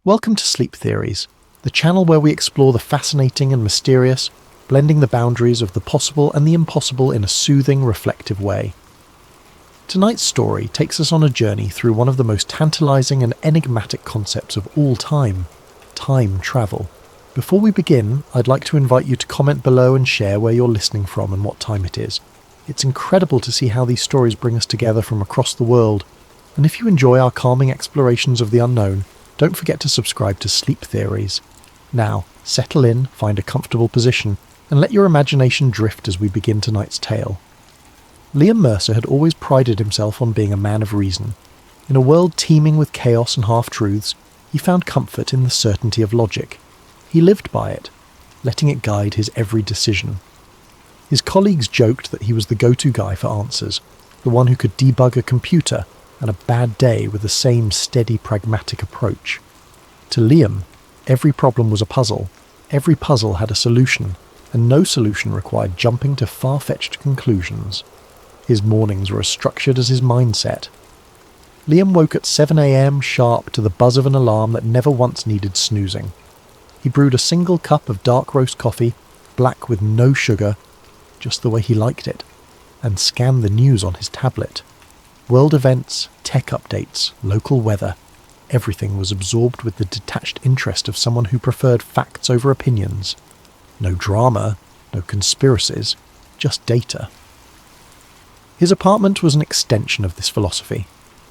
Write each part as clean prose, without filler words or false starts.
Welcome to Sleep Theories, the channel where we explore the fascinating and mysterious, blending the boundaries of the possible and the impossible in a soothing, reflective way. Tonight's story takes us on a journey through one of the most tantalizing and enigmatic concepts of all time travel. Before we begin, I'd like to invite you to comment below and share where you're listening from and what time it is. It's incredible to see how these stories bring us together from across the world, and if you enjoy our calming explorations of the unknown, don't forget to subscribe to Sleep Theories. Now, settle in, find a comfortable position, and let your imagination drift as we begin tonight's tale. Liam Mercer had always prided himself on being a man of reason. In a world teeming with chaos and half-truths, he found comfort in the certainty of logic. He lived by it, letting it guide his every decision. His colleagues joked that he was the go-to guy for answers, the one who could debug a computer and a bad day with the same steady, pragmatic approach. To Liam, every problem was a puzzle, every puzzle had a solution, and no solution required jumping to far-fetched conclusions. His mornings were as structured as his mindset. Liam woke at 7 a.m. sharp to the buzz of an alarm that never once needed snoozing. He brewed a single cup of dark roast coffee, black with no sugar, just the way he liked it, and scanned the news on his tablet. World events, tech updates, local weather, everything was absorbed with the detached interest of someone who preferred facts over opinions. No drama, no conspiracies, just data. His apartment was an extension of this philosophy.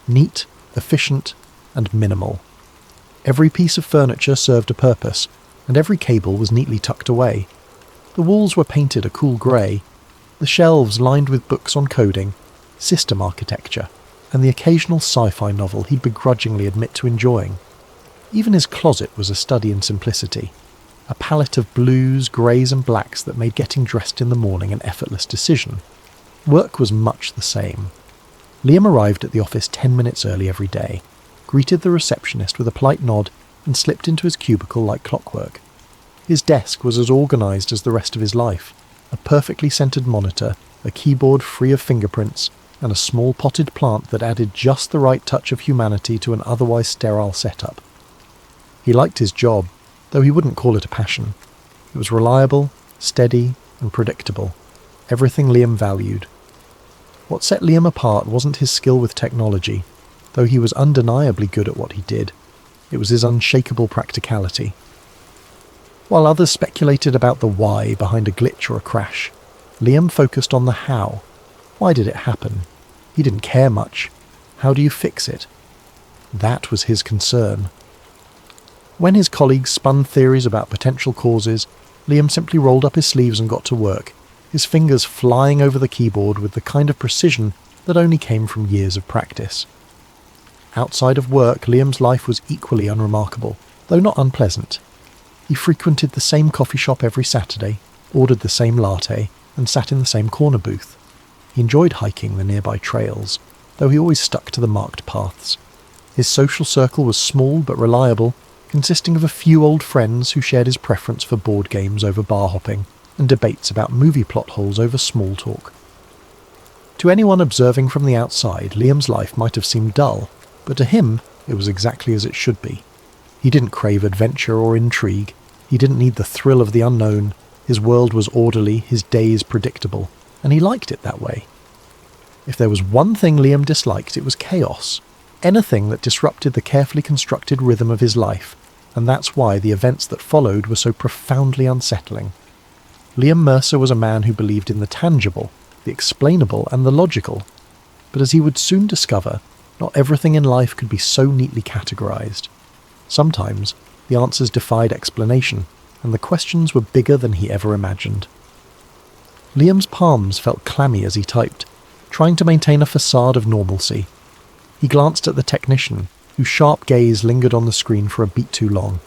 Neat, efficient, and minimal. Every piece of furniture served a purpose, and every cable was neatly tucked away. The walls were painted a cool grey, the shelves lined with books on coding, system architecture, and the occasional sci-fi novel he'd begrudgingly admit to enjoying. Even his closet was a study in simplicity, a palette of blues, greys and blacks that made getting dressed in the morning an effortless decision. Work was much the same. Liam arrived at the office 10 minutes early every day, greeted the receptionist with a polite nod, and slipped into his cubicle like clockwork. His desk was as organised as the rest of his life, a perfectly centred monitor, a keyboard free of fingerprints, and a small potted plant that added just the right touch of humanity to an otherwise sterile setup. He liked his job, though he wouldn't call it a passion. It was reliable, steady, and predictable. Everything Liam valued. What set Liam apart wasn't his skill with technology, though he was undeniably good at what he did. It was his unshakable practicality. While others speculated about the why behind a glitch or a crash, Liam focused on the how. Why did it happen? He didn't care much. How do you fix it? That was his concern. When his colleagues spun theories about potential causes, Liam simply rolled up his sleeves and got to work, his fingers flying over the keyboard with the kind of precision that only came from years of practice. Outside of work, Liam's life was equally unremarkable, though not unpleasant. He frequented the same coffee shop every Saturday, ordered the same latte, and sat in the same corner booth. He enjoyed hiking the nearby trails, though he always stuck to the marked paths. His social circle was small but reliable, consisting of a few old friends who shared his preference for board games over bar hopping, and debates about movie plot holes over small talk. To anyone observing from the outside, Liam's life might have seemed dull, but to him it was exactly as it should be. He didn't crave adventure or intrigue. He didn't need the thrill of the unknown. His world was orderly, his days predictable, and he liked it that way. If there was one thing Liam disliked, it was chaos. Anything that disrupted the carefully constructed rhythm of his life, and that's why the events that followed were so profoundly unsettling. Liam Mercer was a man who believed in the tangible, the explainable, and the logical. But as he would soon discover, not everything in life could be so neatly categorized. Sometimes, the answers defied explanation, and the questions were bigger than he ever imagined. Liam's palms felt clammy as he typed, trying to maintain a facade of normalcy. He glanced at the technician, whose sharp gaze lingered on the screen for a beat too long.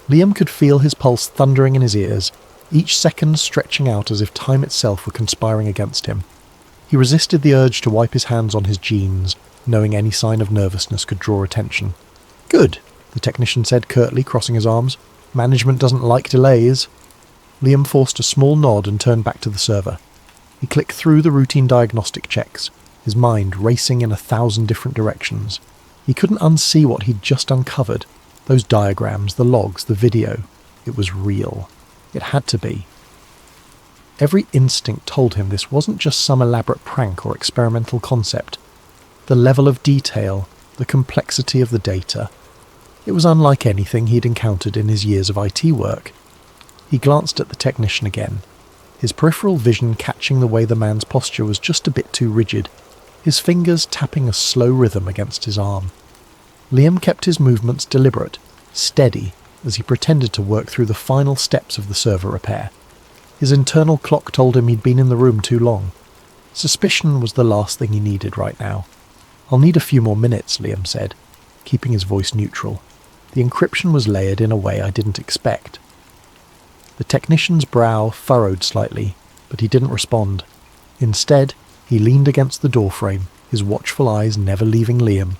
Liam could feel his pulse thundering in his ears, each second stretching out as if time itself were conspiring against him. He resisted the urge to wipe his hands on his jeans, knowing any sign of nervousness could draw attention. "Good," the technician said curtly, crossing his arms. "Management doesn't like delays." Liam forced a small nod and turned back to the server. He clicked through the routine diagnostic checks, his mind racing in 1,000 different directions. He couldn't unsee what he'd just uncovered. Those diagrams, the logs, the video, it was real. It had to be. Every instinct told him this wasn't just some elaborate prank or experimental concept. The level of detail, the complexity of the data, it was unlike anything he'd encountered in his years of IT work. He glanced at the technician again, his peripheral vision catching the way the man's posture was just a bit too rigid, his fingers tapping a slow rhythm against his arm. Liam kept his movements deliberate, steady, as he pretended to work through the final steps of the server repair. His internal clock told him he'd been in the room too long. Suspicion was the last thing he needed right now. "I'll need a few more minutes," Liam said, keeping his voice neutral. The encryption was layered in a way I didn't expect. The technician's brow furrowed slightly, but he didn't respond. Instead, he leaned against the doorframe, his watchful eyes never leaving Liam.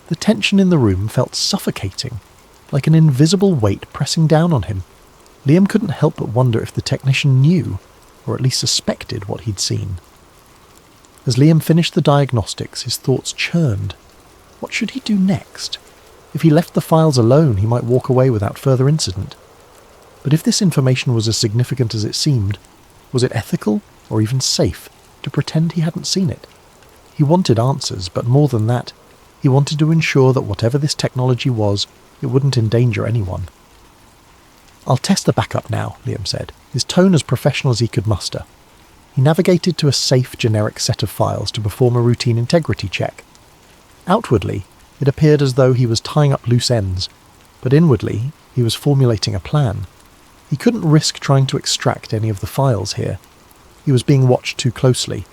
The tension in the room felt suffocating, like an invisible weight pressing down on him. Liam couldn't help but wonder if the technician knew, or at least suspected, what he'd seen. As Liam finished the diagnostics, his thoughts churned. What should he do next? If he left the files alone, he might walk away without further incident. But if this information was as significant as it seemed, was it ethical, or even safe, to pretend he hadn't seen it? He wanted answers, but more than that, he wanted to ensure that whatever this technology was, it wouldn't endanger anyone. "I'll test the backup now," Liam said, his tone as professional as he could muster. He navigated to a safe, generic set of files to perform a routine integrity check. Outwardly, it appeared as though he was tying up loose ends, but inwardly, he was formulating a plan. He couldn't risk trying to extract any of the files here. He was being watched too closely.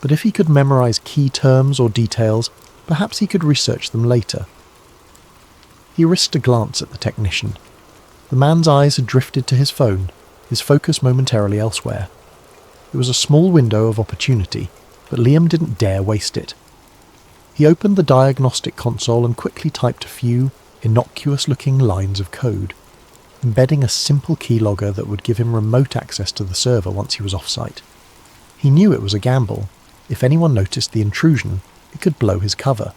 But if he could memorize key terms or details, perhaps he could research them later. He risked a glance at the technician. The man's eyes had drifted to his phone, his focus momentarily elsewhere. It was a small window of opportunity, but Liam didn't dare waste it. He opened the diagnostic console and quickly typed a few innocuous-looking lines of code, embedding a simple keylogger that would give him remote access to the server once he was off-site. He knew it was a gamble. If anyone noticed the intrusion, it could blow his cover.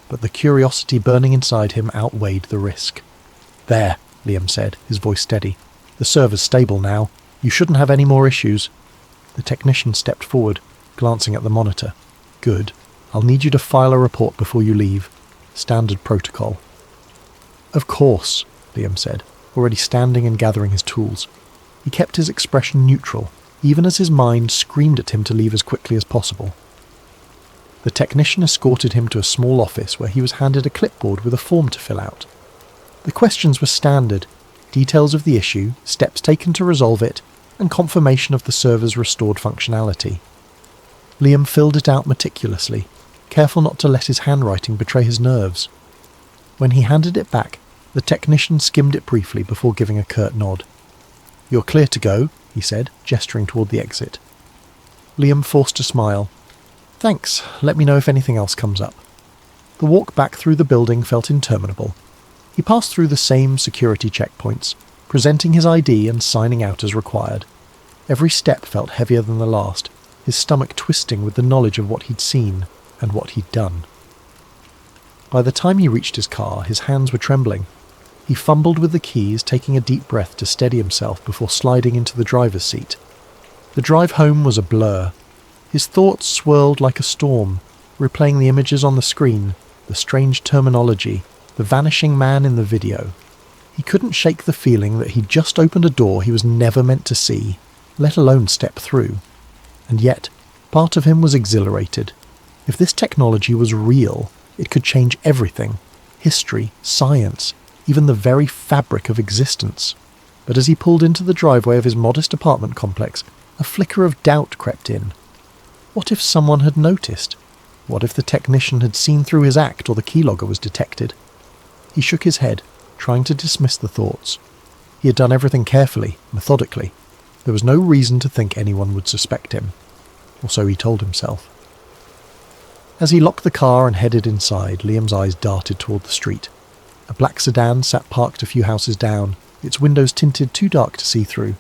But the curiosity burning inside him outweighed the risk. "There," Liam said, his voice steady. "The server's stable now. You shouldn't have any more issues." The technician stepped forward, glancing at the monitor. "Good. I'll need you to file a report before you leave. Standard protocol." "Of course," Liam said, already standing and gathering his tools. He kept his expression neutral, even as his mind screamed at him to leave as quickly as possible. The technician escorted him to a small office where he was handed a clipboard with a form to fill out. The questions were standard: details of the issue, steps taken to resolve it, and confirmation of the server's restored functionality. Liam filled it out meticulously, careful not to let his handwriting betray his nerves. When he handed it back, the technician skimmed it briefly before giving a curt nod. "You're clear to go," he said, gesturing toward the exit. Liam forced a smile. "Thanks, let me know if anything else comes up." The walk back through the building felt interminable. He passed through the same security checkpoints, presenting his ID and signing out as required. Every step felt heavier than the last, his stomach twisting with the knowledge of what he'd seen and what he'd done. By the time he reached his car, his hands were trembling. He fumbled with the keys, taking a deep breath to steady himself before sliding into the driver's seat. The drive home was a blur. His thoughts swirled like a storm, replaying the images on the screen, the strange terminology, the vanishing man in the video. He couldn't shake the feeling that he'd just opened a door he was never meant to see, let alone step through. And yet, part of him was exhilarated. If this technology was real, it could change everything: history, science, even the very fabric of existence. But as he pulled into the driveway of his modest apartment complex, a flicker of doubt crept in. What if someone had noticed? What if the technician had seen through his act or the keylogger was detected? He shook his head, trying to dismiss the thoughts. He had done everything carefully, methodically. There was no reason to think anyone would suspect him. Or so he told himself. As he locked the car and headed inside, Liam's eyes darted toward the street. A black sedan sat parked a few houses down, its windows tinted too dark to see through.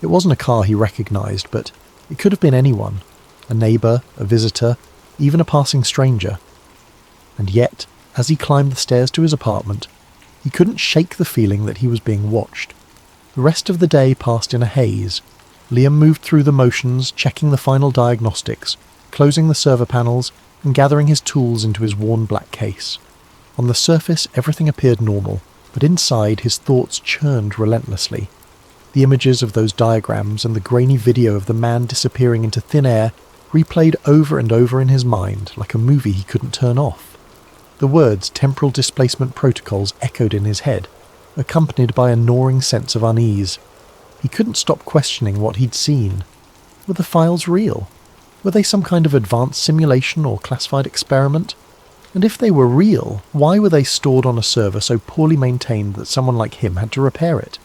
It wasn't a car he recognised, but it could have been anyone. A neighbour, a visitor, even a passing stranger. And yet, As he climbed the stairs to his apartment, he couldn't shake the feeling that he was being watched. The rest of the day passed in a haze. Liam moved through the motions, checking the final diagnostics, closing the server panels, and gathering his tools into his worn black case. On the surface, everything appeared normal, but inside his thoughts churned relentlessly. The images of those diagrams and the grainy video of the man disappearing into thin air replayed over and over in his mind like a movie he couldn't turn off. The words temporal displacement protocols echoed in his head, accompanied by a gnawing sense of unease. He couldn't stop questioning what he'd seen. Were the files real? Were they some kind of advanced simulation or classified experiment? And if they were real, why were they stored on a server so poorly maintained that someone like him had to repair it?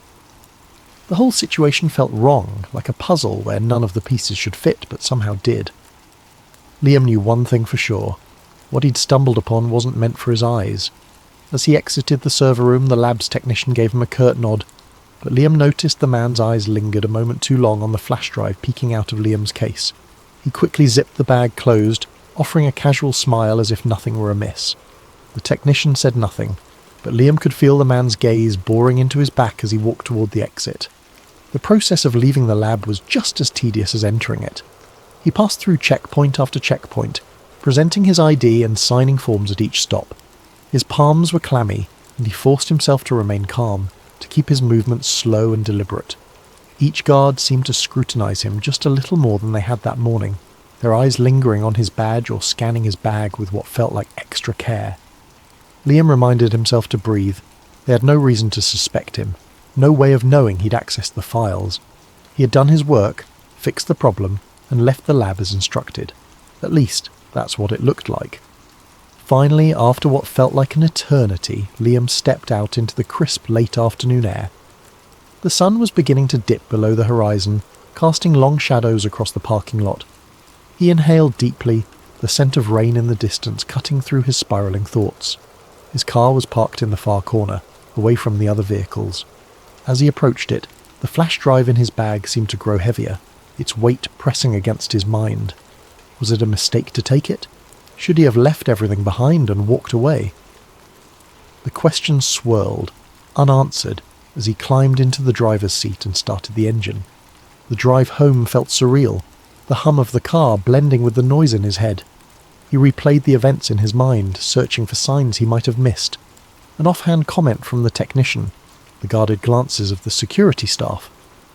The whole situation felt wrong, like a puzzle where none of the pieces should fit but somehow did. Liam knew one thing for sure. What he'd stumbled upon wasn't meant for his eyes. As he exited the server room, the lab's technician gave him a curt nod, but Liam noticed the man's eyes lingered a moment too long on the flash drive peeking out of Liam's case. He quickly zipped the bag closed, offering a casual smile as if nothing were amiss. The technician said nothing, but Liam could feel the man's gaze boring into his back as he walked toward the exit. The process of leaving the lab was just as tedious as entering it. He passed through checkpoint after checkpoint, presenting his ID and signing forms at each stop. His palms were clammy, and he forced himself to remain calm, to keep his movements slow and deliberate. Each guard seemed to scrutinize him just a little more than they had that morning, their eyes lingering on his badge or scanning his bag with what felt like extra care. Liam reminded himself to breathe. They had no reason to suspect him, no way of knowing he'd accessed the files. He had done his work, fixed the problem, and left the lab as instructed. At least, that's what it looked like. Finally, after what felt like an eternity, Liam stepped out into the crisp late afternoon air. The sun was beginning to dip below the horizon, casting long shadows across the parking lot. He inhaled deeply, the scent of rain in the distance cutting through his spiralling thoughts. His car was parked in the far corner, away from the other vehicles. As he approached it, the flash drive in his bag seemed to grow heavier, its weight pressing against his mind. Was it a mistake to take it? Should he have left everything behind and walked away? The questions swirled, unanswered, as he climbed into the driver's seat and started the engine. The drive home felt surreal, the hum of the car blending with the noise in his head. He replayed the events in his mind, searching for signs he might have missed. An offhand comment from the technician, the guarded glances of the security staff.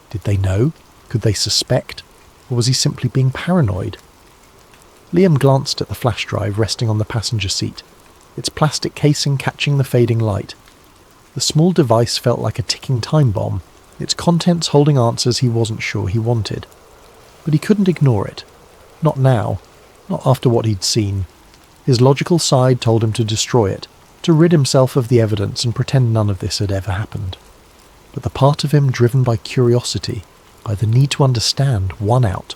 Did they know? Could they suspect? Or was he simply being paranoid? Liam glanced at the flash drive resting on the passenger seat, its plastic casing catching the fading light. The small device felt like a ticking time bomb, its contents holding answers he wasn't sure he wanted. But he couldn't ignore it. Not now. Not after what he'd seen. His logical side told him to destroy it, to rid himself of the evidence and pretend none of this had ever happened. But the part of him driven by curiosity, by the need to understand, won out.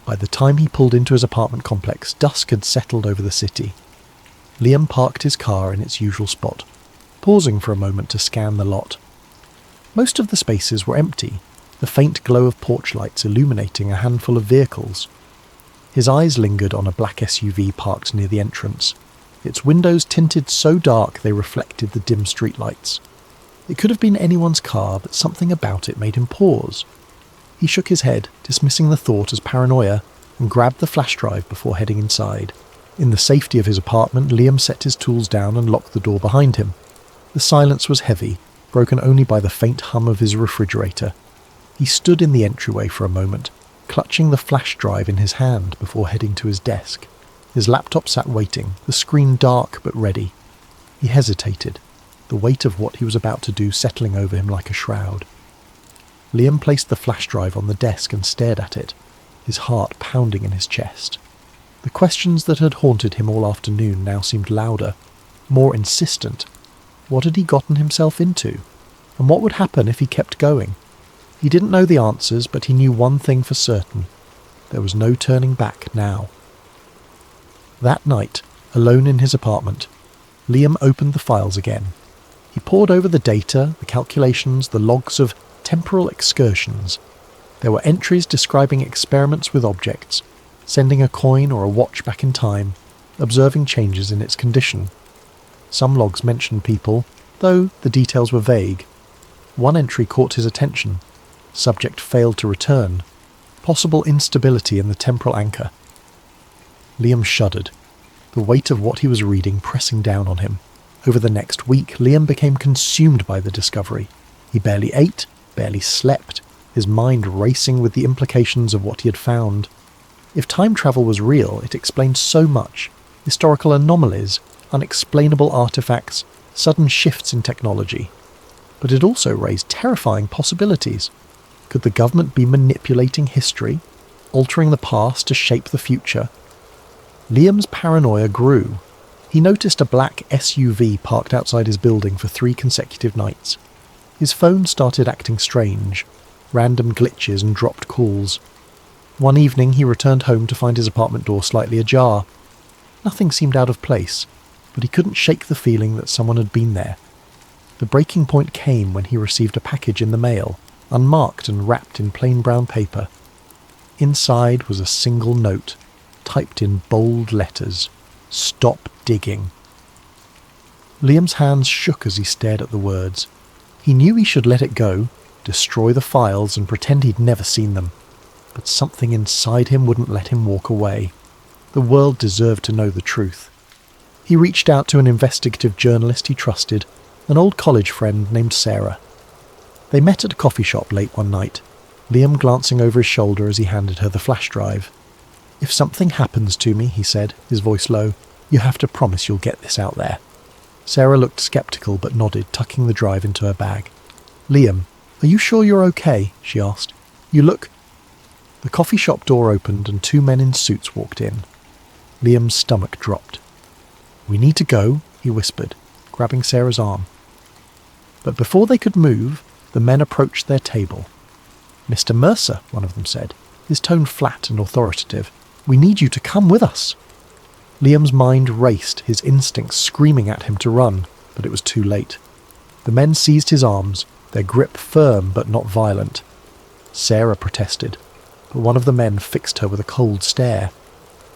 By the time he pulled into his apartment complex, dusk had settled over the city. Liam parked his car in its usual spot, pausing for a moment to scan the lot. Most of the spaces were empty, the faint glow of porch lights illuminating a handful of vehicles. His eyes lingered on a black SUV parked near the entrance, its windows tinted so dark they reflected the dim streetlights. It could have been anyone's car, but something about it made him pause. He shook his head, dismissing the thought as paranoia, and grabbed the flash drive before heading inside. In the safety of his apartment, Liam set his tools down and locked the door behind him. The silence was heavy, broken only by the faint hum of his refrigerator. He stood in the entryway for a moment, clutching the flash drive in his hand before heading to his desk. His laptop sat waiting, the screen dark but ready. He hesitated, the weight of what he was about to do settling over him like a shroud. Liam placed the flash drive on the desk and stared at it, his heart pounding in his chest. The questions that had haunted him all afternoon now seemed louder, more insistent. What had he gotten himself into? And what would happen if he kept going? He didn't know the answers, but he knew one thing for certain. There was no turning back now. That night, alone in his apartment, Liam opened the files again. He pored over the data, the calculations, the logs of temporal excursions. There were entries describing experiments with objects, sending a coin or a watch back in time, observing changes in its condition. Some logs mentioned people, though the details were vague. One entry caught his attention. Subject failed to return. Possible instability in the temporal anchor. Liam shuddered, the weight of what he was reading pressing down on him. Over the next week, Liam became consumed by the discovery. He barely ate, barely slept, his mind racing with the implications of what he had found. If time travel was real, it explained so much. Historical anomalies, unexplainable artifacts, sudden shifts in technology. But it also raised terrifying possibilities. Could the government be manipulating history, altering the past to shape the future? Liam's paranoia grew. He noticed a black SUV parked outside his building for 3 consecutive nights. His phone started acting strange, random glitches and dropped calls. One evening he returned home to find his apartment door slightly ajar. Nothing seemed out of place, but he couldn't shake the feeling that someone had been there. The breaking point came when he received a package in the mail, unmarked and wrapped in plain brown paper. Inside was a single note, typed in bold letters. "Stop digging." Liam's hands shook as he stared at the words. He knew he should let it go, destroy the files and pretend he'd never seen them. But something inside him wouldn't let him walk away. The world deserved to know the truth. He reached out to an investigative journalist he trusted, an old college friend named Sarah. They met at a coffee shop late one night, Liam glancing over his shoulder as he handed her the flash drive. "If something happens to me," he said, his voice low, "you have to promise you'll get this out there." Sarah looked sceptical but nodded, tucking the drive into her bag. "Liam, are you sure you're okay?" she asked. "You look—" The coffee shop door opened and 2 men in suits walked in. Liam's stomach dropped. "We need to go," he whispered, grabbing Sarah's arm. But before they could move, the men approached their table. "Mr. Mercer," one of them said, his tone flat and authoritative, "we need you to come with us." Liam's mind raced, his instincts screaming at him to run, but it was too late. The men seized his arms, their grip firm but not violent. Sarah protested, but one of the men fixed her with a cold stare.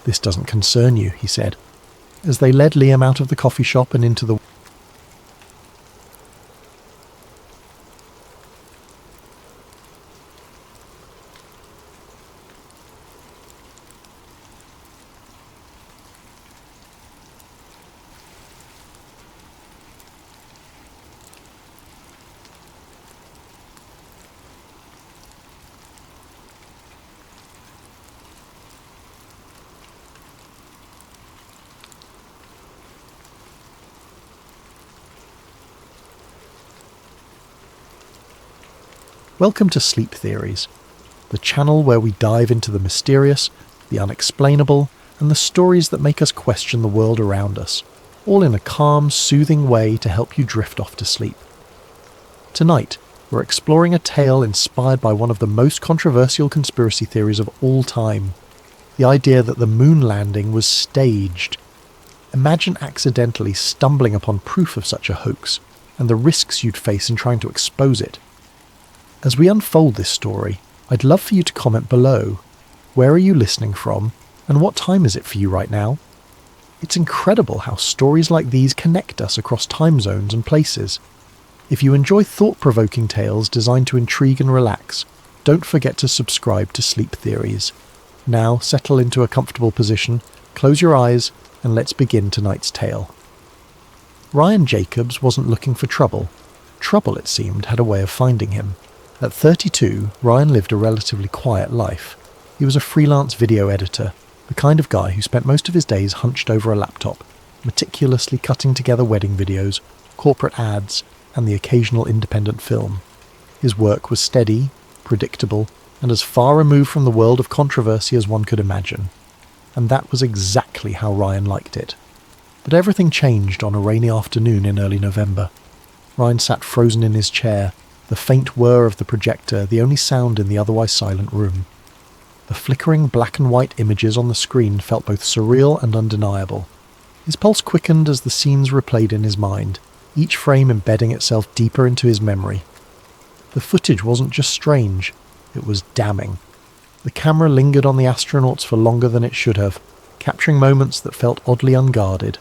"This doesn't concern you," he said. As they led Liam out of the coffee shop and into the Welcome to Sleep Theories, the channel where we dive into the mysterious, the unexplainable, and the stories that make us question the world around us, all in a calm, soothing way to help you drift off to sleep. Tonight, we're exploring a tale inspired by one of the most controversial conspiracy theories of all time, the idea that the moon landing was staged. Imagine accidentally stumbling upon proof of such a hoax, and the risks you'd face in trying to expose it. As we unfold this story, I'd love for you to comment below. Where are you listening from, and what time is it for you right now? It's incredible how stories like these connect us across time zones and places. If you enjoy thought-provoking tales designed to intrigue and relax, don't forget to subscribe to Sleep Theories. Now settle into a comfortable position, close your eyes, and let's begin tonight's tale. Ryan Jacobs wasn't looking for trouble. Trouble, it seemed, had a way of finding him. At 32, Ryan lived a relatively quiet life. He was a freelance video editor, the kind of guy who spent most of his days hunched over a laptop, meticulously cutting together wedding videos, corporate ads, and the occasional independent film. His work was steady, predictable, and as far removed from the world of controversy as one could imagine. And that was exactly how Ryan liked it. But everything changed on a rainy afternoon in early November. Ryan sat frozen in his chair, the faint whir of the projector the only sound in the otherwise silent room. The flickering black and white images on the screen felt both surreal and undeniable. His pulse quickened as the scenes replayed in his mind, each frame embedding itself deeper into his memory. The footage wasn't just strange, it was damning. The camera lingered on the astronauts for longer than it should have, capturing moments that felt oddly unguarded.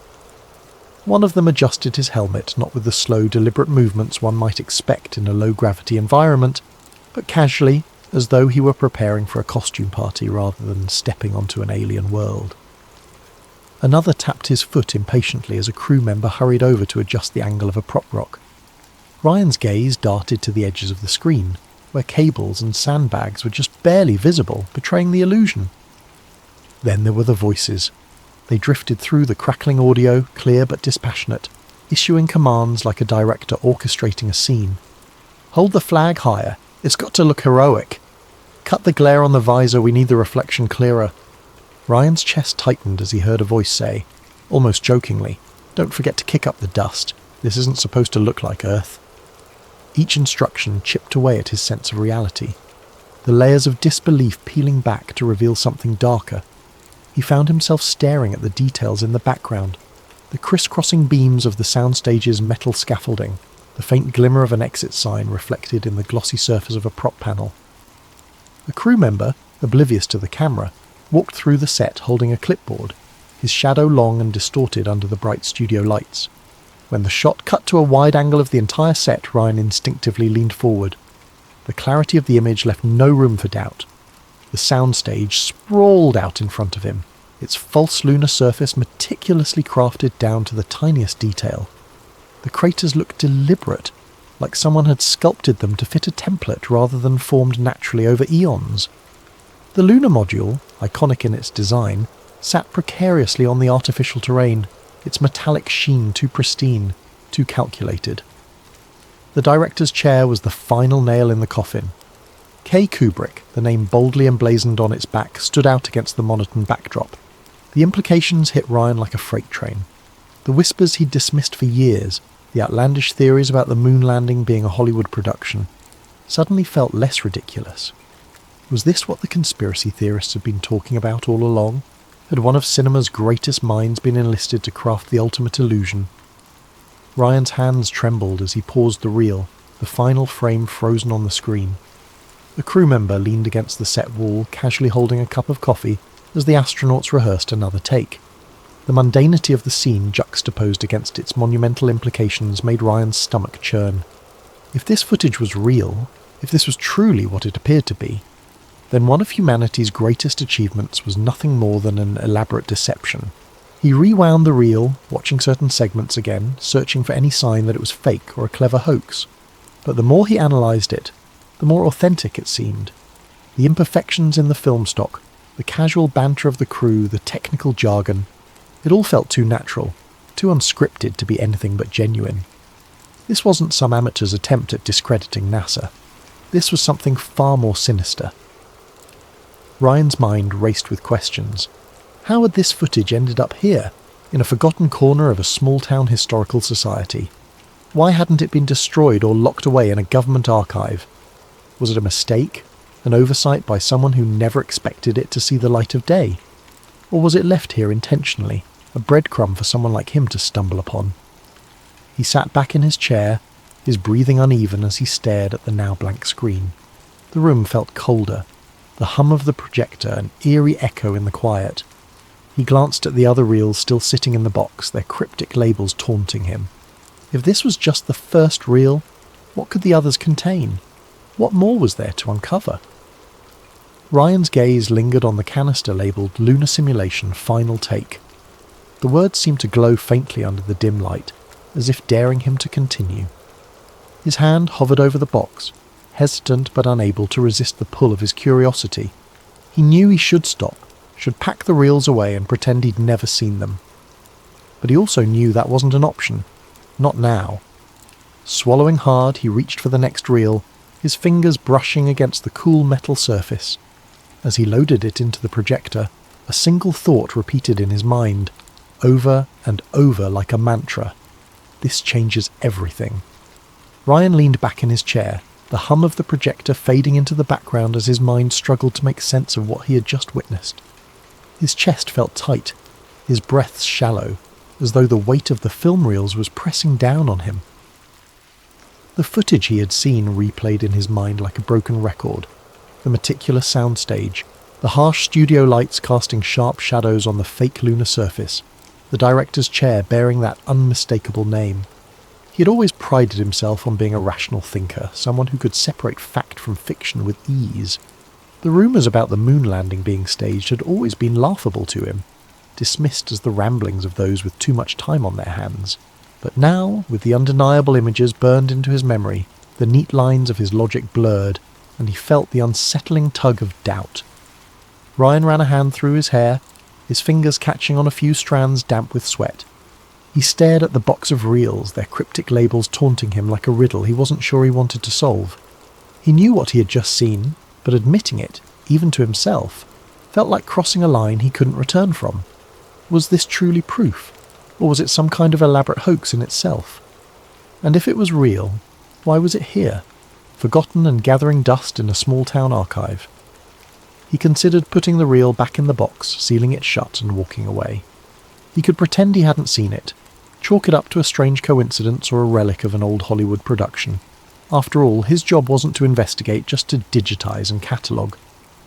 One of them adjusted his helmet, not with the slow, deliberate movements one might expect in a low-gravity environment, but casually, as though he were preparing for a costume party rather than stepping onto an alien world. Another tapped his foot impatiently as a crew member hurried over to adjust the angle of a prop rock. Ryan's gaze darted to the edges of the screen, where cables and sandbags were just barely visible, betraying the illusion. Then there were the voices. They drifted through the crackling audio, clear but dispassionate, issuing commands like a director orchestrating a scene. Hold the flag higher. It's got to look heroic. Cut the glare on the visor, we need the reflection clearer. Ryan's chest tightened as he heard a voice say, almost jokingly, "Don't forget to kick up the dust. This isn't supposed to look like Earth." Each instruction chipped away at his sense of reality, the layers of disbelief peeling back to reveal something darker. He found himself staring at the details in the background, the crisscrossing beams of the soundstage's metal scaffolding, the faint glimmer of an exit sign reflected in the glossy surface of a prop panel. A crew member, oblivious to the camera, walked through the set holding a clipboard, his shadow long and distorted under the bright studio lights. When the shot cut to a wide angle of the entire set, Ryan instinctively leaned forward. The clarity of the image left no room for doubt. The soundstage sprawled out in front of him, its false lunar surface meticulously crafted down to the tiniest detail. The craters looked deliberate, like someone had sculpted them to fit a template rather than formed naturally over eons. The lunar module, iconic in its design, sat precariously on the artificial terrain, its metallic sheen too pristine, too calculated. The director's chair was the final nail in the coffin. K. Kubrick, the name boldly emblazoned on its back, stood out against the monotone backdrop. The implications hit Ryan like a freight train. The whispers he'd dismissed for years, the outlandish theories about the moon landing being a Hollywood production, suddenly felt less ridiculous. Was this what the conspiracy theorists had been talking about all along? Had one of cinema's greatest minds been enlisted to craft the ultimate illusion? Ryan's hands trembled as he paused the reel, the final frame frozen on the screen. A crew member leaned against the set wall, casually holding a cup of coffee as the astronauts rehearsed another take. The mundanity of the scene juxtaposed against its monumental implications made Ryan's stomach churn. If this footage was real, if this was truly what it appeared to be, then one of humanity's greatest achievements was nothing more than an elaborate deception. He rewound the reel, watching certain segments again, searching for any sign that it was fake or a clever hoax. But the more he analysed it, the more authentic it seemed. The imperfections in the film stock, the casual banter of the crew, the technical jargon, it all felt too natural, too unscripted to be anything but genuine. This wasn't some amateur's attempt at discrediting NASA. This was something far more sinister. Ryan's mind raced with questions. How had this footage ended up here, in a forgotten corner of a small-town historical society? Why hadn't it been destroyed or locked away in a government archive? Was it a mistake, an oversight by someone who never expected it to see the light of day? Or was it left here intentionally, a breadcrumb for someone like him to stumble upon? He sat back in his chair, his breathing uneven as he stared at the now blank screen. The room felt colder, the hum of the projector an eerie echo in the quiet. He glanced at the other reels still sitting in the box, their cryptic labels taunting him. If this was just the first reel, what could the others contain? What more was there to uncover? Ryan's gaze lingered on the canister labelled Lunar Simulation Final Take. The words seemed to glow faintly under the dim light, as if daring him to continue. His hand hovered over the box, hesitant but unable to resist the pull of his curiosity. He knew he should stop, should pack the reels away and pretend he'd never seen them. But he also knew that wasn't an option. Not now. Swallowing hard, he reached for the next reel, his fingers brushing against the cool metal surface. As he loaded it into the projector, a single thought repeated in his mind, over and over like a mantra. This changes everything. Ryan leaned back in his chair, the hum of the projector fading into the background as his mind struggled to make sense of what he had just witnessed. His chest felt tight, his breaths shallow, as though the weight of the film reels was pressing down on him. The footage he had seen replayed in his mind like a broken record. The meticulous soundstage, the harsh studio lights casting sharp shadows on the fake lunar surface, the director's chair bearing that unmistakable name. He had always prided himself on being a rational thinker, someone who could separate fact from fiction with ease. The rumours about the moon landing being staged had always been laughable to him, dismissed as the ramblings of those with too much time on their hands. But now, with the undeniable images burned into his memory, the neat lines of his logic blurred, and he felt the unsettling tug of doubt. Ryan ran a hand through his hair, his fingers catching on a few strands damp with sweat. He stared at the box of reels, their cryptic labels taunting him like a riddle he wasn't sure he wanted to solve. He knew what he had just seen, but admitting it, even to himself, felt like crossing a line he couldn't return from. Was this truly proof, or was it some kind of elaborate hoax in itself? And if it was real, why was it here, forgotten and gathering dust in a small-town archive? He considered putting the reel back in the box, sealing it shut and walking away. He could pretend he hadn't seen it, chalk it up to a strange coincidence or a relic of an old Hollywood production. After all, his job wasn't to investigate, just to digitize and catalogue.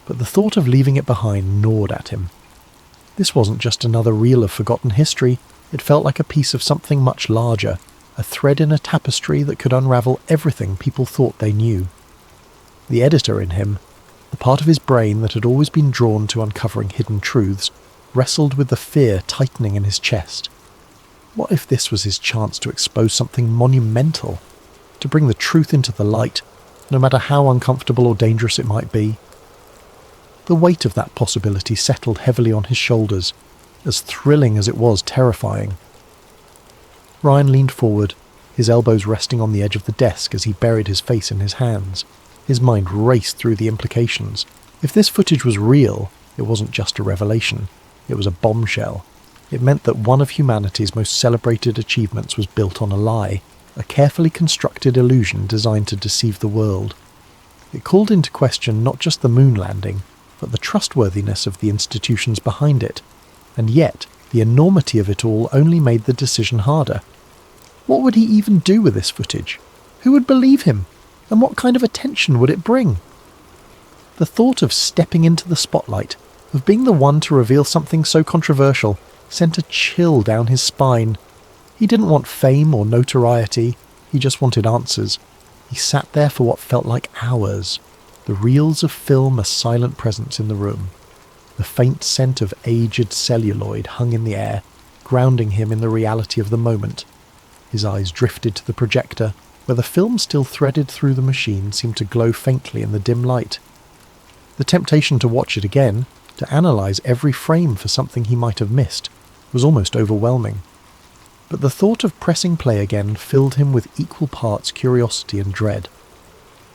But the thought of leaving it behind gnawed at him. This wasn't just another reel of forgotten history, it felt like a piece of something much larger, a thread in a tapestry that could unravel everything people thought they knew. The editor in him, the part of his brain that had always been drawn to uncovering hidden truths, wrestled with the fear tightening in his chest. What if this was his chance to expose something monumental? To bring the truth into the light, no matter how uncomfortable or dangerous it might be? The weight of that possibility settled heavily on his shoulders, as thrilling as it was terrifying. Ryan leaned forward, his elbows resting on the edge of the desk as he buried his face in his hands. His mind raced through the implications. If this footage was real, it wasn't just a revelation. It was a bombshell. It meant that one of humanity's most celebrated achievements was built on a lie, a carefully constructed illusion designed to deceive the world. It called into question not just the moon landing, but the trustworthiness of the institutions behind it. And yet, the enormity of it all only made the decision harder. What would he even do with this footage? Who would believe him? And what kind of attention would it bring? The thought of stepping into the spotlight, of being the one to reveal something so controversial, sent a chill down his spine. He didn't want fame or notoriety, he just wanted answers. He sat there for what felt like hours, the reels of film a silent presence in the room. The faint scent of aged celluloid hung in the air, grounding him in the reality of the moment. His eyes drifted to the projector, where the film still threaded through the machine seemed to glow faintly in the dim light. The temptation to watch it again, to analyse every frame for something he might have missed, was almost overwhelming. But the thought of pressing play again filled him with equal parts curiosity and dread.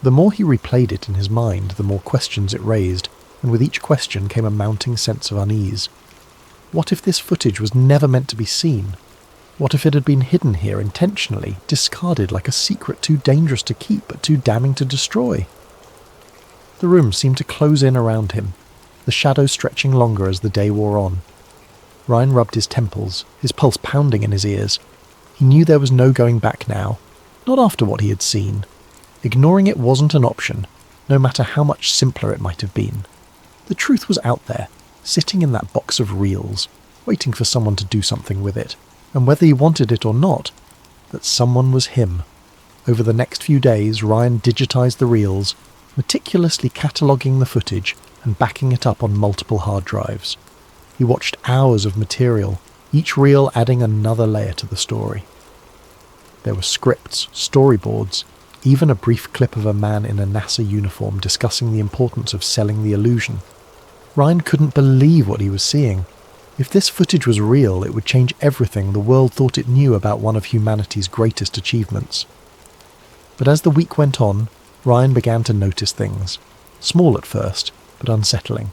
The more he replayed it in his mind, the more questions it raised, and with each question came a mounting sense of unease. What if this footage was never meant to be seen? What if it had been hidden here intentionally, discarded like a secret too dangerous to keep but too damning to destroy? The room seemed to close in around him, the shadows stretching longer as the day wore on. Ryan rubbed his temples, his pulse pounding in his ears. He knew there was no going back now, not after what he had seen. Ignoring it wasn't an option, no matter how much simpler it might have been. The truth was out there, sitting in that box of reels, waiting for someone to do something with it, and whether he wanted it or not, that someone was him. Over the next few days, Ryan digitized the reels, meticulously cataloguing the footage and backing it up on multiple hard drives. He watched hours of material, each reel adding another layer to the story. There were scripts, storyboards, even a brief clip of a man in a NASA uniform discussing the importance of selling the illusion. Ryan couldn't believe what he was seeing. If this footage was real, it would change everything the world thought it knew about one of humanity's greatest achievements. But as the week went on, Ryan began to notice things. Small at first, but unsettling.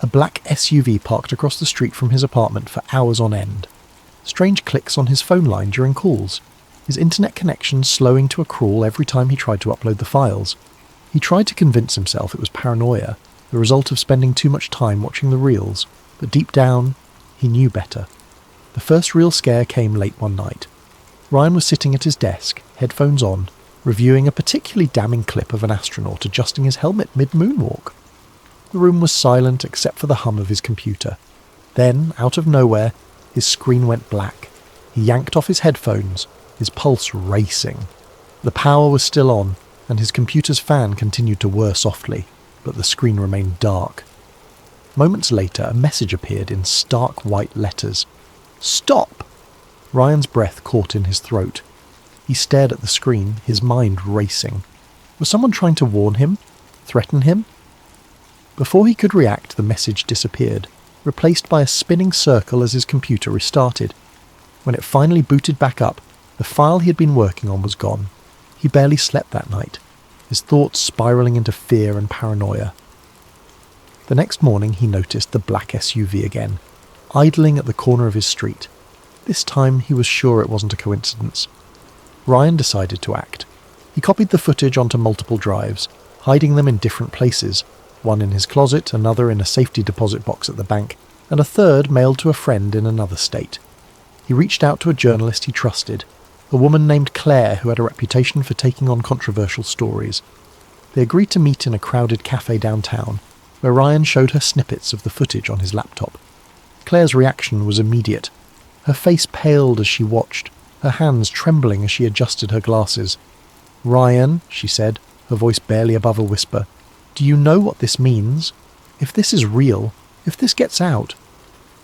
A black SUV parked across the street from his apartment for hours on end. Strange clicks on his phone line during calls. His internet connection slowing to a crawl every time he tried to upload the files. He tried to convince himself it was paranoia, the result of spending too much time watching the reels, but deep down, he knew better. The first real scare came late one night. Ryan was sitting at his desk, headphones on, reviewing a particularly damning clip of an astronaut adjusting his helmet mid-moonwalk. The room was silent except for the hum of his computer. Then, out of nowhere, His screen went black. He yanked off his headphones, his pulse racing. The power was still on, and his computer's fan continued to whir softly, but the screen remained dark. Moments later, a message appeared in stark white letters. "Stop!" Ryan's breath caught in his throat. He stared at the screen, his mind racing. Was someone trying to warn him? Threaten him? Before he could react, the message disappeared, replaced by a spinning circle as his computer restarted. When it finally booted back up, the file he had been working on was gone. He barely slept that night, his thoughts spiralling into fear and paranoia. The next morning he noticed the black SUV again, idling at the corner of his street. This time he was sure it wasn't a coincidence. Ryan decided to act. He copied the footage onto multiple drives, hiding them in different places, one in his closet, another in a safety deposit box at the bank, and a third mailed to a friend in another state. He reached out to a journalist he trusted, a woman named Claire who had a reputation for taking on controversial stories. They agreed to meet in a crowded cafe downtown, where Ryan showed her snippets of the footage on his laptop. Claire's reaction was immediate. Her face paled as she watched, her hands trembling as she adjusted her glasses. "Ryan," she said, her voice barely above a whisper, "do you know what this means? If this is real, if this gets out—"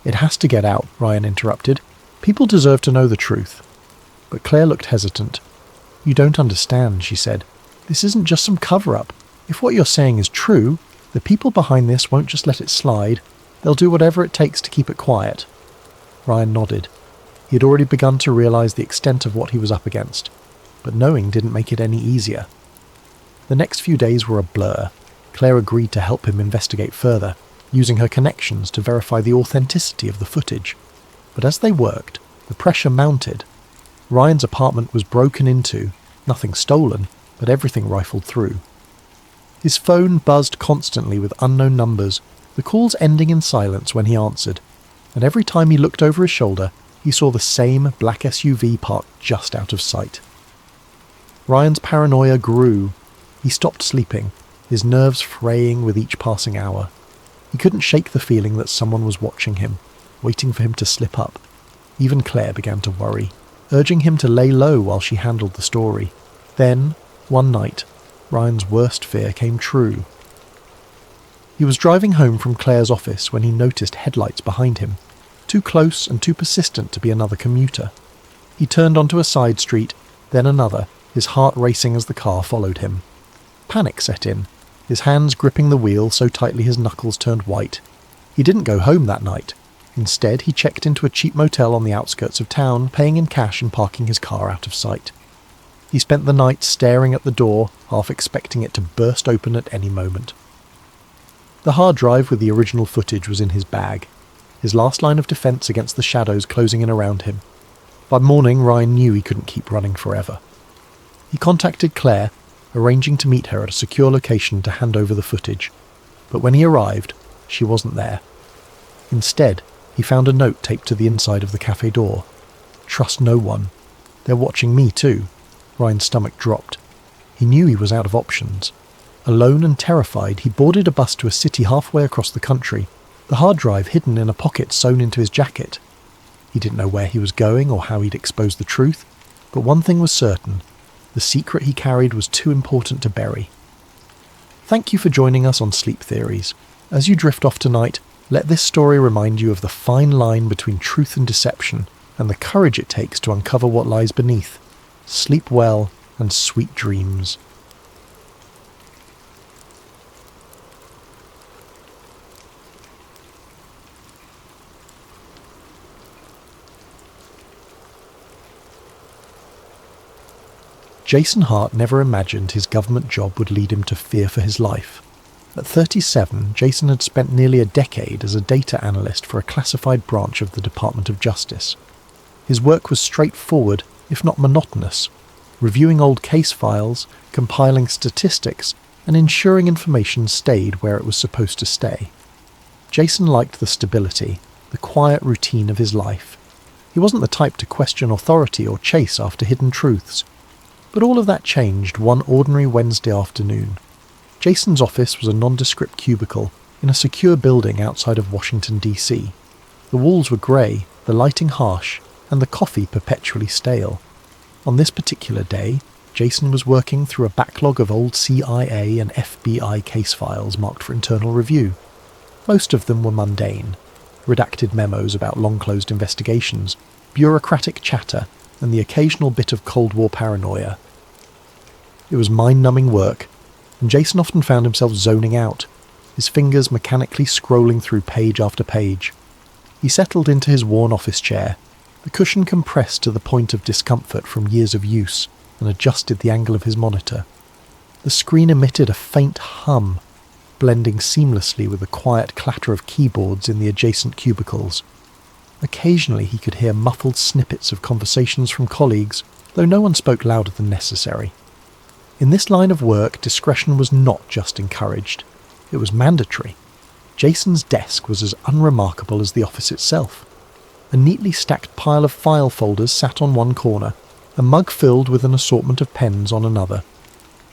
"It has to get out," Ryan interrupted. "People deserve to know the truth." But Claire looked hesitant. "You don't understand," she said. "This isn't just some cover-up. If what you're saying is true, the people behind this won't just let it slide. They'll do whatever it takes to keep it quiet." Ryan nodded. He had already begun to realise the extent of what he was up against, but knowing didn't make it any easier. The next few days were a blur. Claire agreed to help him investigate further, using her connections to verify the authenticity of the footage. But as they worked, the pressure mounted. Ryan's apartment was broken into, nothing stolen, but everything rifled through. His phone buzzed constantly with unknown numbers, the calls ending in silence when he answered, and every time he looked over his shoulder, he saw the same black SUV parked just out of sight. Ryan's paranoia grew. He stopped sleeping, his nerves fraying with each passing hour. He couldn't shake the feeling that someone was watching him, waiting for him to slip up. Even Claire began to worry, urging him to lay low while she handled the story. Then, one night, Ryan's worst fear came true. He was driving home from Claire's office when he noticed headlights behind him, too close and too persistent to be another commuter. He turned onto a side street, then another, his heart racing as the car followed him. Panic set in, his hands gripping the wheel so tightly his knuckles turned white. He didn't go home that night. Instead, he checked into a cheap motel on the outskirts of town, paying in cash and parking his car out of sight. He spent the night staring at the door, half expecting it to burst open at any moment. The hard drive with the original footage was in his bag, his last line of defence against the shadows closing in around him. By morning, Ryan knew he couldn't keep running forever. He contacted Claire, arranging to meet her at a secure location to hand over the footage. But when he arrived, she wasn't there. Instead, he found a note taped to the inside of the cafe door. "Trust no one. They're watching me too." Ryan's stomach dropped. He knew he was out of options. Alone and terrified, he boarded a bus to a city halfway across the country, the hard drive hidden in a pocket sewn into his jacket. He didn't know where he was going or how he'd expose the truth, but one thing was certain: the secret he carried was too important to bury. Thank you for joining us on Sleep Theories. As you drift off tonight, let this story remind you of the fine line between truth and deception, and the courage it takes to uncover what lies beneath. Sleep well, and sweet dreams. Jason Hart never imagined his government job would lead him to fear for his life. At 37, Jason had spent nearly a decade as a data analyst for a classified branch of the Department of Justice. His work was straightforward, if not monotonous, reviewing old case files, compiling statistics, and ensuring information stayed where it was supposed to stay. Jason liked the stability, the quiet routine of his life. He wasn't the type to question authority or chase after hidden truths. But all of that changed one ordinary Wednesday afternoon. Jason's office was a nondescript cubicle in a secure building outside of Washington, D.C. The walls were grey, the lighting harsh, and the coffee perpetually stale. On this particular day, Jason was working through a backlog of old CIA and FBI case files marked for internal review. Most of them were mundane, redacted memos about long-closed investigations, bureaucratic chatter, and the occasional bit of Cold War paranoia. It was mind-numbing work, and Jason often found himself zoning out, his fingers mechanically scrolling through page after page. He settled into his worn office chair, the cushion compressed to the point of discomfort from years of use, and adjusted the angle of his monitor. The screen emitted a faint hum, blending seamlessly with the quiet clatter of keyboards in the adjacent cubicles. Occasionally he could hear muffled snippets of conversations from colleagues, though no one spoke louder than necessary. In this line of work, discretion was not just encouraged, it was mandatory. Jason's desk was as unremarkable as the office itself. A neatly stacked pile of file folders sat on one corner, a mug filled with an assortment of pens on another.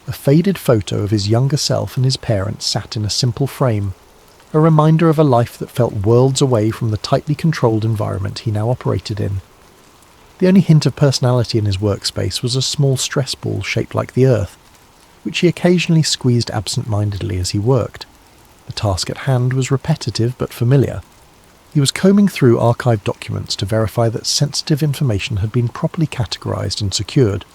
A faded photo of his younger self and his parents sat in a simple frame, a reminder of a life that felt worlds away from the tightly controlled environment he now operated in. The only hint of personality in his workspace was a small stress ball shaped like the Earth, which he occasionally squeezed absent-mindedly as he worked. The task at hand was repetitive but familiar. He was combing through archived documents to verify that sensitive information had been properly categorized and secured.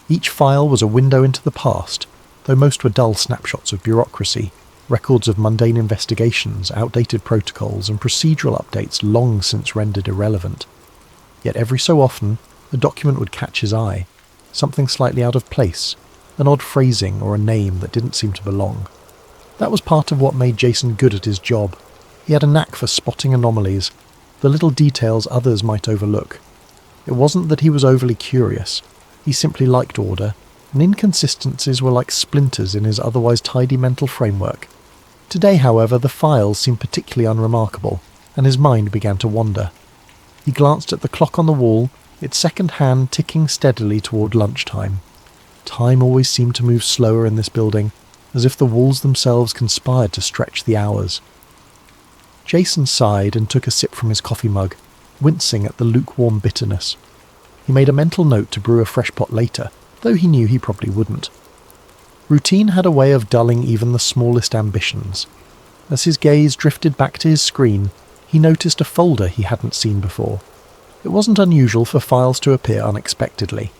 Each file was a window into the past, though most were dull snapshots of bureaucracy, records of mundane investigations, outdated protocols, and procedural updates long since rendered irrelevant. Yet every so often, a document would catch his eye, something slightly out of place, an odd phrasing or a name that didn't seem to belong. That was part of what made Jason good at his job. He had a knack for spotting anomalies, the little details others might overlook. It wasn't that he was overly curious, he simply liked order, and inconsistencies were like splinters in his otherwise tidy mental framework. Today, however, the files seemed particularly unremarkable, and his mind began to wander. He glanced at the clock on the wall, its second hand ticking steadily toward lunchtime. Time always seemed to move slower in this building, as if the walls themselves conspired to stretch the hours. Jason sighed and took a sip from his coffee mug, wincing at the lukewarm bitterness. He made a mental note to brew a fresh pot later, though he knew he probably wouldn't. Routine had a way of dulling even the smallest ambitions. As his gaze drifted back to his screen, he noticed a folder he hadn't seen before. It wasn't unusual for files to appear unexpectedly.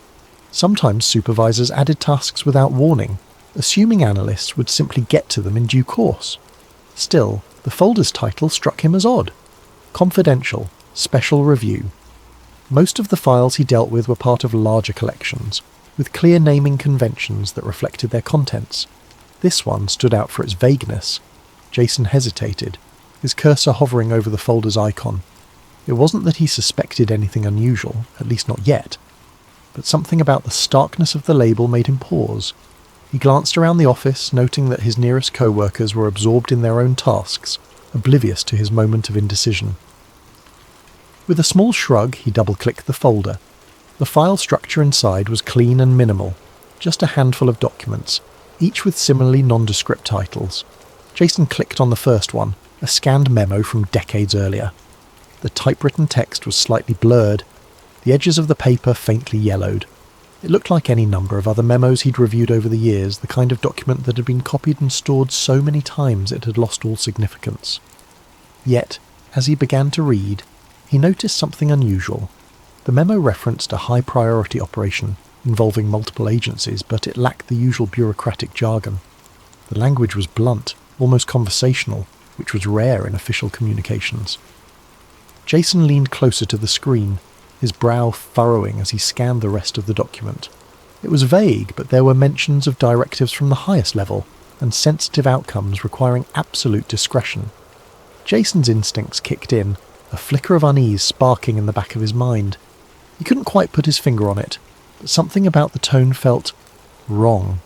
Sometimes supervisors added tasks without warning, assuming analysts would simply get to them in due course. Still, the folder's title struck him as odd. Confidential, Special Review. Most of the files he dealt with were part of larger collections, with clear naming conventions that reflected their contents. This one stood out for its vagueness. Jason hesitated, his cursor hovering over the folder's icon. It wasn't that he suspected anything unusual, at least not yet, but something about the starkness of the label made him pause. He glanced around the office, noting that his nearest co-workers were absorbed in their own tasks, oblivious to his moment of indecision. With a small shrug, he double-clicked the folder. The file structure inside was clean and minimal, just a handful of documents, each with similarly nondescript titles. Jason clicked on the first one, a scanned memo from decades earlier. The typewritten text was slightly blurred, the edges of the paper faintly yellowed. It looked like any number of other memos he'd reviewed over the years, the kind of document that had been copied and stored so many times it had lost all significance. Yet, as he began to read, he noticed something unusual. The memo referenced a high-priority operation involving multiple agencies, but it lacked the usual bureaucratic jargon. The language was blunt, almost conversational, which was rare in official communications. Jason leaned closer to the screen, his brow furrowing as he scanned the rest of the document. It was vague, but there were mentions of directives from the highest level, and sensitive outcomes requiring absolute discretion. Jason's instincts kicked in, a flicker of unease sparking in the back of his mind. He couldn't quite put his finger on it, but something about the tone felt wrong.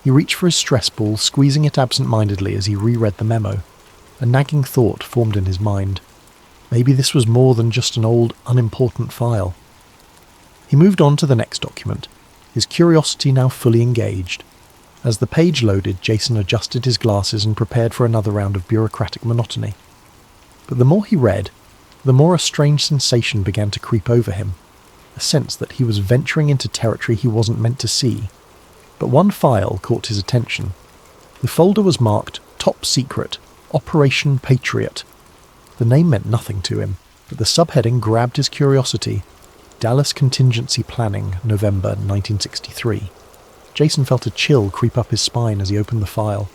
He reached for his stress ball, squeezing it absent-mindedly as he reread the memo. A nagging thought formed in his mind. Maybe this was more than just an old, unimportant file. He moved on to the next document, his curiosity now fully engaged. As the page loaded, Jason adjusted his glasses and prepared for another round of bureaucratic monotony. But the more he read, the more a strange sensation began to creep over him, a sense that he was venturing into territory he wasn't meant to see. But one file caught his attention. The folder was marked Top Secret, Operation Patriot. The name meant nothing to him, but the subheading grabbed his curiosity. Dallas Contingency Planning, November 1963. Jason felt a chill creep up his spine as he opened the file.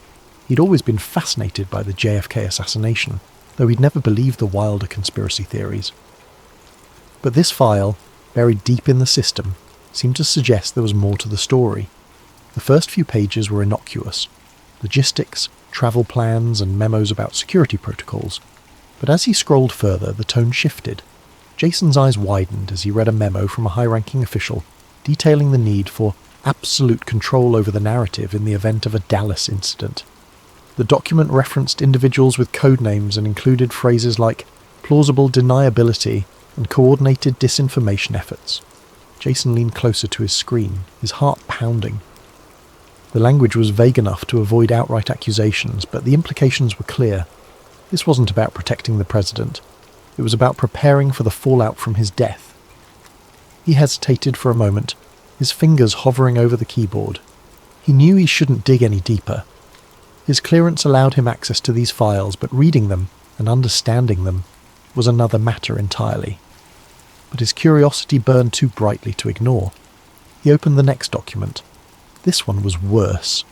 He'd always been fascinated by the JFK assassination, though he'd never believed the wilder conspiracy theories. But this file, buried deep in the system, seemed to suggest there was more to the story. The first few pages were innocuous. Logistics, travel plans, and memos about security protocols. But as he scrolled further, the tone shifted. Jason's eyes widened as he read a memo from a high-ranking official detailing the need for absolute control over the narrative in the event of a Dallas incident. The document referenced individuals with code names and included phrases like plausible deniability and coordinated disinformation efforts. Jason leaned closer to his screen, his heart pounding. The language was vague enough to avoid outright accusations, but the implications were clear. This wasn't about protecting the president. It was about preparing for the fallout from his death. He hesitated for a moment, his fingers hovering over the keyboard. He knew he shouldn't dig any deeper. His clearance allowed him access to these files, but reading them and understanding them was another matter entirely. But his curiosity burned too brightly to ignore. He opened the next document. This one was worse.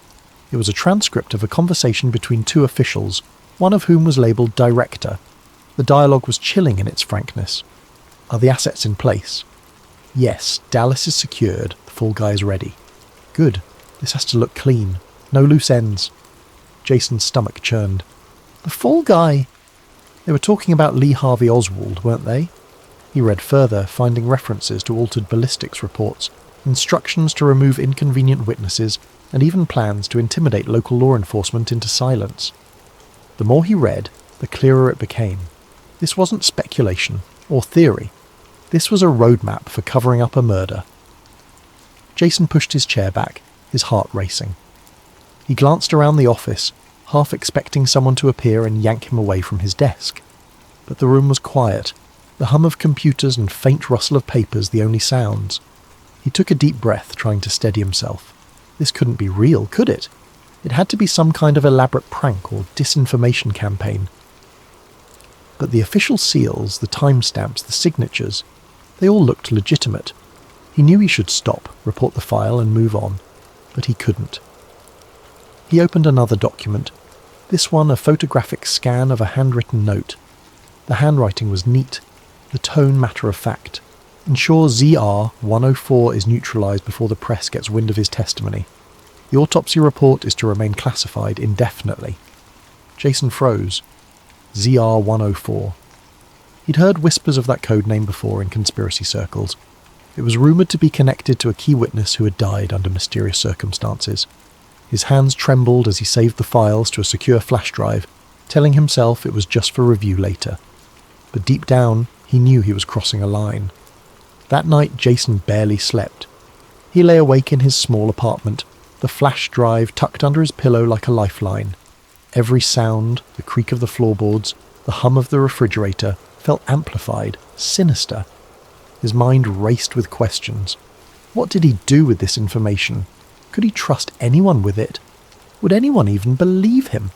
It was a transcript of a conversation between two officials, one of whom was labelled Director. The dialogue was chilling in its frankness. Are the assets in place? Yes, Dallas is secured. The fall guy is ready. Good. This has to look clean. No loose ends. Jason's stomach churned. The fall guy? They were talking about Lee Harvey Oswald, weren't they? He read further, finding references to altered ballistics reports, instructions to remove inconvenient witnesses, and even plans to intimidate local law enforcement into silence. The more he read, the clearer it became. This wasn't speculation or theory. This was a roadmap for covering up a murder. Jason pushed his chair back, his heart racing. He glanced around the office, half expecting someone to appear and yank him away from his desk. But the room was quiet, the hum of computers and faint rustle of papers the only sounds. He took a deep breath, trying to steady himself. This couldn't be real, could it? It had to be some kind of elaborate prank or disinformation campaign. But the official seals, the timestamps, the signatures, they all looked legitimate. He knew he should stop, report the file and move on, but he couldn't. He opened another document, this one a photographic scan of a handwritten note. The handwriting was neat, the tone matter-of-fact. Ensure ZR-104 is neutralised before the press gets wind of his testimony. The autopsy report is to remain classified indefinitely. Jason froze. ZR-104. He'd heard whispers of that code name before in conspiracy circles. It was rumoured to be connected to a key witness who had died under mysterious circumstances. His hands trembled as he saved the files to a secure flash drive, telling himself it was just for review later. But deep down, he knew he was crossing a line. That night, Jason barely slept. He lay awake in his small apartment, the flash drive tucked under his pillow like a lifeline. Every sound, the creak of the floorboards, the hum of the refrigerator, felt amplified, sinister. His mind raced with questions. What did he do with this information? Could he trust anyone with it? Would anyone even believe him?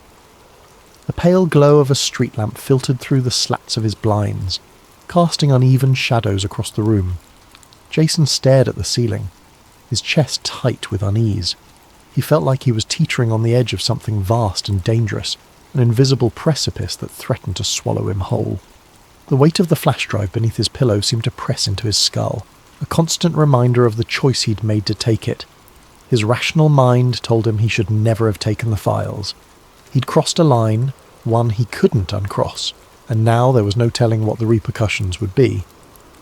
The pale glow of a street lamp filtered through the slats of his blinds, casting uneven shadows across the room. Jason stared at the ceiling, his chest tight with unease. He felt like he was teetering on the edge of something vast and dangerous, an invisible precipice that threatened to swallow him whole. The weight of the flash drive beneath his pillow seemed to press into his skull, a constant reminder of the choice he'd made to take it. His rational mind told him he should never have taken the files. He'd crossed a line, one he couldn't uncross, and now there was no telling what the repercussions would be.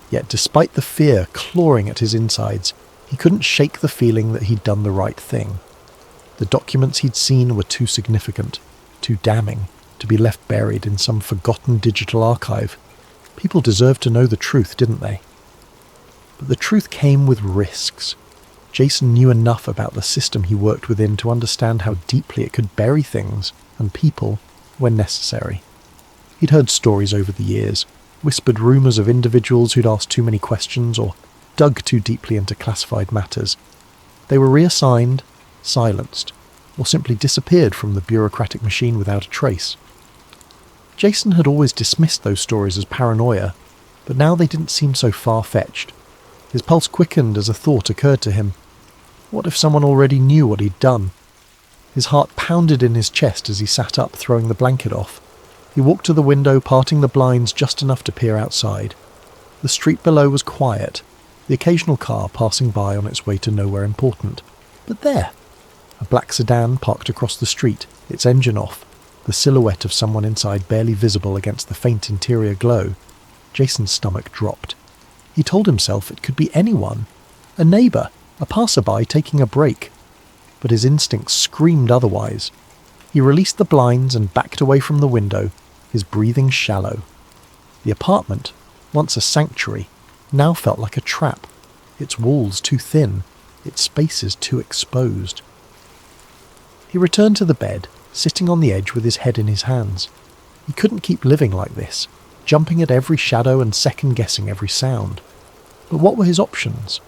Yet despite the fear clawing at his insides, he couldn't shake the feeling that he'd done the right thing. The documents he'd seen were too significant, too damning, to be left buried in some forgotten digital archive. People deserved to know the truth, didn't they? But the truth came with risks. Jason knew enough about the system he worked within to understand how deeply it could bury things and people when necessary. He'd heard stories over the years, whispered rumours of individuals who'd asked too many questions or dug too deeply into classified matters. They were reassigned, silenced, or simply disappeared from the bureaucratic machine without a trace. Jason had always dismissed those stories as paranoia, but now they didn't seem so far-fetched. His pulse quickened as a thought occurred to him. What if someone already knew what he'd done? His heart pounded in his chest as he sat up, throwing the blanket off. He walked to the window, parting the blinds just enough to peer outside. The street below was quiet, the occasional car passing by on its way to nowhere important. But there! A black sedan parked across the street, its engine off, the silhouette of someone inside barely visible against the faint interior glow. Jason's stomach dropped. He told himself it could be anyone. A neighbour, a passerby taking a break. But his instincts screamed otherwise. He released the blinds and backed away from the window, his breathing shallow. The apartment, once a sanctuary, now felt like a trap, its walls too thin, its spaces too exposed. He returned to the bed, sitting on the edge with his head in his hands. He couldn't keep living like this, jumping at every shadow and second-guessing every sound. But what were his options?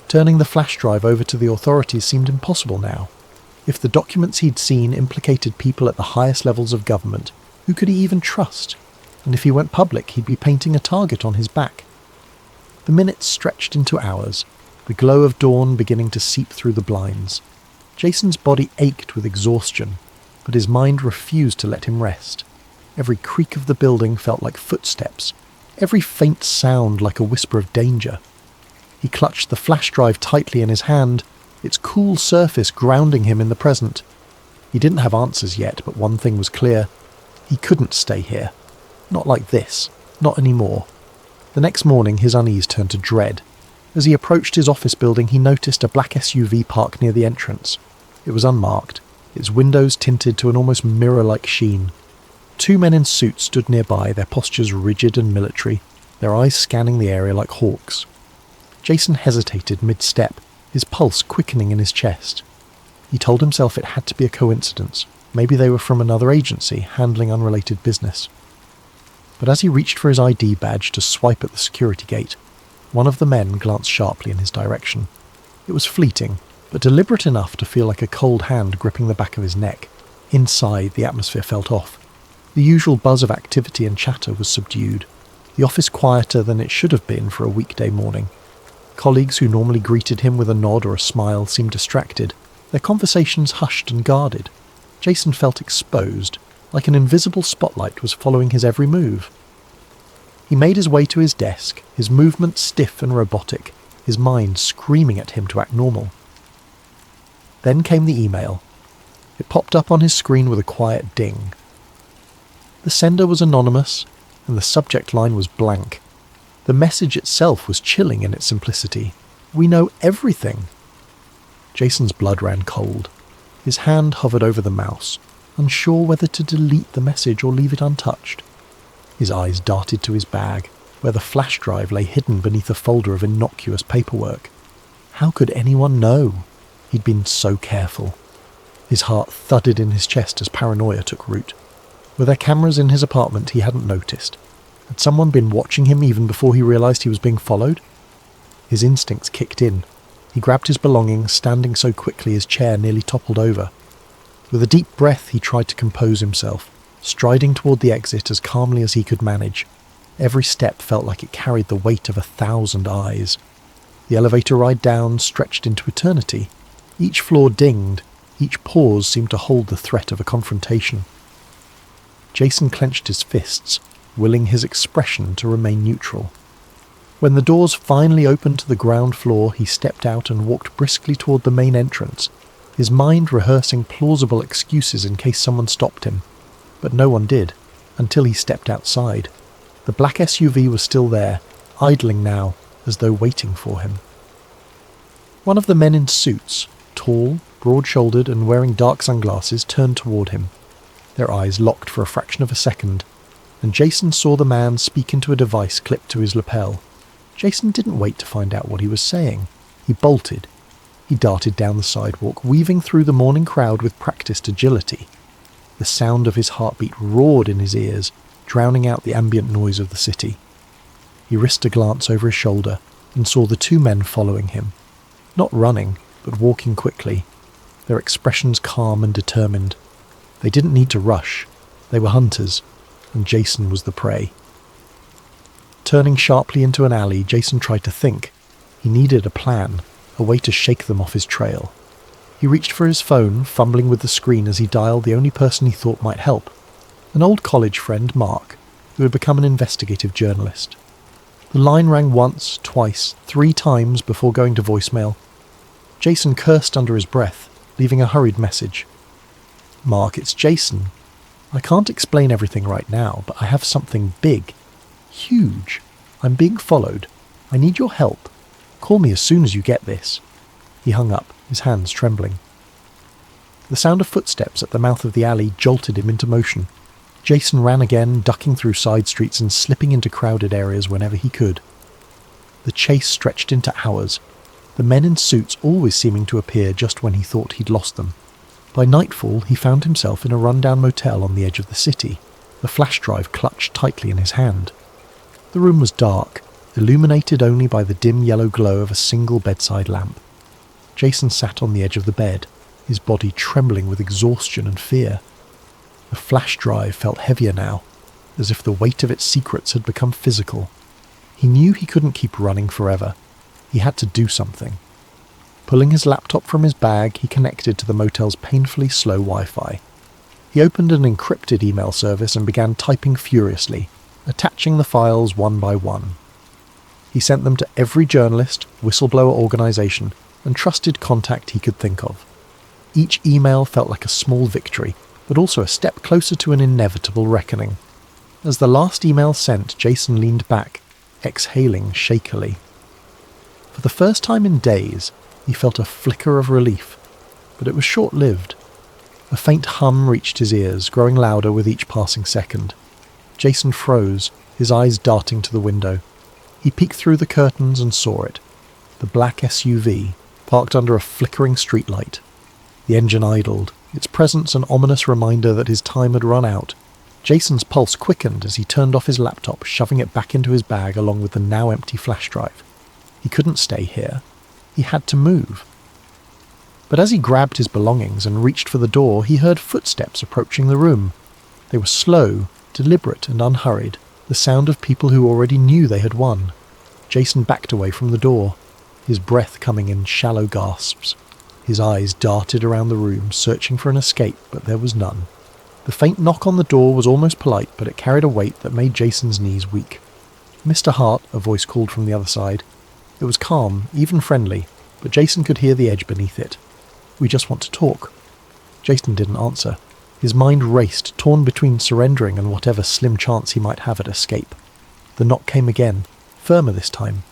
Turning the flash drive over to the authorities seemed impossible now. If the documents he'd seen implicated people at the highest levels of government, who could he even trust? And if he went public, he'd be painting a target on his back. The minutes stretched into hours, the glow of dawn beginning to seep through the blinds. Jason's body ached with exhaustion, but his mind refused to let him rest. Every creak of the building felt like footsteps, every faint sound like a whisper of danger. He clutched the flash drive tightly in his hand, its cool surface grounding him in the present. He didn't have answers yet, but one thing was clear. He couldn't stay here. Not like this. Not anymore. The next morning his unease turned to dread. As he approached his office building, he noticed a black SUV parked near the entrance. It was unmarked, its windows tinted to an almost mirror-like sheen. Two men in suits stood nearby, their postures rigid and military, their eyes scanning the area like hawks. Jason hesitated mid-step, his pulse quickening in his chest. He told himself it had to be a coincidence. Maybe they were from another agency, handling unrelated business. But as he reached for his ID badge to swipe at the security gate, one of the men glanced sharply in his direction. It was fleeting, but deliberate enough to feel like a cold hand gripping the back of his neck. Inside, the atmosphere felt off. The usual buzz of activity and chatter was subdued, the office quieter than it should have been for a weekday morning. Colleagues who normally greeted him with a nod or a smile seemed distracted, their conversations hushed and guarded. Jason felt exposed, like an invisible spotlight was following his every move. He made his way to his desk, his movements stiff and robotic, his mind screaming at him to act normal. Then came the email. It popped up on his screen with a quiet ding. The sender was anonymous, and the subject line was blank. The message itself was chilling in its simplicity. We know everything. Jason's blood ran cold. His hand hovered over the mouse, unsure whether to delete the message or leave it untouched. His eyes darted to his bag, where the flash drive lay hidden beneath a folder of innocuous paperwork. How could anyone know? He'd been so careful. His heart thudded in his chest as paranoia took root. Were there cameras in his apartment he hadn't noticed? Had someone been watching him even before he realised he was being followed? His instincts kicked in. He grabbed his belongings, standing so quickly his chair nearly toppled over. With a deep breath he tried to compose himself, striding toward the exit as calmly as he could manage. Every step felt like it carried the weight of 1,000 eyes. The elevator ride down stretched into eternity. Each floor dinged, each pause seemed to hold the threat of a confrontation. Jason clenched his fists, willing his expression to remain neutral. When the doors finally opened to the ground floor, he stepped out and walked briskly toward the main entrance, his mind rehearsing plausible excuses in case someone stopped him. But no one did, until he stepped outside. The black SUV was still there, idling now, as though waiting for him. One of the men in suits, tall, broad-shouldered and wearing dark sunglasses, turned toward him. Their eyes locked for a fraction of a second, and Jason saw the man speak into a device clipped to his lapel. Jason didn't wait to find out what he was saying. He bolted. He darted down the sidewalk, weaving through the morning crowd with practiced agility. The sound of his heartbeat roared in his ears, drowning out the ambient noise of the city. He risked a glance over his shoulder and saw the two men following him. Not running, but walking quickly, their expressions calm and determined. They didn't need to rush. They were hunters, and Jason was the prey. Turning sharply into an alley, Jason tried to think. He needed a plan, a way to shake them off his trail. He reached for his phone, fumbling with the screen as he dialed the only person he thought might help, an old college friend, Mark, who had become an investigative journalist. The line rang once, twice, 3 times before going to voicemail. Jason cursed under his breath, leaving a hurried message. "Mark, it's Jason. I can't explain everything right now, but I have something big. Huge. I'm being followed. I need your help. Call me as soon as you get this." He hung up, his hands trembling. The sound of footsteps at the mouth of the alley jolted him into motion. Jason ran again, ducking through side streets and slipping into crowded areas whenever he could. The chase stretched into hours, the men in suits always seeming to appear just when he thought he'd lost them. By nightfall, he found himself in a rundown motel on the edge of the city, the flash drive clutched tightly in his hand. The room was dark, illuminated only by the dim yellow glow of a single bedside lamp. Jason sat on the edge of the bed, his body trembling with exhaustion and fear. The flash drive felt heavier now, as if the weight of its secrets had become physical. He knew he couldn't keep running forever. He had to do something. Pulling his laptop from his bag, he connected to the motel's painfully slow Wi-Fi. He opened an encrypted email service and began typing furiously, attaching the files one by one. He sent them to every journalist, whistleblower organisation, and trusted contact he could think of. Each email felt like a small victory, but also a step closer to an inevitable reckoning. As the last email sent, Jason leaned back, exhaling shakily. For the first time in days, he felt a flicker of relief, but it was short-lived. A faint hum reached his ears, growing louder with each passing second. Jason froze, his eyes darting to the window. He peeked through the curtains and saw it. The black SUV, parked under a flickering streetlight. The engine idled, its presence an ominous reminder that his time had run out. Jason's pulse quickened as he turned off his laptop, shoving it back into his bag along with the now empty flash drive. He couldn't stay here. He had to move. But as he grabbed his belongings and reached for the door, he heard footsteps approaching the room. They were slow, deliberate and unhurried, the sound of people who already knew they had won. Jason backed away from the door, his breath coming in shallow gasps. His eyes darted around the room, searching for an escape, but there was none. The faint knock on the door was almost polite, but it carried a weight that made Jason's knees weak. "Mr. Hart," a voice called from the other side. It was calm, even friendly, but Jason could hear the edge beneath it. "We just want to talk." Jason didn't answer. His mind raced, torn between surrendering and whatever slim chance he might have at escape. The knock came again, firmer this time.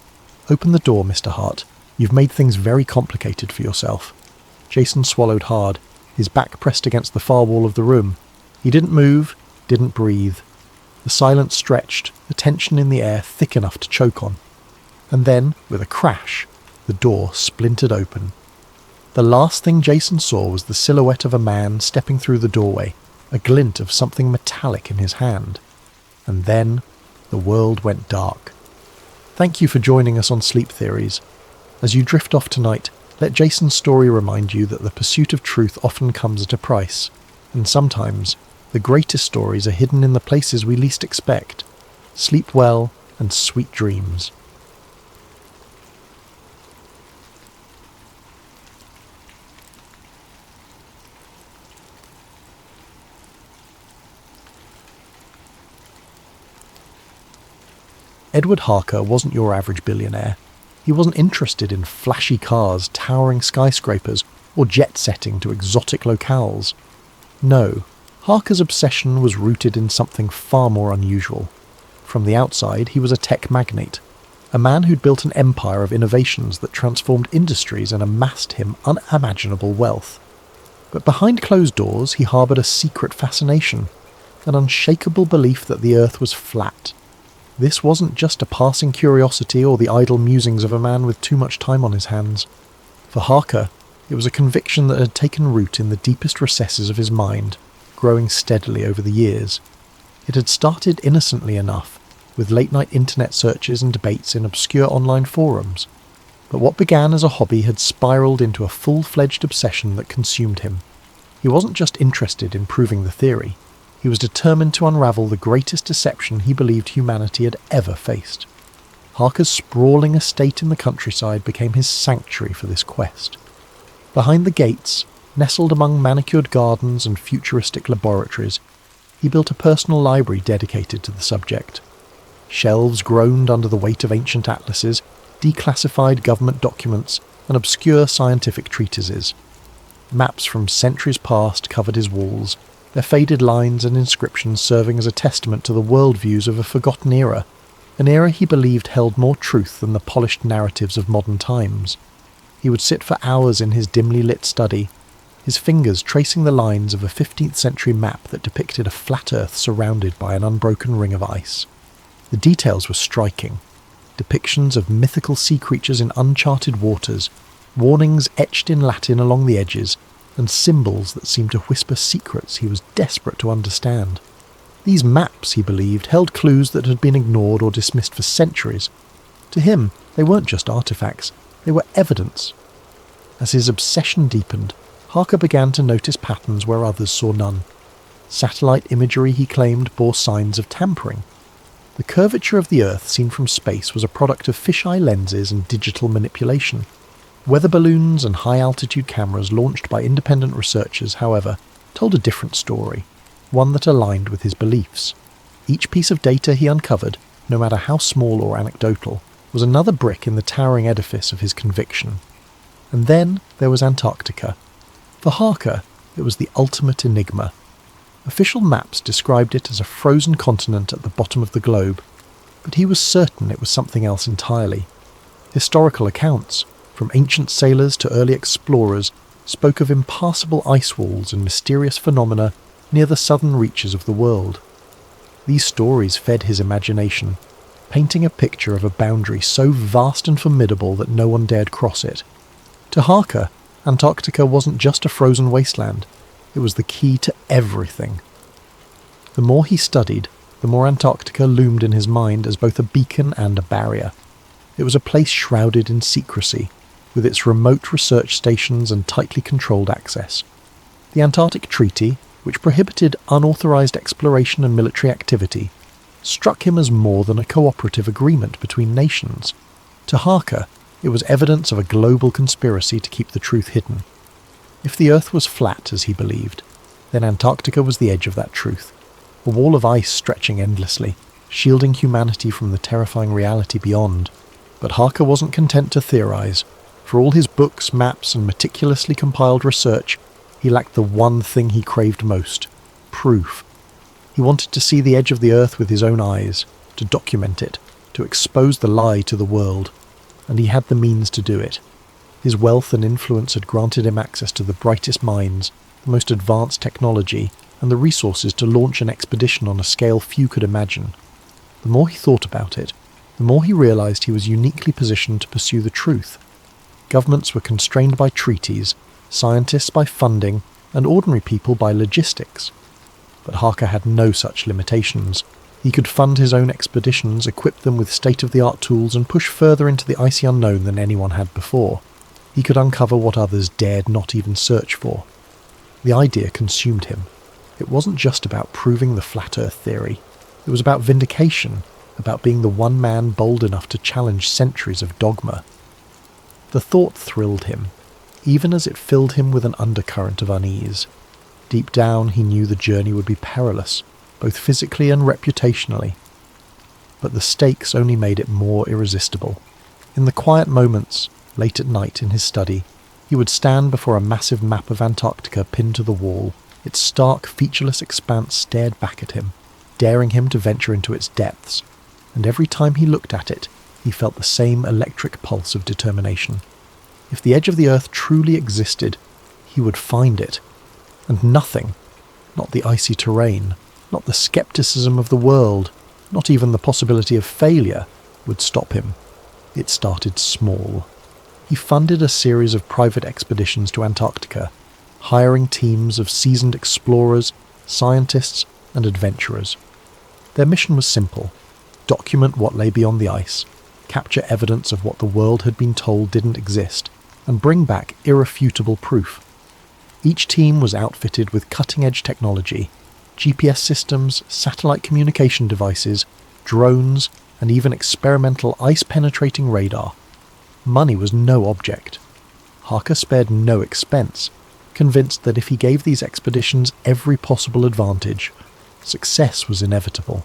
"Open the door, Mr. Hart. You've made things very complicated for yourself." Jason swallowed hard, his back pressed against the far wall of the room. He didn't move, didn't breathe. The silence stretched, the tension in the air thick enough to choke on. And then, with a crash, the door splintered open. The last thing Jason saw was the silhouette of a man stepping through the doorway, a glint of something metallic in his hand. And then, the world went dark. Thank you for joining us on Sleep Theories. As you drift off tonight, let Jason's story remind you that the pursuit of truth often comes at a price, and sometimes the greatest stories are hidden in the places we least expect. Sleep well and sweet dreams. Edward Harker wasn't your average billionaire. He wasn't interested in flashy cars, towering skyscrapers, or jet-setting to exotic locales. No, Harker's obsession was rooted in something far more unusual. From the outside, he was a tech magnate, a man who'd built an empire of innovations that transformed industries and amassed him unimaginable wealth. But behind closed doors, he harboured a secret fascination, an unshakable belief that the earth was flat. This wasn't just a passing curiosity or the idle musings of a man with too much time on his hands. For Harker, it was a conviction that had taken root in the deepest recesses of his mind, growing steadily over the years. It had started innocently enough, with late-night internet searches and debates in obscure online forums. But what began as a hobby had spiraled into a full-fledged obsession that consumed him. He wasn't just interested in proving the theory. He was determined to unravel the greatest deception he believed humanity had ever faced. Harker's sprawling estate in the countryside became his sanctuary for this quest. Behind the gates, nestled among manicured gardens and futuristic laboratories, he built a personal library dedicated to the subject. Shelves groaned under the weight of ancient atlases, declassified government documents, and obscure scientific treatises. Maps from centuries past covered his walls, their faded lines and inscriptions serving as a testament to the worldviews of a forgotten era, an era he believed held more truth than the polished narratives of modern times. He would sit for hours in his dimly lit study, his fingers tracing the lines of a 15th century map that depicted a flat Earth surrounded by an unbroken ring of ice. The details were striking. Depictions of mythical sea creatures in uncharted waters, warnings etched in Latin along the edges, and symbols that seemed to whisper secrets he was desperate to understand. These maps, he believed, held clues that had been ignored or dismissed for centuries. To him, they weren't just artifacts, they were evidence. As his obsession deepened, Harker began to notice patterns where others saw none. Satellite imagery, he claimed, bore signs of tampering. The curvature of the Earth seen from space was a product of fisheye lenses and digital manipulation. Weather balloons and high-altitude cameras launched by independent researchers, however, told a different story, one that aligned with his beliefs. Each piece of data he uncovered, no matter how small or anecdotal, was another brick in the towering edifice of his conviction. And then there was Antarctica. For Harker, it was the ultimate enigma. Official maps described it as a frozen continent at the bottom of the globe, but he was certain it was something else entirely. Historical accounts, from ancient sailors to early explorers, spoke of impassable ice walls and mysterious phenomena near the southern reaches of the world. These stories fed his imagination, painting a picture of a boundary so vast and formidable that no one dared cross it. To Harker, Antarctica wasn't just a frozen wasteland, it was the key to everything. The more he studied, the more Antarctica loomed in his mind as both a beacon and a barrier. It was a place shrouded in secrecy, with its remote research stations and tightly controlled access. The Antarctic Treaty, which prohibited unauthorized exploration and military activity, struck him as more than a cooperative agreement between nations. To Harker, it was evidence of a global conspiracy to keep the truth hidden. If the Earth was flat, as he believed, then Antarctica was the edge of that truth, a wall of ice stretching endlessly, shielding humanity from the terrifying reality beyond. But Harker wasn't content to theorize. For all his books, maps, and meticulously compiled research, he lacked the one thing he craved most: proof. He wanted to see the edge of the Earth with his own eyes, to document it, to expose the lie to the world, and he had the means to do it. His wealth and influence had granted him access to the brightest minds, the most advanced technology, and the resources to launch an expedition on a scale few could imagine. The more he thought about it, the more he realized he was uniquely positioned to pursue the truth. Governments were constrained by treaties, scientists by funding, and ordinary people by logistics. But Harker had no such limitations. He could fund his own expeditions, equip them with state-of-the-art tools, and push further into the icy unknown than anyone had before. He could uncover what others dared not even search for. The idea consumed him. It wasn't just about proving the flat Earth theory. It was about vindication, about being the one man bold enough to challenge centuries of dogma. The thought thrilled him, even as it filled him with an undercurrent of unease. Deep down, he knew the journey would be perilous, both physically and reputationally. But the stakes only made it more irresistible. In the quiet moments, late at night in his study, he would stand before a massive map of Antarctica pinned to the wall. Its stark, featureless expanse stared back at him, daring him to venture into its depths, and every time he looked at it, he felt the same electric pulse of determination. If the edge of the Earth truly existed, he would find it, and nothing, not the icy terrain, not the skepticism of the world, not even the possibility of failure, would stop him. It started small. He funded a series of private expeditions to Antarctica, hiring teams of seasoned explorers, scientists, and adventurers. Their mission was simple: document what lay beyond the ice, capture evidence of what the world had been told didn't exist, and bring back irrefutable proof. Each team was outfitted with cutting-edge technology, GPS systems, satellite communication devices, drones, and even experimental ice-penetrating radar. Money was no object. Harker spared no expense, convinced that if he gave these expeditions every possible advantage, success was inevitable.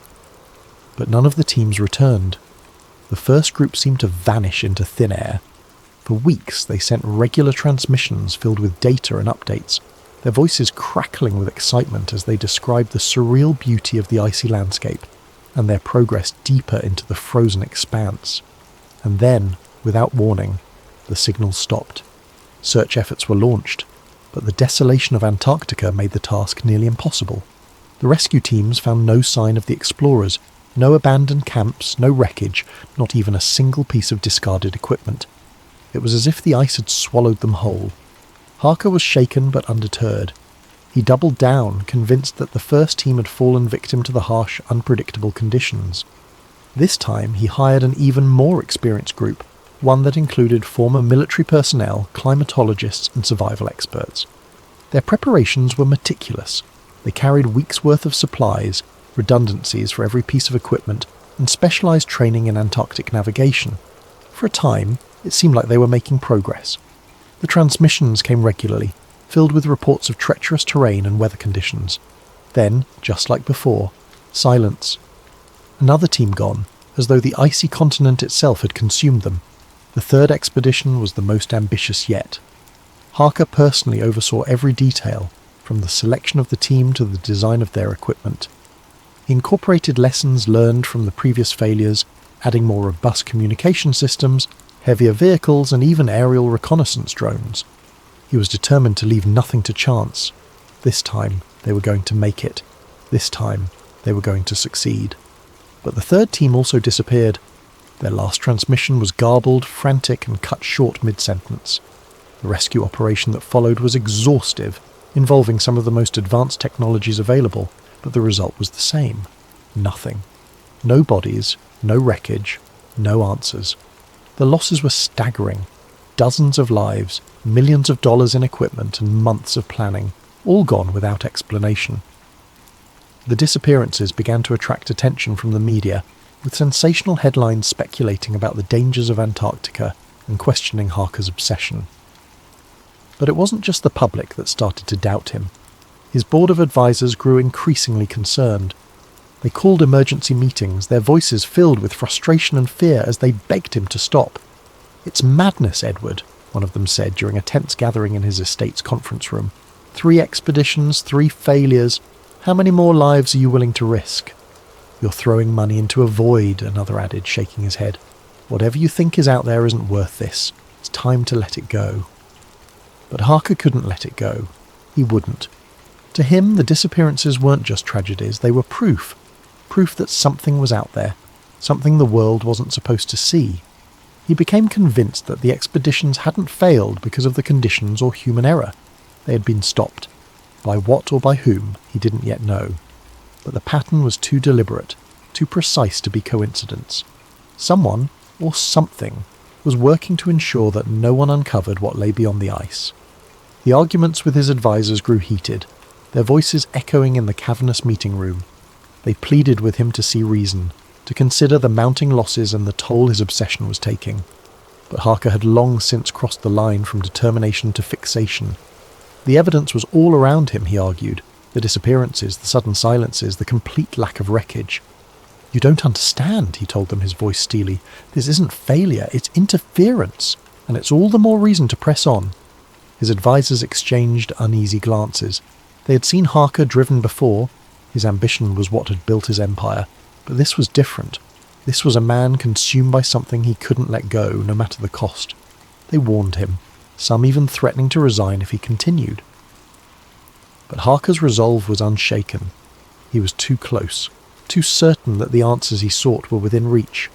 But none of the teams returned. The first group seemed to vanish into thin air. For weeks they sent regular transmissions filled with data and updates, their voices crackling with excitement as they described the surreal beauty of the icy landscape and their progress deeper into the frozen expanse. And then, without warning, the signal stopped. Search efforts were launched, but the desolation of Antarctica made the task nearly impossible. The rescue teams found no sign of the explorers, no abandoned camps, no wreckage, not even a single piece of discarded equipment. It was as if the ice had swallowed them whole. Harker was shaken but undeterred. He doubled down, convinced that the first team had fallen victim to the harsh, unpredictable conditions. This time he hired an even more experienced group, one that included former military personnel, climatologists and survival experts. Their preparations were meticulous. They carried weeks' worth of supplies, redundancies for every piece of equipment, and specialised training in Antarctic navigation. For a time, it seemed like they were making progress. The transmissions came regularly, filled with reports of treacherous terrain and weather conditions. Then, just like before, silence. Another team gone, as though the icy continent itself had consumed them. The third expedition was the most ambitious yet. Harker personally oversaw every detail, from the selection of the team to the design of their equipment. He incorporated lessons learned from the previous failures, adding more robust communication systems, heavier vehicles, and even aerial reconnaissance drones. He was determined to leave nothing to chance. This time, they were going to make it. This time, they were going to succeed. But the third team also disappeared. Their last transmission was garbled, frantic, and cut short mid-sentence. The rescue operation that followed was exhaustive, involving some of the most advanced technologies available, but the result was the same. Nothing. No bodies, no wreckage, no answers. The losses were staggering. Dozens of lives, millions of dollars in equipment, and months of planning, all gone without explanation. The disappearances began to attract attention from the media, with sensational headlines speculating about the dangers of Antarctica and questioning Harker's obsession. But it wasn't just the public that started to doubt him. His board of advisors grew increasingly concerned. They called emergency meetings, their voices filled with frustration and fear as they begged him to stop. "It's madness, Edward," one of them said during a tense gathering in his estate's conference room. 3 expeditions, 3 failures. How many more lives are you willing to risk? "You're throwing money into a void," another added, shaking his head. "Whatever you think is out there isn't worth this. It's time to let it go." But Harker couldn't let it go. He wouldn't. To him, the disappearances weren't just tragedies, they were proof. Proof that something was out there, something the world wasn't supposed to see. He became convinced that the expeditions hadn't failed because of the conditions or human error. They had been stopped. By what or by whom, he didn't yet know. But the pattern was too deliberate, too precise to be coincidence. Someone, or something, was working to ensure that no one uncovered what lay beyond the ice. The arguments with his advisors grew heated, their voices echoing in the cavernous meeting room. They pleaded with him to see reason, to consider the mounting losses and the toll his obsession was taking. But Harker had long since crossed the line from determination to fixation. The evidence was all around him, he argued. The disappearances, the sudden silences, the complete lack of wreckage. "You don't understand," he told them, his voice steely. "This isn't failure, it's interference, and it's all the more reason to press on." His advisors exchanged uneasy glances. They had seen Harker driven before. His ambition was what had built his empire. But this was different. This was a man consumed by something he couldn't let go, no matter the cost. They warned him, some even threatening to resign if he continued. But Harker's resolve was unshaken. He was too close, too certain that the answers he sought were within reach.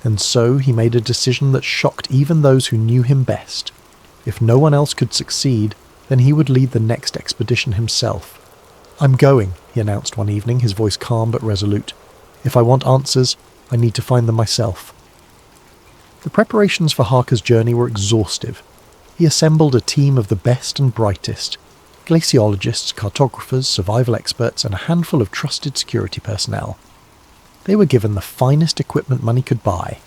And so he made a decision that shocked even those who knew him best. If no one else could succeed, then he would lead the next expedition himself. "I'm going," he announced one evening, his voice calm but resolute. "If I want answers, I need to find them myself." The preparations for Harker's journey were exhaustive. He assembled a team of the best and brightest: glaciologists, cartographers, survival experts, and a handful of trusted security personnel. They were given the finest equipment money could buy: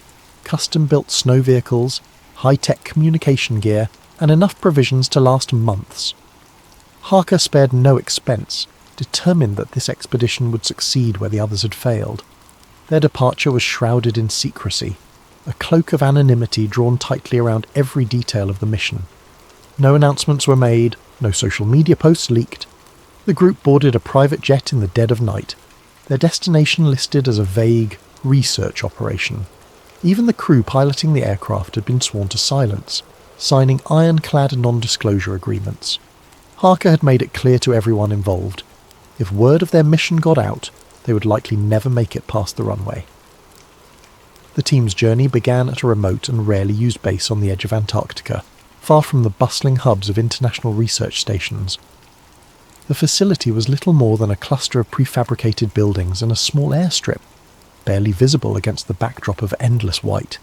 custom-built snow vehicles, high-tech communication gear, and enough provisions to last months. Harker spared no expense, determined that this expedition would succeed where the others had failed. Their departure was shrouded in secrecy, a cloak of anonymity drawn tightly around every detail of the mission. No announcements were made, no social media posts leaked. The group boarded a private jet in the dead of night, their destination listed as a vague research operation. Even the crew piloting the aircraft had been sworn to silence, signing ironclad non-disclosure agreements. Harker had made it clear to everyone involved: if word of their mission got out, they would likely never make it past the runway. The team's journey began at a remote and rarely used base on the edge of Antarctica, far from the bustling hubs of international research stations. The facility was little more than a cluster of prefabricated buildings and a small airstrip, barely visible against the backdrop of endless white.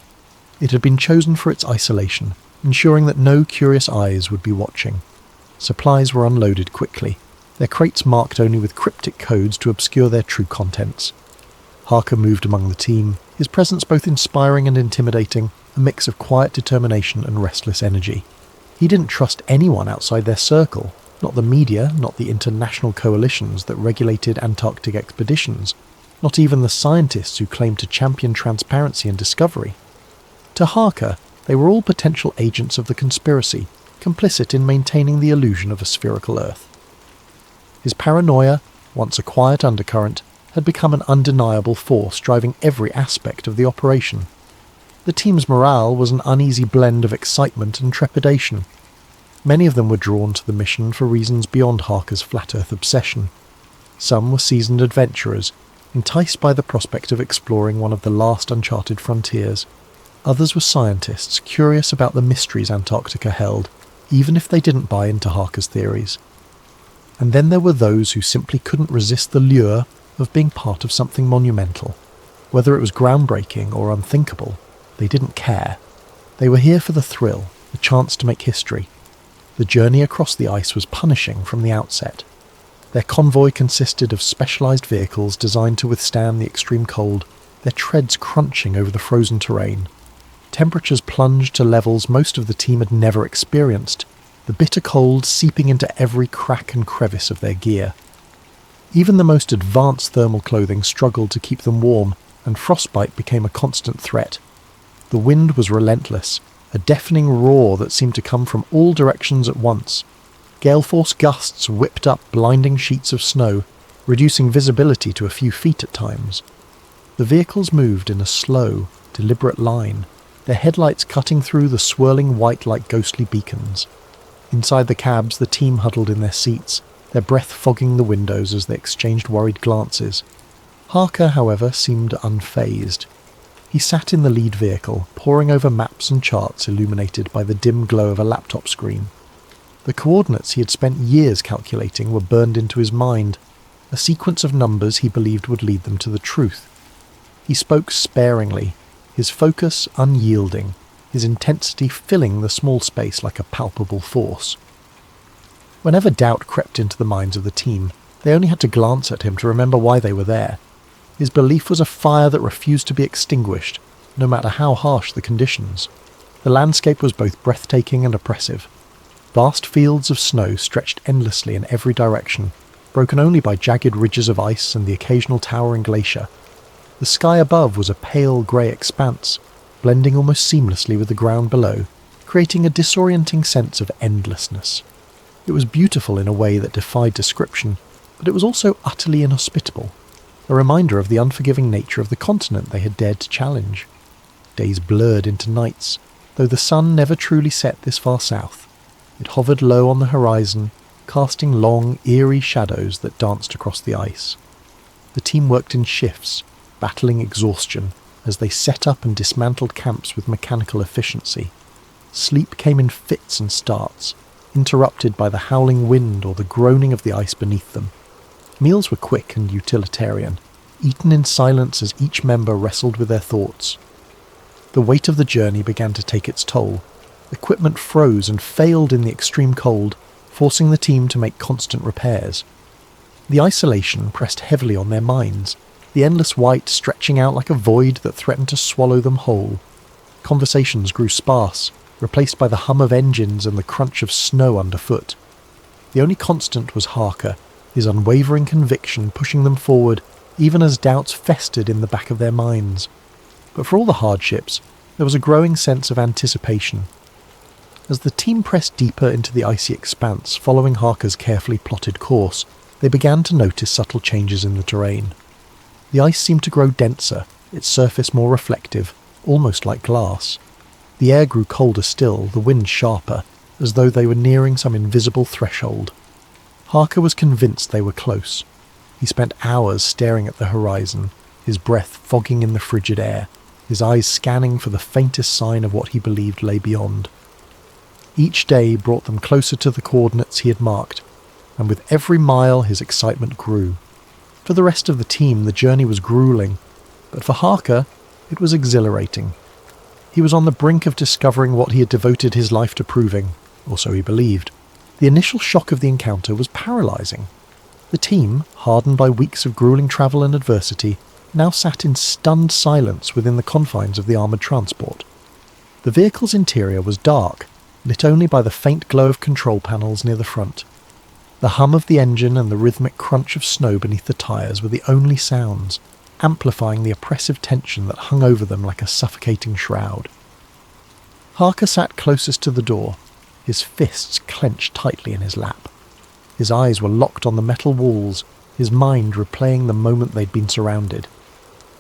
It had been chosen for its isolation, ensuring that no curious eyes would be watching. Supplies were unloaded quickly, their crates marked only with cryptic codes to obscure their true contents. Harker moved among the team, his presence both inspiring and intimidating, a mix of quiet determination and restless energy. He didn't trust anyone outside their circle, not the media, not the international coalitions that regulated Antarctic expeditions, not even the scientists who claimed to champion transparency and discovery. To Harker, they were all potential agents of the conspiracy, complicit in maintaining the illusion of a spherical Earth. His paranoia, once a quiet undercurrent, had become an undeniable force driving every aspect of the operation. The team's morale was an uneasy blend of excitement and trepidation. Many of them were drawn to the mission for reasons beyond Harker's flat Earth obsession. Some were seasoned adventurers, enticed by the prospect of exploring one of the last uncharted frontiers. Others were scientists, curious about the mysteries Antarctica held, even if they didn't buy into Harker's theories. And then there were those who simply couldn't resist the lure of being part of something monumental. Whether it was groundbreaking or unthinkable, they didn't care. They were here for the thrill, the chance to make history. The journey across the ice was punishing from the outset. Their convoy consisted of specialized vehicles designed to withstand the extreme cold, their treads crunching over the frozen terrain. Temperatures plunged to levels most of the team had never experienced, the bitter cold seeping into every crack and crevice of their gear. Even the most advanced thermal clothing struggled to keep them warm, and frostbite became a constant threat. The wind was relentless, a deafening roar that seemed to come from all directions at once. Gale-force gusts whipped up blinding sheets of snow, reducing visibility to a few feet at times. The vehicles moved in a slow, deliberate line, their headlights cutting through the swirling white like ghostly beacons. Inside the cabs, the team huddled in their seats, their breath fogging the windows as they exchanged worried glances. Harker, however, seemed unfazed. He sat in the lead vehicle, poring over maps and charts illuminated by the dim glow of a laptop screen. The coordinates he had spent years calculating were burned into his mind, a sequence of numbers he believed would lead them to the truth. He spoke sparingly, his focus unyielding, his intensity filling the small space like a palpable force. Whenever doubt crept into the minds of the team, they only had to glance at him to remember why they were there. His belief was a fire that refused to be extinguished, no matter how harsh the conditions. The landscape was both breathtaking and oppressive. Vast fields of snow stretched endlessly in every direction, broken only by jagged ridges of ice and the occasional towering glacier. The sky above was a pale grey expanse, blending almost seamlessly with the ground below, creating a disorienting sense of endlessness. It was beautiful in a way that defied description, but it was also utterly inhospitable, a reminder of the unforgiving nature of the continent they had dared to challenge. Days blurred into nights, though the sun never truly set this far south. It hovered low on the horizon, casting long, eerie shadows that danced across the ice. The team worked in shifts, battling exhaustion, as they set up and dismantled camps with mechanical efficiency. Sleep came in fits and starts, interrupted by the howling wind or the groaning of the ice beneath them. Meals were quick and utilitarian, eaten in silence as each member wrestled with their thoughts. The weight of the journey began to take its toll. Equipment froze and failed in the extreme cold, forcing the team to make constant repairs. The isolation pressed heavily on their minds, the endless white stretching out like a void that threatened to swallow them whole. Conversations grew sparse, replaced by the hum of engines and the crunch of snow underfoot. The only constant was Harker, his unwavering conviction pushing them forward, even as doubts festered in the back of their minds. But for all the hardships, there was a growing sense of anticipation. As the team pressed deeper into the icy expanse, following Harker's carefully plotted course, they began to notice subtle changes in the terrain. The ice seemed to grow denser, its surface more reflective, almost like glass. The air grew colder still, the wind sharper, as though they were nearing some invisible threshold. Harker was convinced they were close. He spent hours staring at the horizon, his breath fogging in the frigid air, his eyes scanning for the faintest sign of what he believed lay beyond. Each day brought them closer to the coordinates he had marked, and with every mile his excitement grew. For the rest of the team, the journey was grueling, but for Harker, it was exhilarating. He was on the brink of discovering what he had devoted his life to proving, or so he believed. The initial shock of the encounter was paralyzing. The team, hardened by weeks of grueling travel and adversity, now sat in stunned silence within the confines of the armoured transport. The vehicle's interior was dark, lit only by the faint glow of control panels near the front. The hum of the engine and the rhythmic crunch of snow beneath the tyres were the only sounds, amplifying the oppressive tension that hung over them like a suffocating shroud. Harker sat closest to the door, his fists clenched tightly in his lap. His eyes were locked on the metal walls, his mind replaying the moment they'd been surrounded.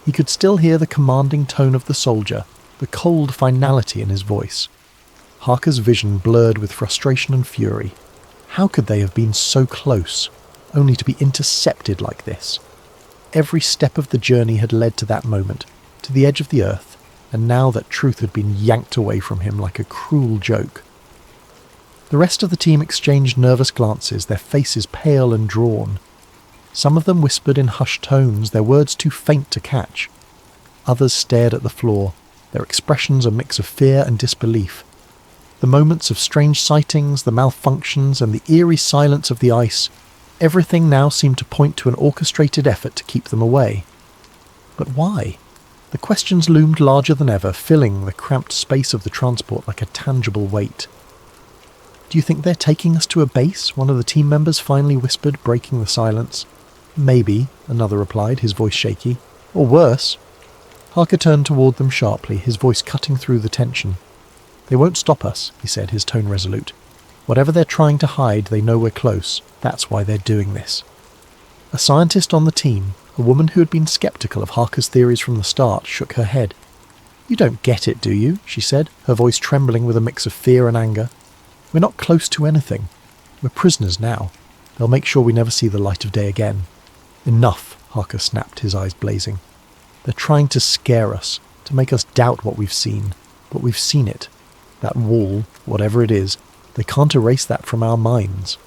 He could still hear the commanding tone of the soldier, the cold finality in his voice. Harker's vision blurred with frustration and fury. How could they have been so close, only to be intercepted like this? Every step of the journey had led to that moment, to the edge of the earth, and now that truth had been yanked away from him like a cruel joke. The rest of the team exchanged nervous glances, their faces pale and drawn. Some of them whispered in hushed tones, their words too faint to catch. Others stared at the floor, their expressions a mix of fear and disbelief. The moments of strange sightings, the malfunctions, and the eerie silence of the ice, everything now seemed to point to an orchestrated effort to keep them away. But why? The questions loomed larger than ever, filling the cramped space of the transport like a tangible weight. "Do you think they're taking us to a base?" one of the team members finally whispered, breaking the silence. "Maybe," another replied, his voice shaky. "Or worse." Harker turned toward them sharply, his voice cutting through the tension. "They won't stop us," he said, his tone resolute. "Whatever they're trying to hide, they know we're close. That's why they're doing this." A scientist on the team, a woman who had been skeptical of Harker's theories from the start, shook her head. "You don't get it, do you?" she said, her voice trembling with a mix of fear and anger. "We're not close to anything. We're prisoners now. They'll make sure we never see the light of day again." "Enough," Harker snapped, his eyes blazing. "They're trying to scare us, to make us doubt what we've seen. But we've seen it. That wall, whatever it is, they can't erase that from our minds."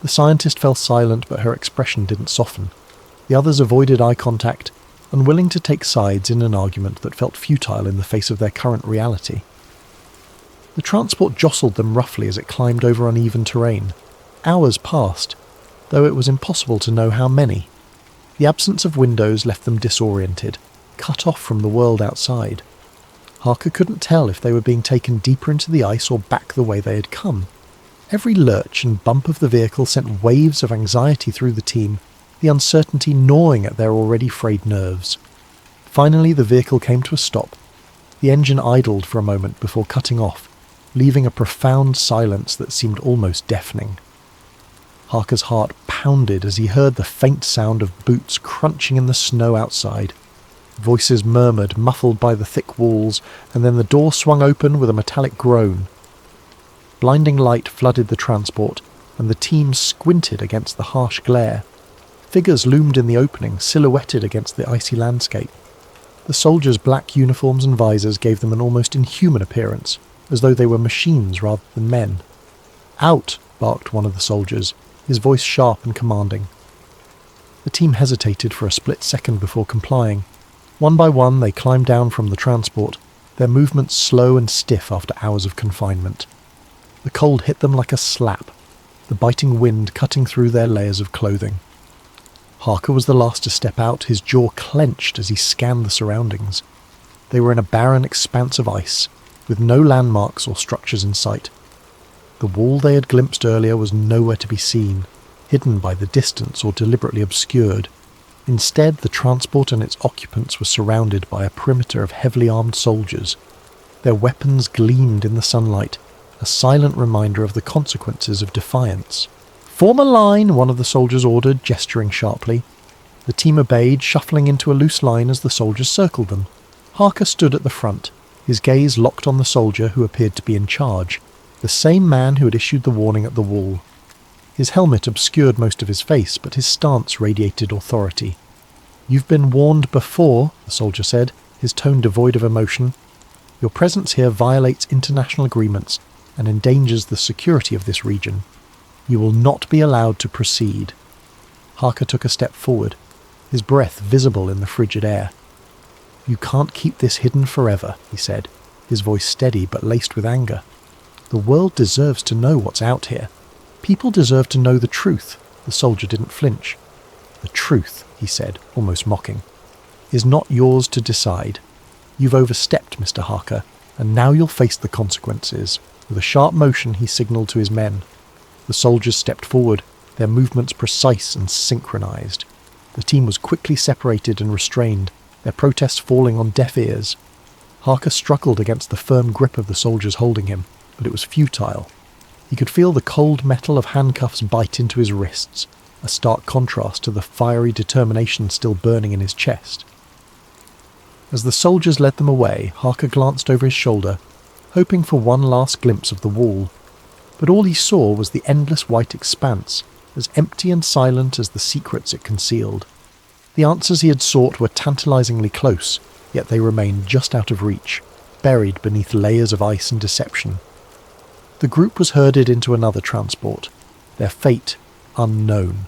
The scientist fell silent, but her expression didn't soften. The others avoided eye contact, unwilling to take sides in an argument that felt futile in the face of their current reality. The transport jostled them roughly as it climbed over uneven terrain. Hours passed, though it was impossible to know how many. The absence of windows left them disoriented, cut off from the world outside. Harker couldn't tell if they were being taken deeper into the ice or back the way they had come. Every lurch and bump of the vehicle sent waves of anxiety through the team, the uncertainty gnawing at their already frayed nerves. Finally, the vehicle came to a stop. The engine idled for a moment before cutting off, leaving a profound silence that seemed almost deafening. Harker's heart pounded as he heard the faint sound of boots crunching in the snow outside. Voices murmured, muffled by the thick walls, and then the door swung open with a metallic groan. Blinding light flooded the transport, and the team squinted against the harsh glare. Figures loomed in the opening, silhouetted against the icy landscape. The soldiers' black uniforms and visors gave them an almost inhuman appearance, as though they were machines rather than men. "Out!" barked one of the soldiers, his voice sharp and commanding. The team hesitated for a split second before complying. One by one, they climbed down from the transport, their movements slow and stiff after hours of confinement. The cold hit them like a slap, the biting wind cutting through their layers of clothing. Harker was the last to step out, his jaw clenched as he scanned the surroundings. They were in a barren expanse of ice, with no landmarks or structures in sight. The wall they had glimpsed earlier was nowhere to be seen, hidden by the distance or deliberately obscured. Instead, the transport and its occupants were surrounded by a perimeter of heavily armed soldiers. Their weapons gleamed in the sunlight, a silent reminder of the consequences of defiance. "Form a line," one of the soldiers ordered, gesturing sharply. The team obeyed, shuffling into a loose line as the soldiers circled them. Harker stood at the front, his gaze locked on the soldier who appeared to be in charge, the same man who had issued the warning at the wall. His helmet obscured most of his face, but his stance radiated authority. "You've been warned before," the soldier said, his tone devoid of emotion. "Your presence here violates international agreements and endangers the security of this region. You will not be allowed to proceed." Harker took a step forward, his breath visible in the frigid air. "You can't keep this hidden forever," he said, his voice steady but laced with anger. "The world deserves to know what's out here. People deserve to know the truth." The soldier didn't flinch. "The truth," he said, almost mocking, "is not yours to decide. You've overstepped, Mr. Harker, and now you'll face the consequences." With a sharp motion, he signalled to his men. The soldiers stepped forward, their movements precise and synchronized. The team was quickly separated and restrained, their protests falling on deaf ears. Harker struggled against the firm grip of the soldiers holding him, but it was futile. He could feel the cold metal of handcuffs bite into his wrists, a stark contrast to the fiery determination still burning in his chest. As the soldiers led them away, Harker glanced over his shoulder, hoping for one last glimpse of the wall. But all he saw was the endless white expanse, as empty and silent as the secrets it concealed. The answers he had sought were tantalizingly close, yet they remained just out of reach, buried beneath layers of ice and deception. The group was herded into another transport, their fate unknown.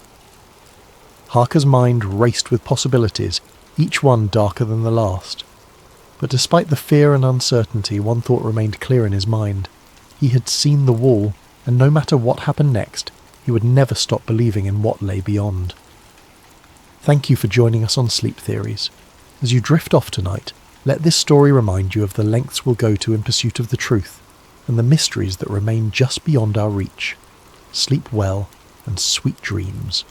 Harker's mind raced with possibilities, each one darker than the last. But despite the fear and uncertainty, one thought remained clear in his mind. He had seen the wall, and no matter what happened next, he would never stop believing in what lay beyond. Thank you for joining us on Sleep Theories. As you drift off tonight, let this story remind you of the lengths we'll go to in pursuit of the truth, and the mysteries that remain just beyond our reach. Sleep well, and sweet dreams.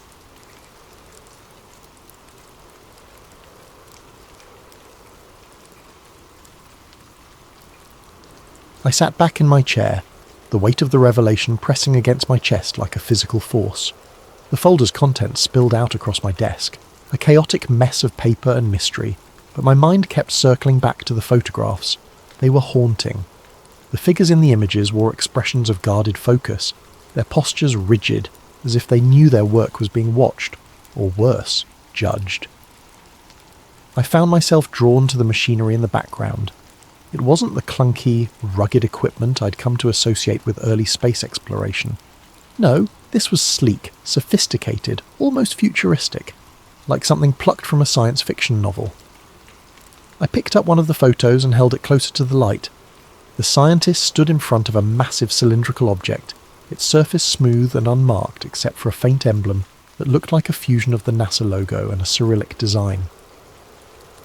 I sat back in my chair, the weight of the revelation pressing against my chest like a physical force. The folder's contents spilled out across my desk, a chaotic mess of paper and mystery, but my mind kept circling back to the photographs. They were haunting. The figures in the images wore expressions of guarded focus, their postures rigid, as if they knew their work was being watched, or worse, judged. I found myself drawn to the machinery in the background. It wasn't the clunky, rugged equipment I'd come to associate with early space exploration. No, this was sleek, sophisticated, almost futuristic, like something plucked from a science fiction novel. I picked up one of the photos and held it closer to the light. The scientist stood in front of a massive cylindrical object, its surface smooth and unmarked except for a faint emblem that looked like a fusion of the NASA logo and a Cyrillic design.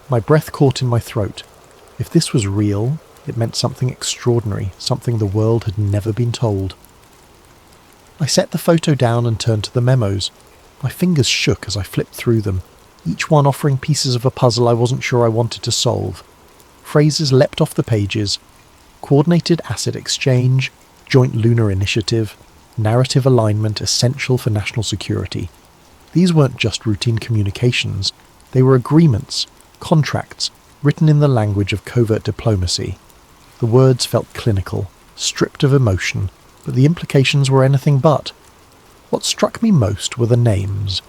My breath caught in my throat. If this was real, it meant something extraordinary, something the world had never been told. I set the photo down and turned to the memos. My fingers shook as I flipped through them, each one offering pieces of a puzzle I wasn't sure I wanted to solve. Phrases leapt off the pages: coordinated asset exchange, joint lunar initiative, narrative alignment essential for national security. These weren't just routine communications, they were agreements, contracts, written in the language of covert diplomacy. The words felt clinical, stripped of emotion, but the implications were anything but. What struck me most were the names.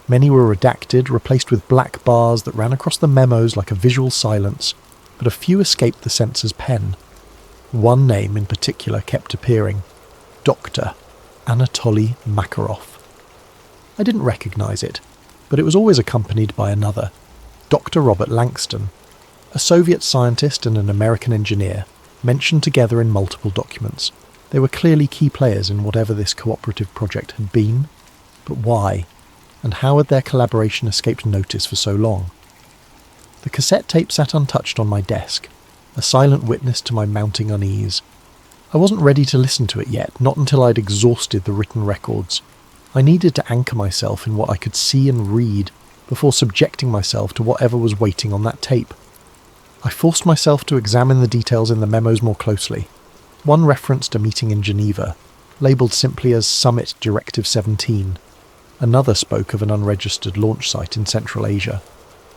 Many were redacted, replaced with black bars that ran across the memos like a visual silence, but a few escaped the censor's pen. One name in particular kept appearing: Dr. Anatoly Makarov. I didn't recognize it. but it was always accompanied by another, Dr. Robert Langston, a Soviet scientist and an American engineer, mentioned together in multiple documents. They were clearly key players in whatever this cooperative project had been, but why? And how had their collaboration escaped notice for so long? The cassette tape sat untouched on my desk, a silent witness to my mounting unease. I wasn't ready to listen to it yet, not until I'd exhausted the written records. I needed to anchor myself in what I could see and read before subjecting myself to whatever was waiting on that tape. I forced myself to examine the details in the memos more closely. One referenced a meeting in Geneva, labelled simply as Summit Directive 17. Another spoke of an unregistered launch site in Central Asia.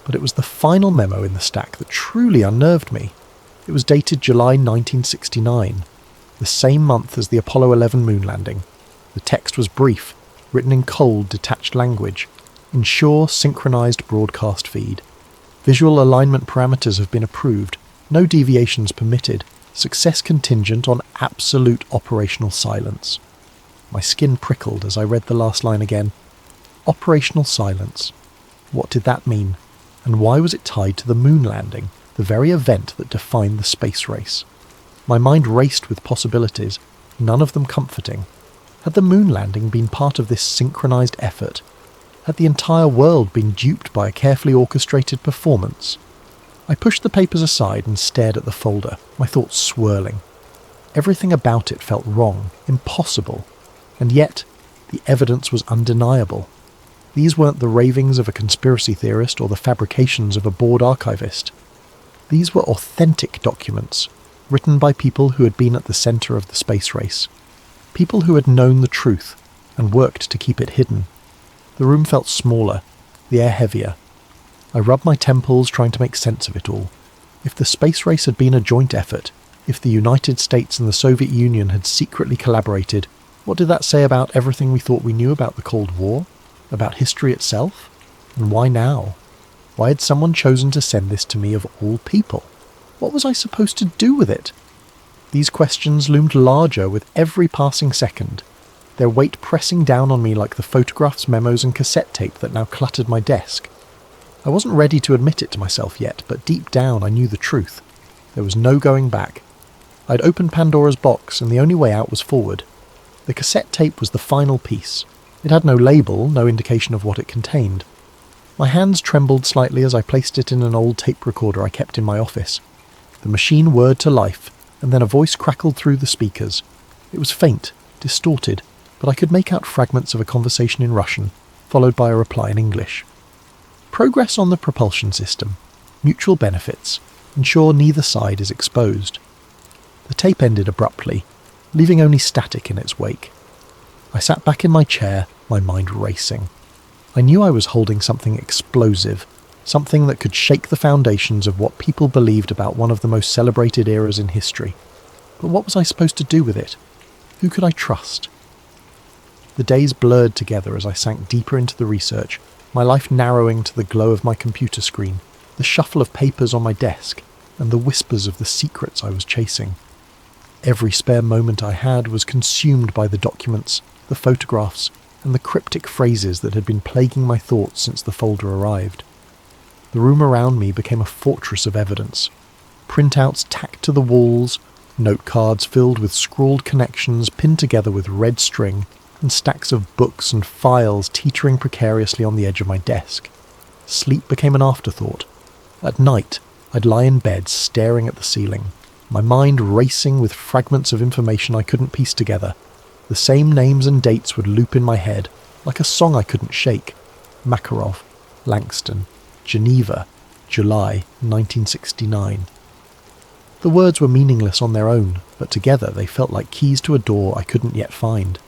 But it was the final memo in the stack that truly unnerved me. It was dated July 1969, the same month as the Apollo 11 moon landing. The text was brief, written in cold, detached language. Ensure synchronized broadcast feed. Visual alignment parameters have been approved. No deviations permitted. Success contingent on absolute operational silence. My skin prickled as I read the last line again. Operational silence. What did that mean? And why was it tied to the moon landing, the very event that defined the space race? My mind raced with possibilities, none of them comforting. Had the moon landing been part of this synchronized effort? Had the entire world been duped by a carefully orchestrated performance? I pushed the papers aside and stared at the folder, my thoughts swirling. Everything about it felt wrong, impossible, and yet the evidence was undeniable. These weren't the ravings of a conspiracy theorist or the fabrications of a bored archivist. These were authentic documents, written by people who had been at the centre of the space race. People who had known the truth and worked to keep it hidden. The room felt smaller, the air heavier. I rubbed my temples trying to make sense of it all. If the space race had been a joint effort, if the United States and the Soviet Union had secretly collaborated, what did that say about everything we thought we knew about the Cold War? About history itself? And why now? Why had someone chosen to send this to me of all people? What was I supposed to do with it? These questions loomed larger with every passing second, their weight pressing down on me like the photographs, memos and cassette tape that now cluttered my desk. I wasn't ready to admit it to myself yet, but deep down I knew the truth. There was no going back. I'd opened Pandora's box, and the only way out was forward. The cassette tape was the final piece. It had no label, no indication of what it contained. My hands trembled slightly as I placed it in an old tape recorder I kept in my office. The machine whirred to life, and then a voice crackled through the speakers. It was faint, distorted, but I could make out fragments of a conversation in Russian, followed by a reply in English. Progress on the propulsion system. Mutual benefits. Ensure neither side is exposed. The tape ended abruptly, leaving only static in its wake. I sat back in my chair, my mind racing. I knew I was holding something explosive, something that could shake the foundations of what people believed about one of the most celebrated eras in history. But what was I supposed to do with it? Who could I trust? The days blurred together as I sank deeper into the research, my life narrowing to the glow of my computer screen, the shuffle of papers on my desk, and the whispers of the secrets I was chasing. Every spare moment I had was consumed by the documents, the photographs, and the cryptic phrases that had been plaguing my thoughts since the folder arrived. The room around me became a fortress of evidence. Printouts tacked to the walls, note cards filled with scrawled connections pinned together with red string, and stacks of books and files teetering precariously on the edge of my desk. Sleep became an afterthought. At night, I'd lie in bed staring at the ceiling, my mind racing with fragments of information I couldn't piece together. The same names and dates would loop in my head, like a song I couldn't shake. Makarov, Langston, Geneva, July 1969. The words were meaningless on their own, but together they felt like keys to a door I couldn't yet find.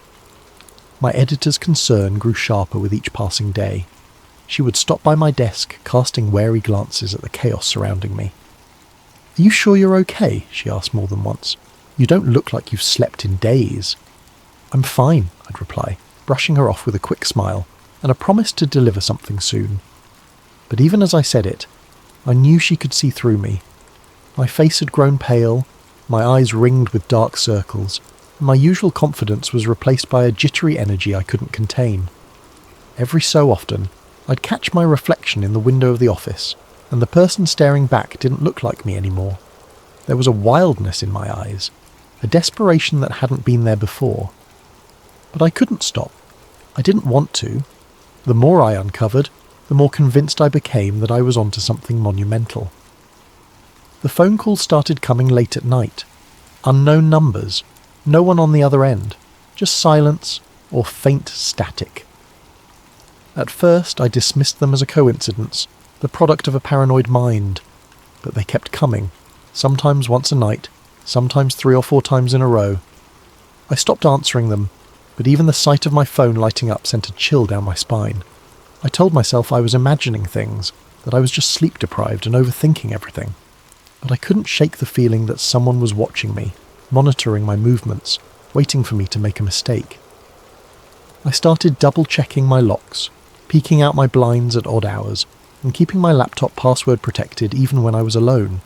My editor's concern grew sharper with each passing day. She would stop by my desk, casting wary glances at the chaos surrounding me. "Are you sure you're okay?" she asked more than once. "You don't look like you've slept in days." "I'm fine," I'd reply, brushing her off with a quick smile, and a promise to deliver something soon. But even as I said it, I knew she could see through me. My face had grown pale, my eyes ringed with dark circles, and my usual confidence was replaced by a jittery energy I couldn't contain. Every so often, I'd catch my reflection in the window of the office, and the person staring back didn't look like me anymore. There was a wildness in my eyes, a desperation that hadn't been there before. But I couldn't stop. I didn't want to. The more I uncovered, the more convinced I became that I was onto something monumental. The phone calls started coming late at night. Unknown numbers, no one on the other end, just silence or faint static. At first I dismissed them as a coincidence, the product of a paranoid mind, but they kept coming, sometimes once a night, sometimes 3 or 4 times in a row. I stopped answering them, but even the sight of my phone lighting up sent a chill down my spine. I told myself I was imagining things, that I was just sleep-deprived and overthinking everything. But I couldn't shake the feeling that someone was watching me, monitoring my movements, waiting for me to make a mistake. I started double-checking my locks, peeking out my blinds at odd hours, and keeping my laptop password protected even when I was alone.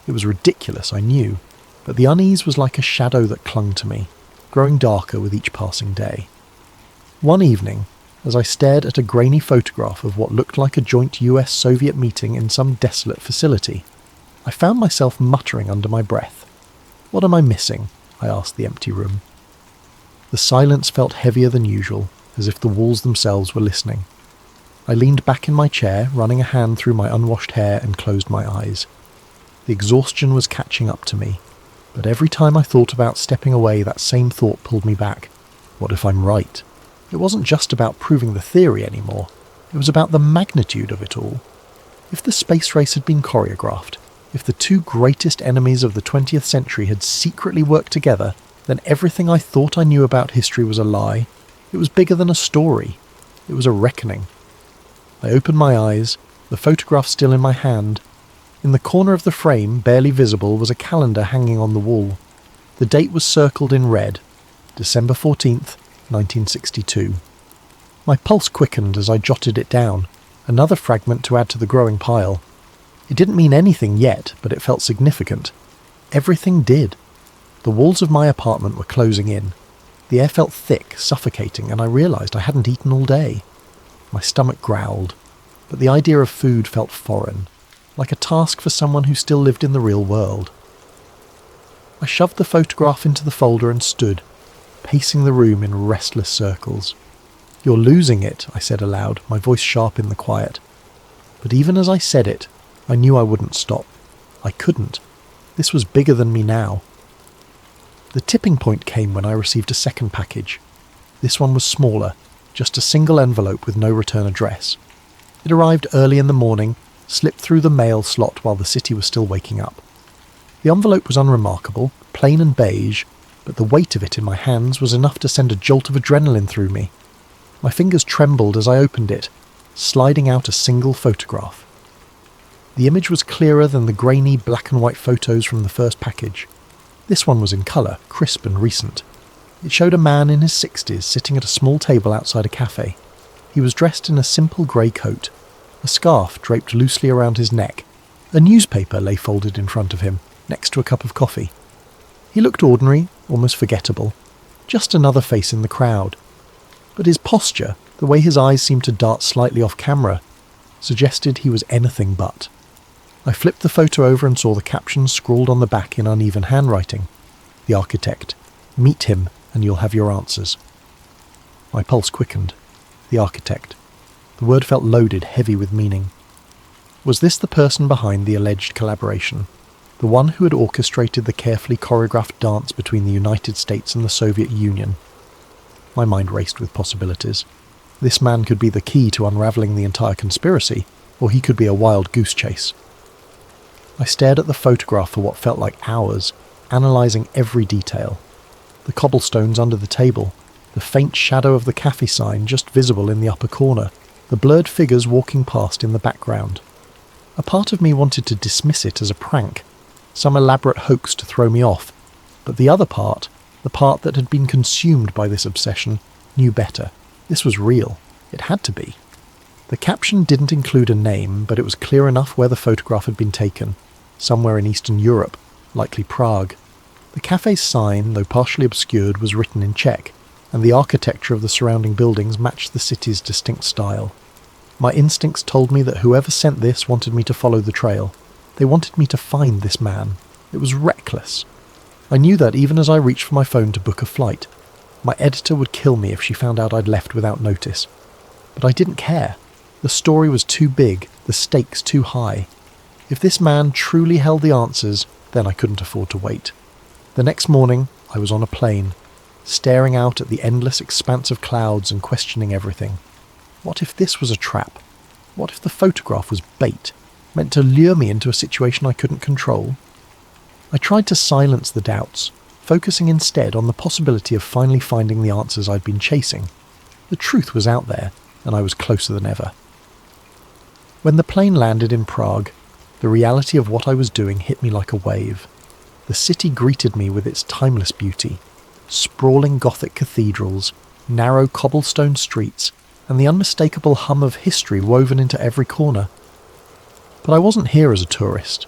It was ridiculous, I knew, but the unease was like a shadow that clung to me, growing darker with each passing day. One evening, as I stared at a grainy photograph of what looked like a joint US-Soviet meeting in some desolate facility, I found myself muttering under my breath. "What am I missing?" I asked the empty room. The silence felt heavier than usual, as if the walls themselves were listening. I leaned back in my chair, running a hand through my unwashed hair, and closed my eyes. The exhaustion was catching up to me, but every time I thought about stepping away, that same thought pulled me back. What if I'm right? It wasn't just about proving the theory anymore. It was about the magnitude of it all. If the space race had been choreographed, if the 2 greatest enemies of the 20th century had secretly worked together, then everything I thought I knew about history was a lie. It was bigger than a story. It was a reckoning. I opened my eyes, the photograph still in my hand. In the corner of the frame, barely visible, was a calendar hanging on the wall. The date was circled in red, December 14th, 1962. My pulse quickened as I jotted it down, another fragment to add to the growing pile. It didn't mean anything yet, but it felt significant. Everything did. The walls of my apartment were closing in. The air felt thick, suffocating, and I realised I hadn't eaten all day. My stomach growled, but the idea of food felt foreign, like a task for someone who still lived in the real world. I shoved the photograph into the folder and stood, pacing the room in restless circles. "You're losing it," I said aloud, my voice sharp in the quiet. But even as I said it, I knew I wouldn't stop. I couldn't. This was bigger than me now. The tipping point came when I received a second package. This one was smaller, just a single envelope with no return address. It arrived early in the morning, slipped through the mail slot while the city was still waking up. The envelope was unremarkable, plain and beige, but the weight of it in my hands was enough to send a jolt of adrenaline through me. My fingers trembled as I opened it, sliding out a single photograph. The image was clearer than the grainy black and white photos from the first package. This one was in colour, crisp and recent. It showed a man in his 60s sitting at a small table outside a cafe. He was dressed in a simple grey coat, a scarf draped loosely around his neck. A newspaper lay folded in front of him, next to a cup of coffee. He looked ordinary, almost forgettable, just another face in the crowd. But his posture, the way his eyes seemed to dart slightly off camera, suggested he was anything but. I flipped the photo over and saw the caption scrawled on the back in uneven handwriting. "The architect. Meet him and you'll have your answers." My pulse quickened. The architect. The word felt loaded, heavy with meaning. Was this the person behind the alleged collaboration? The one who had orchestrated the carefully choreographed dance between the United States and the Soviet Union? My mind raced with possibilities. This man could be the key to unravelling the entire conspiracy, or he could be a wild goose chase. I stared at the photograph for what felt like hours, analysing every detail. The cobblestones under the table, the faint shadow of the cafe sign just visible in the upper corner, the blurred figures walking past in the background. A part of me wanted to dismiss it as a prank, some elaborate hoax to throw me off, but the other part, the part that had been consumed by this obsession, knew better. This was real. It had to be. The caption didn't include a name, but it was clear enough where the photograph had been taken, somewhere in Eastern Europe, likely Prague. The cafe's sign, though partially obscured, was written in Czech, and the architecture of the surrounding buildings matched the city's distinct style. My instincts told me that whoever sent this wanted me to follow the trail. They wanted me to find this man. It was reckless. I knew that even as I reached for my phone to book a flight. My editor would kill me if she found out I'd left without notice. But I didn't care. The story was too big, the stakes too high. If this man truly held the answers, then I couldn't afford to wait. The next morning, I was on a plane, staring out at the endless expanse of clouds and questioning everything. What if this was a trap? What if the photograph was bait, meant to lure me into a situation I couldn't control? I tried to silence the doubts, focusing instead on the possibility of finally finding the answers I'd been chasing. The truth was out there, and I was closer than ever. When the plane landed in Prague, the reality of what I was doing hit me like a wave. The city greeted me with its timeless beauty, sprawling Gothic cathedrals, narrow cobblestone streets, and the unmistakable hum of history woven into every corner. But I wasn't here as a tourist.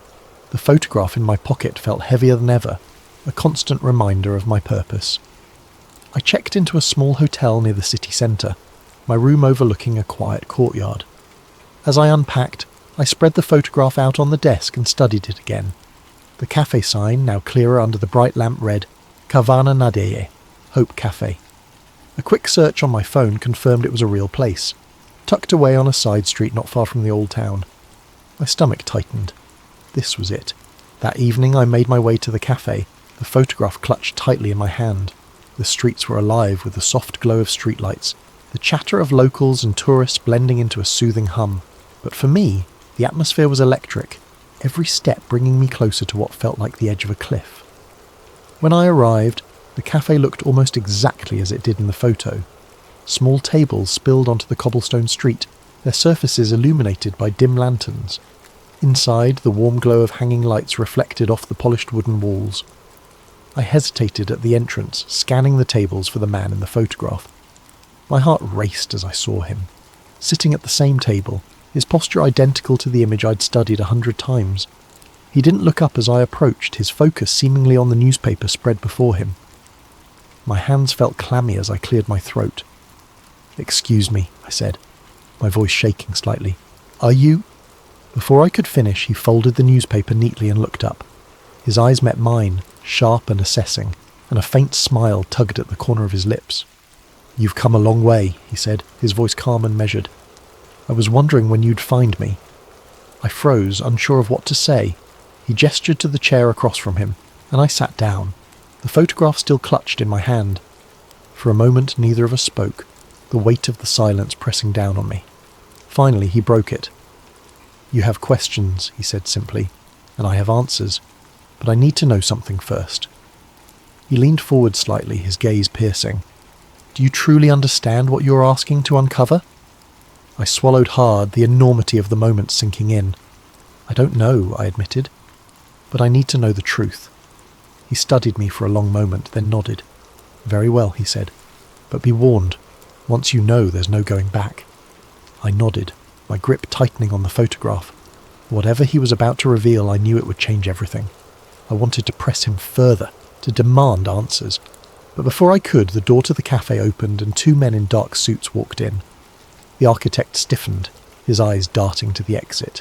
The photograph in my pocket felt heavier than ever, a constant reminder of my purpose. I checked into a small hotel near the city centre, my room overlooking a quiet courtyard. As I unpacked, I spread the photograph out on the desk and studied it again. The cafe sign, now clearer under the bright lamp, read, Kavana Nadeje, Hope Cafe. A quick search on my phone confirmed it was a real place, tucked away on a side street not far from the old town. My stomach tightened. This was it. That evening I made my way to the cafe, the photograph clutched tightly in my hand. The streets were alive with the soft glow of streetlights, the chatter of locals and tourists blending into a soothing hum. But for me, the atmosphere was electric, every step bringing me closer to what felt like the edge of a cliff. When I arrived, the cafe looked almost exactly as it did in the photo. Small tables spilled onto the cobblestone street, their surfaces illuminated by dim lanterns. Inside, the warm glow of hanging lights reflected off the polished wooden walls. I hesitated at the entrance, scanning the tables for the man in the photograph. My heart raced as I saw him. Sitting at the same table, his posture identical to the image I'd studied 100 times. He didn't look up as I approached, his focus seemingly on the newspaper spread before him. My hands felt clammy as I cleared my throat. "Excuse me," I said, my voice shaking slightly. "Are you—" Before I could finish, he folded the newspaper neatly and looked up. His eyes met mine, sharp and assessing, and a faint smile tugged at the corner of his lips. "You've come a long way," he said, his voice calm and measured. "I was wondering when you'd find me." I froze, unsure of what to say. He gestured to the chair across from him, and I sat down, the photograph still clutched in my hand. For a moment neither of us spoke, the weight of the silence pressing down on me. Finally he broke it. "You have questions," he said simply, "and I have answers, but I need to know something first." He leaned forward slightly, his gaze piercing. "Do you truly understand what you're asking to uncover?" I swallowed hard, the enormity of the moment sinking in. "I don't know," I admitted, "but I need to know the truth." He studied me for a long moment, then nodded. "Very well," he said, "but be warned, once you know there's no going back." I nodded, my grip tightening on the photograph. Whatever he was about to reveal, I knew it would change everything. I wanted to press him further, to demand answers. But before I could, the door to the cafe opened and 2 men in dark suits walked in. The architect stiffened, his eyes darting to the exit.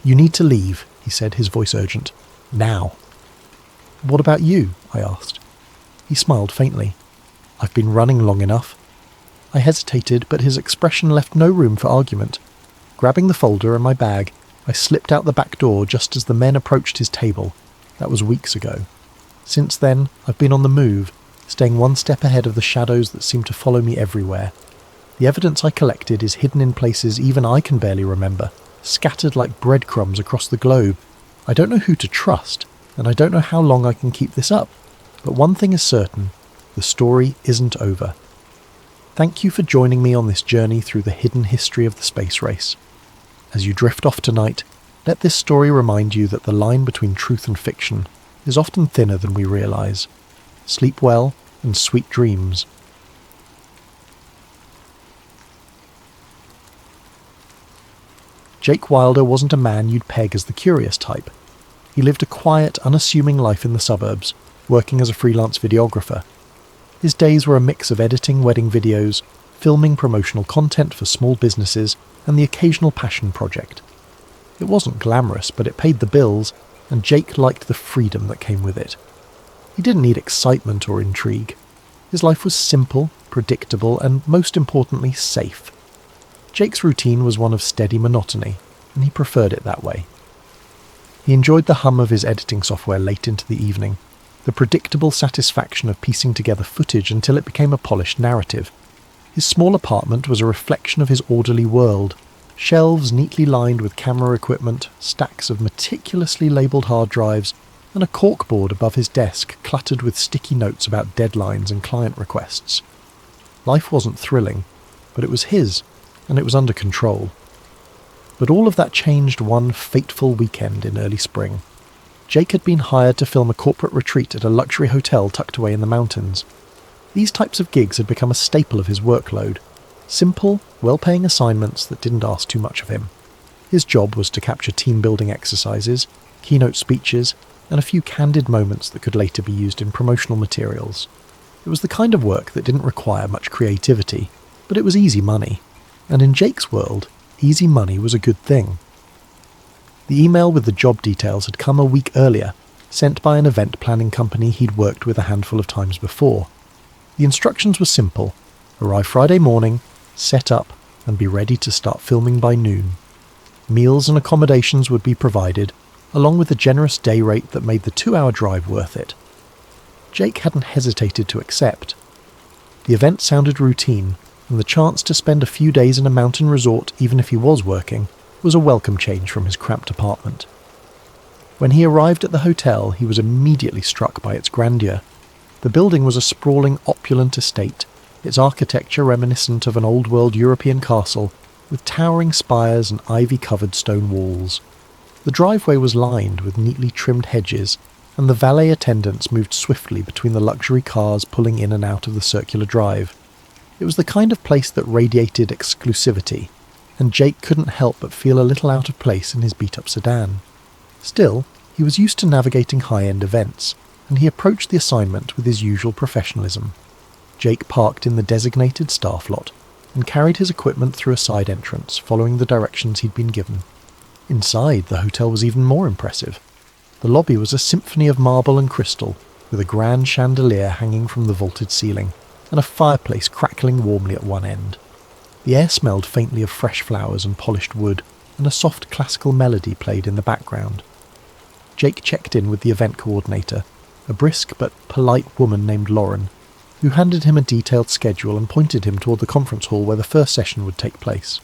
"You need to leave," he said, his voice urgent. "Now." "What about you?" I asked. He smiled faintly. "I've been running long enough." I hesitated, but his expression left no room for argument. Grabbing the folder and my bag, I slipped out the back door just as the men approached his table. That was weeks ago. Since then, I've been on the move, staying one step ahead of the shadows that seem to follow me everywhere. The evidence I collected is hidden in places even I can barely remember, scattered like breadcrumbs across the globe. I don't know who to trust, and I don't know how long I can keep this up. But one thing is certain, the story isn't over. Thank you for joining me on this journey through the hidden history of the space race. As you drift off tonight, let this story remind you that the line between truth and fiction is often thinner than we realise. Sleep well and sweet dreams. Jake Wilder wasn't a man you'd peg as the curious type. He lived a quiet, unassuming life in the suburbs, working as a freelance videographer. His days were a mix of editing wedding videos, filming promotional content for small businesses and the occasional passion project. It wasn't glamorous, but it paid the bills, and Jake liked the freedom that came with it. He didn't need excitement or intrigue. His life was simple, predictable, and most importantly, safe. Jake's routine was one of steady monotony, and he preferred it that way. He enjoyed the hum of his editing software late into the evening, the predictable satisfaction of piecing together footage until it became a polished narrative. His small apartment was a reflection of his orderly world. Shelves neatly lined with camera equipment, stacks of meticulously labelled hard drives, and a corkboard above his desk cluttered with sticky notes about deadlines and client requests. Life wasn't thrilling, but it was his, and it was under control. But all of that changed one fateful weekend in early spring. Jake had been hired to film a corporate retreat at a luxury hotel tucked away in the mountains. These types of gigs had become a staple of his workload. Simple, well-paying assignments that didn't ask too much of him. His job was to capture team-building exercises, keynote speeches, and a few candid moments that could later be used in promotional materials. It was the kind of work that didn't require much creativity, but it was easy money. And in Jake's world, easy money was a good thing. The email with the job details had come a week earlier, sent by an event planning company he'd worked with a handful of times before. The instructions were simple: arrive Friday morning, set up, and be ready to start filming by noon. Meals and accommodations would be provided, along with a generous day rate that made the 2-hour drive worth it. Jake hadn't hesitated to accept. The event sounded routine, and the chance to spend a few days in a mountain resort, even if he was working, was a welcome change from his cramped apartment. When he arrived at the hotel, he was immediately struck by its grandeur. The building was a sprawling, opulent estate, its architecture reminiscent of an old-world European castle, with towering spires and ivy-covered stone walls. The driveway was lined with neatly trimmed hedges, and the valet attendants moved swiftly between the luxury cars pulling in and out of the circular drive. It was the kind of place that radiated exclusivity, and Jake couldn't help but feel a little out of place in his beat-up sedan. Still, he was used to navigating high-end events, and he approached the assignment with his usual professionalism. Jake parked in the designated staff lot, and carried his equipment through a side entrance, following the directions he'd been given. Inside, the hotel was even more impressive. The lobby was a symphony of marble and crystal, with a grand chandelier hanging from the vaulted ceiling, and a fireplace crackling warmly at one end. The air smelled faintly of fresh flowers and polished wood, and a soft classical melody played in the background. Jake checked in with the event coordinator, a brisk but polite woman named Lauren, who handed him a detailed schedule and pointed him toward the conference hall where the first session would take place.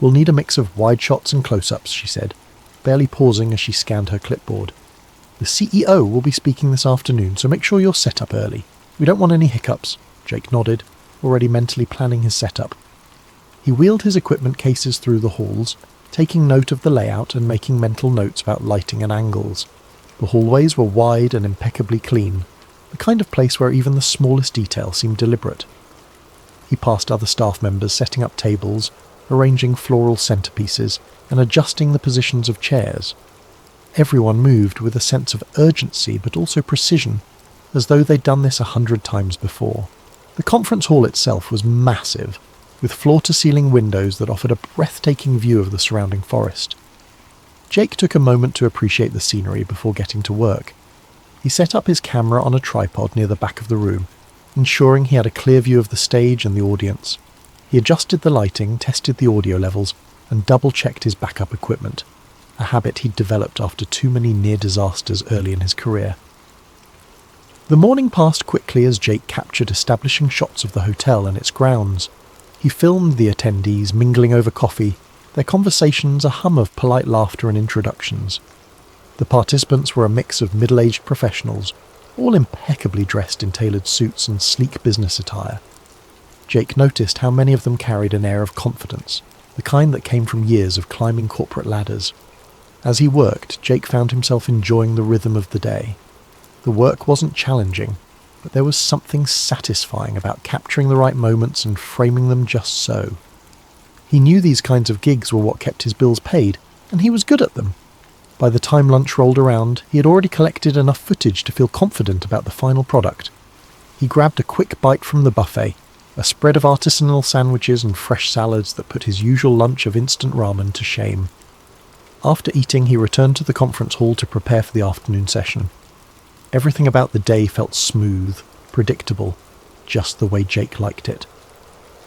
"We'll need a mix of wide shots and close-ups," she said, barely pausing as she scanned her clipboard. "The CEO will be speaking this afternoon, so make sure you're set up early. We don't want any hiccups." Jake nodded, already mentally planning his setup. He wheeled his equipment cases through the halls, taking note of the layout and making mental notes about lighting and angles. The hallways were wide and impeccably clean, the kind of place where even the smallest detail seemed deliberate. He passed other staff members setting up tables, arranging floral centerpieces, and adjusting the positions of chairs. Everyone moved with a sense of urgency but also precision, as though they'd done this 100 times before. The conference hall itself was massive, with floor-to-ceiling windows that offered a breathtaking view of the surrounding forest. Jake took a moment to appreciate the scenery before getting to work. He set up his camera on a tripod near the back of the room, ensuring he had a clear view of the stage and the audience. He adjusted the lighting, tested the audio levels, and double-checked his backup equipment, a habit he'd developed after too many near disasters early in his career. The morning passed quickly as Jake captured establishing shots of the hotel and its grounds. He filmed the attendees mingling over coffee, their conversations a hum of polite laughter and introductions. The participants were a mix of middle-aged professionals, all impeccably dressed in tailored suits and sleek business attire. Jake noticed how many of them carried an air of confidence, the kind that came from years of climbing corporate ladders. As he worked, Jake found himself enjoying the rhythm of the day. The work wasn't challenging, but there was something satisfying about capturing the right moments and framing them just so. He knew these kinds of gigs were what kept his bills paid, and he was good at them. By the time lunch rolled around, he had already collected enough footage to feel confident about the final product. He grabbed a quick bite from the buffet, a spread of artisanal sandwiches and fresh salads that put his usual lunch of instant ramen to shame. After eating, he returned to the conference hall to prepare for the afternoon session. Everything about the day felt smooth, predictable, just the way Jake liked it.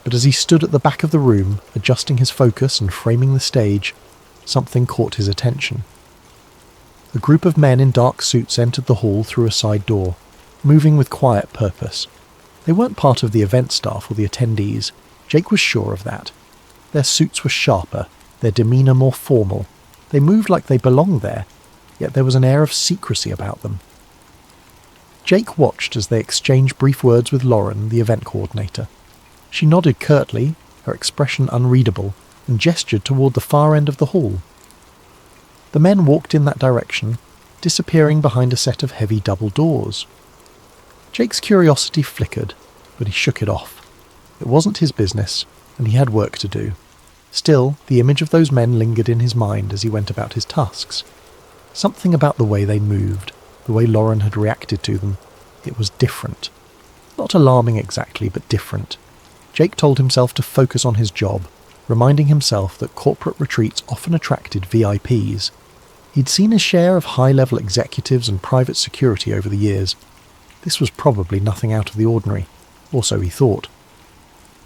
But as he stood at the back of the room, adjusting his focus and framing the stage, something caught his attention. A group of men in dark suits entered the hall through a side door, moving with quiet purpose. They weren't part of the event staff or the attendees. Jake was sure of that. Their suits were sharper, their demeanour more formal. They moved like they belonged there, yet there was an air of secrecy about them. Jake watched as they exchanged brief words with Lauren, the event coordinator. She nodded curtly, her expression unreadable, and gestured toward the far end of the hall. The men walked in that direction, disappearing behind a set of heavy double doors. Jake's curiosity flickered, but he shook it off. It wasn't his business, and he had work to do. Still, the image of those men lingered in his mind as he went about his tasks. Something about the way they moved, the way Lauren had reacted to them, it was different. Not alarming exactly, but different. Jake told himself to focus on his job, reminding himself that corporate retreats often attracted VIPs. He'd seen his share of high-level executives and private security over the years. This was probably nothing out of the ordinary, or so he thought.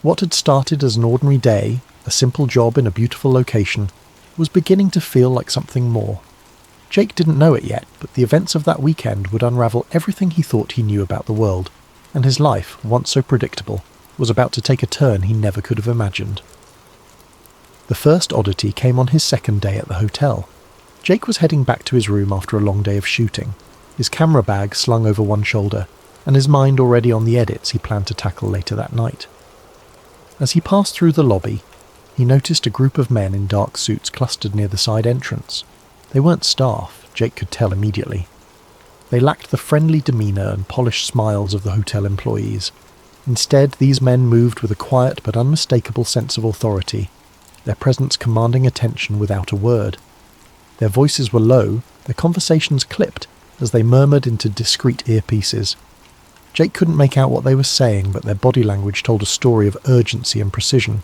What had started as an ordinary day, a simple job in a beautiful location, was beginning to feel like something more. Jake didn't know it yet, but the events of that weekend would unravel everything he thought he knew about the world, and his life, once so predictable, was about to take a turn he never could have imagined. The first oddity came on his second day at the hotel. Jake was heading back to his room after a long day of shooting, his camera bag slung over one shoulder, and his mind already on the edits he planned to tackle later that night. As he passed through the lobby, he noticed a group of men in dark suits clustered near the side entrance. They weren't staff, Jake could tell immediately. They lacked the friendly demeanour and polished smiles of the hotel employees. Instead, these men moved with a quiet but unmistakable sense of authority, their presence commanding attention without a word. Their voices were low, their conversations clipped, as they murmured into discreet earpieces. Jake couldn't make out what they were saying, but their body language told a story of urgency and precision.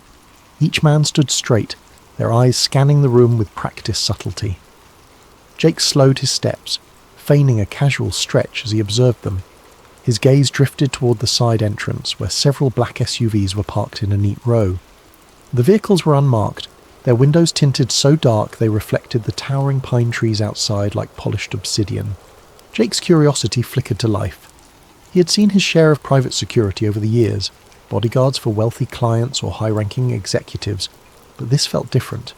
Each man stood straight, their eyes scanning the room with practiced subtlety. Jake slowed his steps, feigning a casual stretch as he observed them. His gaze drifted toward the side entrance, where several black SUVs were parked in a neat row. The vehicles were unmarked, their windows tinted so dark they reflected the towering pine trees outside like polished obsidian. Jake's curiosity flickered to life. He had seen his share of private security over the years, bodyguards for wealthy clients or high-ranking executives, but this felt different.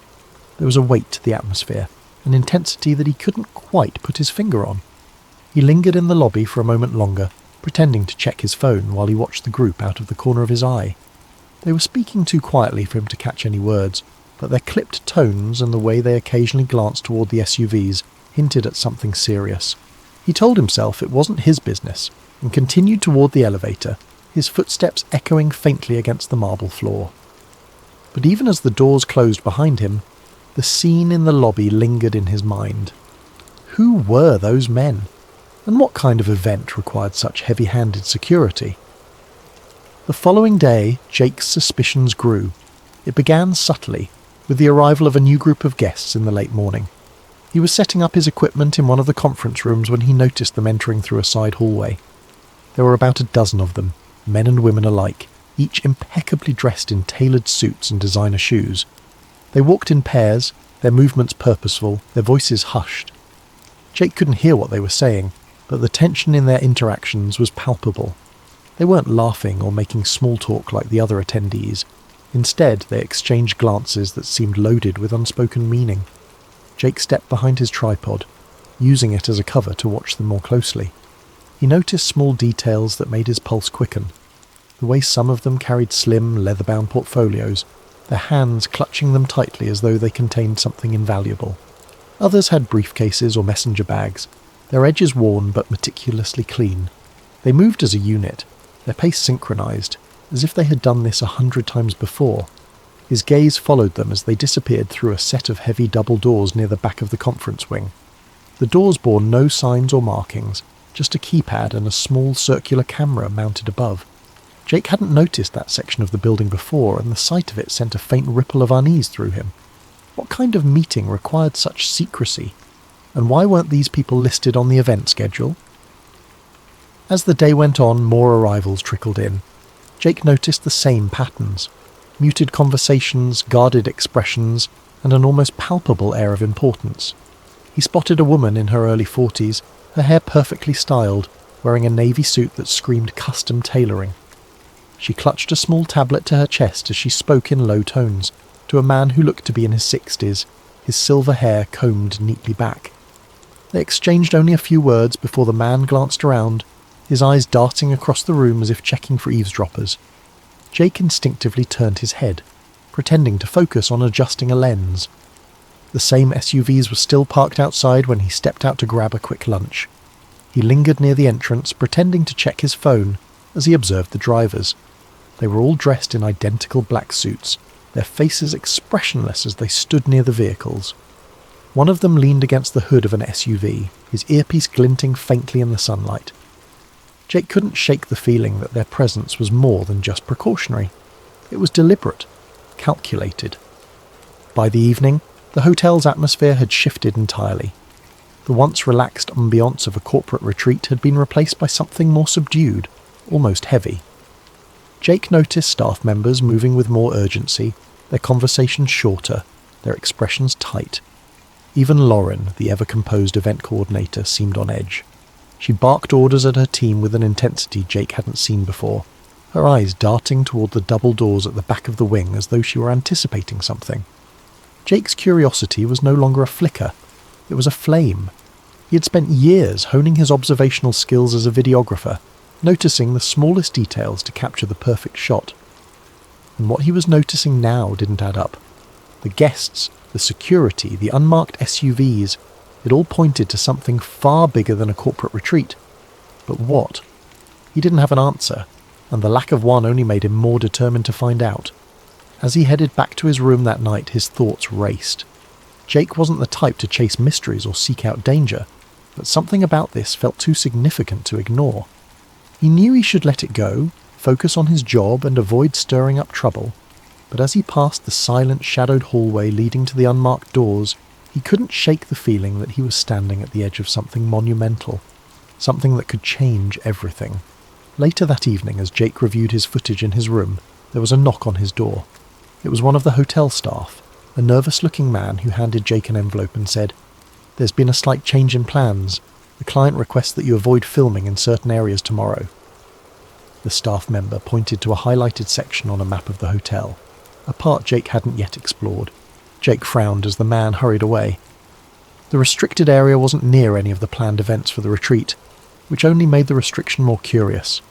There was a weight to the atmosphere, an intensity that he couldn't quite put his finger on. He lingered in the lobby for a moment longer, pretending to check his phone while he watched the group out of the corner of his eye. They were speaking too quietly for him to catch any words, but their clipped tones and the way they occasionally glanced toward the SUVs hinted at something serious. He told himself it wasn't his business, and continued toward the elevator, his footsteps echoing faintly against the marble floor. But even as the doors closed behind him, the scene in the lobby lingered in his mind. Who were those men? And what kind of event required such heavy-handed security? The following day, Jake's suspicions grew. It began subtly, with the arrival of a new group of guests in the late morning. He was setting up his equipment in one of the conference rooms when he noticed them entering through a side hallway. There were about a dozen of them, men and women alike, each impeccably dressed in tailored suits and designer shoes. They walked in pairs, their movements purposeful, their voices hushed. Jake couldn't hear what they were saying, but the tension in their interactions was palpable. They weren't laughing or making small talk like the other attendees. Instead, they exchanged glances that seemed loaded with unspoken meaning. Jake stepped behind his tripod, using it as a cover to watch them more closely. He noticed small details that made his pulse quicken. The way some of them carried slim, leather-bound portfolios, their hands clutching them tightly as though they contained something invaluable. Others had briefcases or messenger bags, their edges worn but meticulously clean. They moved as a unit, their pace synchronized, as if they had done this 100 times before. His gaze followed them as they disappeared through a set of heavy double doors near the back of the conference wing. The doors bore no signs or markings, just a keypad and a small circular camera mounted above. Jake hadn't noticed that section of the building before, and the sight of it sent a faint ripple of unease through him. What kind of meeting required such secrecy? And why weren't these people listed on the event schedule? As the day went on, more arrivals trickled in. Jake noticed the same patterns: muted conversations, guarded expressions, and an almost palpable air of importance. He spotted a woman in her early 40s, her hair perfectly styled, wearing a navy suit that screamed custom tailoring. She clutched a small tablet to her chest as she spoke in low tones to a man who looked to be in his 60s, his silver hair combed neatly back. They exchanged only a few words before the man glanced around, his eyes darting across the room as if checking for eavesdroppers. Jake instinctively turned his head, pretending to focus on adjusting a lens. The same SUVs were still parked outside when he stepped out to grab a quick lunch. He lingered near the entrance, pretending to check his phone as he observed the drivers. They were all dressed in identical black suits, their faces expressionless as they stood near the vehicles. One of them leaned against the hood of an SUV, his earpiece glinting faintly in the sunlight. Jake couldn't shake the feeling that their presence was more than just precautionary. It was deliberate, calculated. By the evening, the hotel's atmosphere had shifted entirely. The once relaxed ambiance of a corporate retreat had been replaced by something more subdued, almost heavy. Jake noticed staff members moving with more urgency, their conversations shorter, their expressions tight. Even Lauren, the ever-composed event coordinator, seemed on edge. She barked orders at her team with an intensity Jake hadn't seen before, her eyes darting toward the double doors at the back of the wing as though she were anticipating something. Jake's curiosity was no longer a flicker, it was a flame. He had spent years honing his observational skills as a videographer, noticing the smallest details to capture the perfect shot. And what he was noticing now didn't add up. The guests, the security, the unmarked SUVs, it all pointed to something far bigger than a corporate retreat. But what? He didn't have an answer, and the lack of one only made him more determined to find out. As he headed back to his room that night, his thoughts raced. Jake wasn't the type to chase mysteries or seek out danger, but something about this felt too significant to ignore. He knew he should let it go, focus on his job and avoid stirring up trouble, but as he passed the silent, shadowed hallway leading to the unmarked doors, he couldn't shake the feeling that he was standing at the edge of something monumental, something that could change everything. Later that evening, as Jake reviewed his footage in his room, there was a knock on his door. It was one of the hotel staff, a nervous-looking man who handed Jake an envelope and said, "There's been a slight change in plans. The client requests that you avoid filming in certain areas tomorrow." The staff member pointed to a highlighted section on a map of the hotel, a part Jake hadn't yet explored. Jake frowned as the man hurried away. The restricted area wasn't near any of the planned events for the retreat, which only made the restriction more curious.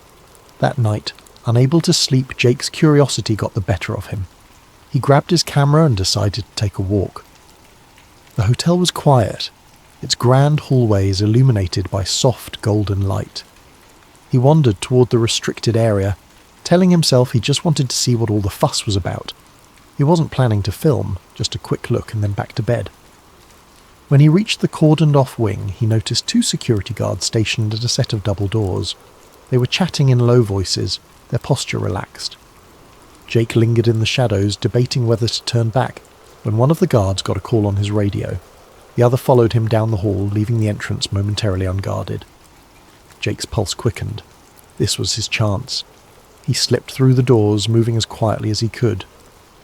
That night, unable to sleep, Jake's curiosity got the better of him. He grabbed his camera and decided to take a walk. The hotel was quiet, its grand hallways illuminated by soft golden light. He wandered toward the restricted area, telling himself he just wanted to see what all the fuss was about. He wasn't planning to film, just a quick look and then back to bed. When he reached the cordoned-off wing, he noticed 2 security guards stationed at a set of double doors. They were chatting in low voices, their posture relaxed. Jake lingered in the shadows, debating whether to turn back, when one of the guards got a call on his radio. The other followed him down the hall, leaving the entrance momentarily unguarded. Jake's pulse quickened. This was his chance. He slipped through the doors, moving as quietly as he could.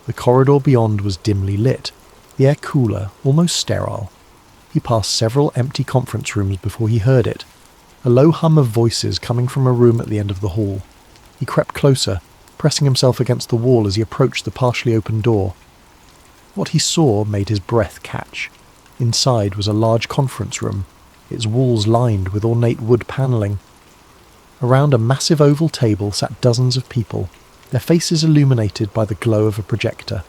The corridor beyond was dimly lit, the air cooler, almost sterile. He passed several empty conference rooms before he heard it, a low hum of voices coming from a room at the end of the hall. He crept closer, pressing himself against the wall as he approached the partially open door. What he saw made his breath catch. Inside was a large conference room, its walls lined with ornate wood panelling. Around a massive oval table sat dozens of people, their faces illuminated by the glow of a projector.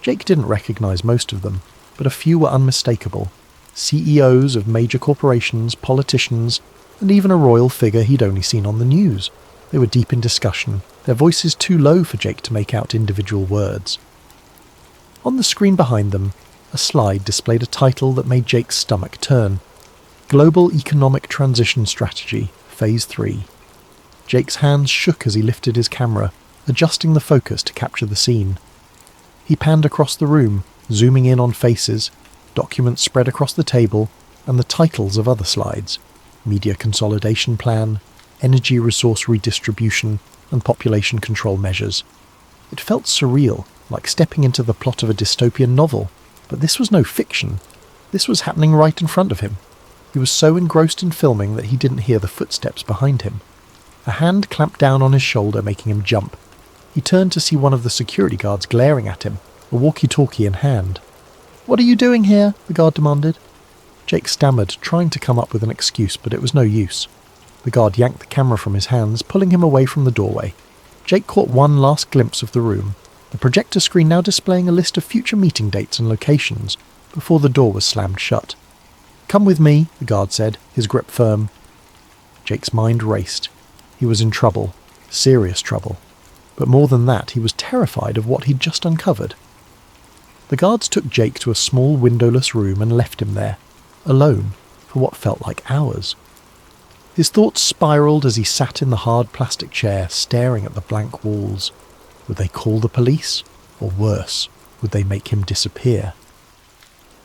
Jake didn't recognize most of them, but a few were unmistakable. CEOs of major corporations, politicians, and even a royal figure he'd only seen on the news. They were deep in discussion, their voices too low for Jake to make out individual words. On the screen behind them, a slide displayed a title that made Jake's stomach turn. Global Economic Transition Strategy, Phase 3. Jake's hands shook as he lifted his camera, adjusting the focus to capture the scene. He panned across the room, zooming in on faces, documents spread across the table, and the titles of other slides: Media Consolidation Plan, Energy Resource Redistribution, and Population Control Measures. It felt surreal, like stepping into the plot of a dystopian novel, but this was no fiction. This was happening right in front of him. He was so engrossed in filming that he didn't hear the footsteps behind him. A hand clamped down on his shoulder, making him jump. He turned to see one of the security guards glaring at him, a walkie-talkie in hand. "What are you doing here?" the guard demanded. Jake stammered, trying to come up with an excuse, but it was no use. The guard yanked the camera from his hands, pulling him away from the doorway. Jake caught one last glimpse of the room, the projector screen now displaying a list of future meeting dates and locations, before the door was slammed shut. "Come with me," the guard said, his grip firm. Jake's mind raced. He was in trouble, serious trouble. But more than that, he was terrified of what he'd just uncovered. The guards took Jake to a small windowless room and left him there, alone, for what felt like hours. His thoughts spiraled as he sat in the hard plastic chair, staring at the blank walls. Would they call the police? Or worse, would they make him disappear?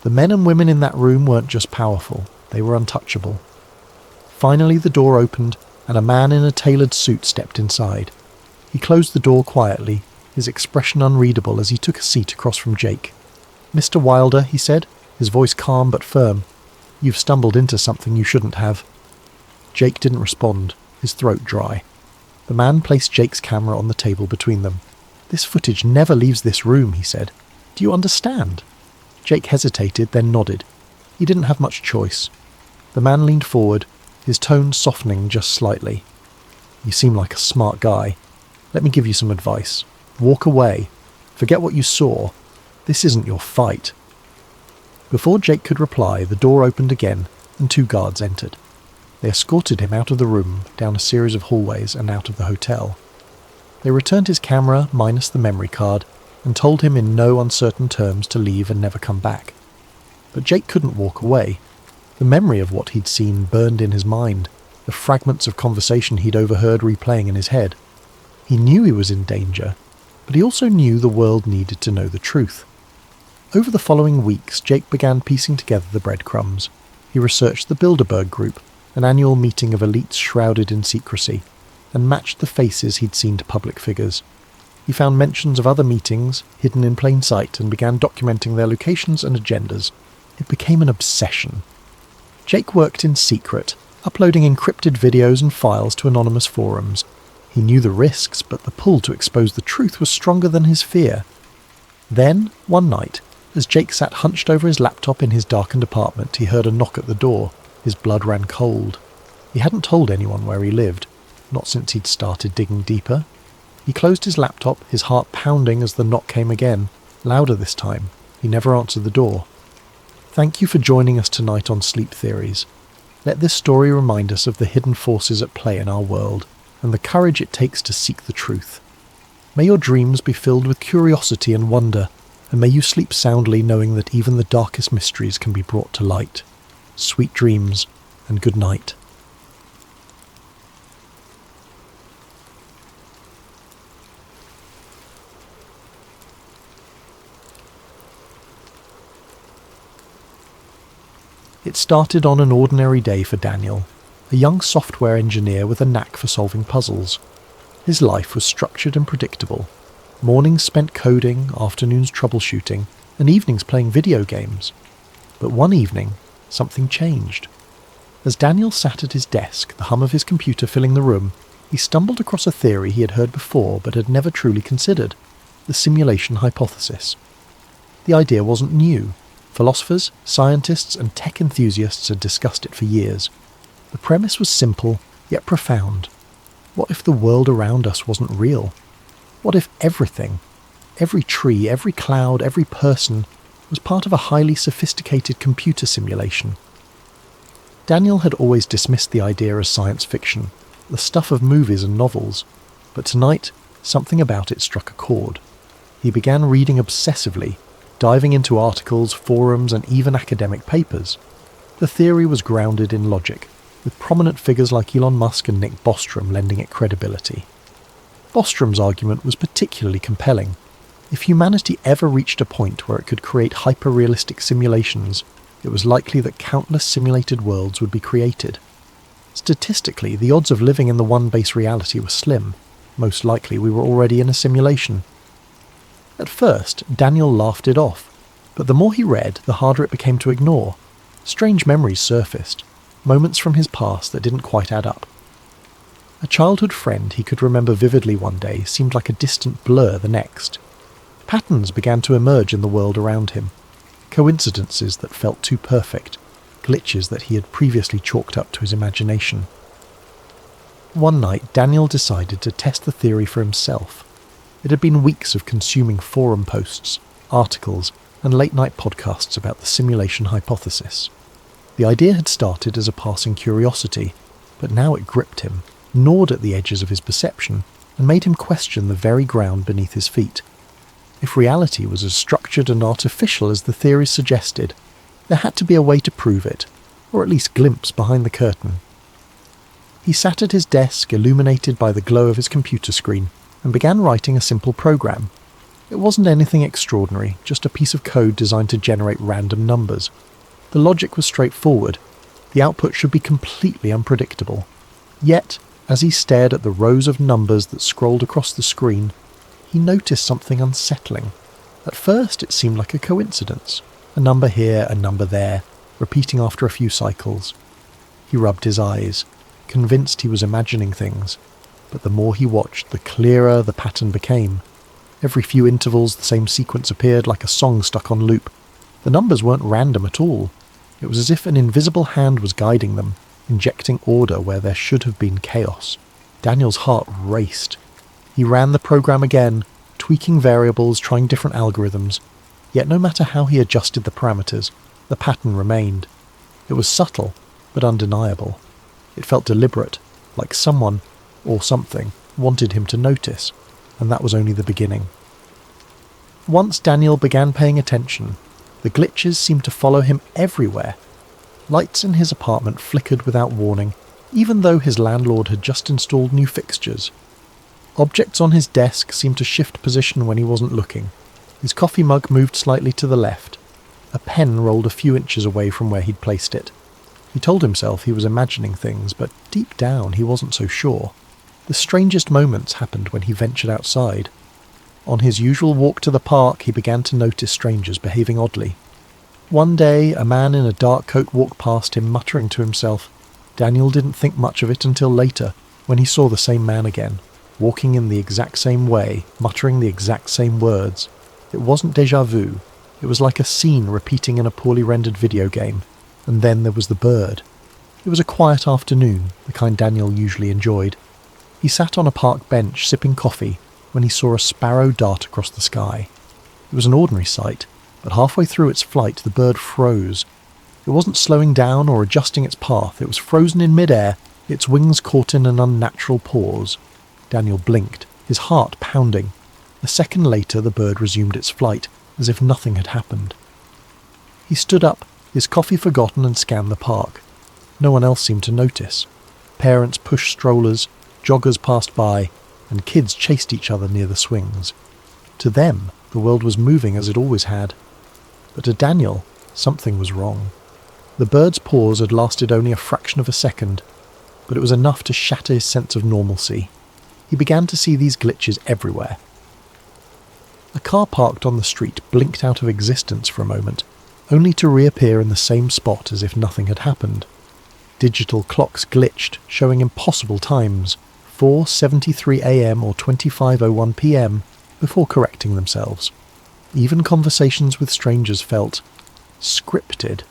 The men and women in that room weren't just powerful, they were untouchable. Finally the door opened, and a man in a tailored suit stepped inside. He closed the door quietly, his expression unreadable as he took a seat across from Jake. "Mr. Wilder," he said, his voice calm but firm, "you've stumbled into something you shouldn't have." Jake didn't respond, his throat dry. The man placed Jake's camera on the table between them. "This footage never leaves this room," he said. "Do you understand?" Jake hesitated, then nodded. He didn't have much choice. The man leaned forward, his tone softening just slightly. "You seem like a smart guy. Let me give you some advice. Walk away. Forget what you saw. This isn't your fight." Before Jake could reply, the door opened again, and 2 guards entered. They escorted him out of the room, down a series of hallways, and out of the hotel. They returned his camera, minus the memory card, and told him in no uncertain terms to leave and never come back. But Jake couldn't walk away. The memory of what he'd seen burned in his mind, the fragments of conversation he'd overheard replaying in his head. He knew he was in danger, but he also knew the world needed to know the truth. Over the following weeks, Jake began piecing together the breadcrumbs. He researched the Bilderberg Group, an annual meeting of elites shrouded in secrecy, and matched the faces he'd seen to public figures. He found mentions of other meetings, hidden in plain sight, and began documenting their locations and agendas. It became an obsession. Jake worked in secret, uploading encrypted videos and files to anonymous forums. He knew the risks, but the pull to expose the truth was stronger than his fear. Then, one night, as Jake sat hunched over his laptop in his darkened apartment, he heard a knock at the door. His blood ran cold. He hadn't told anyone where he lived, not since he'd started digging deeper. He closed his laptop, his heart pounding as the knock came again, louder this time. He never answered the door. Thank you for joining us tonight on Sleep Theories. Let this story remind us of the hidden forces at play in our world, and the courage it takes to seek the truth. May your dreams be filled with curiosity and wonder, and may you sleep soundly knowing that even the darkest mysteries can be brought to light. Sweet dreams, and good night. It started on an ordinary day for Daniel, a young software engineer with a knack for solving puzzles. His life was structured and predictable. Mornings spent coding, afternoons troubleshooting, and evenings playing video games. But one evening, something changed. As Daniel sat at his desk, the hum of his computer filling the room, he stumbled across a theory he had heard before but had never truly considered: the simulation hypothesis. The idea wasn't new. Philosophers, scientists, and tech enthusiasts had discussed it for years. The premise was simple, yet profound. What if the world around us wasn't real? What if everything, every tree, every cloud, every person, was part of a highly sophisticated computer simulation? Daniel had always dismissed the idea as science fiction, the stuff of movies and novels, but tonight something about it struck a chord. He began reading obsessively, diving into articles, forums, and even academic papers. The theory was grounded in logic. with prominent figures like Elon Musk and Nick Bostrom lending it credibility. Bostrom's argument was particularly compelling. If humanity ever reached a point where it could create hyper-realistic simulations, it was likely that countless simulated worlds would be created. Statistically, the odds of living in the one base reality were slim. Most likely we were already in a simulation. At first, Daniel laughed it off, but the more he read, the harder it became to ignore. Strange memories surfaced, moments from his past that didn't quite add up. A childhood friend he could remember vividly one day seemed like a distant blur the next. Patterns began to emerge in the world around him. Coincidences that felt too perfect, glitches that he had previously chalked up to his imagination. One night, Daniel decided to test the theory for himself. It had been weeks of consuming forum posts, articles, and late-night podcasts about the simulation hypothesis. The idea had started as a passing curiosity, but now it gripped him, gnawed at the edges of his perception, and made him question the very ground beneath his feet. If reality was as structured and artificial as the theories suggested, there had to be a way to prove it, or at least glimpse behind the curtain. He sat at his desk, illuminated by the glow of his computer screen, and began writing a simple program. It wasn't anything extraordinary, just a piece of code designed to generate random numbers. The logic was straightforward. The output should be completely unpredictable. Yet, as he stared at the rows of numbers that scrolled across the screen, he noticed something unsettling. At first it seemed like a coincidence. A number here, a number there, repeating after a few cycles. He rubbed his eyes, convinced he was imagining things, but the more he watched, the clearer the pattern became. Every few intervals the same sequence appeared like a song stuck on loop. The numbers weren't random at all. It was as if an invisible hand was guiding them, injecting order where there should have been chaos. Daniel's heart raced. He ran the program again, tweaking variables, trying different algorithms. Yet no matter how he adjusted the parameters, the pattern remained. It was subtle, but undeniable. It felt deliberate, like someone, or something, wanted him to notice, and that was only the beginning. Once Daniel began paying attention, the glitches seemed to follow him everywhere. Lights in his apartment flickered without warning, even though his landlord had just installed new fixtures. Objects on his desk seemed to shift position when he wasn't looking. His coffee mug moved slightly to the left. A pen rolled a few inches away from where he'd placed it. He told himself he was imagining things, but deep down he wasn't so sure. The strangest moments happened when he ventured outside. On his usual walk to the park, he began to notice strangers behaving oddly. One day, a man in a dark coat walked past him, muttering to himself. Daniel didn't think much of it until later, when he saw the same man again, walking in the exact same way, muttering the exact same words. It wasn't déjà vu. It was like a scene repeating in a poorly rendered video game. And then there was the bird. It was a quiet afternoon, the kind Daniel usually enjoyed. He sat on a park bench sipping coffee when he saw a sparrow dart across the sky. It was an ordinary sight, but halfway through its flight the bird froze. It wasn't slowing down or adjusting its path, it was frozen in midair, its wings caught in an unnatural pause. Daniel blinked, his heart pounding. A second later the bird resumed its flight, as if nothing had happened. He stood up, his coffee forgotten, and scanned the park. No one else seemed to notice. Parents pushed strollers, joggers passed by, and kids chased each other near the swings. To them, the world was moving as it always had. But to Daniel, something was wrong. The bird's pause had lasted only a fraction of a second, but it was enough to shatter his sense of normalcy. He began to see these glitches everywhere. A car parked on the street blinked out of existence for a moment, only to reappear in the same spot as if nothing had happened. Digital clocks glitched, showing impossible times, 4:73 a.m. or 25:01 p.m., before correcting themselves. Even conversations with strangers felt scripted.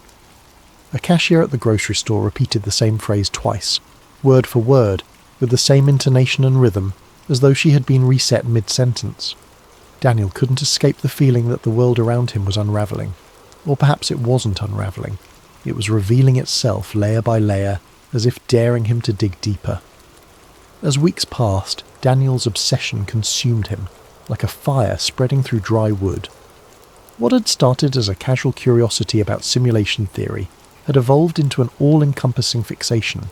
A cashier at the grocery store repeated the same phrase twice, word for word, with the same intonation and rhythm, as though she had been reset mid-sentence. Daniel couldn't escape the feeling that the world around him was unravelling. Or perhaps it wasn't unravelling. It was revealing itself layer by layer, as if daring him to dig deeper. As weeks passed, Daniel's obsession consumed him, like a fire spreading through dry wood. What had started as a casual curiosity about simulation theory had evolved into an all-encompassing fixation.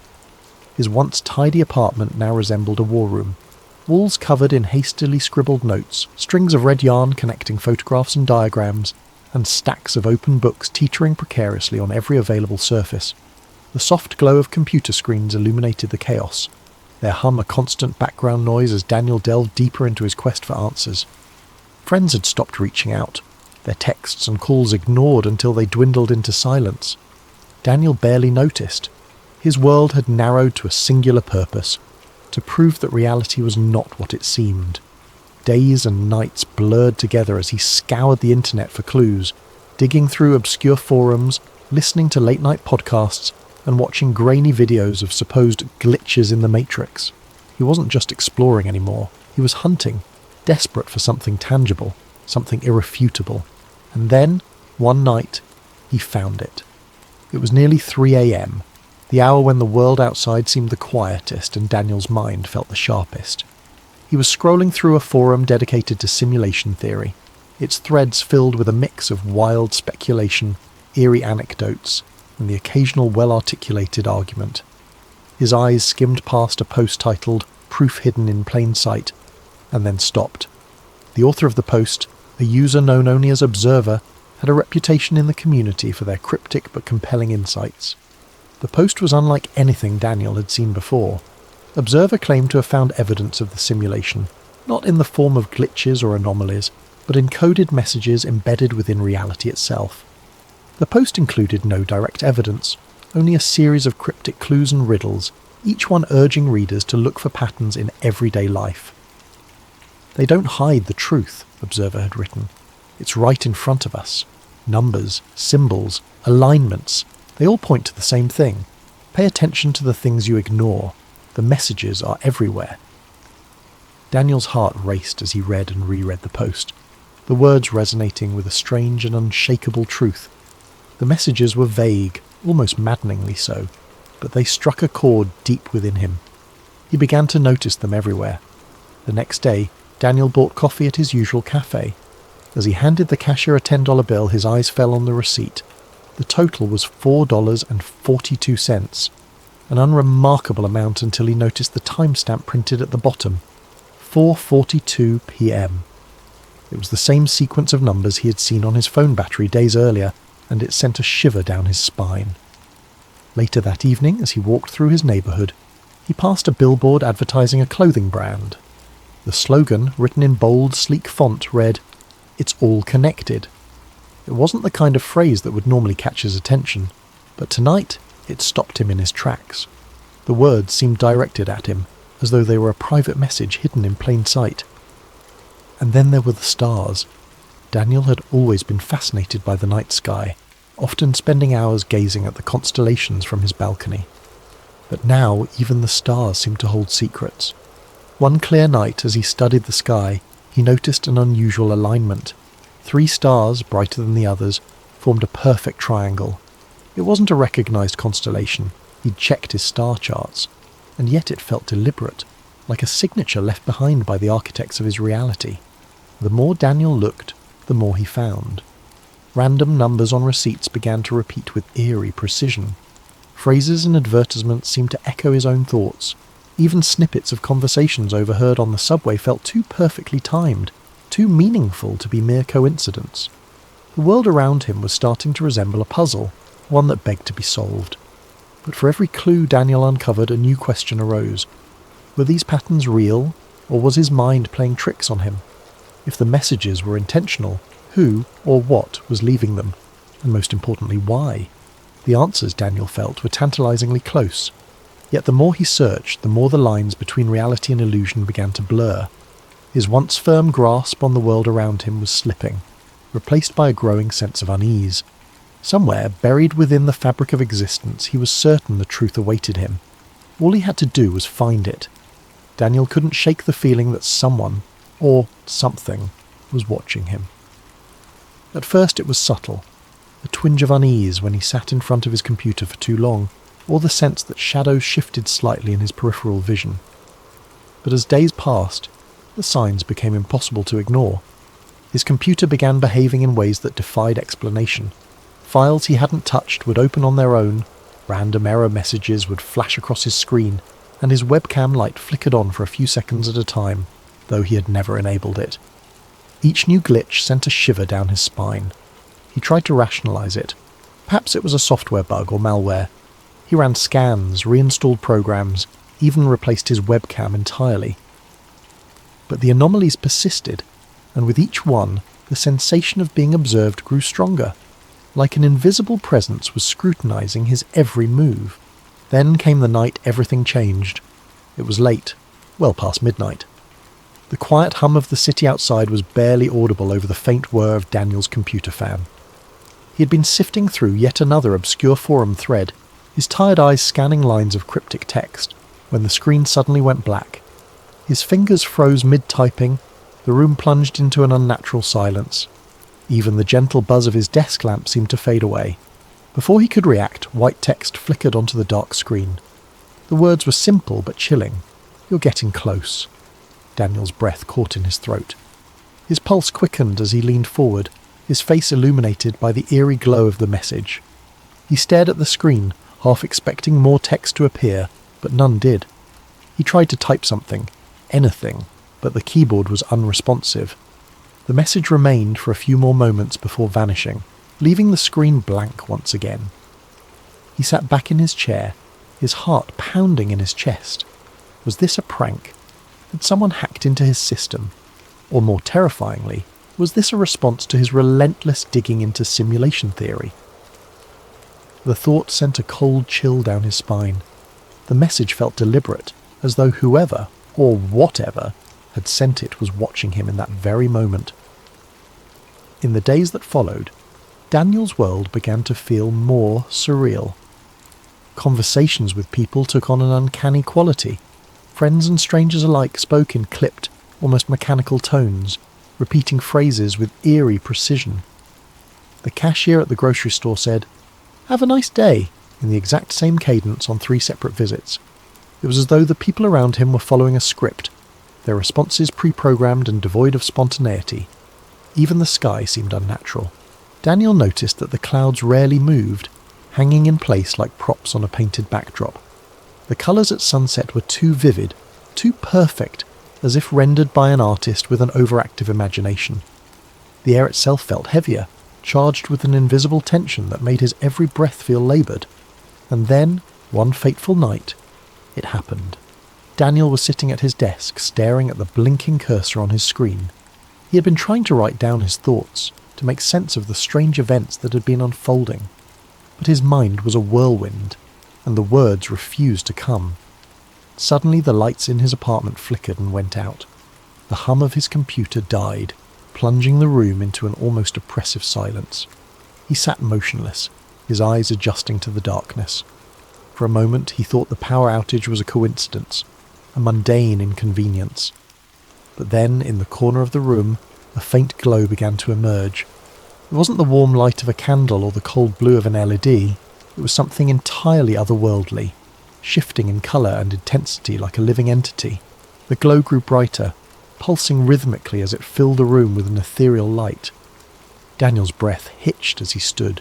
His once tidy apartment now resembled a war room. Walls covered in hastily scribbled notes, strings of red yarn connecting photographs and diagrams, and stacks of open books teetering precariously on every available surface. The soft glow of computer screens illuminated the chaos, their hum a constant background noise as Daniel delved deeper into his quest for answers. Friends had stopped reaching out, their texts and calls ignored until they dwindled into silence. Daniel barely noticed. His world had narrowed to a singular purpose, to prove that reality was not what it seemed. Days and nights blurred together as he scoured the internet for clues, digging through obscure forums, listening to late-night podcasts, and watching grainy videos of supposed glitches in the Matrix. He wasn't just exploring anymore, he was hunting, desperate for something tangible, something irrefutable. And then, one night, he found it. It was nearly 3 a.m., the hour when the world outside seemed the quietest and Daniel's mind felt the sharpest. He was scrolling through a forum dedicated to simulation theory, its threads filled with a mix of wild speculation, eerie anecdotes, and the occasional well-articulated argument. His eyes skimmed past a post titled "Proof Hidden in Plain Sight," and then stopped. The author of the post, a user known only as Observer, had a reputation in the community for their cryptic but compelling insights. The post was unlike anything Daniel had seen before. Observer claimed to have found evidence of the simulation, not in the form of glitches or anomalies, but in coded messages embedded within reality itself. The post included no direct evidence, only a series of cryptic clues and riddles, each one urging readers to look for patterns in everyday life. "They don't hide the truth," Observer had written. "It's right in front of us. Numbers, symbols, alignments, they all point to the same thing. Pay attention to the things you ignore. The messages are everywhere." Daniel's heart raced as he read and reread the post, the words resonating with a strange and unshakable truth. The messages were vague, almost maddeningly so, but they struck a chord deep within him. He began to notice them everywhere. The next day, Daniel bought coffee at his usual cafe. As he handed the cashier a $10 bill, his eyes fell on the receipt. The total was $4.42, an unremarkable amount until he noticed the timestamp printed at the bottom, 4:42 p.m. It was the same sequence of numbers he had seen on his phone battery days earlier, and it sent a shiver down his spine. Later that evening, as he walked through his neighbourhood, he passed a billboard advertising a clothing brand. The slogan, written in bold, sleek font, read, "It's all connected." It wasn't the kind of phrase that would normally catch his attention, but tonight it stopped him in his tracks. The words seemed directed at him, as though they were a private message hidden in plain sight. And then there were the stars. Daniel had always been fascinated by the night sky, often spending hours gazing at the constellations from his balcony. But now even the stars seemed to hold secrets. One clear night, as he studied the sky, he noticed an unusual alignment. 3 stars, brighter than the others, formed a perfect triangle. It wasn't a recognised constellation. He'd checked his star charts, and yet it felt deliberate, like a signature left behind by the architects of his reality. The more Daniel looked, the more he found. Random numbers on receipts began to repeat with eerie precision. Phrases and advertisements seemed to echo his own thoughts. Even snippets of conversations overheard on the subway felt too perfectly timed, too meaningful to be mere coincidence. The world around him was starting to resemble a puzzle, one that begged to be solved. But for every clue Daniel uncovered, a new question arose. Were these patterns real, or was his mind playing tricks on him? If the messages were intentional, who or what was leaving them? And most importantly, why? The answers, Daniel felt, were tantalizingly close. Yet the more he searched, the more the lines between reality and illusion began to blur. His once firm grasp on the world around him was slipping, replaced by a growing sense of unease. Somewhere, buried within the fabric of existence, he was certain the truth awaited him. All he had to do was find it. Daniel couldn't shake the feeling that someone, or something, was watching him. At first it was subtle, a twinge of unease when he sat in front of his computer for too long, or the sense that shadows shifted slightly in his peripheral vision. But as days passed, the signs became impossible to ignore. His computer began behaving in ways that defied explanation. Files he hadn't touched would open on their own, random error messages would flash across his screen, and his webcam light flickered on for a few seconds at a time, though he had never enabled it. Each new glitch sent a shiver down his spine. He tried to rationalise it. Perhaps it was a software bug or malware. He ran scans, reinstalled programs, even replaced his webcam entirely. But the anomalies persisted, and with each one, the sensation of being observed grew stronger, like an invisible presence was scrutinising his every move. Then came the night everything changed. It was late, well past midnight. The quiet hum of the city outside was barely audible over the faint whir of Daniel's computer fan. He had been sifting through yet another obscure forum thread, his tired eyes scanning lines of cryptic text, when the screen suddenly went black. His fingers froze mid-typing, the room plunged into an unnatural silence. Even the gentle buzz of his desk lamp seemed to fade away. Before he could react, white text flickered onto the dark screen. The words were simple but chilling. "You're getting close." Daniel's breath caught in his throat. His pulse quickened as he leaned forward, his face illuminated by the eerie glow of the message. He stared at the screen, half expecting more text to appear, but none did. He tried to type something, anything, but the keyboard was unresponsive. The message remained for a few more moments before vanishing, leaving the screen blank once again. He sat back in his chair, his heart pounding in his chest. Was this a prank? Had someone hacked into his system? Or more terrifyingly, was this a response to his relentless digging into simulation theory? The thought sent a cold chill down his spine. The message felt deliberate, as though whoever, or whatever, had sent it was watching him in that very moment. In the days that followed, Daniel's world began to feel more surreal. Conversations with people took on an uncanny quality. Friends and strangers alike spoke in clipped, almost mechanical tones, repeating phrases with eerie precision. The cashier at the grocery store said, "Have a nice day," in the exact same cadence on 3 separate visits. It was as though the people around him were following a script, their responses pre-programmed and devoid of spontaneity. Even the sky seemed unnatural. Daniel noticed that the clouds rarely moved, hanging in place like props on a painted backdrop. The colours at sunset were too vivid, too perfect, as if rendered by an artist with an overactive imagination. The air itself felt heavier, charged with an invisible tension that made his every breath feel laboured. And then, one fateful night, it happened. Daniel was sitting at his desk, staring at the blinking cursor on his screen. He had been trying to write down his thoughts, to make sense of the strange events that had been unfolding. But his mind was a whirlwind, and the words refused to come. Suddenly the lights in his apartment flickered and went out. The hum of his computer died, plunging the room into an almost oppressive silence. He sat motionless, his eyes adjusting to the darkness. For a moment he thought the power outage was a coincidence, a mundane inconvenience. But then, in the corner of the room, a faint glow began to emerge. It wasn't the warm light of a candle or the cold blue of an LED. It was something entirely otherworldly, shifting in colour and intensity like a living entity. The glow grew brighter, pulsing rhythmically as it filled the room with an ethereal light. Daniel's breath hitched as he stood,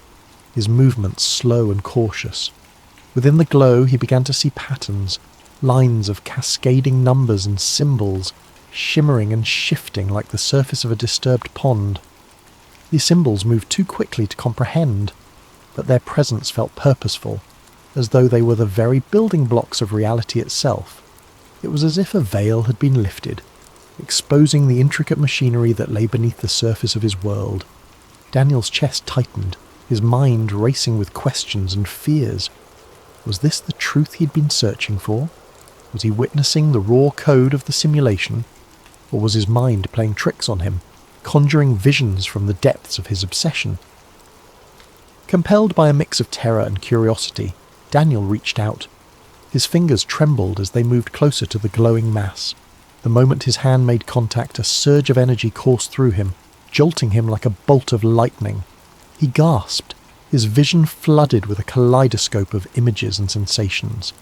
his movements slow and cautious. Within the glow he began to see patterns, lines of cascading numbers and symbols, shimmering and shifting like the surface of a disturbed pond. These symbols moved too quickly to comprehend, but their presence felt purposeful, as though they were the very building blocks of reality itself. It was as if a veil had been lifted, exposing the intricate machinery that lay beneath the surface of his world. Daniel's chest tightened, his mind racing with questions and fears. Was this the truth he'd been searching for? Was he witnessing the raw code of the simulation? Or was his mind playing tricks on him, conjuring visions from the depths of his obsession? Compelled by a mix of terror and curiosity, Daniel reached out. His fingers trembled as they moved closer to the glowing mass. The moment his hand made contact, a surge of energy coursed through him, jolting him like a bolt of lightning. He gasped, his vision flooded with a kaleidoscope of images and sensations.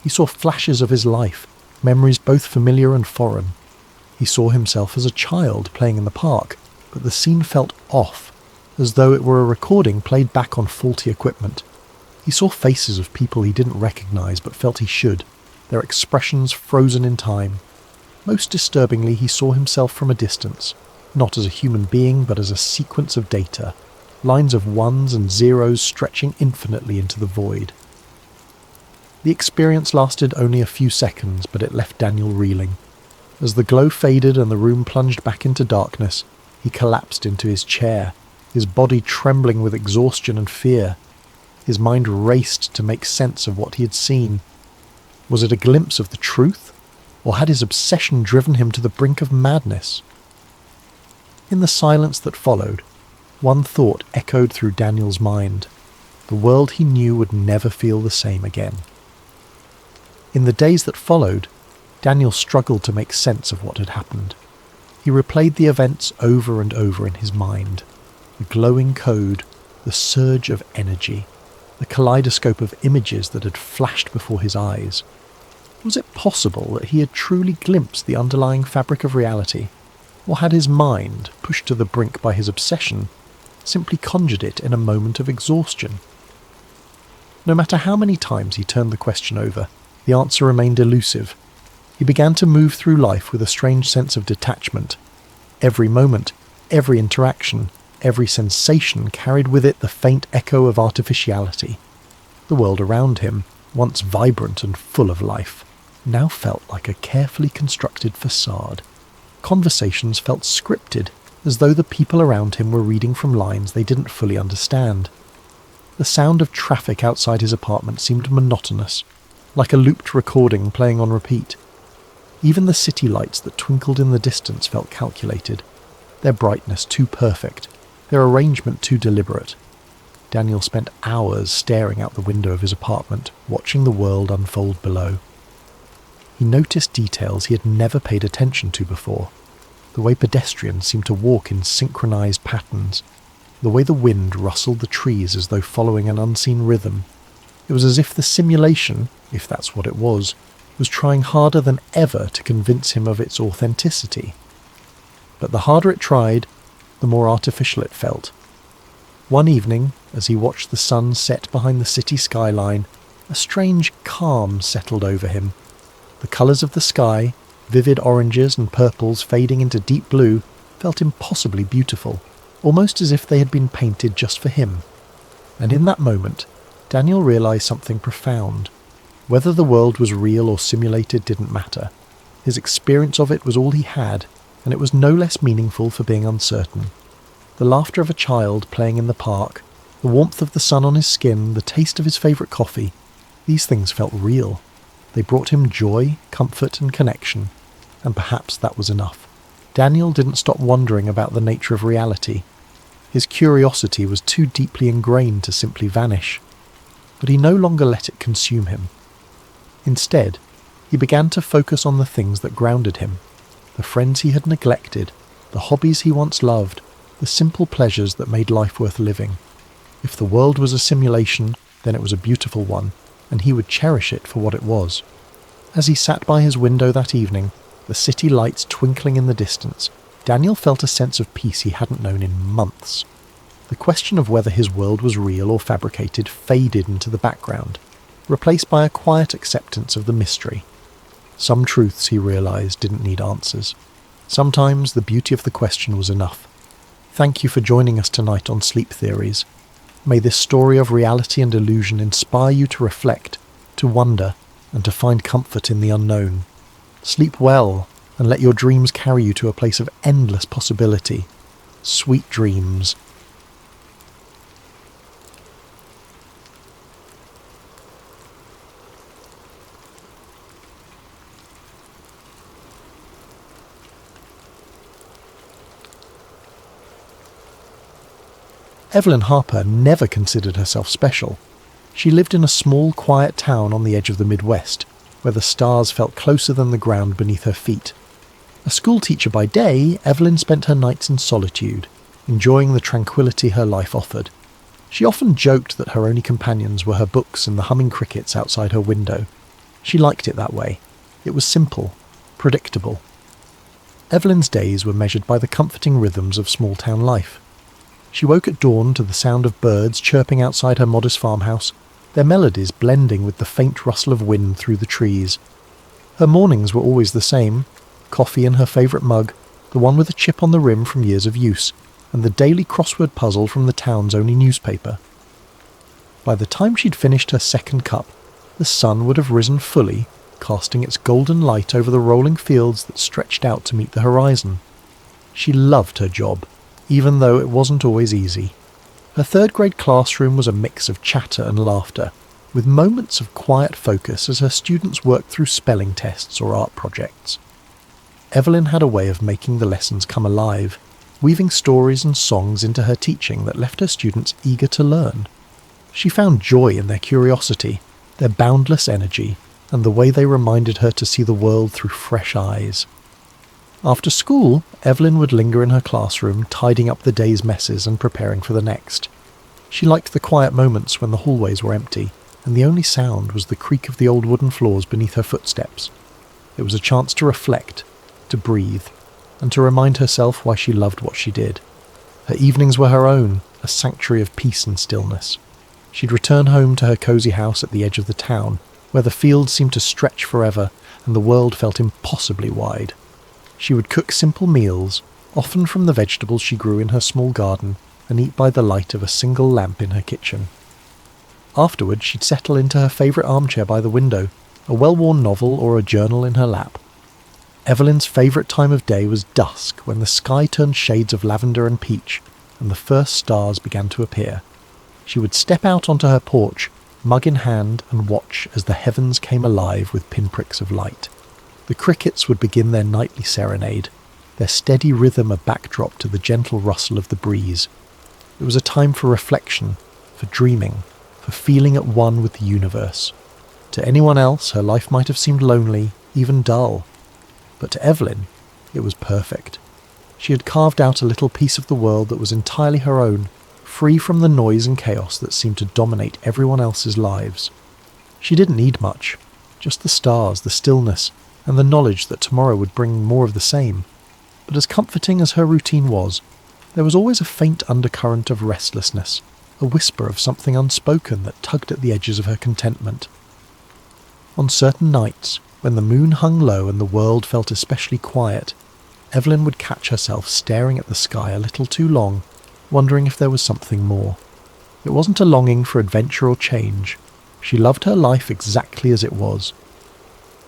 He saw flashes of his life, memories both familiar and foreign. He saw himself as a child playing in the park, but the scene felt off, as though it were a recording played back on faulty equipment. He saw faces of people he didn't recognise but felt he should, their expressions frozen in time. Most disturbingly, he saw himself from a distance, not as a human being but as a sequence of data, lines of ones and zeros stretching infinitely into the void. The experience lasted only a few seconds, but it left Daniel reeling. As the glow faded and the room plunged back into darkness, he collapsed into his chair, his body trembling with exhaustion and fear. His mind raced to make sense of what he had seen. Was it a glimpse of the truth, or had his obsession driven him to the brink of madness? In the silence that followed, one thought echoed through Daniel's mind. The world he knew would never feel the same again. In the days that followed, Daniel struggled to make sense of what had happened. He replayed the events over and over in his mind. The glowing code, the surge of energy, the kaleidoscope of images that had flashed before his eyes. Was it possible that he had truly glimpsed the underlying fabric of reality, or had his mind, pushed to the brink by his obsession, simply conjured it in a moment of exhaustion? No matter how many times he turned the question over, the answer remained elusive. He began to move through life with a strange sense of detachment. Every moment, every interaction, every sensation carried with it the faint echo of artificiality. The world around him, once vibrant and full of life, now felt like a carefully constructed facade. Conversations felt scripted, as though the people around him were reading from lines they didn't fully understand. The sound of traffic outside his apartment seemed monotonous, like a looped recording playing on repeat. Even the city lights that twinkled in the distance felt calculated, their brightness too perfect, their arrangement too deliberate. Daniel spent hours staring out the window of his apartment, watching the world unfold below. He noticed details he had never paid attention to before. The way pedestrians seemed to walk in synchronized patterns, the way the wind rustled the trees as though following an unseen rhythm. It was as if the simulation, if that's what it was trying harder than ever to convince him of its authenticity. But the harder it tried, the more artificial it felt. One evening, as he watched the sun set behind the city skyline, a strange calm settled over him. The colours of the sky, vivid oranges and purples fading into deep blue, felt impossibly beautiful, almost as if they had been painted just for him. And in that moment, Daniel realised something profound. Whether the world was real or simulated didn't matter. His experience of it was all he had, and it was no less meaningful for being uncertain. The laughter of a child playing in the park, the warmth of the sun on his skin, the taste of his favourite coffee, these things felt real. They brought him joy, comfort and connection, and perhaps that was enough. Daniel didn't stop wondering about the nature of reality. His curiosity was too deeply ingrained to simply vanish. But he no longer let it consume him. Instead, he began to focus on the things that grounded him, the friends he had neglected, the hobbies he once loved, the simple pleasures that made life worth living. If the world was a simulation, then it was a beautiful one, and he would cherish it for what it was. As he sat by his window that evening, the city lights twinkling in the distance, Daniel felt a sense of peace he hadn't known in months. The question of whether his world was real or fabricated faded into the background, replaced by a quiet acceptance of the mystery. Some truths, he realised, didn't need answers. Sometimes the beauty of the question was enough. Thank you for joining us tonight on Sleep Theories. May this story of reality and illusion inspire you to reflect, to wonder, and to find comfort in the unknown. Sleep well, and let your dreams carry you to a place of endless possibility. Sweet dreams. Evelyn Harper never considered herself special. She lived in a small, quiet town on the edge of the Midwest, where the stars felt closer than the ground beneath her feet. A schoolteacher by day, Evelyn spent her nights in solitude, enjoying the tranquility her life offered. She often joked that her only companions were her books and the humming crickets outside her window. She liked it that way. It was simple, predictable. Evelyn's days were measured by the comforting rhythms of small-town life. She woke at dawn to the sound of birds chirping outside her modest farmhouse, their melodies blending with the faint rustle of wind through the trees. Her mornings were always the same: coffee in her favourite mug, the one with a chip on the rim from years of use, and the daily crossword puzzle from the town's only newspaper. By the time she'd finished her second cup, the sun would have risen fully, casting its golden light over the rolling fields that stretched out to meet the horizon. She loved her job, even though it wasn't always easy. Her third-grade classroom was a mix of chatter and laughter, with moments of quiet focus as her students worked through spelling tests or art projects. Evelyn had a way of making the lessons come alive, weaving stories and songs into her teaching that left her students eager to learn. She found joy in their curiosity, their boundless energy, and the way they reminded her to see the world through fresh eyes. After school, Evelyn would linger in her classroom, tidying up the day's messes and preparing for the next. She liked the quiet moments when the hallways were empty, and the only sound was the creak of the old wooden floors beneath her footsteps. It was a chance to reflect, to breathe, and to remind herself why she loved what she did. Her evenings were her own, a sanctuary of peace and stillness. She'd return home to her cosy house at the edge of the town, where the fields seemed to stretch forever and the world felt impossibly wide. She would cook simple meals, often from the vegetables she grew in her small garden, and eat by the light of a single lamp in her kitchen. Afterward, she'd settle into her favourite armchair by the window, a well-worn novel or a journal in her lap. Evelyn's favourite time of day was dusk, when the sky turned shades of lavender and peach, and the first stars began to appear. She would step out onto her porch, mug in hand, and watch as the heavens came alive with pinpricks of light. The crickets would begin their nightly serenade, their steady rhythm a backdrop to the gentle rustle of the breeze. It was a time for reflection, for dreaming, for feeling at one with the universe. To anyone else, her life might have seemed lonely, even dull. But to Evelyn, it was perfect. She had carved out a little piece of the world that was entirely her own, free from the noise and chaos that seemed to dominate everyone else's lives. She didn't need much, just the stars, the stillness, and the knowledge that tomorrow would bring more of the same. But as comforting as her routine was, there was always a faint undercurrent of restlessness, a whisper of something unspoken that tugged at the edges of her contentment. On certain nights, when the moon hung low and the world felt especially quiet, Evelyn would catch herself staring at the sky a little too long, wondering if there was something more. It wasn't a longing for adventure or change. She loved her life exactly as it was.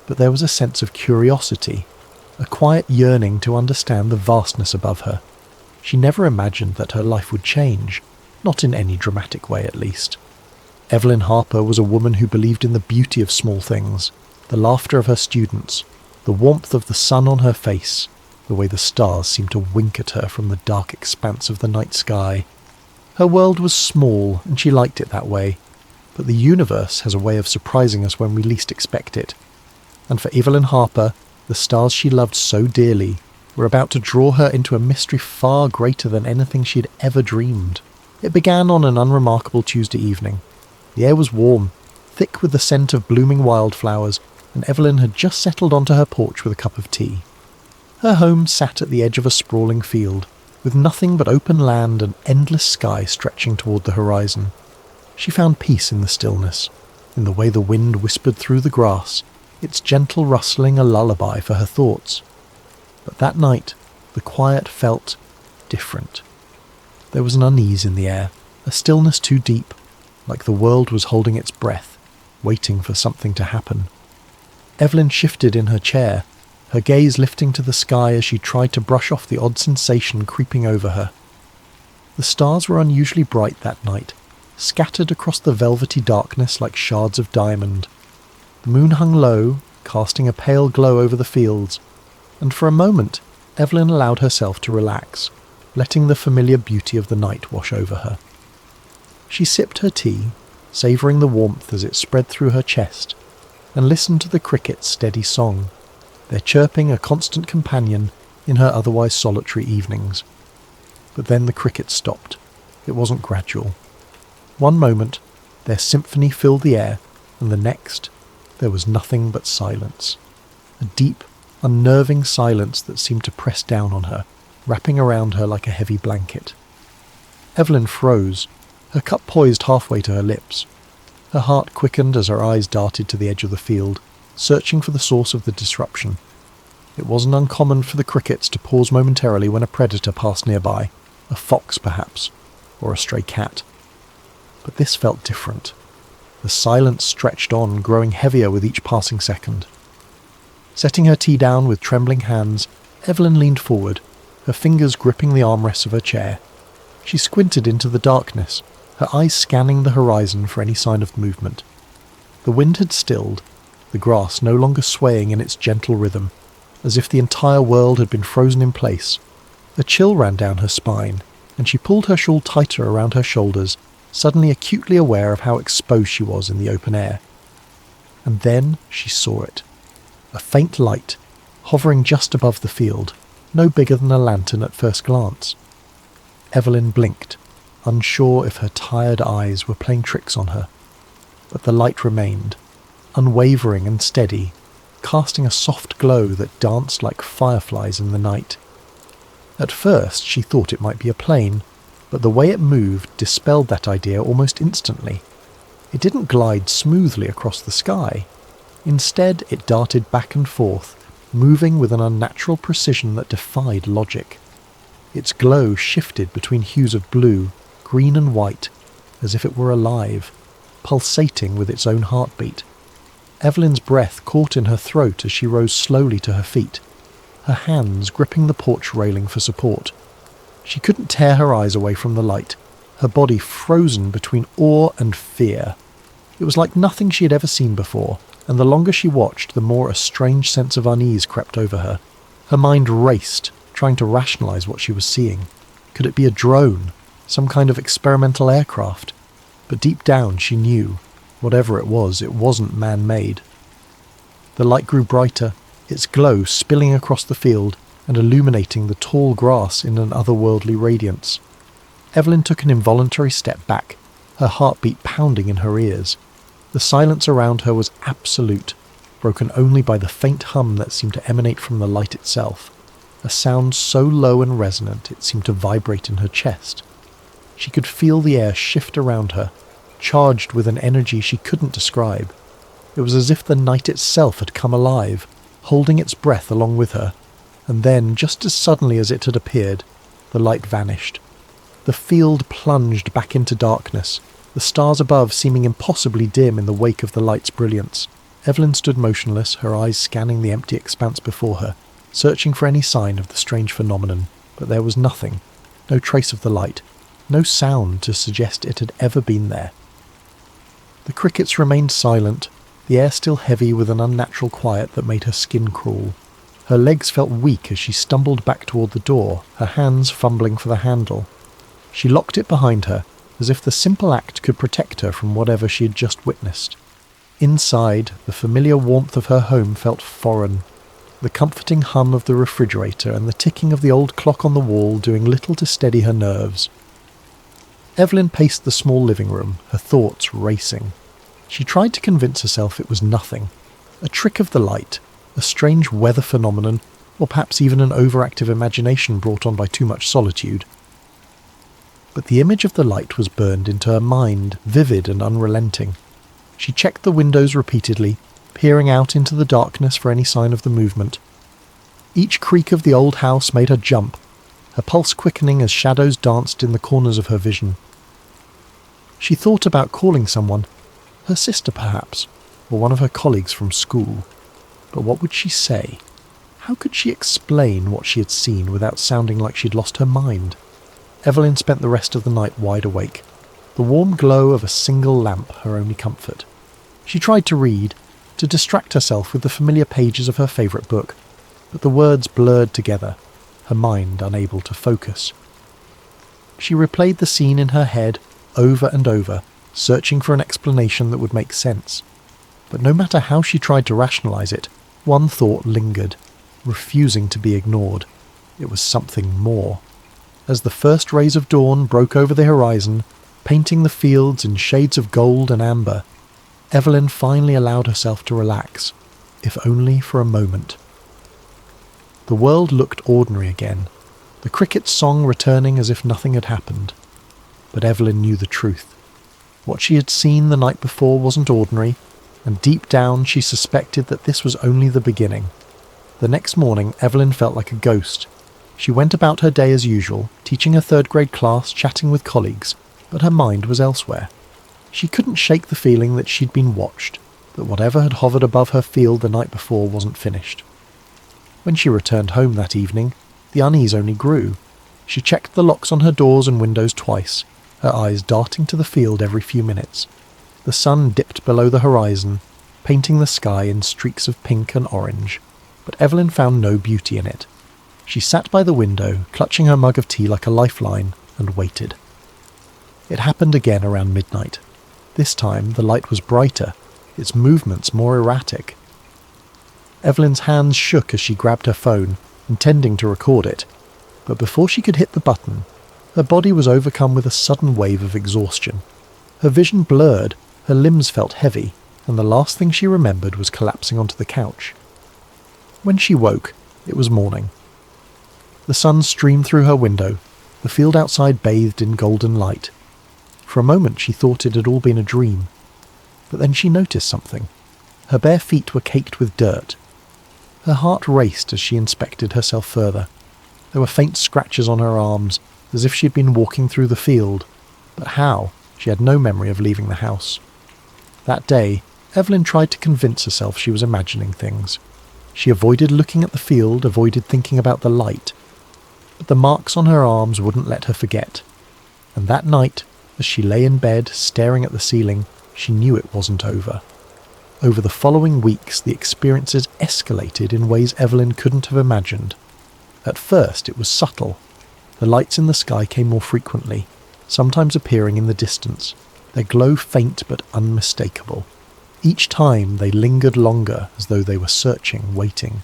But there was a sense of curiosity, a quiet yearning to understand the vastness above her. She never imagined that her life would change, not in any dramatic way at least. Evelyn Harper was a woman who believed in the beauty of small things, the laughter of her students, the warmth of the sun on her face, the way the stars seemed to wink at her from the dark expanse of the night sky. Her world was small, and she liked it that way, but the universe has a way of surprising us when we least expect it. And for Evelyn Harper, the stars she loved so dearly were about to draw her into a mystery far greater than anything she had ever dreamed. It began on an unremarkable Tuesday evening. The air was warm, thick with the scent of blooming wildflowers, and Evelyn had just settled onto her porch with a cup of tea. Her home sat at the edge of a sprawling field, with nothing but open land and endless sky stretching toward the horizon. She found peace in the stillness, in the way the wind whispered through the grass, its gentle rustling a lullaby for her thoughts. But that night, the quiet felt different. There was an unease in the air, a stillness too deep, like the world was holding its breath, waiting for something to happen. Evelyn shifted in her chair, her gaze lifting to the sky as she tried to brush off the odd sensation creeping over her. The stars were unusually bright that night, scattered across the velvety darkness like shards of diamond. The moon hung low, casting a pale glow over the fields, and for a moment Evelyn allowed herself to relax, letting the familiar beauty of the night wash over her. She sipped her tea, savouring the warmth as it spread through her chest, and listened to the crickets' steady song, their chirping a constant companion in her otherwise solitary evenings. But then the crickets stopped. It wasn't gradual. One moment, their symphony filled the air, and the next, there was nothing but silence. A deep, unnerving silence that seemed to press down on her, wrapping around her like a heavy blanket. Evelyn froze, her cup poised halfway to her lips. Her heart quickened as her eyes darted to the edge of the field, searching for the source of the disruption. It wasn't uncommon for the crickets to pause momentarily when a predator passed nearby, a fox perhaps, or a stray cat. But this felt different. The silence stretched on, growing heavier with each passing second. Setting her tea down with trembling hands, Evelyn leaned forward, her fingers gripping the armrests of her chair. She squinted into the darkness, her eyes scanning the horizon for any sign of movement. The wind had stilled, the grass no longer swaying in its gentle rhythm, as if the entire world had been frozen in place. A chill ran down her spine, and she pulled her shawl tighter around her shoulders, suddenly acutely aware of how exposed she was in the open air. And then she saw it. A faint light, hovering just above the field, no bigger than a lantern at first glance. Evelyn blinked, unsure if her tired eyes were playing tricks on her. But the light remained, unwavering and steady, casting a soft glow that danced like fireflies in the night. At first she thought it might be a plane, but the way it moved dispelled that idea almost instantly. It didn't glide smoothly across the sky. Instead, it darted back and forth, moving with an unnatural precision that defied logic. Its glow shifted between hues of blue, green and white, as if it were alive, pulsating with its own heartbeat. Evelyn's breath caught in her throat as she rose slowly to her feet, her hands gripping the porch railing for support. She couldn't tear her eyes away from the light, her body frozen between awe and fear. It was like nothing she had ever seen before, and the longer she watched, the more a strange sense of unease crept over her. Her mind raced, trying to rationalize what she was seeing. Could it be a drone, some kind of experimental aircraft? But deep down she knew, whatever it wasn't man-made. The light grew brighter, its glow spilling across the field and illuminating the tall grass in an otherworldly radiance. Evelyn took an involuntary step back, her heartbeat pounding in her ears. The silence around her was absolute, broken only by the faint hum that seemed to emanate from the light itself, a sound so low and resonant it seemed to vibrate in her chest. She could feel the air shift around her, charged with an energy she couldn't describe. It was as if the night itself had come alive, holding its breath along with her, and then, just as suddenly as it had appeared, the light vanished. The field plunged back into darkness, the stars above seeming impossibly dim in the wake of the light's brilliance. Evelyn stood motionless, her eyes scanning the empty expanse before her, searching for any sign of the strange phenomenon, but there was nothing, no trace of the light, no sound to suggest it had ever been there. The crickets remained silent, the air still heavy with an unnatural quiet that made her skin crawl. Her legs felt weak as she stumbled back toward the door, her hands fumbling for the handle. She locked it behind her, as if the simple act could protect her from whatever she had just witnessed. Inside, the familiar warmth of her home felt foreign, the comforting hum of the refrigerator and the ticking of the old clock on the wall doing little to steady her nerves. Evelyn paced the small living room, her thoughts racing. She tried to convince herself it was nothing, a trick of the light, a strange weather phenomenon, or perhaps even an overactive imagination brought on by too much solitude. But the image of the light was burned into her mind, vivid and unrelenting. She checked the windows repeatedly, peering out into the darkness for any sign of the movement. Each creak of the old house made her jump, her pulse quickening as shadows danced in the corners of her vision. She thought about calling someone, her sister perhaps, or one of her colleagues from school. But what would she say? How could she explain what she had seen without sounding like she'd lost her mind? Evelyn spent the rest of the night wide awake, the warm glow of a single lamp her only comfort. She tried to read, to distract herself with the familiar pages of her favourite book, but the words blurred together, her mind unable to focus. She replayed the scene in her head over and over, searching for an explanation that would make sense. But no matter how she tried to rationalise it, one thought lingered, refusing to be ignored. It was something more. As the first rays of dawn broke over the horizon, painting the fields in shades of gold and amber, Evelyn finally allowed herself to relax, if only for a moment. The world looked ordinary again, the cricket's song returning as if nothing had happened. but Evelyn knew the truth. What she had seen the night before wasn't ordinary, and deep down she suspected that this was only the beginning. The next morning, Evelyn felt like a ghost. She went about her day as usual, teaching her third-grade class, chatting with colleagues, but her mind was elsewhere. She couldn't shake the feeling that she'd been watched, that whatever had hovered above her field the night before wasn't finished. When she returned home that evening, the unease only grew. She checked the locks on her doors and windows twice, her eyes darting to the field every few minutes. The sun dipped below the horizon, painting the sky in streaks of pink and orange, but Evelyn found no beauty in it. She sat by the window, clutching her mug of tea like a lifeline, and waited. It happened again around midnight. This time the light was brighter, its movements more erratic. Evelyn's hands shook as she grabbed her phone, intending to record it, but before she could hit the button, her body was overcome with a sudden wave of exhaustion. Her vision blurred, her limbs felt heavy, and the last thing she remembered was collapsing onto the couch. When she woke, it was morning. The sun streamed through her window, the field outside bathed in golden light. For a moment she thought it had all been a dream, but then she noticed something. Her bare feet were caked with dirt. Her heart raced as she inspected herself further. There were faint scratches on her arms, as if she had been walking through the field, but how? She had no memory of leaving the house. That day, Evelyn tried to convince herself she was imagining things. She avoided looking at the field, avoided thinking about the light, but the marks on her arms wouldn't let her forget. And that night, as she lay in bed, staring at the ceiling, she knew it wasn't over. Over the following weeks, the experiences escalated in ways Evelyn couldn't have imagined. At first, it was subtle. The lights in the sky came more frequently, sometimes appearing in the distance, their glow faint but unmistakable. Each time they lingered longer, as though they were searching, waiting.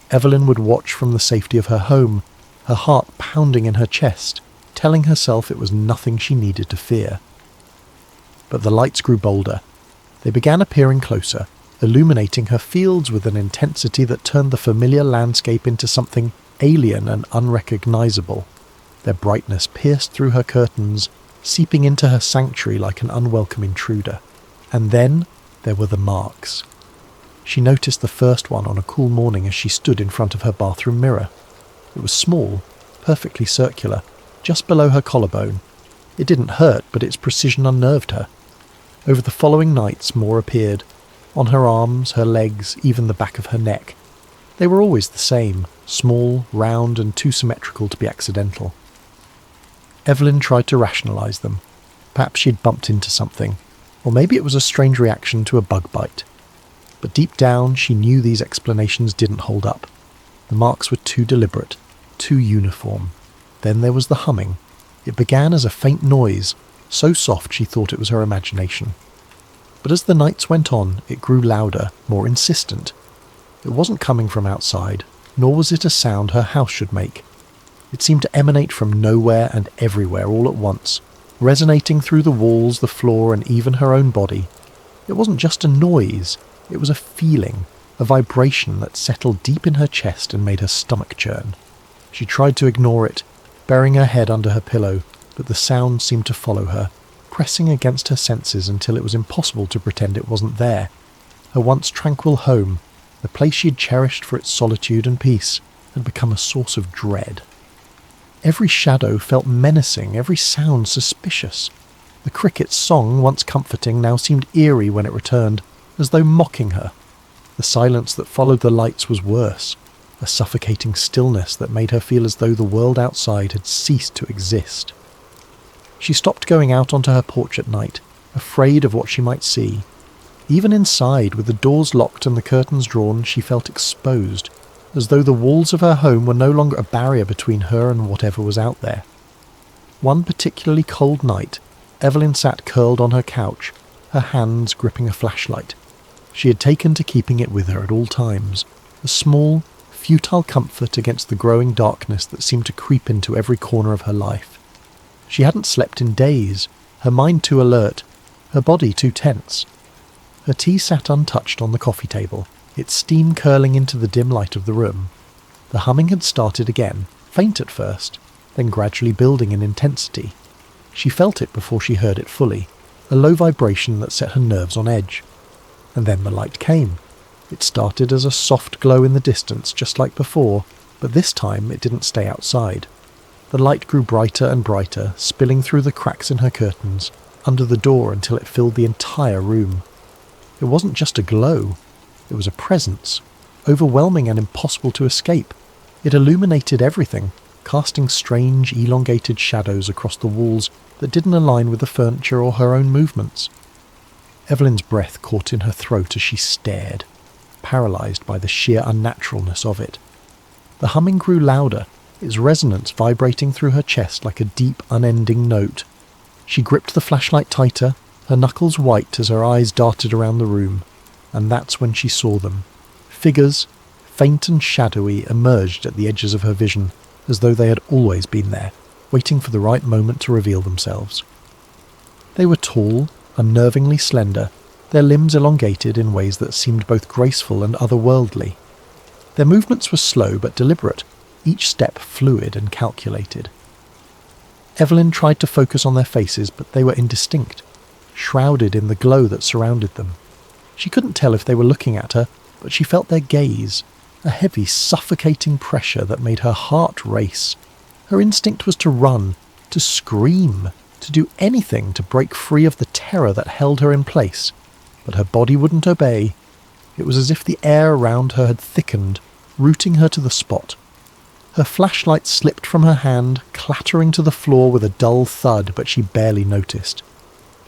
Evelyn would watch from the safety of her home, her heart pounding in her chest, telling herself it was nothing she needed to fear. But the lights grew bolder. They began appearing closer, illuminating her fields with an intensity that turned the familiar landscape into something alien and unrecognizable. Their brightness pierced through her curtains, seeping into her sanctuary like an unwelcome intruder. And then there were the marks. She noticed the first one on a cool morning as she stood in front of her bathroom mirror. It was small, perfectly circular, just below her collarbone. It didn't hurt, but its precision unnerved her. Over the following nights more appeared, on her arms, her legs, even the back of her neck. They were always the same, small, round, and too symmetrical to be accidental. Evelyn tried to rationalise them. Perhaps she'd bumped into something, or maybe it was a strange reaction to a bug bite. But deep down she knew these explanations didn't hold up. The marks were too deliberate, too uniform. Then there was the humming. It began as a faint noise, so soft she thought it was her imagination. But as the nights went on, it grew louder, more insistent. It wasn't coming from outside, nor was it a sound her house should make. It seemed to emanate from nowhere and everywhere all at once, resonating through the walls, the floor, and even her own body. It wasn't just a noise, it was a feeling, a vibration that settled deep in her chest and made her stomach churn. She tried to ignore it, burying her head under her pillow, but the sound seemed to follow her, pressing against her senses until it was impossible to pretend it wasn't there. Her once tranquil home, the place she had cherished for its solitude and peace, had become a source of dread. Every shadow felt menacing, every sound suspicious. The cricket's song, once comforting, now seemed eerie when it returned, as though mocking her. The silence that followed the lights was worse, a suffocating stillness that made her feel as though the world outside had ceased to exist. She stopped going out onto her porch at night, afraid of what she might see. Even inside, with the doors locked and the curtains drawn, she felt exposed, as though the walls of her home were no longer a barrier between her and whatever was out there. One particularly cold night, Evelyn sat curled on her couch, her hands gripping a flashlight. She had taken to keeping it with her at all times, a small, futile comfort against the growing darkness that seemed to creep into every corner of her life. She hadn't slept in days, her mind too alert, her body too tense. Her tea sat untouched on the coffee table, its steam curling into the dim light of the room. The humming had started again, faint at first, then gradually building in intensity. She felt it before she heard it fully, a low vibration that set her nerves on edge. And then the light came. It started as a soft glow in the distance, just like before, but this time it didn't stay outside. The light grew brighter and brighter, spilling through the cracks in her curtains, under the door until it filled the entire room. It wasn't just a glow, it was a presence, overwhelming and impossible to escape. It illuminated everything, casting strange, elongated shadows across the walls that didn't align with the furniture or her own movements. Evelyn's breath caught in her throat as she stared, paralysed by the sheer unnaturalness of it. The humming grew louder, its resonance vibrating through her chest like a deep, unending note. She gripped the flashlight tighter, her knuckles white as her eyes darted around the room, and that's when she saw them. Figures, faint and shadowy, emerged at the edges of her vision, as though they had always been there, waiting for the right moment to reveal themselves. They were tall, unnervingly slender, their limbs elongated in ways that seemed both graceful and otherworldly. Their movements were slow but deliberate, each step fluid and calculated. Evelyn tried to focus on their faces, but they were indistinct, shrouded in the glow that surrounded them. She couldn't tell if they were looking at her, but she felt their gaze, a heavy, suffocating pressure that made her heart race. Her instinct was to run, to scream, to do anything to break free of the terror that held her in place, but her body wouldn't obey. It was as if the air around her had thickened, rooting her to the spot. Her flashlight slipped from her hand, clattering to the floor with a dull thud, but she barely noticed.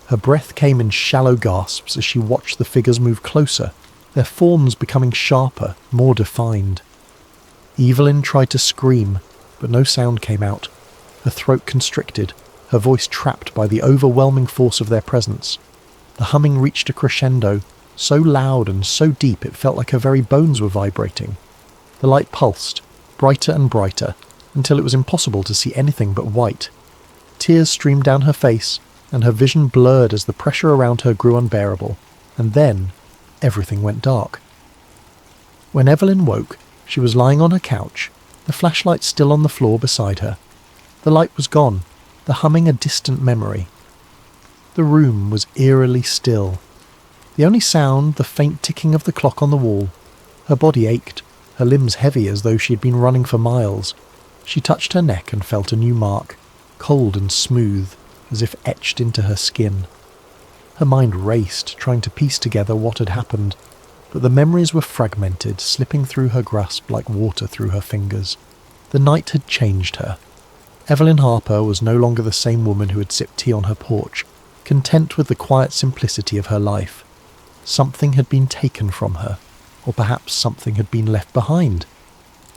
Her breath came in shallow gasps as she watched the figures move closer, their forms becoming sharper, more defined. Evelyn tried to scream, but no sound came out. Her throat constricted, her voice trapped by the overwhelming force of their presence. The humming reached a crescendo, so loud and so deep it felt like her very bones were vibrating. The light pulsed, brighter and brighter, until it was impossible to see anything but white. Tears streamed down her face, and her vision blurred as the pressure around her grew unbearable, and then everything went dark. When Evelyn woke, she was lying on her couch, the flashlight still on the floor beside her. The light was gone, the humming a distant memory. The room was eerily still. The only sound, the faint ticking of the clock on the wall. Her body ached, her limbs heavy as though she had been running for miles. She touched her neck and felt a new mark, cold and smooth, as if etched into her skin. Her mind raced, trying to piece together what had happened, but the memories were fragmented, slipping through her grasp like water through her fingers. The night had changed her. Evelyn Harker was no longer the same woman who had sipped tea on her porch, content with the quiet simplicity of her life. Something had been taken from her, or perhaps something had been left behind.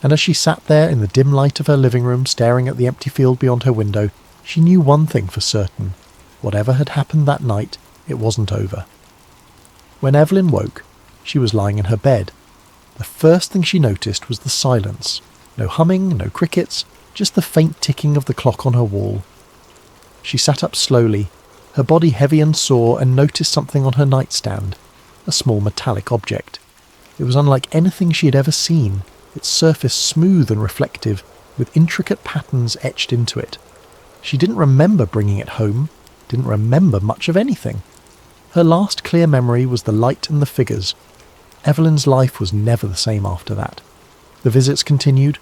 And as she sat there in the dim light of her living room, staring at the empty field beyond her window, she knew one thing for certain. Whatever had happened that night, it wasn't over. When Evelyn woke, she was lying in her bed. The first thing she noticed was the silence. No humming, no crickets, just the faint ticking of the clock on her wall. She sat up slowly, her body heavy and sore, and noticed something on her nightstand, a small metallic object. It was unlike anything she had ever seen, its surface smooth and reflective, with intricate patterns etched into it. She didn't remember bringing it home, didn't remember much of anything. Her last clear memory was the light and the figures. Evelyn's life was never the same after that. The visits continued,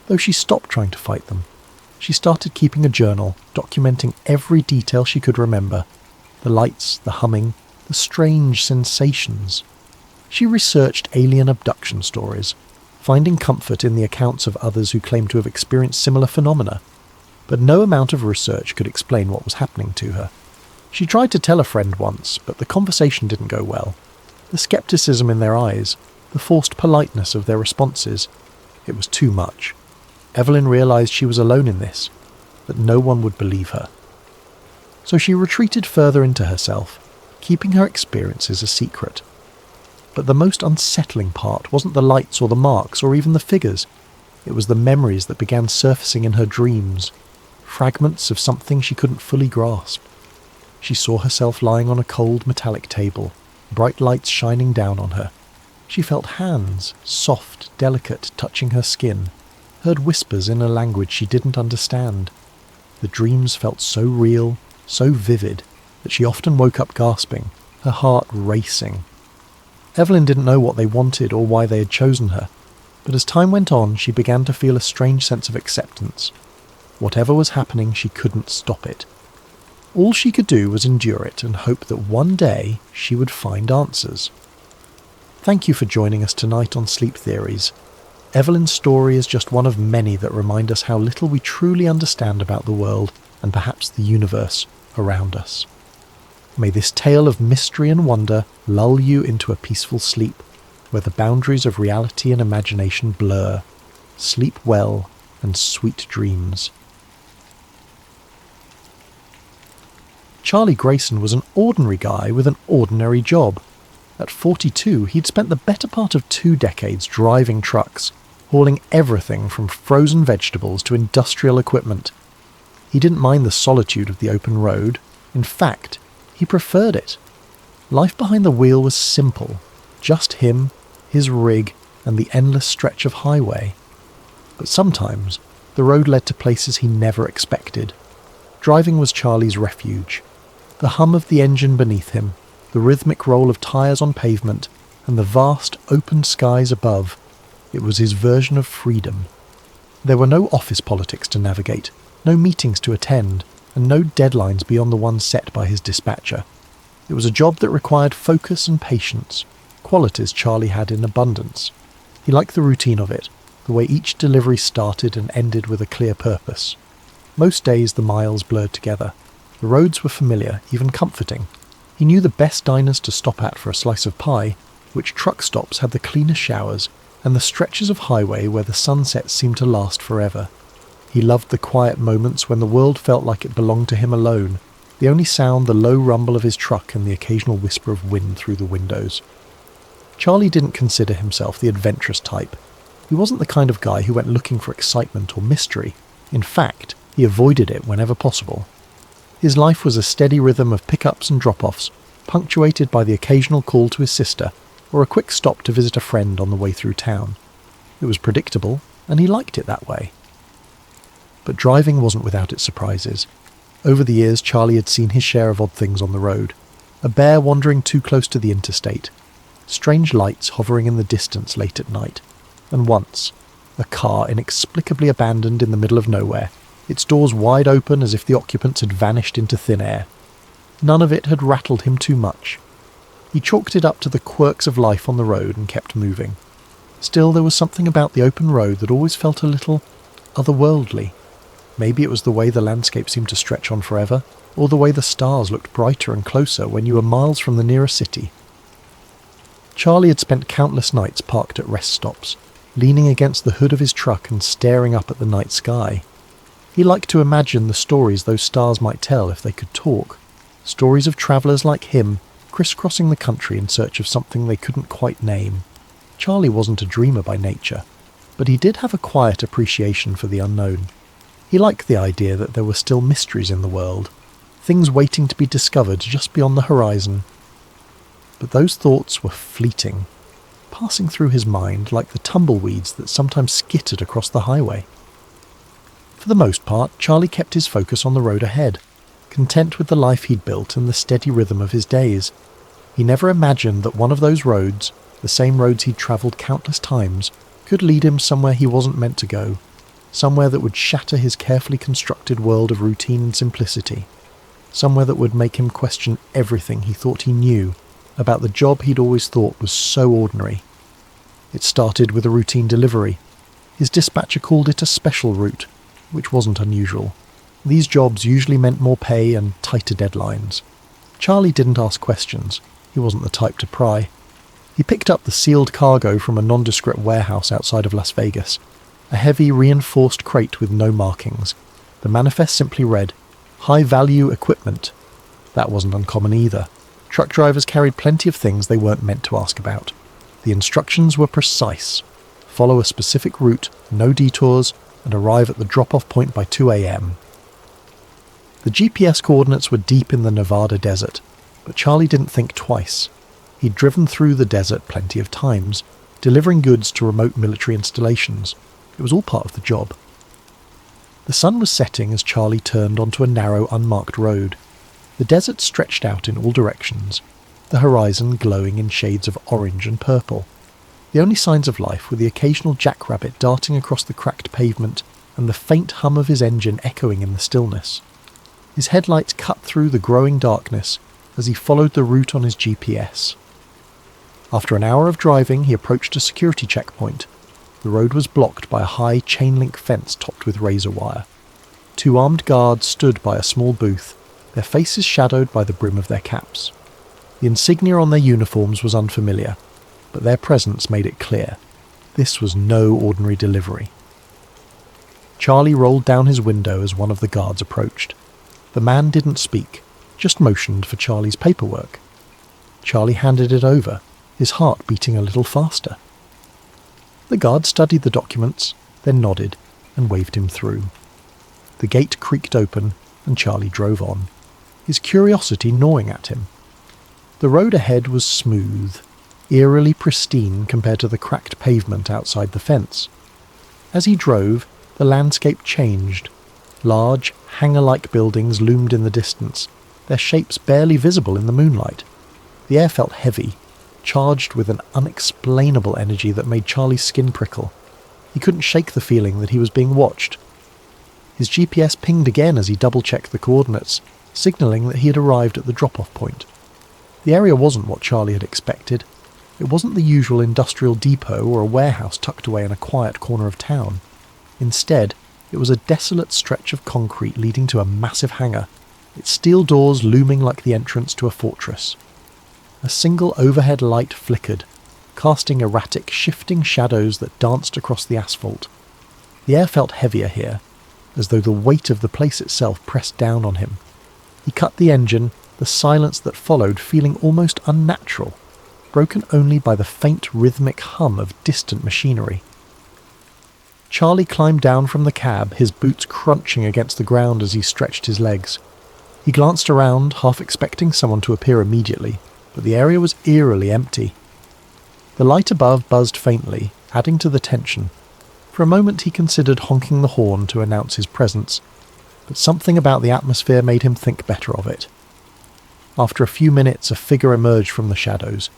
though she stopped trying to fight them. She started keeping a journal, documenting every detail she could remember. The lights, the humming, the strange sensations. She researched alien abduction stories, finding comfort in the accounts of others who claimed to have experienced similar phenomena. But no amount of research could explain what was happening to her. She tried to tell a friend once, but the conversation didn't go well. The skepticism in their eyes, the forced politeness of their responses, it was too much. Evelyn realised she was alone in this, that no one would believe her. So she retreated further into herself, keeping her experiences a secret. But the most unsettling part wasn't the lights or the marks or even the figures. It was the memories that began surfacing in her dreams, fragments of something she couldn't fully grasp. She saw herself lying on a cold metallic table, bright lights shining down on her. She felt hands, soft, delicate, touching her skin, heard whispers in a language she didn't understand. The dreams felt so real, so vivid that she often woke up gasping, her heart racing. Evelyn didn't know what they wanted or why they had chosen her, but as time went on, she began to feel a strange sense of acceptance. Whatever was happening, she couldn't stop it. All she could do was endure it and hope that one day she would find answers. Thank you for joining us tonight on Sleep Theories. Evelyn's story is just one of many that remind us how little we truly understand about the world and perhaps the universe around us. May this tale of mystery and wonder lull you into a peaceful sleep, where the boundaries of reality and imagination blur. Sleep well and sweet dreams. Charlie Grayson was an ordinary guy with an ordinary job. At 42, he'd spent the better part of 2 decades driving trucks, hauling everything from frozen vegetables to industrial equipment. He didn't mind the solitude of the open road. In fact, he preferred it. Life behind the wheel was simple. Just him, his rig, and the endless stretch of highway. But sometimes, the road led to places he never expected. Driving was Charlie's refuge. The hum of the engine beneath him, the rhythmic roll of tyres on pavement, and the vast open skies above. It was his version of freedom. There were no office politics to navigate, no meetings to attend, and no deadlines beyond the ones set by his dispatcher. It was a job that required focus and patience, qualities Charlie had in abundance. He liked the routine of it, the way each delivery started and ended with a clear purpose. Most days the miles blurred together. The roads were familiar, even comforting. He knew the best diners to stop at for a slice of pie, which truck stops had the cleanest showers, and the stretches of highway where the sunsets seemed to last forever. He loved the quiet moments when the world felt like it belonged to him alone, the only sound the low rumble of his truck and the occasional whisper of wind through the windows. Charlie didn't consider himself the adventurous type. He wasn't the kind of guy who went looking for excitement or mystery. In fact, he avoided it whenever possible. His life was a steady rhythm of pickups and drop-offs, punctuated by the occasional call to his sister, or a quick stop to visit a friend on the way through town. It was predictable, and he liked it that way. But driving wasn't without its surprises. Over the years, Charlie had seen his share of odd things on the road. A bear wandering too close to the interstate, strange lights hovering in the distance late at night, and once, a car inexplicably abandoned in the middle of nowhere, its doors wide open as if the occupants had vanished into thin air. None of it had rattled him too much. He chalked it up to the quirks of life on the road and kept moving. Still, there was something about the open road that always felt a little otherworldly. Maybe it was the way the landscape seemed to stretch on forever, or the way the stars looked brighter and closer when you were miles from the nearest city. Charlie had spent countless nights parked at rest stops, leaning against the hood of his truck and staring up at the night sky. He liked to imagine the stories those stars might tell if they could talk. Stories of travellers like him, crisscrossing the country in search of something they couldn't quite name. Charlie wasn't a dreamer by nature, but he did have a quiet appreciation for the unknown. He liked the idea that there were still mysteries in the world, things waiting to be discovered just beyond the horizon. But those thoughts were fleeting, passing through his mind like the tumbleweeds that sometimes skittered across the highway. For the most part, Charlie kept his focus on the road ahead, content with the life he'd built and the steady rhythm of his days. He never imagined that one of those roads, the same roads he'd travelled countless times, could lead him somewhere he wasn't meant to go, somewhere that would shatter his carefully constructed world of routine and simplicity, somewhere that would make him question everything he thought he knew about the job he'd always thought was so ordinary. It started with a routine delivery. His dispatcher called it a special route, which wasn't unusual. These jobs usually meant more pay and tighter deadlines. Charlie didn't ask questions. He wasn't the type to pry. He picked up the sealed cargo from a nondescript warehouse outside of Las Vegas, a heavy reinforced crate with no markings. The manifest simply read, "High-value equipment." That wasn't uncommon either. Truck drivers carried plenty of things they weren't meant to ask about. The instructions were precise. Follow a specific route, no detours, and arrive at the drop-off point by 2 a.m. The GPS coordinates were deep in the Nevada desert, but Charlie didn't think twice. He'd driven through the desert plenty of times, delivering goods to remote military installations. It was all part of the job. The sun was setting as Charlie turned onto a narrow, unmarked road. The desert stretched out in all directions, the horizon glowing in shades of orange and purple. The only signs of life were the occasional jackrabbit darting across the cracked pavement and the faint hum of his engine echoing in the stillness. His headlights cut through the growing darkness as he followed the route on his GPS. After an hour of driving, he approached a security checkpoint. The road was blocked by a high chain-link fence topped with razor wire. 2 armed guards stood by a small booth, their faces shadowed by the brim of their caps. The insignia on their uniforms was unfamiliar, but their presence made it clear. This was no ordinary delivery. Charlie rolled down his window as one of the guards approached. The man didn't speak, just motioned for Charlie's paperwork. Charlie handed it over, his heart beating a little faster. The guard studied the documents, then nodded and waved him through. The gate creaked open and Charlie drove on, his curiosity gnawing at him. The road ahead was smooth, eerily pristine compared to the cracked pavement outside the fence. As he drove, the landscape changed. Large, hangar-like buildings loomed in the distance, their shapes barely visible in the moonlight. The air felt heavy, charged with an unexplainable energy that made Charlie's skin prickle. He couldn't shake the feeling that he was being watched. His GPS pinged again as he double-checked the coordinates, signalling that he had arrived at the drop-off point. The area wasn't what Charlie had expected. It wasn't the usual industrial depot or a warehouse tucked away in a quiet corner of town. Instead, it was a desolate stretch of concrete leading to a massive hangar, its steel doors looming like the entrance to a fortress. A single overhead light flickered, casting erratic, shifting shadows that danced across the asphalt. The air felt heavier here, as though the weight of the place itself pressed down on him. He cut the engine, the silence that followed feeling almost unnatural, broken only by the faint rhythmic hum of distant machinery. Charlie climbed down from the cab, his boots crunching against the ground as he stretched his legs. He glanced around, half expecting someone to appear immediately, but the area was eerily empty. The light above buzzed faintly, adding to the tension. For a moment he considered honking the horn to announce his presence, but something about the atmosphere made him think better of it. After a few minutes, a figure emerged from the shadows.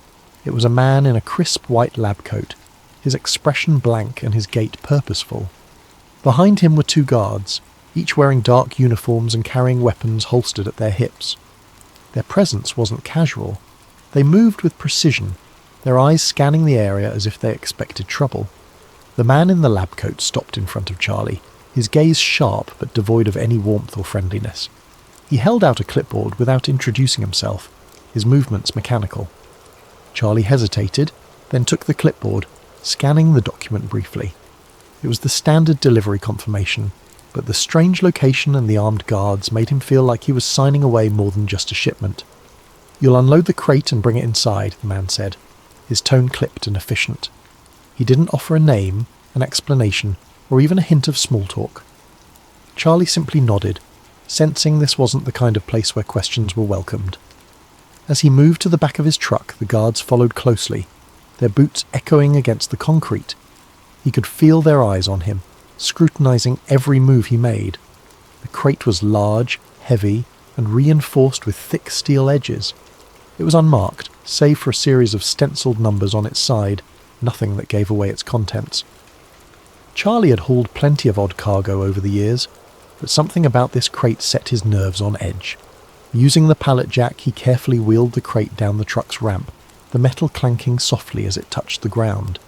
It was a man in a crisp white lab coat, his expression blank and his gait purposeful. Behind him were 2 guards, each wearing dark uniforms and carrying weapons holstered at their hips. Their presence wasn't casual. They moved with precision, their eyes scanning the area as if they expected trouble. The man in the lab coat stopped in front of Charlie, his gaze sharp but devoid of any warmth or friendliness. He held out a clipboard without introducing himself, his movements mechanical. Charlie hesitated, then took the clipboard, scanning the document briefly. It was the standard delivery confirmation, but the strange location and the armed guards made him feel like he was signing away more than just a shipment. "You'll unload the crate and bring it inside," the man said, his tone clipped and efficient. He didn't offer a name, an explanation, or even a hint of small talk. Charlie simply nodded, sensing this wasn't the kind of place where questions were welcomed. As he moved to the back of his truck, the guards followed closely, their boots echoing against the concrete. He could feel their eyes on him, scrutinizing every move he made. The crate was large, heavy, and reinforced with thick steel edges. It was unmarked, save for a series of stenciled numbers on its side, nothing that gave away its contents. Charlie had hauled plenty of odd cargo over the years, but something about this crate set his nerves on edge. Using the pallet jack, he carefully wheeled the crate down the truck's ramp, the metal clanking softly as it touched the ground.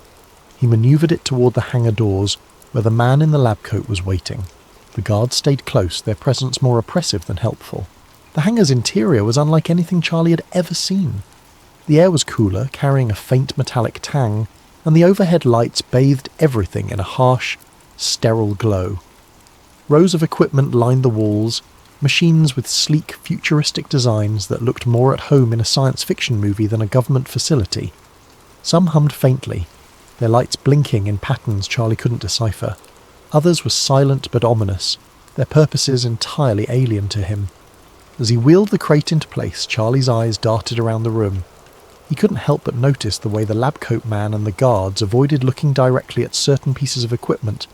He manoeuvred it toward the hangar doors, where the man in the lab coat was waiting. The guards stayed close, their presence more oppressive than helpful. The hangar's interior was unlike anything Charlie had ever seen. The air was cooler, carrying a faint metallic tang, and the overhead lights bathed everything in a harsh, sterile glow. Rows of equipment lined the walls, machines with sleek, futuristic designs that looked more at home in a science fiction movie than a government facility. Some hummed faintly, their lights blinking in patterns Charlie couldn't decipher. Others were silent but ominous, their purposes entirely alien to him. As he wheeled the crate into place, Charlie's eyes darted around the room. He couldn't help but notice the way the lab coat man and the guards avoided looking directly at certain pieces of equipment,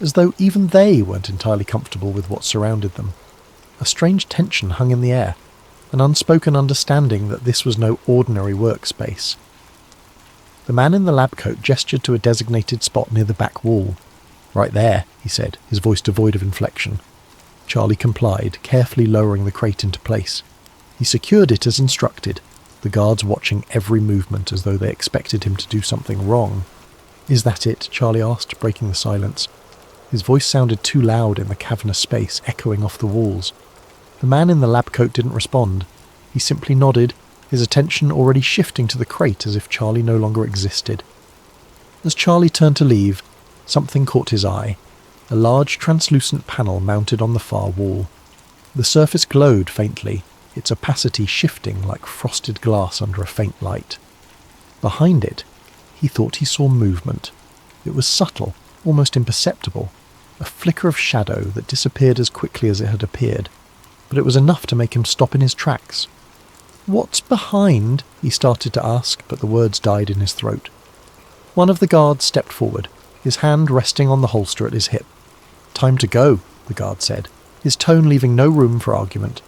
as though even they weren't entirely comfortable with what surrounded them. A strange tension hung in the air. an unspoken understanding that this was no ordinary workspace. The man in the lab coat gestured to a designated spot near the back wall. "Right there," he said, his voice devoid of inflection. Charlie complied, carefully lowering the crate into place. He secured it as instructed, the guards watching every movement as though they expected him to do something wrong. "Is that it?" Charlie asked, breaking the silence. His voice sounded too loud in the cavernous space, echoing off the walls. The man in the lab coat didn't respond. He simply nodded, his attention already shifting to the crate as if Charlie no longer existed. As Charlie turned to leave, something caught his eye. A large translucent panel mounted on the far wall. The surface glowed faintly, its opacity shifting like frosted glass under a faint light. Behind it, he thought he saw movement. It was subtle, almost imperceptible, a flicker of shadow that disappeared as quickly as it had appeared, but it was enough to make him stop in his tracks. "What's behind?" he started to ask, but the words died in his throat. One of the guards stepped forward, his hand resting on the holster at his hip. "Time to go," the guard said, his tone leaving no room for argument.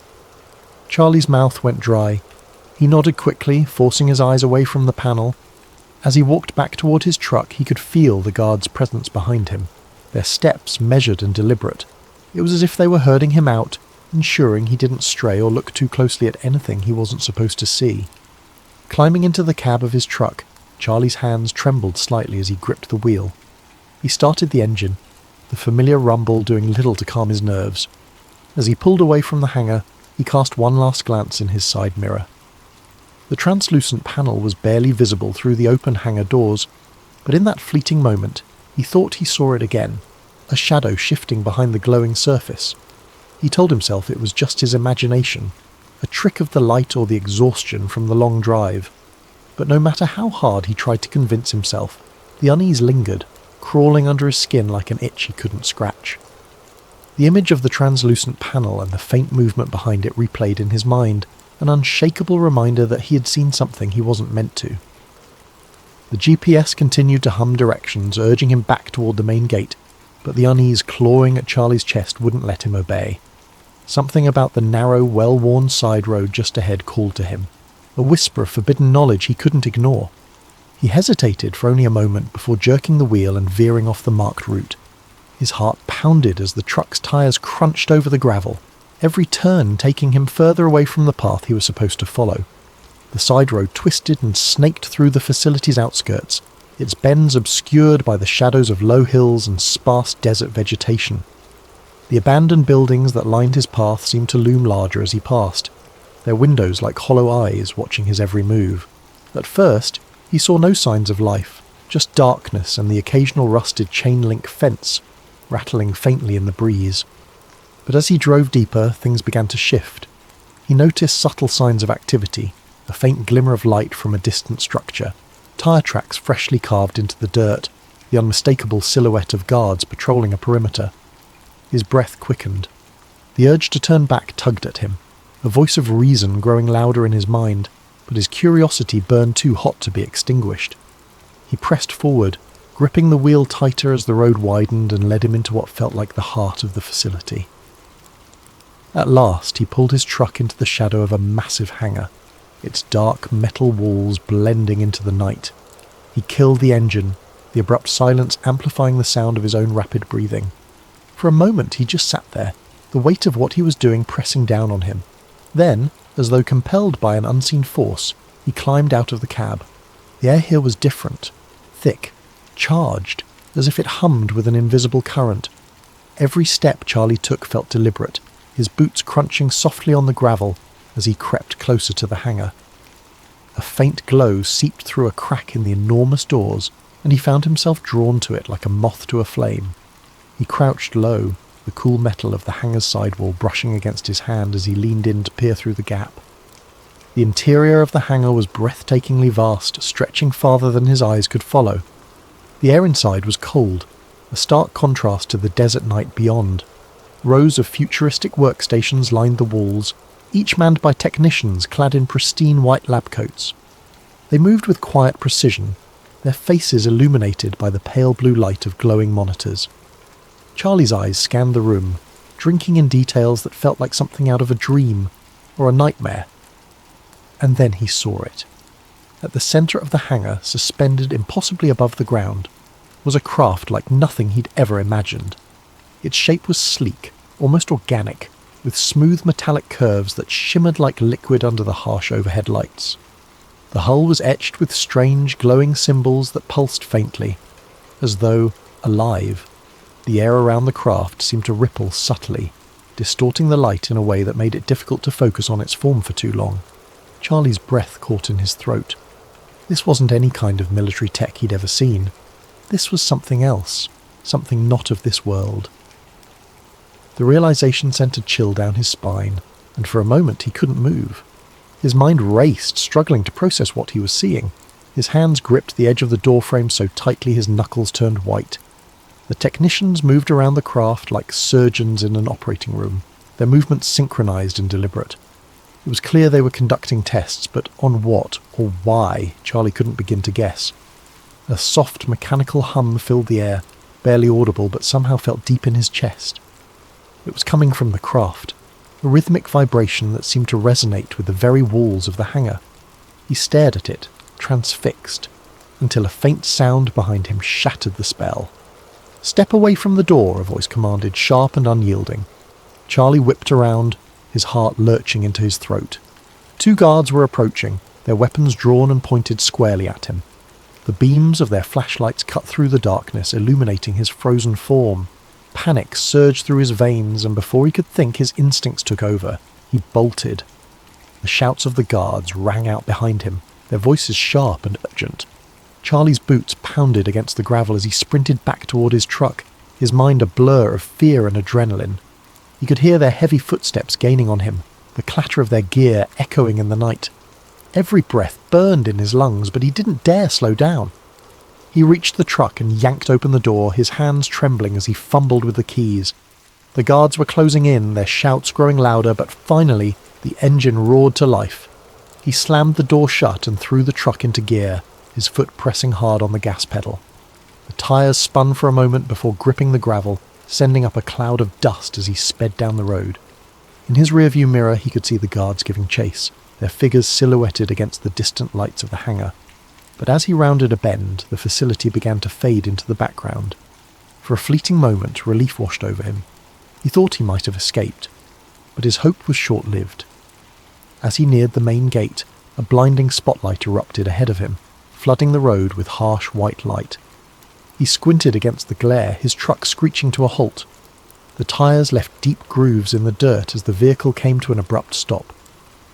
Charlie's mouth went dry. He nodded quickly, forcing his eyes away from the panel. As he walked back toward his truck, he could feel the guard's presence behind him, their steps measured and deliberate. It was as if they were herding him out, ensuring he didn't stray or look too closely at anything he wasn't supposed to see. Climbing into the cab of his truck, Charlie's hands trembled slightly as he gripped the wheel. He started the engine, the familiar rumble doing little to calm his nerves. As he pulled away from the hangar, he cast one last glance in his side mirror. The translucent panel was barely visible through the open hangar doors, but in that fleeting moment, he thought he saw it again, a shadow shifting behind the glowing surface. He told himself it was just his imagination, a trick of the light or the exhaustion from the long drive. But no matter how hard he tried to convince himself, the unease lingered, crawling under his skin like an itch he couldn't scratch. The image of the translucent panel and the faint movement behind it replayed in his mind, an unshakable reminder that he had seen something he wasn't meant to. The GPS continued to hum directions, urging him back toward the main gate, but the unease clawing at Charlie's chest wouldn't let him obey. Something about the narrow, well-worn side road just ahead called to him, a whisper of forbidden knowledge he couldn't ignore. He hesitated for only a moment before jerking the wheel and veering off the marked route. His heart pounded as the truck's tyres crunched over the gravel, every turn taking him further away from the path he was supposed to follow. The side road twisted and snaked through the facility's outskirts, its bends obscured by the shadows of low hills and sparse desert vegetation. The abandoned buildings that lined his path seemed to loom larger as he passed, their windows like hollow eyes watching his every move. At first, he saw no signs of life, just darkness and the occasional rusted chain-link fence, rattling faintly in the breeze. But as he drove deeper, things began to shift. He noticed subtle signs of activity, a faint glimmer of light from a distant structure, tyre tracks freshly carved into the dirt, the unmistakable silhouette of guards patrolling a perimeter. His breath quickened. The urge to turn back tugged at him, a voice of reason growing louder in his mind, but his curiosity burned too hot to be extinguished. He pressed forward, gripping the wheel tighter as the road widened and led him into what felt like the heart of the facility. At last he pulled his truck into the shadow of a massive hangar, its dark metal walls blending into the night. He killed the engine, the abrupt silence amplifying the sound of his own rapid breathing. For a moment he just sat there, the weight of what he was doing pressing down on him. Then, as though compelled by an unseen force, he climbed out of the cab. The air here was different, thick, charged, as if it hummed with an invisible current. Every step Charlie took felt deliberate, his boots crunching softly on the gravel as he crept closer to the hangar. A faint glow seeped through a crack in the enormous doors, and he found himself drawn to it like a moth to a flame. He crouched low, the cool metal of the hangar's sidewall brushing against his hand as he leaned in to peer through the gap. The interior of the hangar was breathtakingly vast, stretching farther than his eyes could follow. The air inside was cold, a stark contrast to the desert night beyond. Rows of futuristic workstations lined the walls, each manned by technicians clad in pristine white lab coats. They moved with quiet precision, their faces illuminated by the pale blue light of glowing monitors. Charlie's eyes scanned the room, drinking in details that felt like something out of a dream, or a nightmare? And then he saw it. At the centre of the hangar, suspended impossibly above the ground, was a craft like nothing he'd ever imagined. Its shape was sleek, almost organic, with smooth metallic curves that shimmered like liquid under the harsh overhead lights. The hull was etched with strange, glowing symbols that pulsed faintly, as though alive. The air around the craft seemed to ripple subtly, distorting the light in a way that made it difficult to focus on its form for too long. Charlie's breath caught in his throat. This wasn't any kind of military tech he'd ever seen. This was something else, something not of this world. The realization sent a chill down his spine, and for a moment he couldn't move. His mind raced, struggling to process what he was seeing. His hands gripped the edge of the doorframe so tightly his knuckles turned white. The technicians moved around the craft like surgeons in an operating room, their movements synchronized and deliberate. It was clear they were conducting tests, but on what or why, Charlie couldn't begin to guess. A soft mechanical hum filled the air, barely audible but somehow felt deep in his chest. It was coming from the craft, a rhythmic vibration that seemed to resonate with the very walls of the hangar. He stared at it, transfixed, until a faint sound behind him shattered the spell. "Step away from the door," a voice commanded, sharp and unyielding. Charlie whipped around, his heart lurching into his throat. 2 guards were approaching, their weapons drawn and pointed squarely at him. The beams of their flashlights cut through the darkness, illuminating his frozen form. Panic surged through his veins, and before he could think, his instincts took over. He bolted. The shouts of the guards rang out behind him, their voices sharp and urgent. Charlie's boots pounded against the gravel as he sprinted back toward his truck, his mind a blur of fear and adrenaline. He could hear their heavy footsteps gaining on him, the clatter of their gear echoing in the night. Every breath burned in his lungs, but he didn't dare slow down. He reached the truck and yanked open the door, his hands trembling as he fumbled with the keys. The guards were closing in, their shouts growing louder, but finally the engine roared to life. He slammed the door shut and threw the truck into gear, his foot pressing hard on the gas pedal. The tyres spun for a moment before gripping the gravel, sending up a cloud of dust as he sped down the road. In his rearview mirror he could see the guards giving chase, their figures silhouetted against the distant lights of the hangar. But as he rounded a bend, the facility began to fade into the background. For a fleeting moment, relief washed over him. He thought he might have escaped, but his hope was short-lived. As he neared the main gate, a blinding spotlight erupted ahead of him, flooding the road with harsh white light. He squinted against the glare, his truck screeching to a halt. The tyres left deep grooves in the dirt as the vehicle came to an abrupt stop.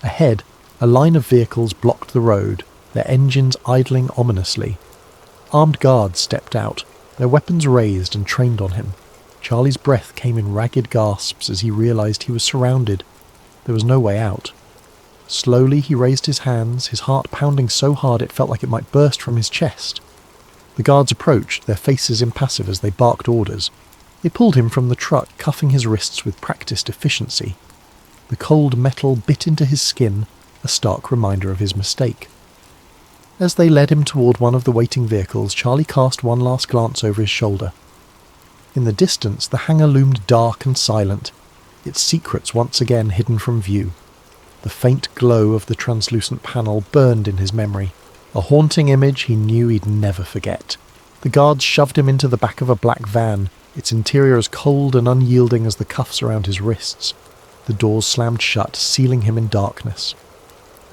Ahead, a line of vehicles blocked the road, their engines idling ominously. Armed guards stepped out, their weapons raised and trained on him. Charlie's breath came in ragged gasps as he realized he was surrounded. There was no way out. Slowly he raised his hands, his heart pounding so hard it felt like it might burst from his chest. The guards approached, their faces impassive as they barked orders. They pulled him from the truck, cuffing his wrists with practiced efficiency. The cold metal bit into his skin, a stark reminder of his mistake. As they led him toward one of the waiting vehicles, Charlie cast one last glance over his shoulder. In the distance, the hangar loomed dark and silent, its secrets once again hidden from view. The faint glow of the translucent panel burned in his memory, a haunting image he knew he'd never forget. The guards shoved him into the back of a black van, its interior as cold and unyielding as the cuffs around his wrists. The doors slammed shut, sealing him in darkness.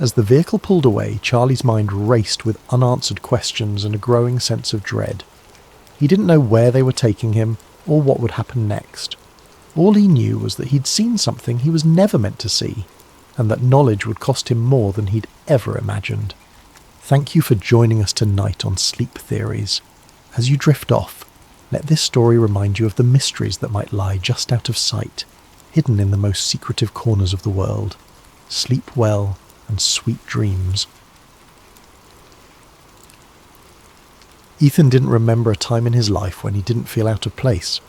As the vehicle pulled away, Charlie's mind raced with unanswered questions and a growing sense of dread. He didn't know where they were taking him, or what would happen next. All he knew was that he'd seen something he was never meant to see, and that knowledge would cost him more than he'd ever imagined. Thank you for joining us tonight on Sleep Theories. As you drift off, let this story remind you of the mysteries that might lie just out of sight, hidden in the most secretive corners of the world. Sleep well and sweet dreams. Ethan didn't remember a time in his life when he didn't feel out of place.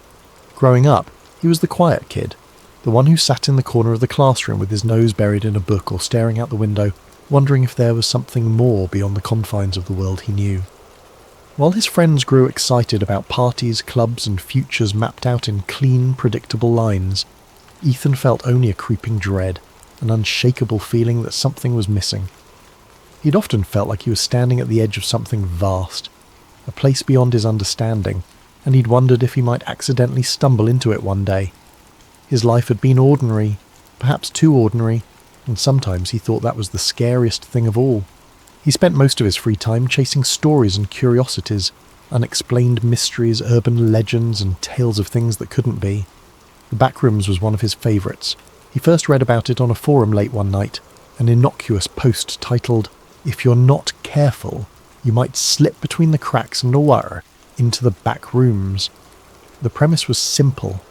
Growing up, he was the quiet kid, the one who sat in the corner of the classroom with his nose buried in a book or staring out the window, wondering if there was something more beyond the confines of the world he knew. While his friends grew excited about parties, clubs, and futures mapped out in clean, predictable lines, Ethan felt only a creeping dread. an unshakable feeling that something was missing. He'd often felt like he was standing at the edge of something vast, a place beyond his understanding, and he'd wondered if he might accidentally stumble into it one day. His life had been ordinary, perhaps too ordinary, and sometimes he thought that was the scariest thing of all. He spent most of his free time chasing stories and curiosities, unexplained mysteries, urban legends, and tales of things that couldn't be. The Backrooms was one of his favourites. He first read about it on a forum late one night, an innocuous post titled, "If you're not careful, you might slip between the cracks in the water into the Backrooms." The premise was simple,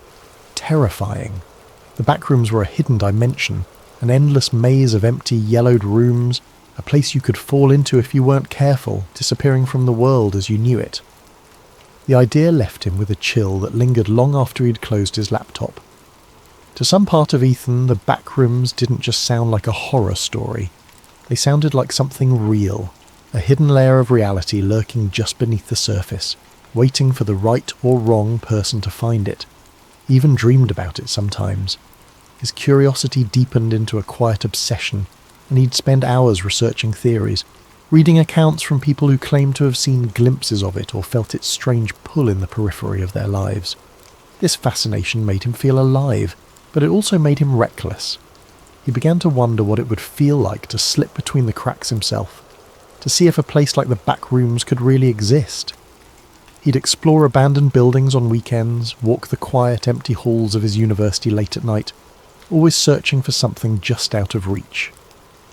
terrifying. The Backrooms were a hidden dimension, an endless maze of empty, yellowed rooms, a place you could fall into if you weren't careful, disappearing from the world as you knew it. The idea left him with a chill that lingered long after he'd closed his laptop. To some part of Ethan, the Backrooms didn't just sound like a horror story. They sounded like something real, a hidden layer of reality lurking just beneath the surface, waiting for the right or wrong person to find it. He even dreamed about it sometimes. His curiosity deepened into a quiet obsession, and he'd spend hours researching theories, reading accounts from people who claimed to have seen glimpses of it or felt its strange pull in the periphery of their lives. This fascination made him feel alive, but it also made him reckless. He began to wonder what it would feel like to slip between the cracks himself, to see if a place like the Backrooms could really exist. He'd explore abandoned buildings on weekends, walk the quiet, empty halls of his university late at night, always searching for something just out of reach.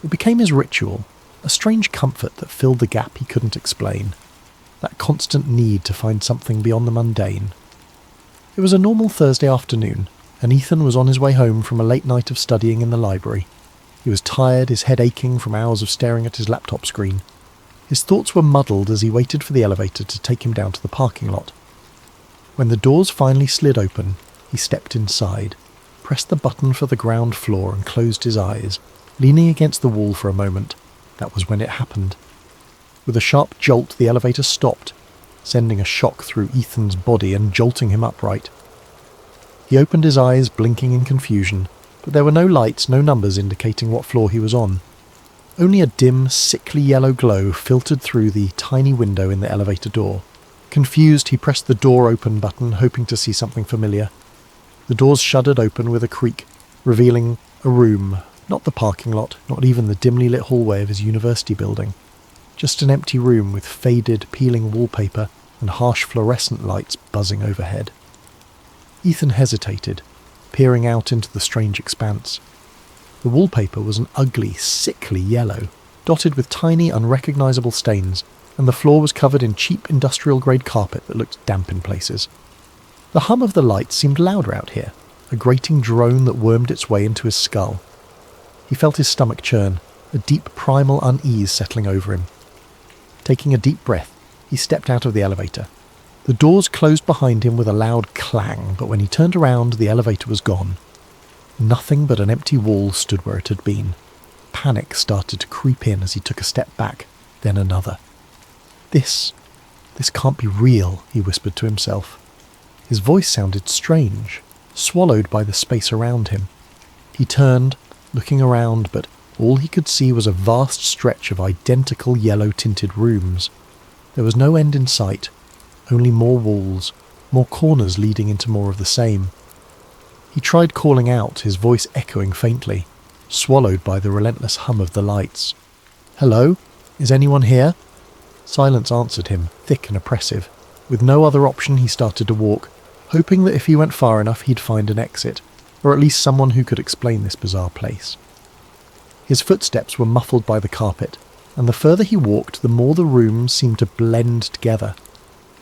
It became his ritual, a strange comfort that filled the gap he couldn't explain, that constant need to find something beyond the mundane. It was a normal Thursday afternoon, and Ethan was on his way home from a late night of studying in the library. He was tired, his head aching from hours of staring at his laptop screen. His thoughts were muddled as he waited for the elevator to take him down to the parking lot. When the doors finally slid open, he stepped inside, pressed the button for the ground floor and closed his eyes, leaning against the wall for a moment. That was when it happened. With a sharp jolt, the elevator stopped, sending a shock through Ethan's body and jolting him upright. He opened his eyes, blinking in confusion, but there were no lights, no numbers indicating what floor he was on. Only a dim, sickly yellow glow filtered through the tiny window in the elevator door. Confused, he pressed the door open button, hoping to see something familiar. The doors shuddered open with a creak, revealing a room. Not the parking lot, not even the dimly lit hallway of his university building. Just an empty room with faded, peeling wallpaper and harsh fluorescent lights buzzing overhead. Ethan hesitated, peering out into the strange expanse. The wallpaper was an ugly, sickly yellow, dotted with tiny, unrecognisable stains, and the floor was covered in cheap industrial-grade carpet that looked damp in places. The hum of the lights seemed louder out here, a grating drone that wormed its way into his skull. He felt his stomach churn, a deep primal unease settling over him. Taking a deep breath, he stepped out of the elevator. The doors closed behind him with a loud clang, but when he turned around, the elevator was gone. Nothing but an empty wall stood where it had been. Panic started to creep in as he took a step back, then another. This can't be real, he whispered to himself. His voice sounded strange, swallowed by the space around him. He turned, looking around, but all he could see was a vast stretch of identical yellow-tinted rooms. There was no end in sight, only more walls, more corners leading into more of the same. He tried calling out, his voice echoing faintly, swallowed by the relentless hum of the lights. "Hello? Is anyone here?" Silence answered him, thick and oppressive. With no other option, he started to walk, hoping that if he went far enough he'd find an exit, or at least someone who could explain this bizarre place. His footsteps were muffled by the carpet, and the further he walked, the more the rooms seemed to blend together.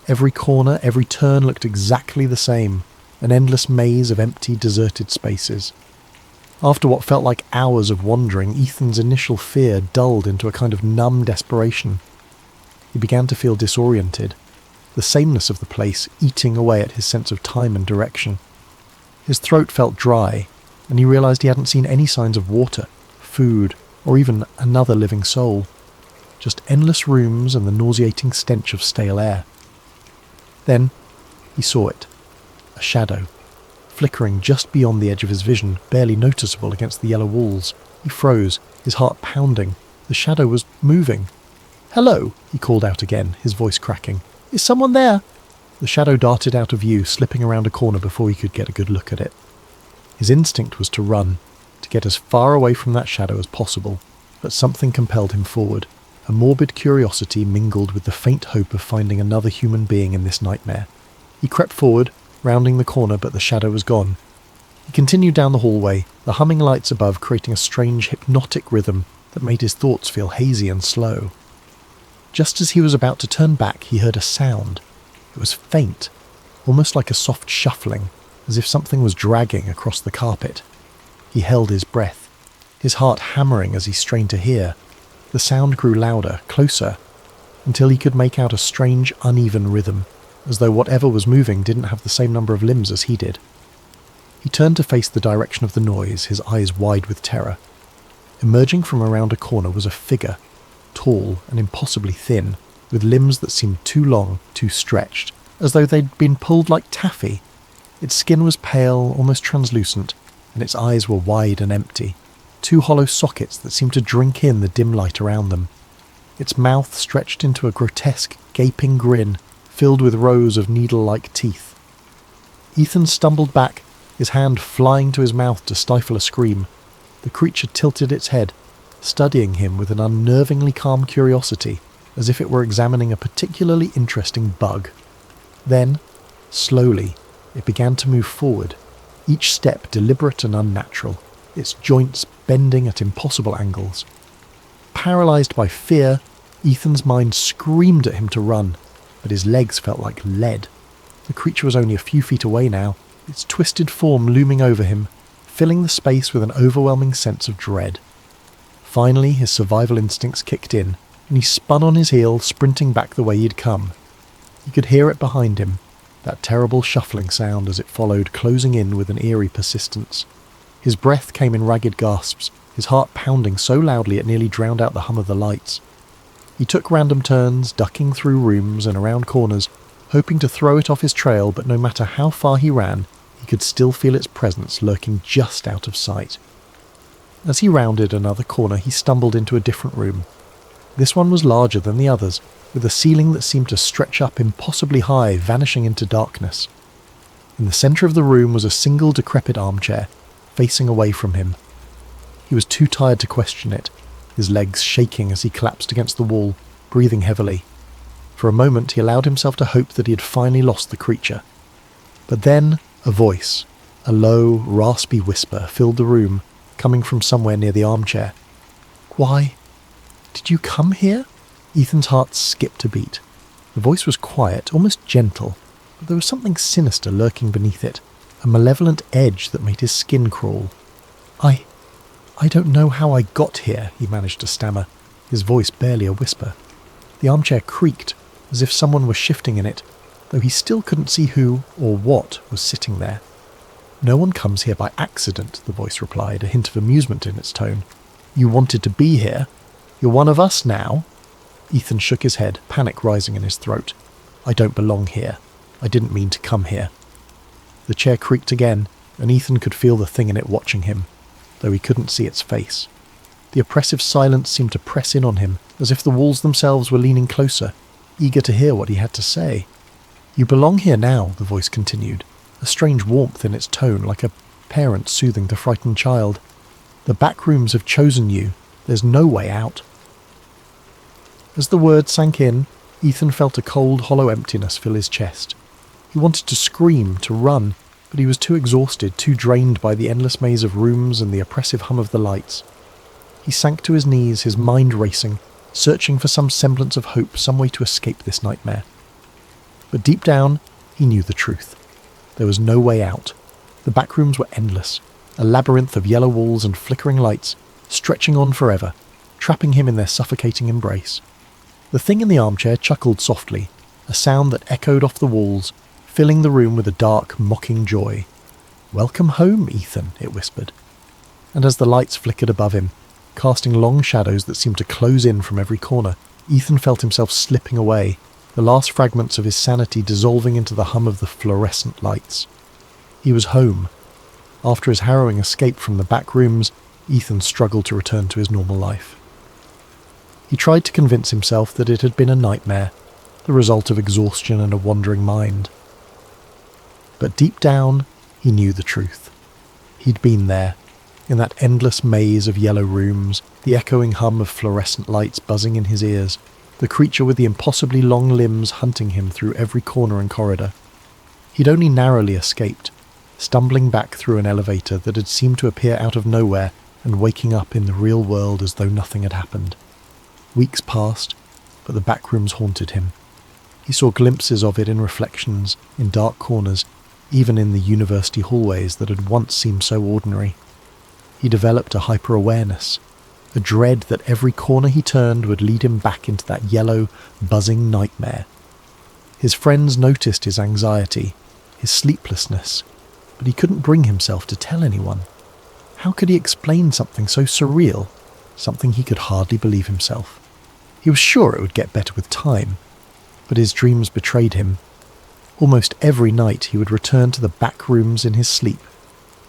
Every corner, every turn looked exactly the same, an endless maze of empty, deserted spaces. After what felt like hours of wandering, Ethan's initial fear dulled into a kind of numb desperation. He began to feel disoriented, the sameness of the place eating away at his sense of time and direction. His throat felt dry, and he realised he hadn't seen any signs of water, food, or even another living soul. Just endless rooms and the nauseating stench of stale air. Then he saw it. A shadow, flickering just beyond the edge of his vision, barely noticeable against the yellow walls. He froze, his heart pounding. The shadow was moving. "Hello," he called out again, his voice cracking. "Is someone there?" The shadow darted out of view, slipping around a corner before he could get a good look at it. His instinct was to run, to get as far away from that shadow as possible, but something compelled him forward. A morbid curiosity mingled with the faint hope of finding another human being in this nightmare. He crept forward, rounding the corner, but the shadow was gone. He continued down the hallway, the humming lights above creating a strange hypnotic rhythm that made his thoughts feel hazy and slow. Just as he was about to turn back, he heard a sound. It was faint, almost like a soft shuffling, as if something was dragging across the carpet. He held his breath, his heart hammering as he strained to hear. The sound grew louder, closer, until he could make out a strange, uneven rhythm, as though whatever was moving didn't have the same number of limbs as he did. He turned to face the direction of the noise, his eyes wide with terror. Emerging from around a corner was a figure, tall and impossibly thin, with limbs that seemed too long, too stretched, as though they'd been pulled like taffy. Its skin was pale, almost translucent, and its eyes were wide and empty, two hollow sockets that seemed to drink in the dim light around them. Its mouth stretched into a grotesque, gaping grin, filled with rows of needle-like teeth. Ethan stumbled back, his hand flying to his mouth to stifle a scream. The creature tilted its head, studying him with an unnervingly calm curiosity, as if it were examining a particularly interesting bug. Then, slowly, it began to move forward, each step deliberate and unnatural, its joints bending at impossible angles. Paralysed by fear, Ethan's mind screamed at him to run, but his legs felt like lead. The creature was only a few feet away now, its twisted form looming over him, filling the space with an overwhelming sense of dread. Finally, his survival instincts kicked in, and he spun on his heel, sprinting back the way he'd come. He could hear it behind him, that terrible shuffling sound as it followed, closing in with an eerie persistence. His breath came in ragged gasps, his heart pounding so loudly it nearly drowned out the hum of the lights. He took random turns, ducking through rooms and around corners, hoping to throw it off his trail, but no matter how far he ran, he could still feel its presence lurking just out of sight. As he rounded another corner, he stumbled into a different room. This one was larger than the others, with a ceiling that seemed to stretch up impossibly high, vanishing into darkness. In the centre of the room was a single decrepit armchair, facing away from him. He was too tired to question it, his legs shaking as he collapsed against the wall, breathing heavily. For a moment he allowed himself to hope that he had finally lost the creature. But then a voice, a low, raspy whisper, filled the room, coming from somewhere near the armchair. "Why, did you come here?" Ethan's heart skipped a beat. The voice was quiet, almost gentle, but there was something sinister lurking beneath it, a malevolent edge that made his skin crawl. I don't know how I got here," he managed to stammer, his voice barely a whisper. The armchair creaked, as if someone was shifting in it, though he still couldn't see who or what was sitting there. "No one comes here by accident," the voice replied, a hint of amusement in its tone. "You wanted to be here. You're one of us now." Ethan shook his head, panic rising in his throat. "I don't belong here. I didn't mean to come here." The chair creaked again, and Ethan could feel the thing in it watching him, though he couldn't see its face. The oppressive silence seemed to press in on him, as if the walls themselves were leaning closer, eager to hear what he had to say. "You belong here now," the voice continued, a strange warmth in its tone, like a parent soothing the frightened child. "The Backrooms have chosen you. There's no way out." As the words sank in, Ethan felt a cold, hollow emptiness fill his chest. He wanted to scream, to run, but he was too exhausted, too drained by the endless maze of rooms and the oppressive hum of the lights. He sank to his knees, his mind racing, searching for some semblance of hope, some way to escape this nightmare. But deep down, he knew the truth. There was no way out. The backrooms were endless, a labyrinth of yellow walls and flickering lights, stretching on forever, trapping him in their suffocating embrace. The thing in the armchair chuckled softly, a sound that echoed off the walls, filling the room with a dark, mocking joy. "Welcome home, Ethan," it whispered. And as the lights flickered above him, casting long shadows that seemed to close in from every corner, Ethan felt himself slipping away, the last fragments of his sanity dissolving into the hum of the fluorescent lights. He was home. After his harrowing escape from the Backrooms, Ethan struggled to return to his normal life. He tried to convince himself that it had been a nightmare, the result of exhaustion and a wandering mind. But deep down, he knew the truth. He'd been there, in that endless maze of yellow rooms, the echoing hum of fluorescent lights buzzing in his ears, the creature with the impossibly long limbs hunting him through every corner and corridor. He'd only narrowly escaped, stumbling back through an elevator that had seemed to appear out of nowhere and waking up in the real world as though nothing had happened. Weeks passed, but the Backrooms haunted him. He saw glimpses of it in reflections, in dark corners, even in the university hallways that had once seemed so ordinary. He developed a hyper-awareness, a dread that every corner he turned would lead him back into that yellow, buzzing nightmare. His friends noticed his anxiety, his sleeplessness, but he couldn't bring himself to tell anyone. How could he explain something so surreal, something he could hardly believe himself? He was sure it would get better with time, but his dreams betrayed him. Almost every night he would return to the Backrooms in his sleep.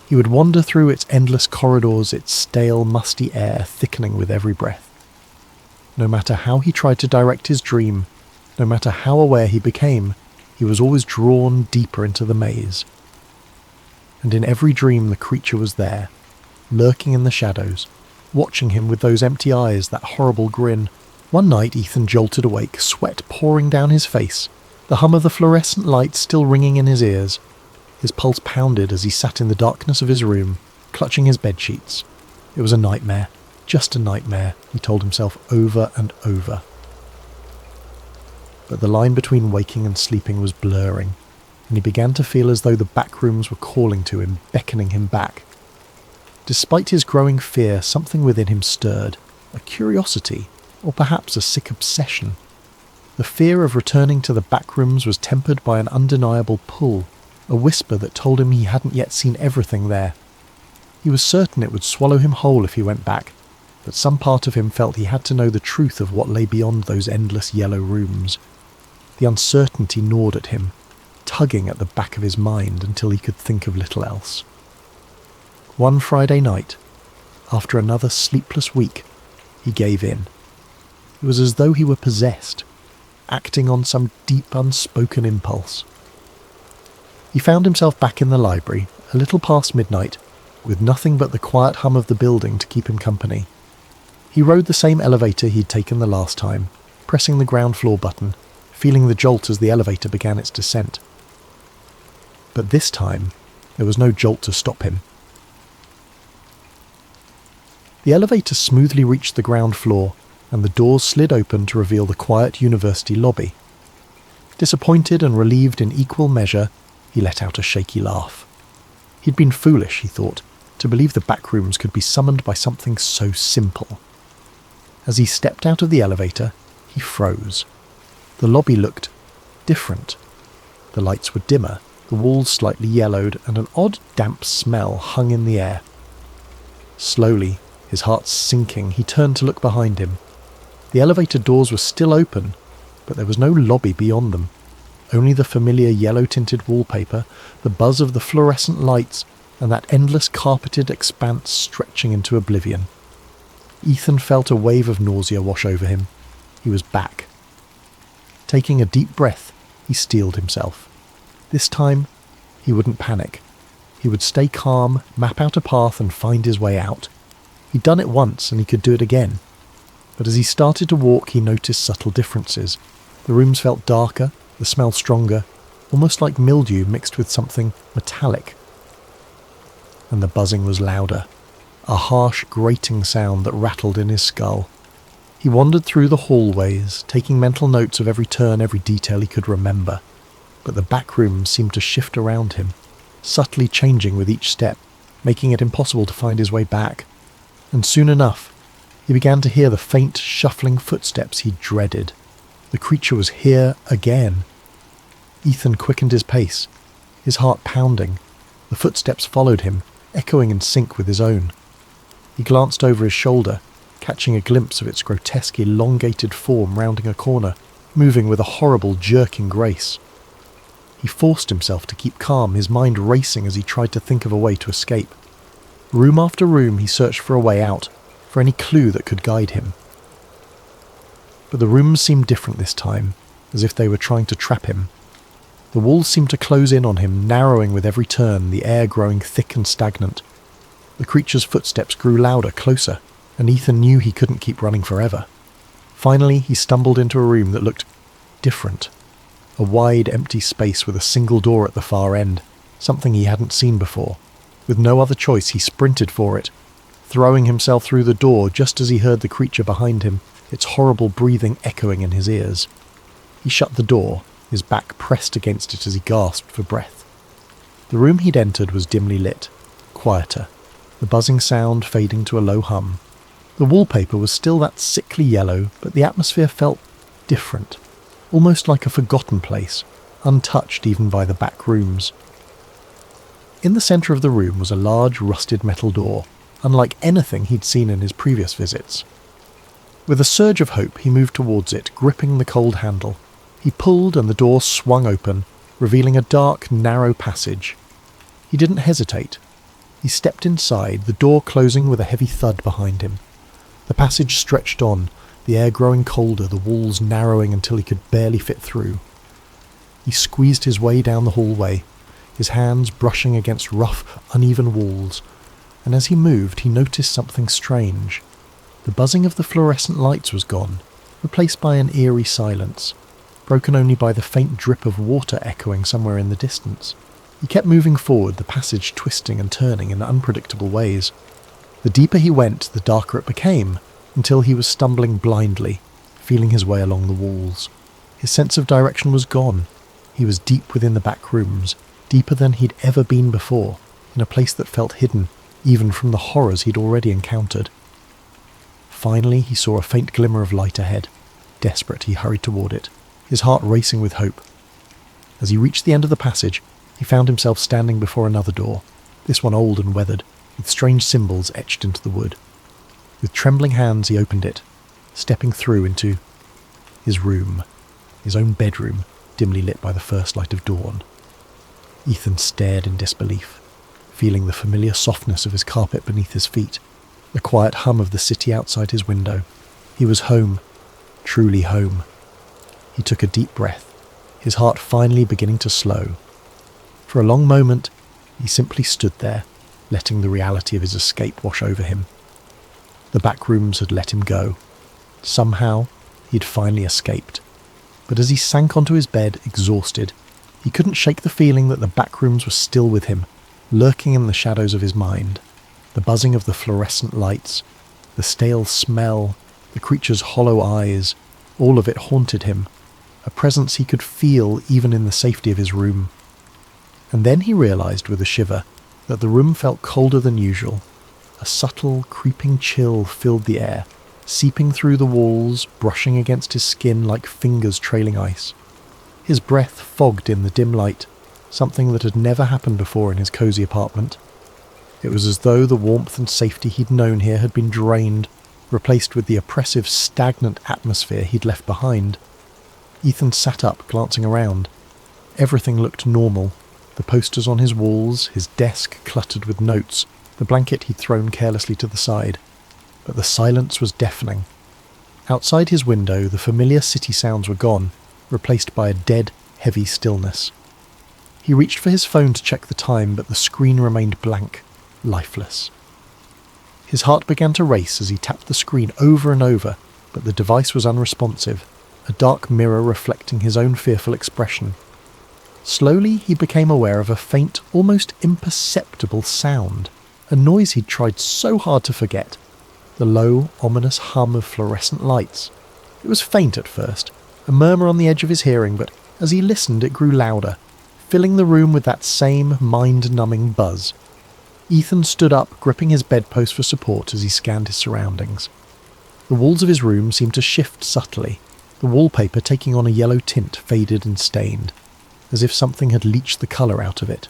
He would wander through its endless corridors, its stale, musty air thickening with every breath. No matter how he tried to direct his dream, no matter how aware he became, he was always drawn deeper into the maze. And in every dream the creature was there, lurking in the shadows, watching him with those empty eyes, that horrible grin. One night Ethan jolted awake, sweat pouring down his face, the hum of the fluorescent lights still ringing in his ears. His pulse pounded as he sat in the darkness of his room, clutching his bedsheets. It was a nightmare, just a nightmare, he told himself over and over. But the line between waking and sleeping was blurring, and he began to feel as though the Backrooms were calling to him, beckoning him back. Despite his growing fear, something within him stirred, a curiosity, or perhaps a sick obsession. The fear of returning to the Backrooms was tempered by an undeniable pull, a whisper that told him he hadn't yet seen everything there. He was certain it would swallow him whole if he went back, but some part of him felt he had to know the truth of what lay beyond those endless yellow rooms. The uncertainty gnawed at him, tugging at the back of his mind until he could think of little else. One Friday night, after another sleepless week, he gave in. It was as though he were possessed, acting on some deep unspoken impulse. He found himself back in the library, a little past midnight, with nothing but the quiet hum of the building to keep him company. He rode the same elevator he'd taken the last time, pressing the ground floor button, feeling the jolt as the elevator began its descent. But this time, there was no jolt to stop him. The elevator smoothly reached the ground floor, and the doors slid open to reveal the quiet university lobby. Disappointed and relieved in equal measure, he let out a shaky laugh. He'd been foolish, he thought, to believe the Backrooms could be summoned by something so simple. As he stepped out of the elevator, he froze. The lobby looked different. The lights were dimmer, the walls slightly yellowed, and an odd damp smell hung in the air. Slowly, his heart sinking, he turned to look behind him. The elevator doors were still open, but there was no lobby beyond them. Only the familiar yellow-tinted wallpaper, the buzz of the fluorescent lights, and that endless carpeted expanse stretching into oblivion. Ethan felt a wave of nausea wash over him. He was back. Taking a deep breath, he steeled himself. This time, he wouldn't panic. He would stay calm, map out a path, and find his way out. He'd done it once, and he could do it again. But as he started to walk, he noticed subtle differences. The rooms felt darker, the smell stronger, almost like mildew mixed with something metallic. And the buzzing was louder, a harsh, grating sound that rattled in his skull. He wandered through the hallways, taking mental notes of every turn, every detail he could remember. But the Backrooms seemed to shift around him, subtly changing with each step, making it impossible to find his way back. And soon enough, he began to hear the faint, shuffling footsteps he dreaded. The creature was here again. Ethan quickened his pace, his heart pounding. The footsteps followed him, echoing in sync with his own. He glanced over his shoulder, catching a glimpse of its grotesque, elongated form rounding a corner, moving with a horrible, jerking grace. He forced himself to keep calm, his mind racing as he tried to think of a way to escape. Room after room he searched for a way out, for any clue that could guide him. But the rooms seemed different this time, as if they were trying to trap him. The walls seemed to close in on him, narrowing with every turn, the air growing thick and stagnant. The creature's footsteps grew louder, closer, and Ethan knew he couldn't keep running forever. Finally, he stumbled into a room that looked different. A wide, empty space with a single door at the far end, something he hadn't seen before. With no other choice, he sprinted for it, throwing himself through the door just as he heard the creature behind him, its horrible breathing echoing in his ears. He shut the door, his back pressed against it as he gasped for breath. The room he'd entered was dimly lit, quieter, the buzzing sound fading to a low hum. The wallpaper was still that sickly yellow, but the atmosphere felt different, almost like a forgotten place, untouched even by the back rooms. In the centre of the room was a large rusted metal door, unlike anything he'd seen in his previous visits. With a surge of hope, he moved towards it, gripping the cold handle. He pulled and the door swung open, revealing a dark, narrow passage. He didn't hesitate. He stepped inside, the door closing with a heavy thud behind him. The passage stretched on, the air growing colder, the walls narrowing until he could barely fit through. He squeezed his way down the hallway, his hands brushing against rough, uneven walls, and as he moved he noticed something strange. The buzzing of the fluorescent lights was gone, replaced by an eerie silence, broken only by the faint drip of water echoing somewhere in the distance. He kept moving forward, the passage twisting and turning in unpredictable ways. The deeper he went, the darker it became, until he was stumbling blindly, feeling his way along the walls. His sense of direction was gone. He was deep within the back rooms, deeper than he'd ever been before, in a place that felt hidden, even from the horrors he'd already encountered. Finally, he saw a faint glimmer of light ahead. Desperate, he hurried toward it, his heart racing with hope. As he reached the end of the passage, he found himself standing before another door, this one old and weathered, with strange symbols etched into the wood. With trembling hands he opened it, stepping through into his room, his own bedroom, dimly lit by the first light of dawn. Ethan stared in disbelief, feeling the familiar softness of his carpet beneath his feet, the quiet hum of the city outside his window. He was home, truly home. He took a deep breath, his heart finally beginning to slow. For a long moment, he simply stood there, letting the reality of his escape wash over him. The back rooms had let him go. Somehow, he'd finally escaped. But as he sank onto his bed, exhausted, he couldn't shake the feeling that the back rooms were still with him, lurking in the shadows of his mind. The buzzing of the fluorescent lights, the stale smell, the creature's hollow eyes, all of it haunted him, a presence he could feel even in the safety of his room. And then he realized with a shiver that the room felt colder than usual. A subtle, creeping chill filled the air, seeping through the walls, brushing against his skin like fingers trailing ice. His breath fogged in the dim light, something that had never happened before in his cozy apartment. It was as though the warmth and safety he'd known here had been drained, replaced with the oppressive, stagnant atmosphere he'd left behind. Ethan sat up, glancing around. Everything looked normal. The posters on his walls, his desk cluttered with notes, the blanket he'd thrown carelessly to the side. But the silence was deafening. Outside his window, the familiar city sounds were gone, replaced by a dead, heavy stillness. He reached for his phone to check the time, but the screen remained blank, lifeless. His heart began to race as he tapped the screen over and over, but the device was unresponsive, a dark mirror reflecting his own fearful expression. Slowly, he became aware of a faint, almost imperceptible sound, a noise he'd tried so hard to forget. The low, ominous hum of fluorescent lights. It was faint at first, a murmur on the edge of his hearing, but as he listened it grew louder, filling the room with that same mind-numbing buzz. Ethan stood up, gripping his bedpost for support as he scanned his surroundings. The walls of his room seemed to shift subtly, the wallpaper taking on a yellow tint, faded and stained, as if something had leached the colour out of it.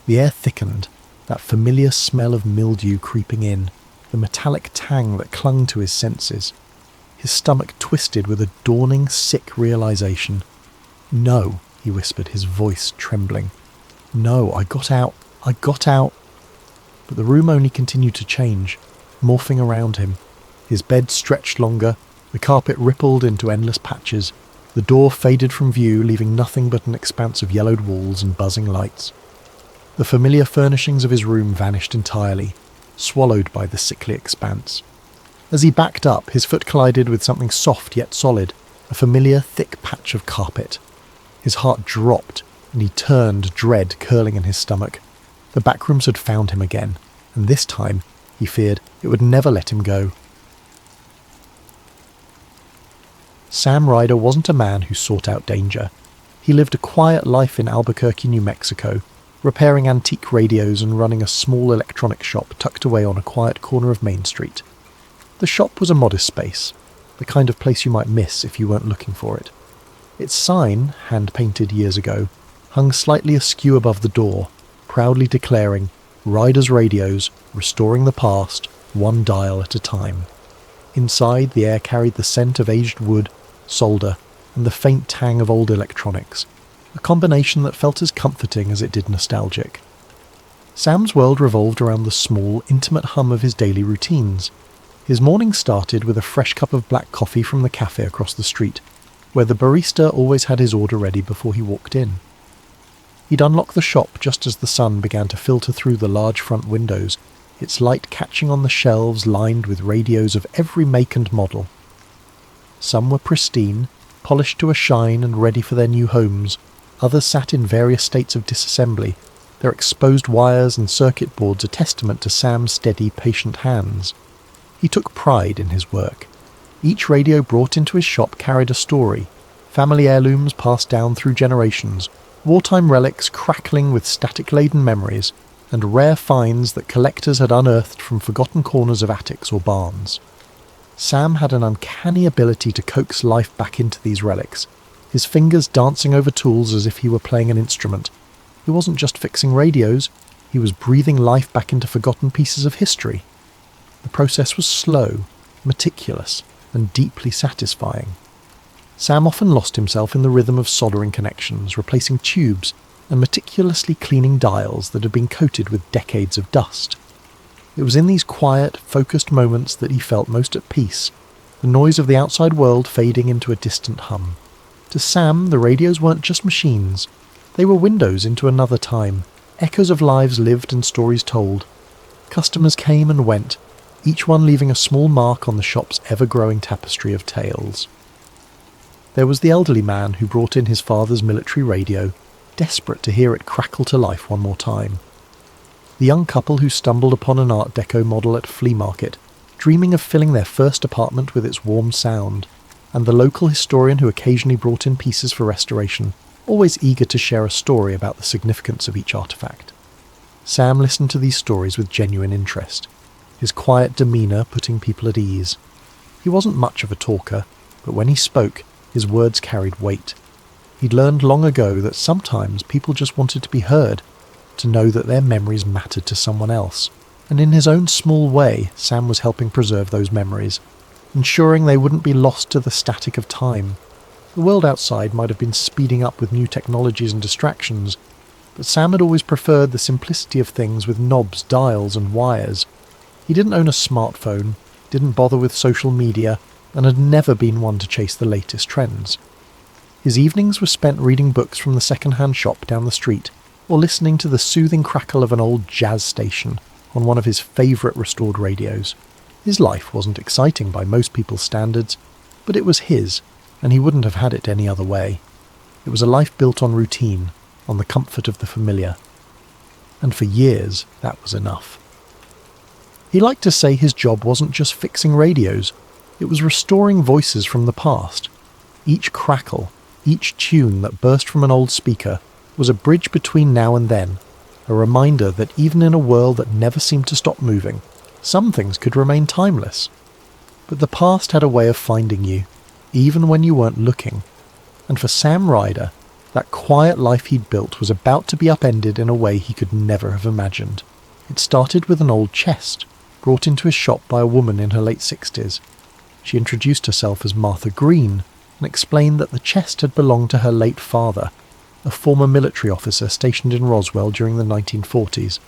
The air thickened, that familiar smell of mildew creeping in, the metallic tang that clung to his senses. His stomach twisted with a dawning, sick realization. No, he whispered, his voice trembling. "No, I got out. But the room only continued to change, morphing around him. His bed stretched longer, the carpet rippled into endless patches, the door faded from view, leaving nothing but an expanse of yellowed walls and buzzing lights. The familiar furnishings of his room vanished entirely, swallowed by the sickly expanse. As he backed up, his foot collided with something soft yet solid, a familiar thick patch of carpet. His heart dropped, and he turned, dread curling in his stomach. The Backrooms had found him again, and this time, he feared, it would never let him go. Sam Ryder wasn't a man who sought out danger. He lived a quiet life in Albuquerque, New Mexico, repairing antique radios and running a small electronics shop tucked away on a quiet corner of Main Street. The shop was a modest space, the kind of place you might miss if you weren't looking for it. Its sign, hand-painted years ago, hung slightly askew above the door, proudly declaring, "Ryder's Radios, restoring the past, one dial at a time." Inside, the air carried the scent of aged wood, solder, and the faint tang of old electronics, a combination that felt as comforting as it did nostalgic. Sam's world revolved around the small, intimate hum of his daily routines. His morning started with a fresh cup of black coffee from the cafe across the street, where the barista always had his order ready before he walked in. He'd unlock the shop just as the sun began to filter through the large front windows, its light catching on the shelves lined with radios of every make and model. Some were pristine, polished to a shine and ready for their new homes. Others sat in various states of disassembly, their exposed wires and circuit boards a testament to Sam's steady, patient hands. He took pride in his work. Each radio brought into his shop carried a story, family heirlooms passed down through generations, wartime relics crackling with static-laden memories, and rare finds that collectors had unearthed from forgotten corners of attics or barns. Sam had an uncanny ability to coax life back into these relics, his fingers dancing over tools as if he were playing an instrument. He wasn't just fixing radios, he was breathing life back into forgotten pieces of history. The process was slow, meticulous, and deeply satisfying. Sam often lost himself in the rhythm of soldering connections, replacing tubes, and meticulously cleaning dials that had been coated with decades of dust. It was in these quiet, focused moments that he felt most at peace, the noise of the outside world fading into a distant hum. To Sam, the radios weren't just machines. They were windows into another time, echoes of lives lived and stories told. Customers came and went, each one leaving a small mark on the shop's ever-growing tapestry of tales. There was the elderly man who brought in his father's military radio, desperate to hear it crackle to life one more time. The young couple who stumbled upon an Art Deco model at a flea market, dreaming of filling their first apartment with its warm sound, and the local historian who occasionally brought in pieces for restoration, always eager to share a story about the significance of each artifact. Sam listened to these stories with genuine interest, his quiet demeanour putting people at ease. He wasn't much of a talker, but when he spoke, his words carried weight. He'd learned long ago that sometimes people just wanted to be heard, to know that their memories mattered to someone else, and in his own small way, Sam was helping preserve those memories, ensuring they wouldn't be lost to the static of time. The world outside might have been speeding up with new technologies and distractions, but Sam had always preferred the simplicity of things with knobs, dials, and wires. He didn't own a smartphone, didn't bother with social media, and had never been one to chase the latest trends. His evenings were spent reading books from the second-hand shop down the street, or listening to the soothing crackle of an old jazz station on one of his favourite restored radios. His life wasn't exciting by most people's standards, but it was his, and he wouldn't have had it any other way. It was a life built on routine, on the comfort of the familiar. And for years, that was enough. He liked to say his job wasn't just fixing radios, it was restoring voices from the past. Each crackle, each tune that burst from an old speaker was a bridge between now and then, a reminder that even in a world that never seemed to stop moving, some things could remain timeless. But the past had a way of finding you, even when you weren't looking. And for Sam Ryder, that quiet life he'd built was about to be upended in a way he could never have imagined. It started with an old chest, brought into his shop by a woman in her late 60s. She introduced herself as Martha Green, and explained that the chest had belonged to her late father, a former military officer stationed in Roswell during the 1940s.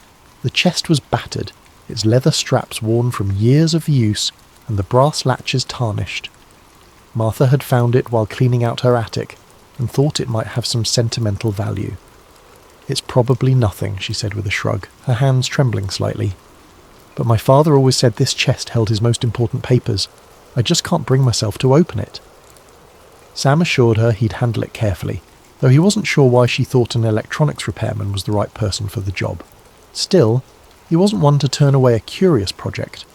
The chest was battered, its leather straps worn from years of use, and the brass latches tarnished. Martha had found it while cleaning out her attic, and thought it might have some sentimental value. "It's probably nothing," she said with a shrug, her hands trembling slightly. "But my father always said this chest held his most important papers. I just can't bring myself to open it." Sam assured her he'd handle it carefully, though he wasn't sure why she thought an electronics repairman was the right person for the job. Still, he wasn't one to turn away a curious project.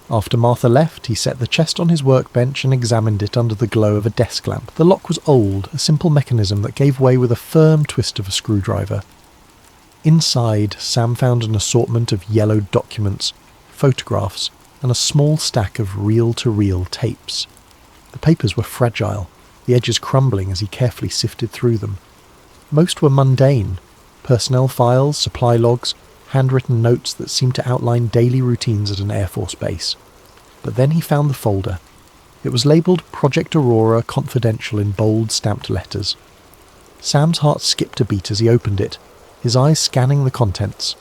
After Martha left, he set the chest on his workbench and examined it under the glow of a desk lamp. The lock was old, a simple mechanism that gave way with a firm twist of a screwdriver. Inside, Sam found an assortment of yellowed documents, photographs, and a small stack of reel-to-reel tapes. The papers were fragile, the edges crumbling as he carefully sifted through them. Most were mundane: personnel files, supply logs, handwritten notes that seemed to outline daily routines at an Air Force base. But then he found the folder. It was labelled Project Aurora Confidential in bold stamped letters. Sam's heart skipped a beat as he opened it, his eyes scanning the contents.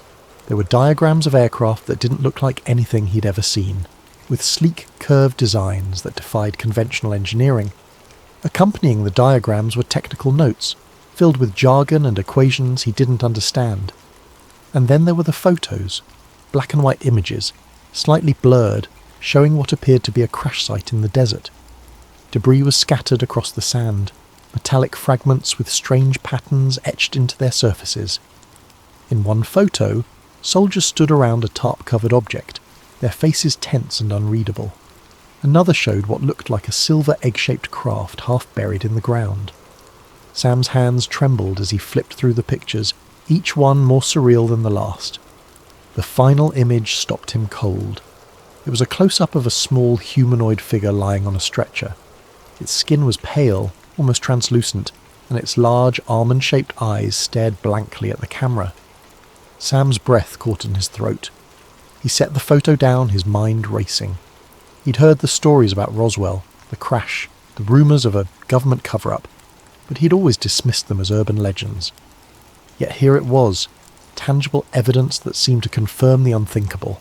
There were diagrams of aircraft that didn't look like anything he'd ever seen, with sleek, curved designs that defied conventional engineering. Accompanying the diagrams were technical notes, filled with jargon and equations he didn't understand. And then there were the photos, black and white images, slightly blurred, showing what appeared to be a crash site in the desert. Debris was scattered across the sand, metallic fragments with strange patterns etched into their surfaces. In one photo, soldiers stood around a tarp-covered object, their faces tense and unreadable. Another showed what looked like a silver egg-shaped craft half buried in the ground. Sam's hands trembled as he flipped through the pictures, each one more surreal than the last. The final image stopped him cold. It was a close-up of a small humanoid figure lying on a stretcher. Its skin was pale, almost translucent, and its large almond-shaped eyes stared blankly at the camera. Sam's breath caught in his throat. He set the photo down, his mind racing. He'd heard the stories about Roswell, the crash, the rumours of a government cover-up, but he'd always dismissed them as urban legends. Yet here it was, tangible evidence that seemed to confirm the unthinkable.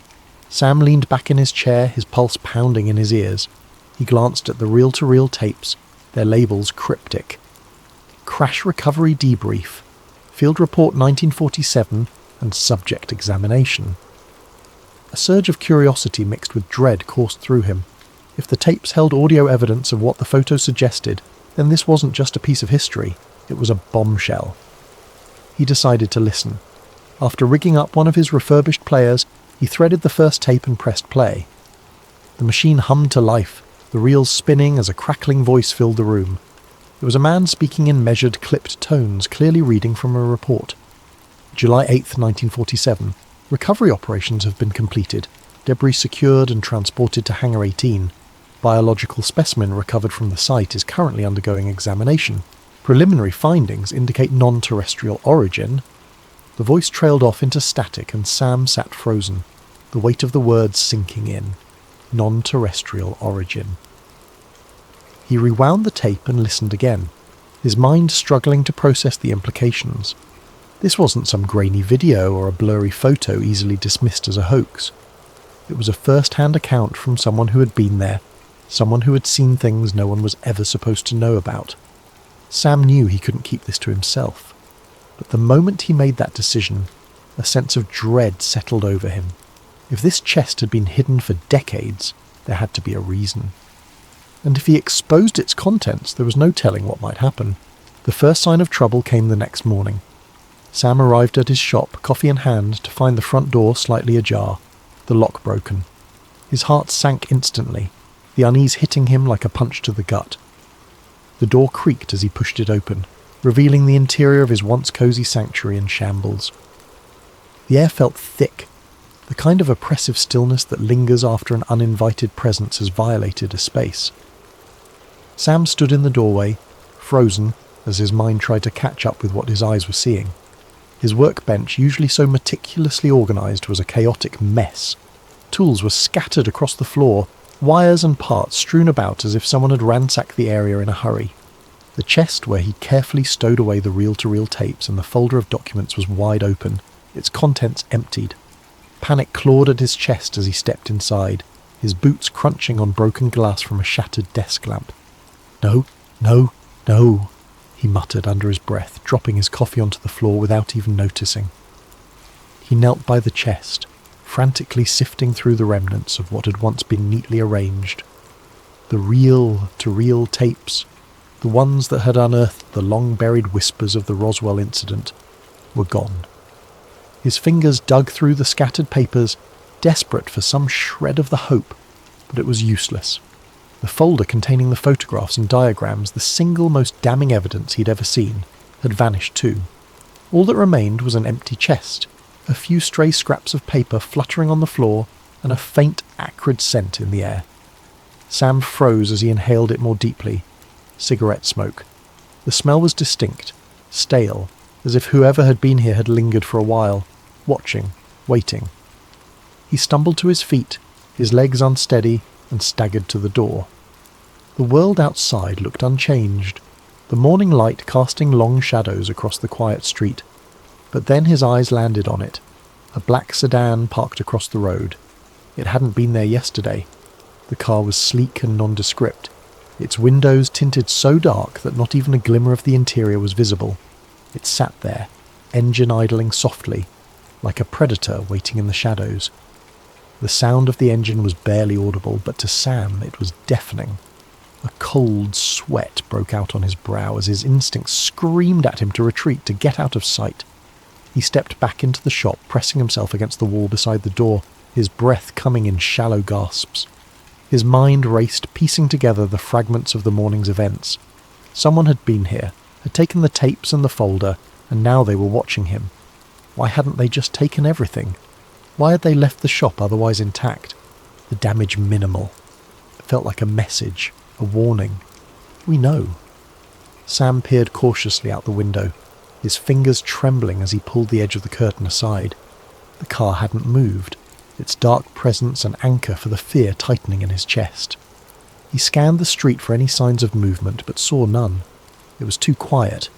Sam leaned back in his chair, his pulse pounding in his ears. He glanced at the reel-to-reel tapes, their labels cryptic. Crash Recovery Debrief, Field Report 1947, and Subject Examination. A surge of curiosity mixed with dread coursed through him. If the tapes held audio evidence of what the photos suggested, then this wasn't just a piece of history, it was a bombshell. He decided to listen. After rigging up one of his refurbished players, he threaded the first tape and pressed play. The machine hummed to life, the reels spinning as a crackling voice filled the room. It was a man speaking in measured, clipped tones, clearly reading from a report. July 8th, 1947. Recovery operations have been completed. Debris secured and transported to Hangar 18. Biological specimen recovered from the site is currently undergoing examination. Preliminary findings indicate non-terrestrial origin. The voice trailed off into static and Sam sat frozen, the weight of the words sinking in. Non-terrestrial origin. He rewound the tape and listened again, his mind struggling to process the implications. This wasn't some grainy video or a blurry photo easily dismissed as a hoax. It was a first-hand account from someone who had been there, someone who had seen things no one was ever supposed to know about. Sam knew he couldn't keep this to himself. But the moment he made that decision, a sense of dread settled over him. If this chest had been hidden for decades, there had to be a reason. And if he exposed its contents, there was no telling what might happen. The first sign of trouble came the next morning. Sam arrived at his shop, coffee in hand, to find the front door slightly ajar, the lock broken. His heart sank instantly, the unease hitting him like a punch to the gut. The door creaked as he pushed it open, revealing the interior of his once cosy sanctuary in shambles. The air felt thick, the kind of oppressive stillness that lingers after an uninvited presence has violated a space. Sam stood in the doorway, frozen, as his mind tried to catch up with what his eyes were seeing. His workbench, usually so meticulously organised, was a chaotic mess. Tools were scattered across the floor, wires and parts strewn about as if someone had ransacked the area in a hurry. The chest where he'd carefully stowed away the reel-to-reel tapes and the folder of documents was wide open, its contents emptied. Panic clawed at his chest as he stepped inside, his boots crunching on broken glass from a shattered desk lamp. "No, no, no," he muttered under his breath, dropping his coffee onto the floor without even noticing. He knelt by the chest, frantically sifting through the remnants of what had once been neatly arranged. The reel-to-reel tapes, the ones that had unearthed the long-buried whispers of the Roswell incident, were gone. His fingers dug through the scattered papers, desperate for some shred of the hope, but it was useless. The folder containing the photographs and diagrams, the single most damning evidence he'd ever seen, had vanished too. All that remained was an empty chest, a few stray scraps of paper fluttering on the floor, and a faint, acrid scent in the air. Sam froze as he inhaled it more deeply. Cigarette smoke. The smell was distinct, stale, as if whoever had been here had lingered for a while, watching, waiting. He stumbled to his feet, his legs unsteady, and staggered to the door. The world outside looked unchanged, the morning light casting long shadows across the quiet street. But then his eyes landed on it, a black sedan parked across the road. It hadn't been there yesterday. The car was sleek and nondescript, its windows tinted so dark that not even a glimmer of the interior was visible. It sat there, engine idling softly, like a predator waiting in the shadows. The sound of the engine was barely audible, but to Sam it was deafening. A cold sweat broke out on his brow as his instincts screamed at him to retreat, to get out of sight. He stepped back into the shop, pressing himself against the wall beside the door, his breath coming in shallow gasps. His mind raced, piecing together the fragments of the morning's events. Someone had been here, had taken the tapes and the folder, and now they were watching him. Why hadn't they just taken everything? Why had they left the shop otherwise intact? The damage minimal. It felt like a message, a warning. We know. Sam peered cautiously out the window, his fingers trembling as he pulled the edge of the curtain aside. The car hadn't moved, its dark presence an anchor for the fear tightening in his chest. He scanned the street for any signs of movement, but saw none. It was too quiet,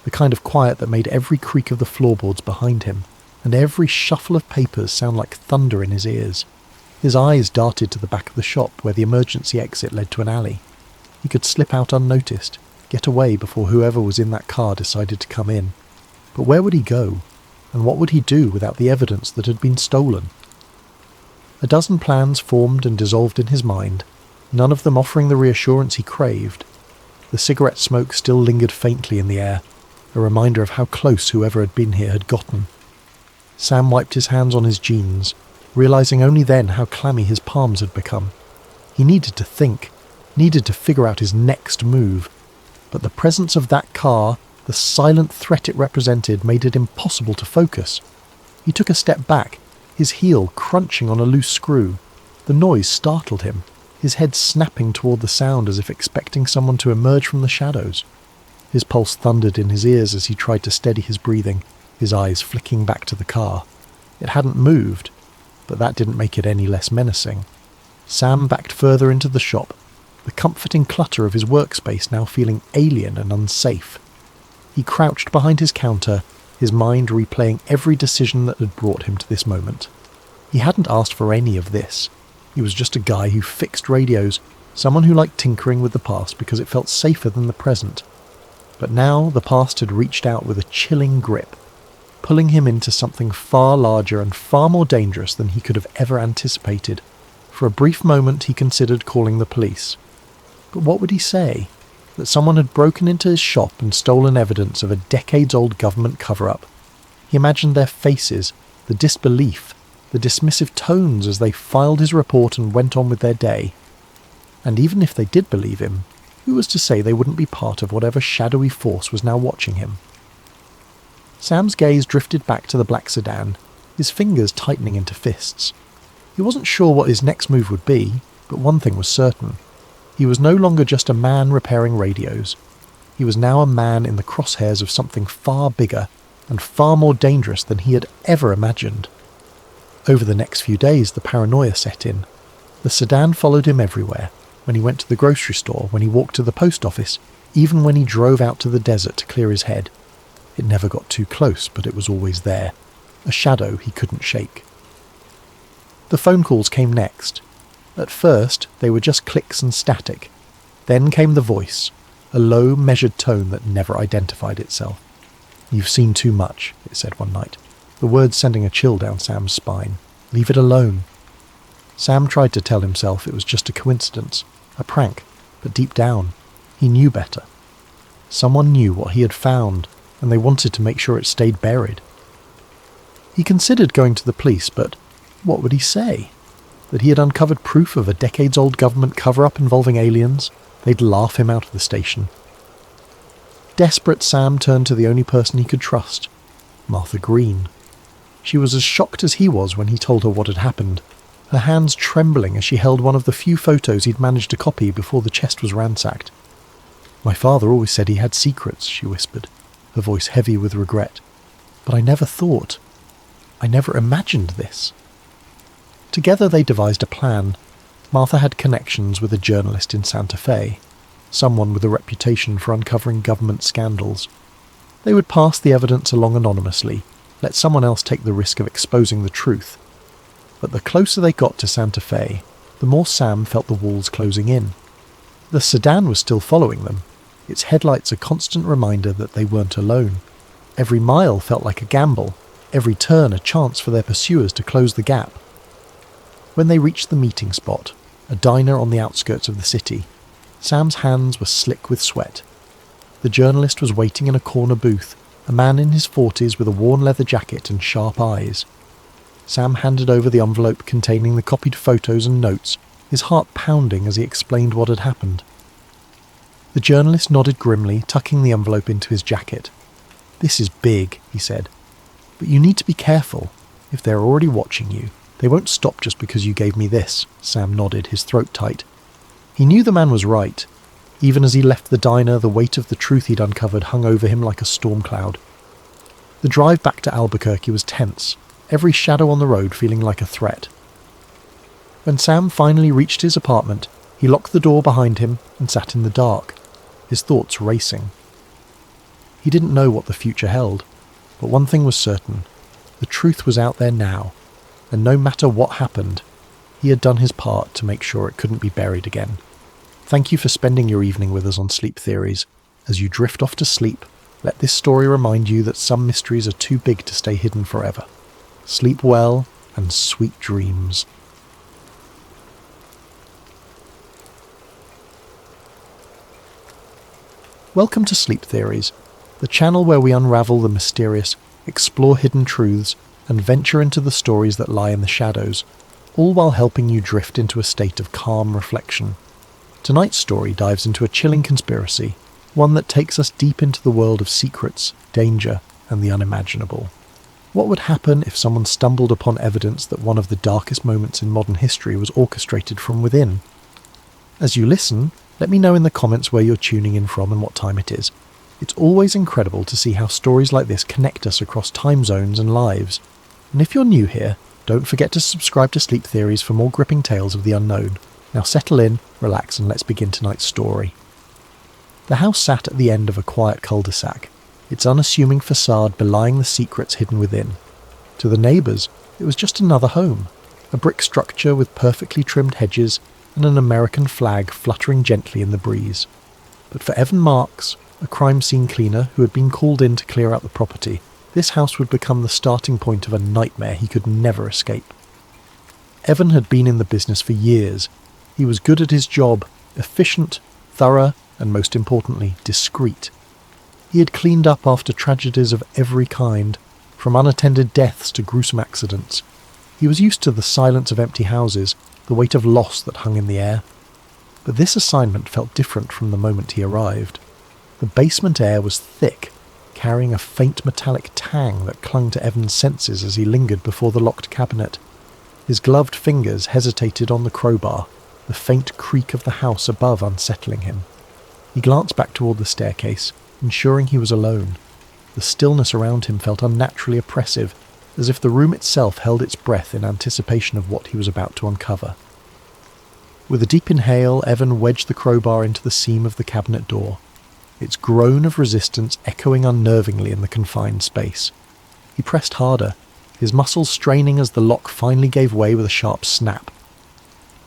the kind of quiet that made every creak of the floorboards behind him, and every shuffle of papers sound like thunder in his ears. His eyes darted to the back of the shop, where the emergency exit led to an alley. He could slip out unnoticed, get away before whoever was in that car decided to come in. But where would he go? And what would he do without the evidence that had been stolen? A dozen plans formed and dissolved in his mind, none of them offering the reassurance he craved. The cigarette smoke still lingered faintly in the air, a reminder of how close whoever had been here had gotten. Sam wiped his hands on his jeans, realizing only then how clammy his palms had become. He needed to think, needed to figure out his next move. But the presence of that car, the silent threat it represented, made it impossible to focus. He took a step back, his heel crunching on a loose screw. The noise startled him, his head snapping toward the sound as if expecting someone to emerge from the shadows. His pulse thundered in his ears as he tried to steady his breathing, his eyes flicking back to the car. It hadn't moved, but that didn't make it any less menacing. Sam backed further into the shop, the comforting clutter of his workspace now feeling alien and unsafe. He crouched behind his counter, his mind replaying every decision that had brought him to this moment. He hadn't asked for any of this. He was just a guy who fixed radios, someone who liked tinkering with the past because it felt safer than the present. But now the past had reached out with a chilling grip, pulling him into something far larger and far more dangerous than he could have ever anticipated. For a brief moment he considered calling the police. But what would he say? That someone had broken into his shop and stolen evidence of a decades-old government cover-up. He imagined their faces, the disbelief, the dismissive tones as they filed his report and went on with their day. And even if they did believe him, who was to say they wouldn't be part of whatever shadowy force was now watching him? Sam's gaze drifted back to the black sedan, his fingers tightening into fists. He wasn't sure what his next move would be, but one thing was certain. He was no longer just a man repairing radios. He was now a man in the crosshairs of something far bigger and far more dangerous than he had ever imagined. Over the next few days, the paranoia set in. The sedan followed him everywhere. When he went to the grocery store, when he walked to the post office, even when he drove out to the desert to clear his head. It never got too close, but it was always there, a shadow he couldn't shake. The phone calls came next. At first, they were just clicks and static. Then came the voice, a low, measured tone that never identified itself. "You've seen too much," it said one night, the words sending a chill down Sam's spine. "Leave it alone." Sam tried to tell himself it was just a coincidence, a prank, but deep down, he knew better. Someone knew what he had found, and they wanted to make sure it stayed buried. He considered going to the police, but what would he say? That he had uncovered proof of a decades-old government cover-up involving aliens? They'd laugh him out of the station. Desperate, Sam turned to the only person he could trust, Martha Green. She was as shocked as he was when he told her what had happened, her hands trembling as she held one of the few photos he'd managed to copy before the chest was ransacked. "My father always said he had secrets," she whispered, her voice heavy with regret. "But I never imagined this." Together they devised a plan. Martha had connections with a journalist in Santa Fe, someone with a reputation for uncovering government scandals. They would pass the evidence along anonymously, let someone else take the risk of exposing the truth. But the closer they got to Santa Fe, the more Sam felt the walls closing in. The sedan was still following them, its headlights a constant reminder that they weren't alone. Every mile felt like a gamble, every turn a chance for their pursuers to close the gap. When they reached the meeting spot, a diner on the outskirts of the city, Sam's hands were slick with sweat. The journalist was waiting in a corner booth, a man in his 40s with a worn leather jacket and sharp eyes. Sam handed over the envelope containing the copied photos and notes, his heart pounding as he explained what had happened. The journalist nodded grimly, tucking the envelope into his jacket. "This is big," he said. "But you need to be careful. If they're already watching you, they won't stop just because you gave me this." Sam nodded, his throat tight. He knew the man was right. Even as he left the diner, the weight of the truth he'd uncovered hung over him like a storm cloud. The drive back to Albuquerque was tense, every shadow on the road feeling like a threat. When Sam finally reached his apartment, he locked the door behind him and sat in the dark, his thoughts racing. He didn't know what the future held, but one thing was certain. The truth was out there now, and no matter what happened, he had done his part to make sure it couldn't be buried again. Thank you for spending your evening with us on Sleep Theories. As you drift off to sleep, let this story remind you that some mysteries are too big to stay hidden forever. Sleep well and sweet dreams. Welcome to Sleep Theories, the channel where we unravel the mysterious, explore hidden truths, and venture into the stories that lie in the shadows, all while helping you drift into a state of calm reflection. Tonight's story dives into a chilling conspiracy, one that takes us deep into the world of secrets, danger, and the unimaginable. What would happen if someone stumbled upon evidence that one of the darkest moments in modern history was orchestrated from within? As you listen, let me know in the comments where you're tuning in from and what time it is. It's always incredible to see how stories like this connect us across time zones and lives. And if you're new here, don't forget to subscribe to Sleep Theories for more gripping tales of the unknown. Now settle in, relax, and let's begin tonight's story. The house sat at the end of a quiet cul-de-sac, its unassuming facade belying the secrets hidden within. To the neighbours, it was just another home, a brick structure with perfectly trimmed hedges and an American flag fluttering gently in the breeze. But for Evan Marks, a crime scene cleaner who had been called in to clear out the property, this house would become the starting point of a nightmare he could never escape. Evan had been in the business for years. He was good at his job, efficient, thorough, and most importantly, discreet. He had cleaned up after tragedies of every kind, from unattended deaths to gruesome accidents. He was used to the silence of empty houses, the weight of loss that hung in the air. But this assignment felt different from the moment he arrived. The basement air was thick, carrying a faint metallic tang that clung to Evan's senses as he lingered before the locked cabinet. His gloved fingers hesitated on the crowbar, the faint creak of the house above unsettling him. He glanced back toward the staircase, ensuring he was alone. The stillness around him felt unnaturally oppressive, as if the room itself held its breath in anticipation of what he was about to uncover. With a deep inhale, Evan wedged the crowbar into the seam of the cabinet door. its groan of resistance echoing unnervingly in the confined space. He pressed harder, his muscles straining as the lock finally gave way with a sharp snap.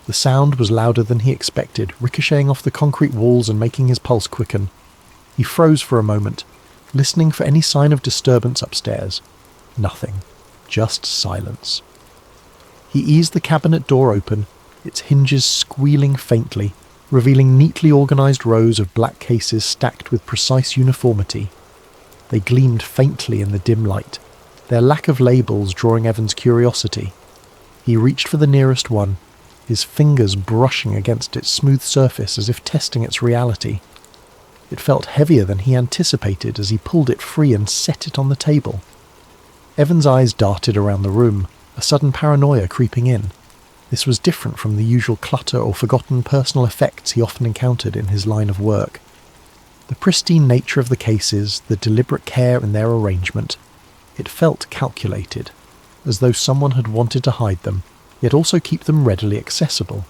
The sound was louder than he expected, ricocheting off the concrete walls and making his pulse quicken. He froze for a moment, listening for any sign of disturbance upstairs. Nothing. Just silence. He eased the cabinet door open, its hinges squealing faintly, revealing neatly organised rows of black cases stacked with precise uniformity. They gleamed faintly in the dim light, their lack of labels drawing Evan's curiosity. He reached for the nearest one, his fingers brushing against its smooth surface as if testing its reality. It felt heavier than he anticipated as he pulled it free and set it on the table. Evan's eyes darted around the room, a sudden paranoia creeping in. This was different from the usual clutter or forgotten personal effects he often encountered in his line of work. The pristine nature of the cases, the deliberate care in their arrangement, it felt calculated, as though someone had wanted to hide them, yet also keep them readily accessible.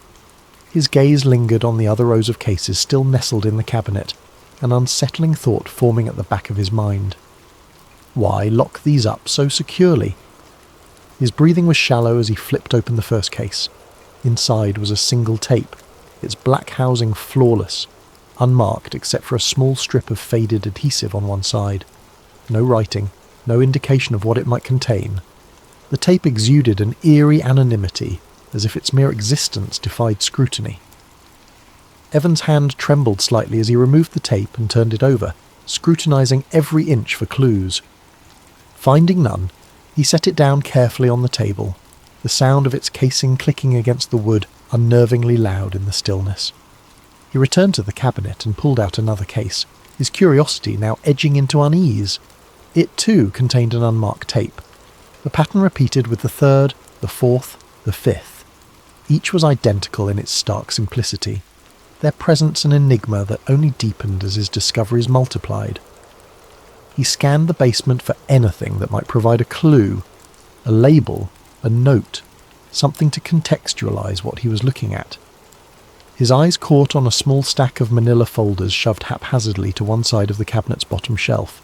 His gaze lingered on the other rows of cases still nestled in the cabinet, an unsettling thought forming at the back of his mind. Why lock these up so securely? His breathing was shallow as he flipped open the first case. Inside was a single tape, its black housing flawless, unmarked except for a small strip of faded adhesive on one side. No writing, no indication of what it might contain. The tape exuded an eerie anonymity, as if its mere existence defied scrutiny. Evan's hand trembled slightly as he removed the tape and turned it over, scrutinizing every inch for clues. Finding none, he set it down carefully on the table, the sound of its casing clicking against the wood unnervingly loud in the stillness. He returned to the cabinet and pulled out another case, his curiosity now edging into unease. It too contained an unmarked tape. The pattern repeated with the third, the fourth, the fifth. Each was identical in its stark simplicity, their presence an enigma that only deepened as his discoveries multiplied. He scanned the basement for anything that might provide a clue, a label, a note, something to contextualize what he was looking at. His eyes caught on a small stack of manila folders shoved haphazardly to one side of the cabinet's bottom shelf.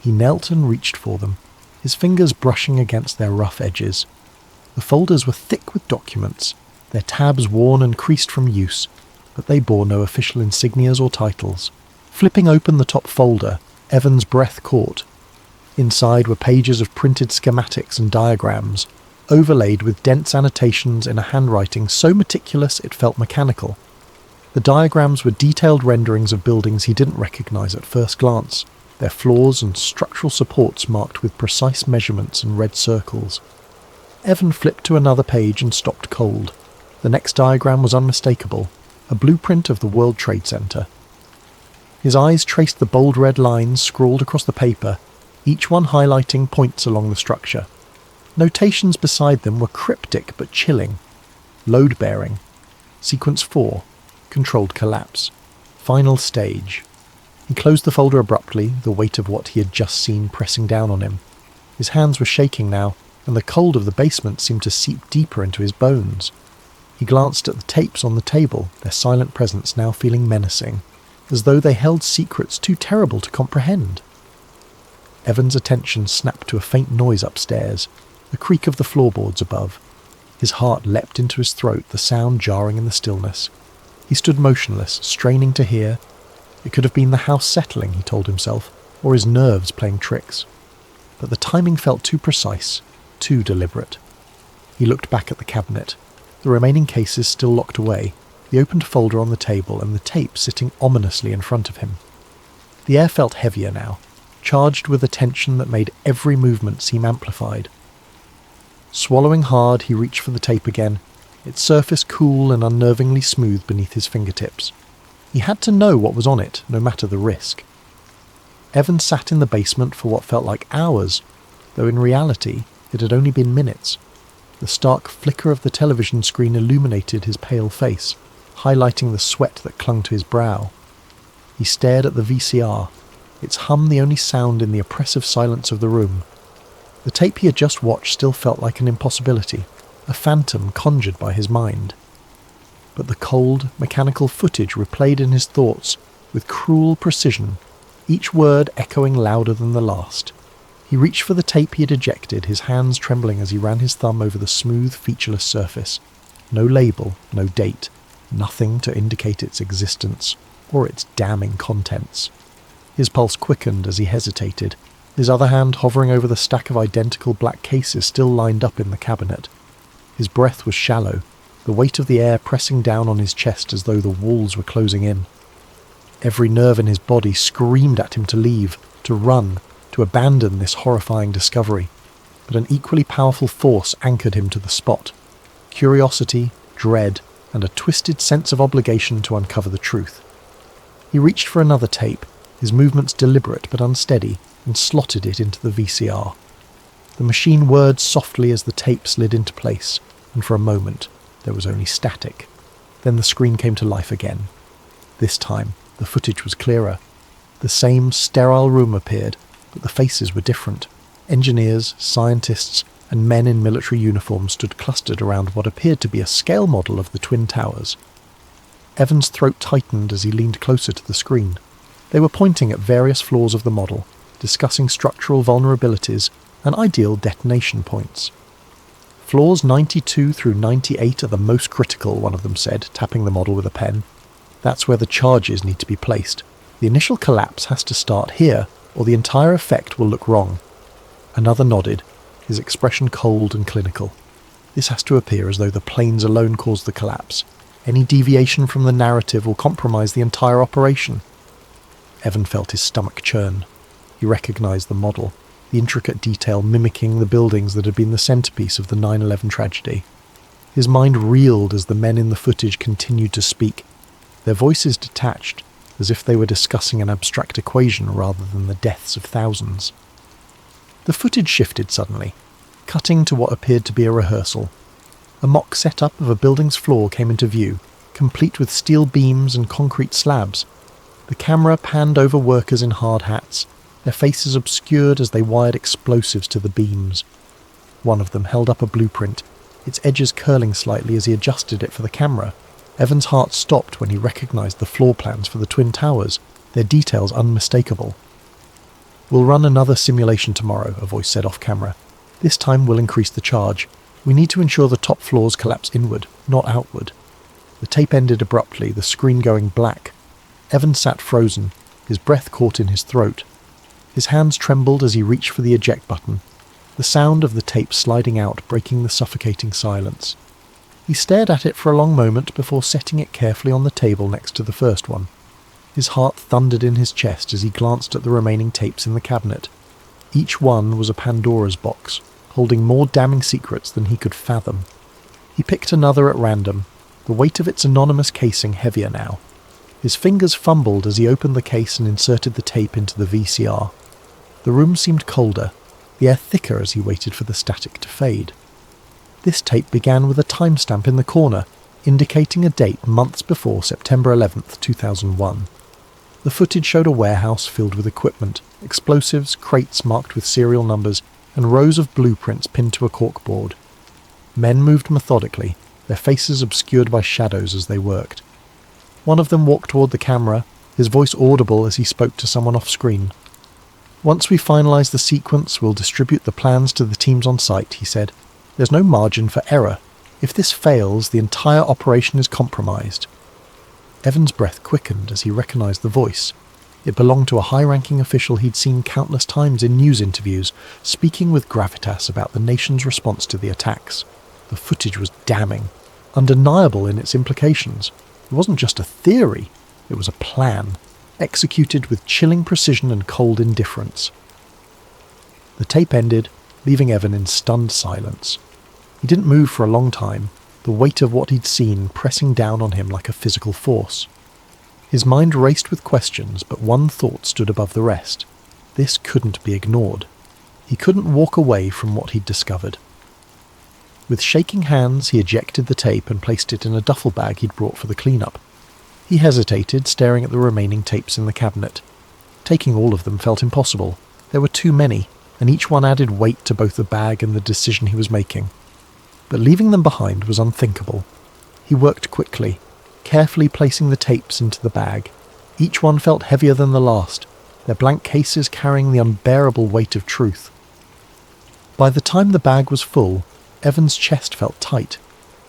He knelt and reached for them, his fingers brushing against their rough edges. The folders were thick with documents, their tabs worn and creased from use, but they bore no official insignias or titles. Flipping open the top folder, Evan's breath caught. Inside were pages of printed schematics and diagrams, overlaid with dense annotations in a handwriting so meticulous it felt mechanical. The diagrams were detailed renderings of buildings he didn't recognize at first glance, their floors and structural supports marked with precise measurements and red circles. Evan flipped to another page and stopped cold. The next diagram was unmistakable, a blueprint of the World Trade Center. His eyes traced the bold red lines scrawled across the paper, each one highlighting points along the structure. Notations beside them were cryptic but chilling. Load-bearing. Sequence 4. Controlled collapse. Final stage. He closed the folder abruptly, the weight of what he had just seen pressing down on him. His hands were shaking now, and the cold of the basement seemed to seep deeper into his bones. He glanced at the tapes on the table, their silent presence now feeling menacing, as though they held secrets too terrible to comprehend. Evan's attention snapped to a faint noise upstairs, the creak of the floorboards above. His heart leapt into his throat, the sound jarring in the stillness. He stood motionless, straining to hear. It could have been the house settling, he told himself, or his nerves playing tricks. But the timing felt too precise, too deliberate. He looked back at the cabinet, the remaining cases still locked away, the opened folder on the table and the tape sitting ominously in front of him. The air felt heavier now, charged with a tension that made every movement seem amplified. Swallowing hard, he reached for the tape again, its surface cool and unnervingly smooth beneath his fingertips. He had to know what was on it, no matter the risk. Evan sat in the basement for what felt like hours, though in reality it had only been minutes. The stark flicker of the television screen illuminated his pale face, highlighting the sweat that clung to his brow. He stared at the VCR, its hum the only sound in the oppressive silence of the room. The tape he had just watched still felt like an impossibility, a phantom conjured by his mind. But the cold, mechanical footage replayed in his thoughts with cruel precision, each word echoing louder than the last. He reached for the tape he had ejected, his hands trembling as he ran his thumb over the smooth, featureless surface. No label, no date, nothing to indicate its existence or its damning contents. His pulse quickened as he hesitated, his other hand hovering over the stack of identical black cases still lined up in the cabinet. His breath was shallow, the weight of the air pressing down on his chest as though the walls were closing in. Every nerve in his body screamed at him to leave, to run, to abandon this horrifying discovery, but an equally powerful force anchored him to the spot. Curiosity, dread, and a twisted sense of obligation to uncover the truth. He reached for another tape, his movements deliberate but unsteady, and slotted it into the VCR. The machine whirred softly as the tape slid into place, and for a moment there was only static. Then the screen came to life again. This time the footage was clearer. The same sterile room appeared, but the faces were different. Engineers, scientists, and men in military uniforms stood clustered around what appeared to be a scale model of the Twin Towers. Evan's throat tightened as he leaned closer to the screen. They were pointing at various flaws of the model, discussing structural vulnerabilities and ideal detonation points. Floors 92 through 98 are the most critical, one of them said, tapping the model with a pen. That's where the charges need to be placed. The initial collapse has to start here, or the entire effect will look wrong. Another nodded, his expression cold and clinical. This has to appear as though the planes alone caused the collapse. Any deviation from the narrative will compromise the entire operation. Evan felt his stomach churn. He recognized the model, the intricate detail mimicking the buildings that had been the centerpiece of the 9/11 tragedy. His mind reeled as the men in the footage continued to speak, their voices detached, as if they were discussing an abstract equation rather than the deaths of thousands. The footage shifted suddenly, cutting to what appeared to be a rehearsal. A mock setup of a building's floor came into view, complete with steel beams and concrete slabs. The camera panned over workers in hard hats, their faces obscured as they wired explosives to the beams. One of them held up a blueprint, its edges curling slightly as he adjusted it for the camera. Evan's heart stopped when he recognized the floor plans for the Twin Towers, their details unmistakable. "We'll run another simulation tomorrow," a voice said off camera. "This time we'll increase the charge. We need to ensure the top floors collapse inward, not outward." The tape ended abruptly, the screen going black. Evan sat frozen, his breath caught in his throat. His hands trembled as he reached for the eject button, the sound of the tape sliding out breaking the suffocating silence. He stared at it for a long moment before setting it carefully on the table next to the first one. His heart thundered in his chest as he glanced at the remaining tapes in the cabinet. Each one was a Pandora's box, holding more damning secrets than he could fathom. He picked another at random, the weight of its anonymous casing heavier now. His fingers fumbled as he opened the case and inserted the tape into the VCR. The room seemed colder, the air thicker as he waited for the static to fade. This tape began with a timestamp in the corner, indicating a date months before September 11th, 2001. The footage showed a warehouse filled with equipment, explosives, crates marked with serial numbers, and rows of blueprints pinned to a corkboard. Men moved methodically, their faces obscured by shadows as they worked. One of them walked toward the camera, his voice audible as he spoke to someone off-screen. "Once we finalize the sequence, we'll distribute the plans to the teams on site," he said. "There's no margin for error. If this fails, the entire operation is compromised." Evan's breath quickened as he recognized the voice. It belonged to a high-ranking official he'd seen countless times in news interviews, speaking with gravitas about the nation's response to the attacks. The footage was damning, undeniable in its implications. It wasn't just a theory, it was a plan, executed with chilling precision and cold indifference. The tape ended, leaving Evan in stunned silence. He didn't move for a long time, the weight of what he'd seen pressing down on him like a physical force. His mind raced with questions, but one thought stood above the rest. This couldn't be ignored. He couldn't walk away from what he'd discovered. With shaking hands, he ejected the tape and placed it in a duffel bag he'd brought for the cleanup. He hesitated, staring at the remaining tapes in the cabinet. Taking all of them felt impossible. There were too many, and each one added weight to both the bag and the decision he was making. But leaving them behind was unthinkable. He worked quickly, carefully placing the tapes into the bag. Each one felt heavier than the last, their blank cases carrying the unbearable weight of truth. By the time the bag was full, Evan's chest felt tight,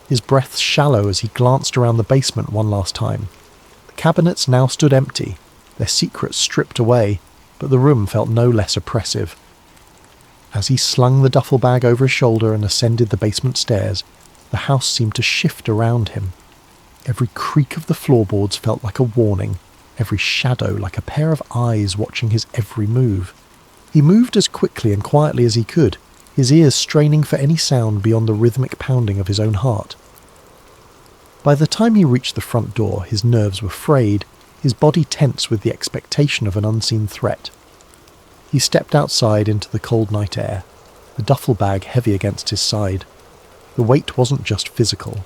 his breath shallow as he glanced around the basement one last time. The cabinets now stood empty, their secrets stripped away, but the room felt no less oppressive. As he slung the duffel bag over his shoulder and ascended the basement stairs, the house seemed to shift around him. Every creak of the floorboards felt like a warning, every shadow like a pair of eyes watching his every move. He moved as quickly and quietly as he could, his ears straining for any sound beyond the rhythmic pounding of his own heart. By the time he reached the front door, his nerves were frayed, his body tense with the expectation of an unseen threat. He stepped outside into the cold night air, the duffel bag heavy against his side. The weight wasn't just physical.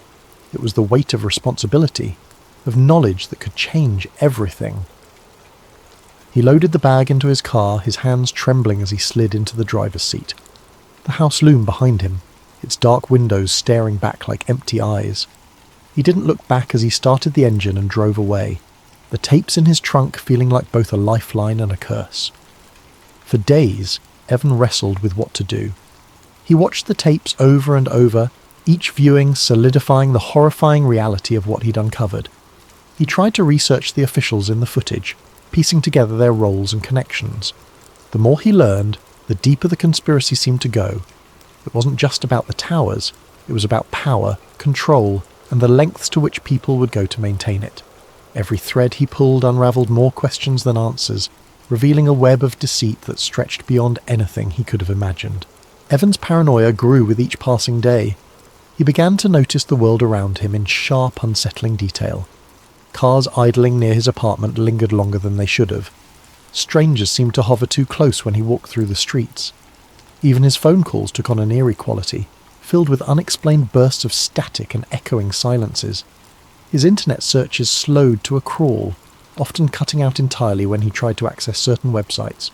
It was the weight of responsibility, of knowledge that could change everything. He loaded the bag into his car, his hands trembling as he slid into the driver's seat. The house loomed behind him, its dark windows staring back like empty eyes. He didn't look back as he started the engine and drove away, the tapes in his trunk feeling like both a lifeline and a curse. For days, Evan wrestled with what to do. He watched the tapes over and over, each viewing solidifying the horrifying reality of what he'd uncovered. He tried to research the officials in the footage, piecing together their roles and connections. The more he learned, the deeper the conspiracy seemed to go. It wasn't just about the towers, it was about power, control, and the lengths to which people would go to maintain it. Every thread he pulled unravelled more questions than answers, revealing a web of deceit that stretched beyond anything he could have imagined. Evan's paranoia grew with each passing day. He began to notice the world around him in sharp, unsettling detail. Cars idling near his apartment lingered longer than they should have. Strangers seemed to hover too close when he walked through the streets. Even his phone calls took on an eerie quality, filled with unexplained bursts of static and echoing silences. His internet searches slowed to a crawl, often cutting out entirely when he tried to access certain websites.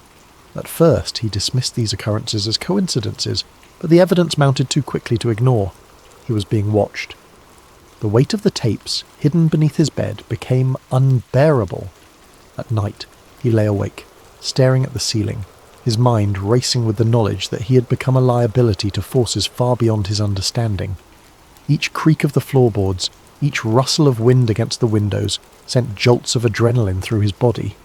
At first, he dismissed these occurrences as coincidences, but the evidence mounted too quickly to ignore. He was being watched. The weight of the tapes, hidden beneath his bed, became unbearable. At night, he lay awake, staring at the ceiling, his mind racing with the knowledge that he had become a liability to forces far beyond his understanding. Each creak of the floorboards, each rustle of wind against the windows, sent jolts of adrenaline through his body.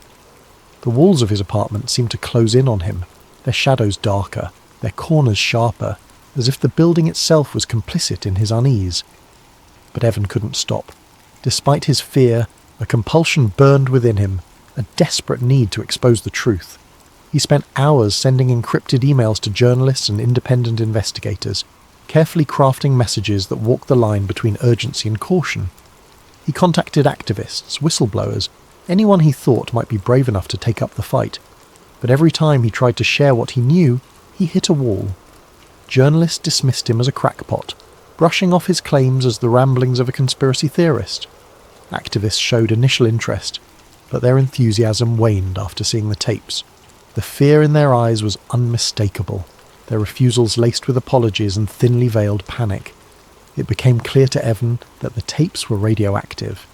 The walls of his apartment seemed to close in on him, their shadows darker, their corners sharper, as if the building itself was complicit in his unease. But Evan couldn't stop. Despite his fear, a compulsion burned within him, a desperate need to expose the truth. He spent hours sending encrypted emails to journalists and independent investigators, carefully crafting messages that walked the line between urgency and caution. He contacted activists, whistleblowers, anyone he thought might be brave enough to take up the fight. But every time he tried to share what he knew, he hit a wall. Journalists dismissed him as a crackpot, brushing off his claims as the ramblings of a conspiracy theorist. Activists showed initial interest, but their enthusiasm waned after seeing the tapes. The fear in their eyes was unmistakable, their refusals laced with apologies and thinly veiled panic. It became clear to Evan that the tapes were radioactive.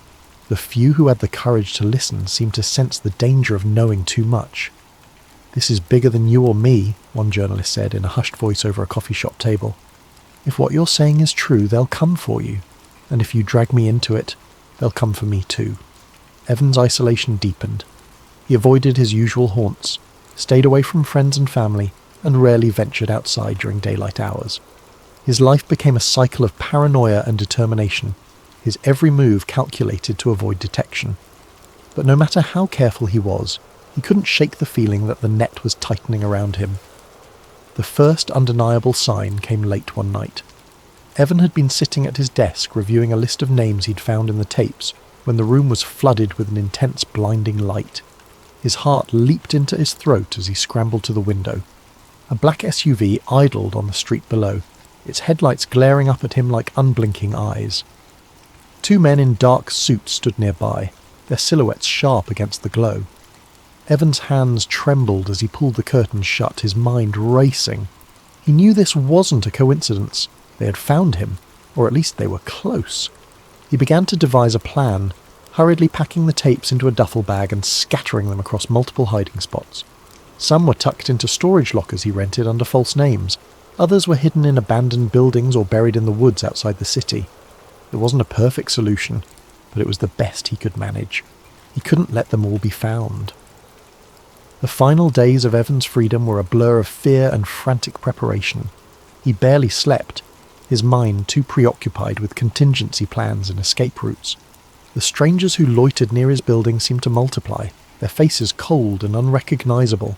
The few who had the courage to listen seemed to sense the danger of knowing too much. "This is bigger than you or me," one journalist said in a hushed voice over a coffee shop table. "If what you're saying is true, they'll come for you. And if you drag me into it, they'll come for me too." Evan's isolation deepened. He avoided his usual haunts, stayed away from friends and family, and rarely ventured outside during daylight hours. His life became a cycle of paranoia and determination, his every move calculated to avoid detection. But no matter how careful he was, he couldn't shake the feeling that the net was tightening around him. The first undeniable sign came late one night. Evan had been sitting at his desk reviewing a list of names he'd found in the tapes when the room was flooded with an intense blinding light. His heart leaped into his throat as he scrambled to the window. A black SUV idled on the street below, its headlights glaring up at him like unblinking eyes. Two men in dark suits stood nearby, their silhouettes sharp against the glow. Evan's hands trembled as he pulled the curtains shut, his mind racing. He knew this wasn't a coincidence. They had found him, or at least they were close. He began to devise a plan, hurriedly packing the tapes into a duffel bag and scattering them across multiple hiding spots. Some were tucked into storage lockers he rented under false names. Others were hidden in abandoned buildings or buried in the woods outside the city. It wasn't a perfect solution, but it was the best he could manage. He couldn't let them all be found. The final days of Evan's freedom were a blur of fear and frantic preparation. He barely slept, his mind too preoccupied with contingency plans and escape routes. The strangers who loitered near his building seemed to multiply, their faces cold and unrecognisable.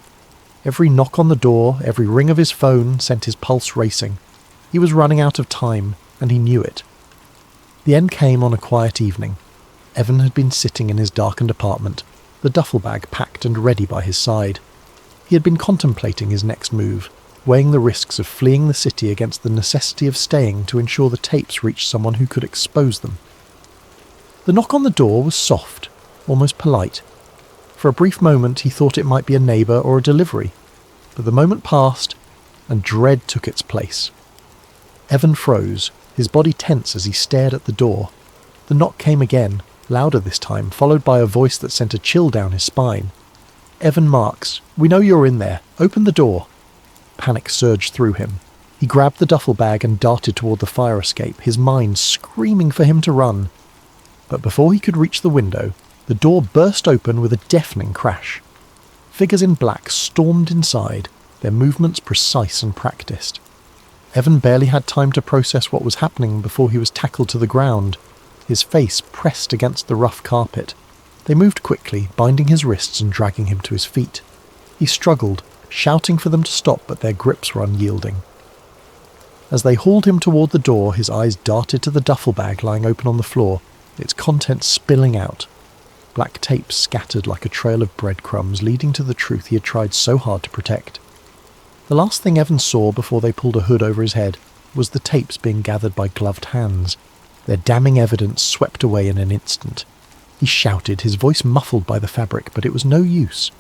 Every knock on the door, every ring of his phone sent his pulse racing. He was running out of time, and he knew it. The end came on a quiet evening. Evan had been sitting in his darkened apartment, the duffel bag packed and ready by his side. He had been contemplating his next move, weighing the risks of fleeing the city against the necessity of staying to ensure the tapes reached someone who could expose them. The knock on the door was soft, almost polite. For a brief moment he thought it might be a neighbour or a delivery, but the moment passed, and dread took its place. Evan froze, his body tense as he stared at the door. The knock came again, louder this time, followed by a voice that sent a chill down his spine. "Evan Marks, we know you're in there. Open the door." Panic surged through him. He grabbed the duffel bag and darted toward the fire escape, his mind screaming for him to run. But before he could reach the window, the door burst open with a deafening crash. Figures in black stormed inside, their movements precise and practiced. Evan barely had time to process what was happening before he was tackled to the ground, his face pressed against the rough carpet. They moved quickly, binding his wrists and dragging him to his feet. He struggled, shouting for them to stop, but their grips were unyielding. As they hauled him toward the door, his eyes darted to the duffel bag lying open on the floor, its contents spilling out. Black tape scattered like a trail of breadcrumbs, leading to the truth he had tried so hard to protect. The last thing Evan saw before they pulled a hood over his head was the tapes being gathered by gloved hands, their damning evidence swept away in an instant. He shouted, his voice muffled by the fabric, but it was no use.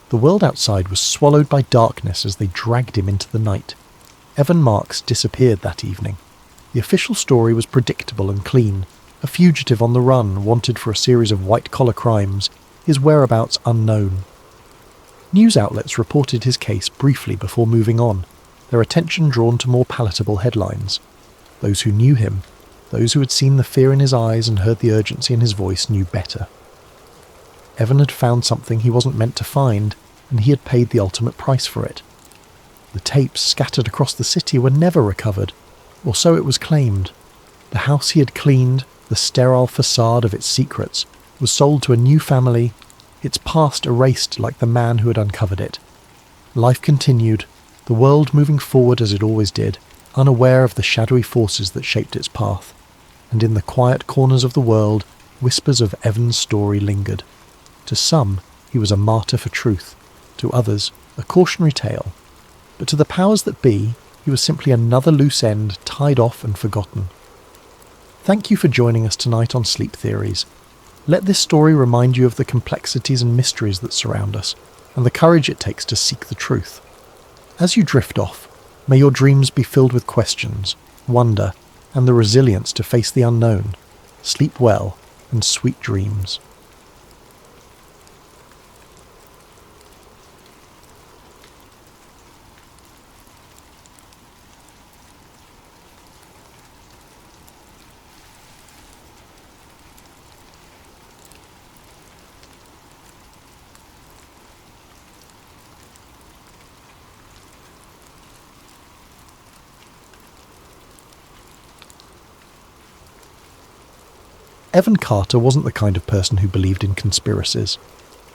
The world outside was swallowed by darkness as they dragged him into the night. Evan Marks disappeared that evening. The official story was predictable and clean. A fugitive on the run, wanted for a series of white-collar crimes, his whereabouts unknown. News outlets reported his case briefly before moving on, their attention drawn to more palatable headlines. Those who knew him, those who had seen the fear in his eyes and heard the urgency in his voice, knew better. Evan had found something he wasn't meant to find, and he had paid the ultimate price for it. The tapes scattered across the city were never recovered, or so it was claimed. The house he had cleaned, the sterile facade of its secrets, was sold to a new family, its past erased like the man who had uncovered it. Life continued, the world moving forward as it always did, unaware of the shadowy forces that shaped its path, and in the quiet corners of the world, whispers of Evan's story lingered. To some, he was a martyr for truth, to others, a cautionary tale, but to the powers that be, he was simply another loose end tied off and forgotten. Thank you for joining us tonight on Sleep Theories. Let this story remind you of the complexities and mysteries that surround us, and the courage it takes to seek the truth. As you drift off, may your dreams be filled with questions, wonder, and the resilience to face the unknown. Sleep well, and sweet dreams. Evan Carter wasn't the kind of person who believed in conspiracies.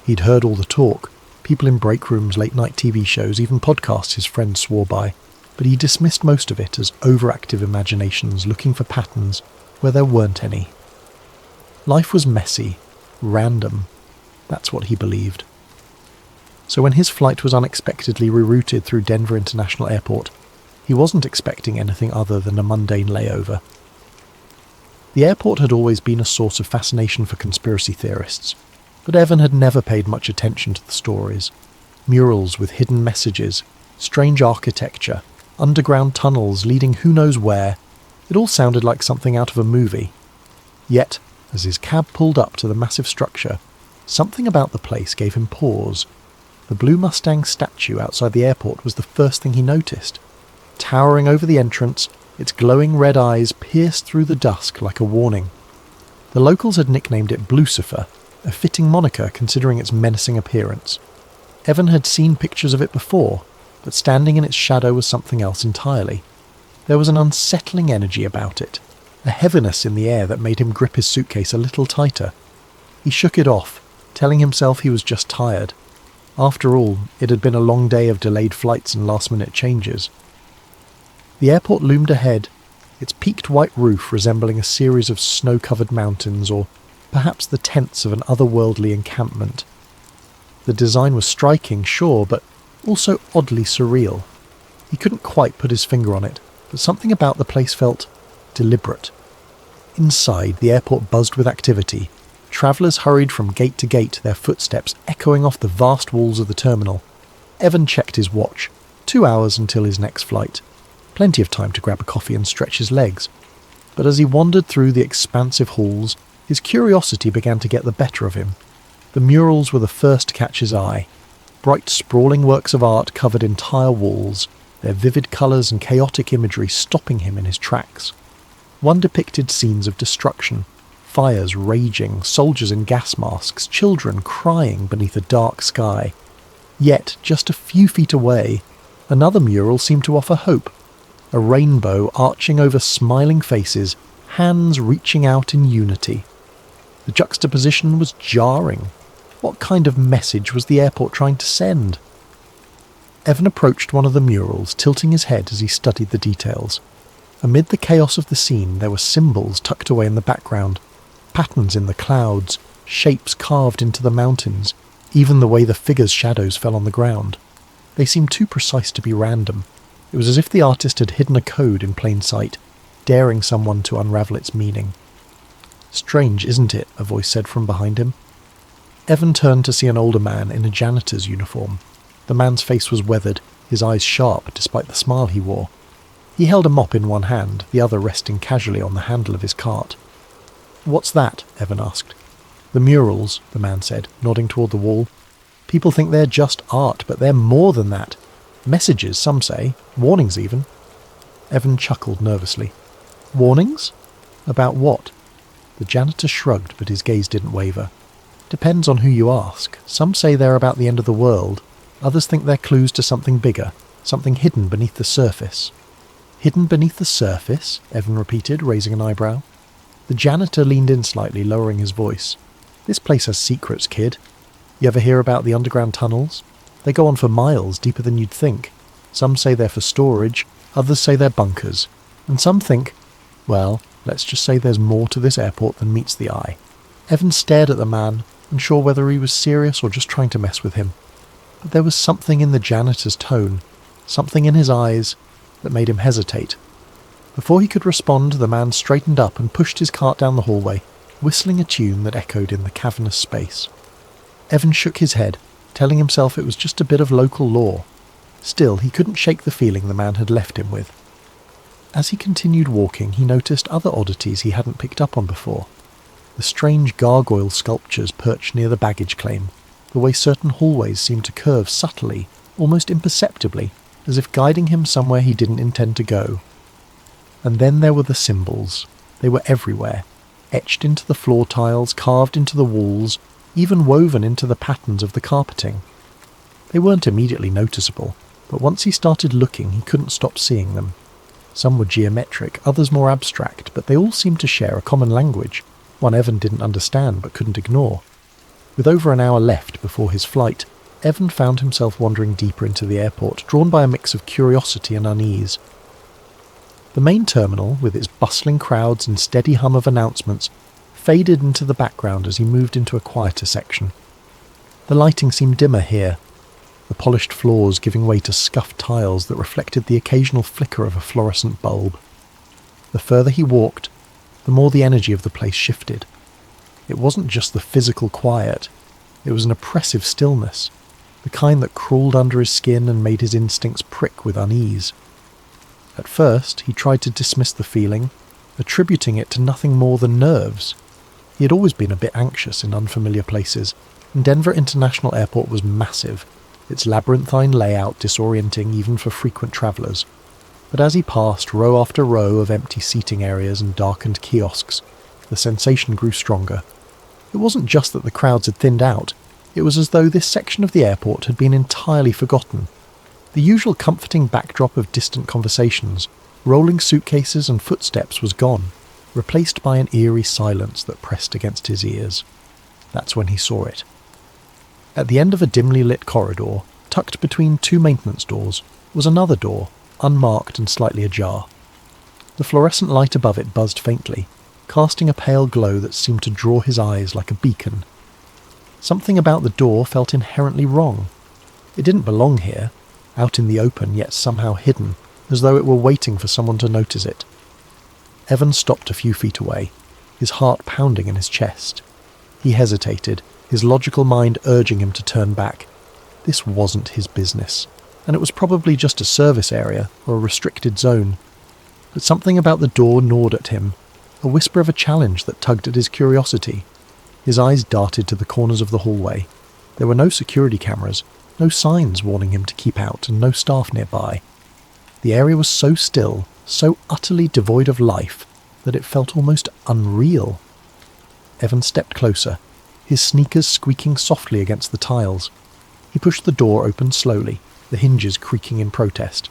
He'd heard all the talk, people in break rooms, late-night TV shows, even podcasts his friends swore by, but he dismissed most of it as overactive imaginations looking for patterns where there weren't any. Life was messy, random. That's what he believed. So when his flight was unexpectedly rerouted through Denver International Airport, he wasn't expecting anything other than a mundane layover. The airport had always been a source of fascination for conspiracy theorists, but Evan had never paid much attention to the stories. Murals with hidden messages, strange architecture, underground tunnels leading who knows where. It all sounded like something out of a movie. Yet, As his cab pulled up to the massive structure, something about the place gave him pause. The blue Mustang statue outside the airport was the first thing he noticed. Towering over the entrance, its glowing red eyes pierced through the dusk like a warning. The locals had nicknamed it Blucifer, a fitting moniker considering its menacing appearance. Evan had seen pictures of it before, but standing in its shadow was something else entirely. There was an unsettling energy about it, a heaviness in the air that made him grip his suitcase a little tighter. He shook it off, telling himself he was just tired. After all, it had been a long day of delayed flights and last-minute changes. The airport loomed ahead, its peaked white roof resembling a series of snow-covered mountains, or perhaps the tents of an otherworldly encampment. The design was striking, sure, but also oddly surreal. He couldn't quite put his finger on it, but something about the place felt deliberate. Inside, the airport buzzed with activity. Travellers hurried from gate to gate, their footsteps echoing off the vast walls of the terminal. Evan checked his watch. 2 hours until his next flight. Plenty of time to grab a coffee and stretch his legs. But as he wandered through the expansive halls, his curiosity began to get the better of him. The murals were the first to catch his eye. Bright, sprawling works of art covered entire walls, their vivid colours and chaotic imagery stopping him in his tracks. One depicted scenes of destruction, fires raging, soldiers in gas masks, children crying beneath a dark sky. Yet, just a few feet away, another mural seemed to offer hope. A rainbow arching over smiling faces, hands reaching out in unity. The juxtaposition was jarring. What kind of message was the airport trying to send? Evan approached one of the murals, tilting his head as he studied the details. Amid the chaos of the scene, there were symbols tucked away in the background, patterns in the clouds, shapes carved into the mountains, even the way the figures' shadows fell on the ground. They seemed too precise to be random. It was as if the artist had hidden a code in plain sight, daring someone to unravel its meaning. "Strange, isn't it?" a voice said from behind him. Evan turned to see an older man in a janitor's uniform. The man's face was weathered, his eyes sharp despite the smile he wore. He held a mop in one hand, the other resting casually on the handle of his cart. "What's that?" Evan asked. "The murals," the man said, nodding toward the wall. "People think they're just art, but they're more than that. Messages, some say. Warnings, even." Evan chuckled nervously. "Warnings? About what?" The janitor shrugged, but his gaze didn't waver. "Depends on who you ask. Some say they're about the end of the world. Others think they're clues to something bigger, something hidden beneath the surface." "Hidden beneath the surface?" Evan repeated, raising an eyebrow. The janitor leaned in slightly, lowering his voice. "This place has secrets, kid. You ever hear about the underground tunnels? They go on for miles, deeper than you'd think. Some say they're for storage, others say they're bunkers. And some think, well, let's just say there's more to this airport than meets the eye." Evan stared at the man, unsure whether he was serious or just trying to mess with him. But there was something in the janitor's tone, something in his eyes, that made him hesitate. Before he could respond, the man straightened up and pushed his cart down the hallway, whistling a tune that echoed in the cavernous space. Evan shook his head, telling himself it was just a bit of local lore. Still, he couldn't shake the feeling the man had left him with. As he continued walking, he noticed other oddities he hadn't picked up on before. The strange gargoyle sculptures perched near the baggage claim, the way certain hallways seemed to curve subtly, almost imperceptibly, as if guiding him somewhere he didn't intend to go. And then there were the symbols. They were everywhere, etched into the floor tiles, carved into the walls, even woven into the patterns of the carpeting. They weren't immediately noticeable, but once he started looking he couldn't stop seeing them. Some were geometric, others more abstract, but they all seemed to share a common language, one Evan didn't understand but couldn't ignore. With over an hour left before his flight, Evan found himself wandering deeper into the airport, drawn by a mix of curiosity and unease. The main terminal, with its bustling crowds and steady hum of announcements, faded into the background as he moved into a quieter section. The lighting seemed dimmer here, the polished floors giving way to scuffed tiles that reflected the occasional flicker of a fluorescent bulb. The further he walked, the more the energy of the place shifted. It wasn't just the physical quiet, it was an oppressive stillness, the kind that crawled under his skin and made his instincts prick with unease. At first, he tried to dismiss the feeling, attributing it to nothing more than nerves. He had always been a bit anxious in unfamiliar places, and Denver International Airport was massive, its labyrinthine layout disorienting even for frequent travellers. But as he passed row after row of empty seating areas and darkened kiosks, the sensation grew stronger. It wasn't just that the crowds had thinned out, it was as though this section of the airport had been entirely forgotten. The usual comforting backdrop of distant conversations, rolling suitcases and footsteps was gone, replaced by an eerie silence that pressed against his ears. That's when he saw it. At the end of a dimly lit corridor, tucked between two maintenance doors, was another door, unmarked and slightly ajar. The fluorescent light above it buzzed faintly, casting a pale glow that seemed to draw his eyes like a beacon. Something about the door felt inherently wrong. It didn't belong here, out in the open yet somehow hidden, as though it were waiting for someone to notice it. Evan stopped a few feet away, his heart pounding in his chest. He hesitated, his logical mind urging him to turn back. This wasn't his business, and it was probably just a service area or a restricted zone. But something about the door gnawed at him, a whisper of a challenge that tugged at his curiosity. His eyes darted to the corners of the hallway. There were no security cameras, no signs warning him to keep out, and no staff nearby. The area was so still, so utterly devoid of life, that it felt almost unreal. Evan stepped closer, his sneakers squeaking softly against the tiles. He pushed the door open slowly, the hinges creaking in protest.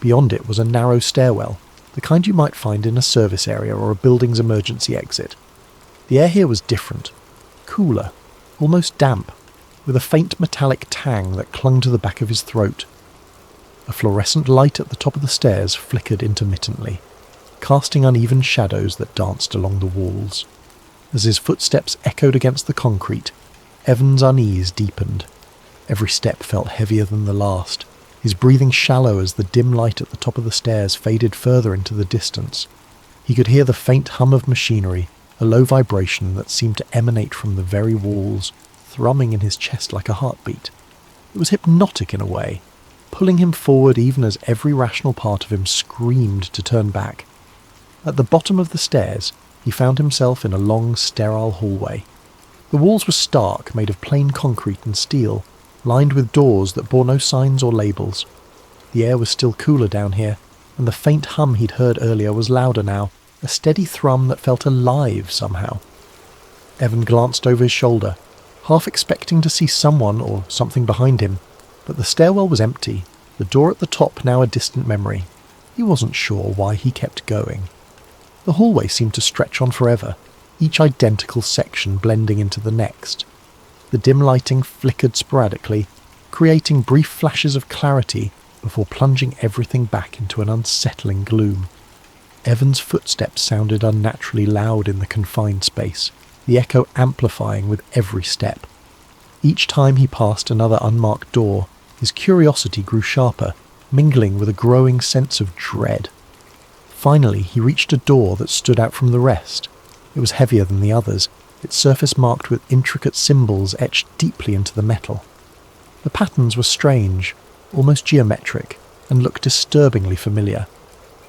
Beyond it was a narrow stairwell, the kind you might find in a service area or a building's emergency exit. The air here was different, cooler, almost damp, with a faint metallic tang that clung to the back of his throat. A fluorescent light at the top of the stairs flickered intermittently, casting uneven shadows that danced along the walls. As his footsteps echoed against the concrete, Evan's unease deepened. Every step felt heavier than the last, his breathing shallow as the dim light at the top of the stairs faded further into the distance. He could hear the faint hum of machinery, a low vibration that seemed to emanate from the very walls, thrumming in his chest like a heartbeat. It was hypnotic in a way, pulling him forward even as every rational part of him screamed to turn back. At the bottom of the stairs, he found himself in a long, sterile hallway. The walls were stark, made of plain concrete and steel, lined with doors that bore no signs or labels. The air was still cooler down here, and the faint hum he'd heard earlier was louder now, a steady thrum that felt alive somehow. Evan glanced over his shoulder, half expecting to see someone or something behind him, but the stairwell was empty, the door at the top now a distant memory. He wasn't sure why he kept going. The hallway seemed to stretch on forever, each identical section blending into the next. The dim lighting flickered sporadically, creating brief flashes of clarity before plunging everything back into an unsettling gloom. Evan's footsteps sounded unnaturally loud in the confined space, the echo amplifying with every step. Each time he passed another unmarked door, his curiosity grew sharper, mingling with a growing sense of dread. Finally, he reached a door that stood out from the rest. It was heavier than the others, its surface marked with intricate symbols etched deeply into the metal. The patterns were strange, almost geometric, and looked disturbingly familiar.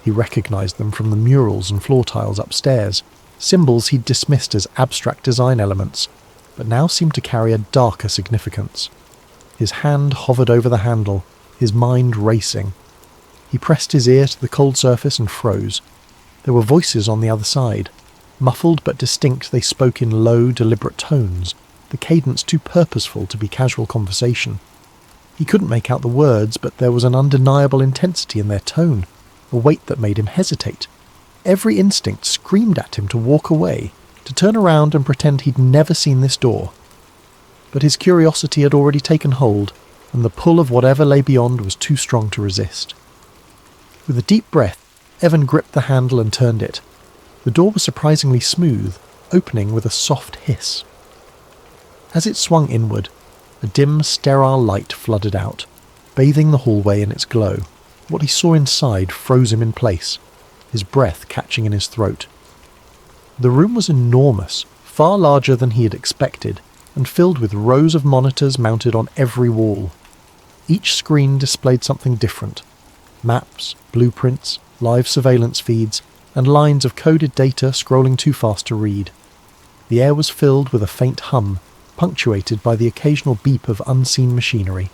He recognized them from the murals and floor tiles upstairs, symbols he'd dismissed as abstract design elements, but now seemed to carry a darker significance. His hand hovered over the handle, his mind racing. He pressed his ear to the cold surface and froze. There were voices on the other side. Muffled but distinct, they spoke in low, deliberate tones, the cadence too purposeful to be casual conversation. He couldn't make out the words, but there was an undeniable intensity in their tone, a weight that made him hesitate. Every instinct screamed at him to walk away, to turn around and pretend he'd never seen this door. But his curiosity had already taken hold, and the pull of whatever lay beyond was too strong to resist. With a deep breath, Evan gripped the handle and turned it. The door was surprisingly smooth, opening with a soft hiss. As it swung inward, a dim, sterile light flooded out, bathing the hallway in its glow. What he saw inside froze him in place, his breath catching in his throat. The room was enormous, far larger than he had expected, and filled with rows of monitors mounted on every wall. Each screen displayed something different: maps, blueprints, live surveillance feeds, and lines of coded data scrolling too fast to read. The air was filled with a faint hum, punctuated by the occasional beep of unseen machinery.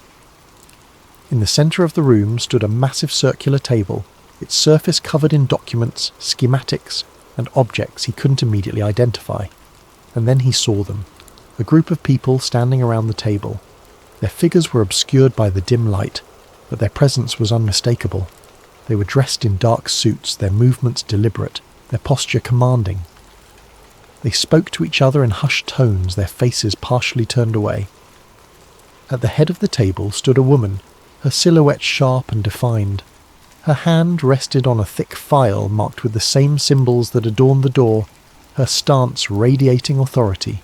In the centre of the room stood a massive circular table, its surface covered in documents, schematics, and objects he couldn't immediately identify. And then he saw them, a group of people standing around the table. Their figures were obscured by the dim light, but their presence was unmistakable. They were dressed in dark suits, their movements deliberate, their posture commanding. They spoke to each other in hushed tones, their faces partially turned away. At the head of the table stood a woman, her silhouette sharp and defined. Her hand rested on a thick file marked with the same symbols that adorned the door, her stance radiating authority.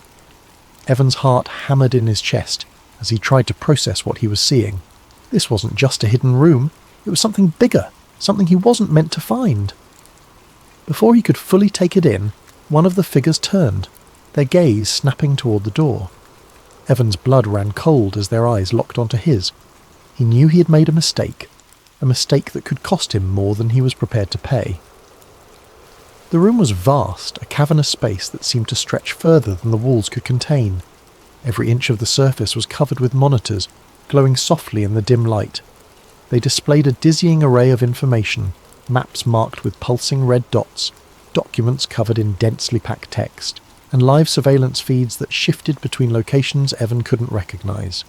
Evan's heart hammered in his chest as he tried to process what he was seeing. This wasn't just a hidden room, it was something bigger, something he wasn't meant to find. Before he could fully take it in, one of the figures turned, their gaze snapping toward the door. Evan's blood ran cold as their eyes locked onto his. He knew he had made a mistake that could cost him more than he was prepared to pay. The room was vast, a cavernous space that seemed to stretch further than the walls could contain. Every inch of the surface was covered with monitors, glowing softly in the dim light. They displayed a dizzying array of information, maps marked with pulsing red dots, documents covered in densely packed text, and live surveillance feeds that shifted between locations Evan couldn't recognize.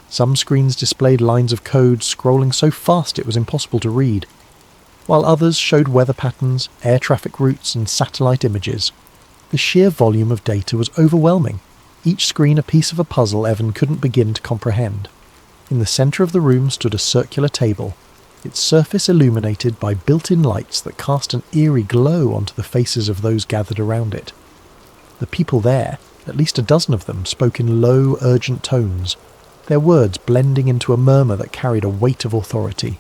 Some screens displayed lines of code scrolling so fast it was impossible to read, while others showed weather patterns, air traffic routes, and satellite images. The sheer volume of data was overwhelming, each screen a piece of a puzzle Evan couldn't begin to comprehend. In the centre of the room stood a circular table, its surface illuminated by built-in lights that cast an eerie glow onto the faces of those gathered around it. The people there, at least a dozen of them, spoke in low, urgent tones, their words blending into a murmur that carried a weight of authority.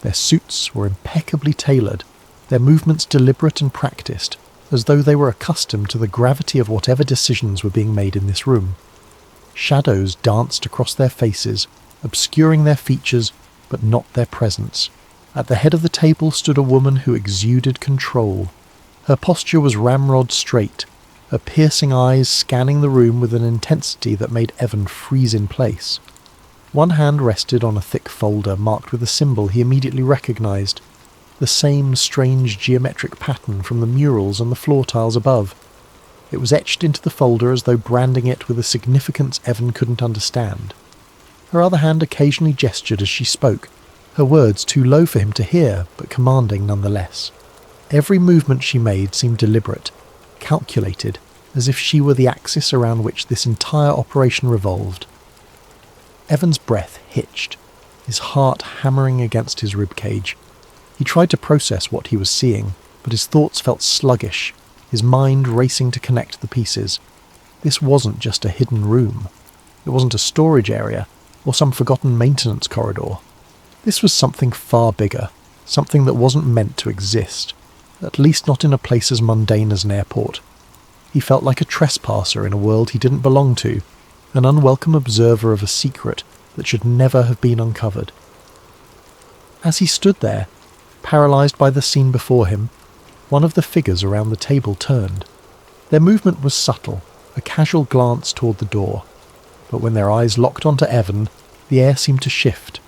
Their suits were impeccably tailored, their movements deliberate and practiced, as though they were accustomed to the gravity of whatever decisions were being made in this room. Shadows danced across their faces, obscuring their features, but not their presence. At the head of the table stood a woman who exuded control. Her posture was ramrod straight, her piercing eyes scanning the room with an intensity that made Evan freeze in place. One hand rested on a thick folder marked with a symbol he immediately recognized, the same strange geometric pattern from the murals on the floor tiles above. It was etched into the folder as though branding it with a significance Evan couldn't understand. Her other hand occasionally gestured as she spoke, her words too low for him to hear, but commanding nonetheless. Every movement she made seemed deliberate, calculated, as if she were the axis around which this entire operation revolved. Evan's breath hitched, his heart hammering against his ribcage. He tried to process what he was seeing, but his thoughts felt sluggish, his mind racing to connect the pieces. This wasn't just a hidden room. It wasn't a storage area, or some forgotten maintenance corridor. This was something far bigger, something that wasn't meant to exist, at least not in a place as mundane as an airport. He felt like a trespasser in a world he didn't belong to, an unwelcome observer of a secret that should never have been uncovered. As he stood there, paralysed by the scene before him, one of the figures around the table turned. Their movement was subtle, a casual glance toward the door, but when their eyes locked onto Evan, the air seemed to shift.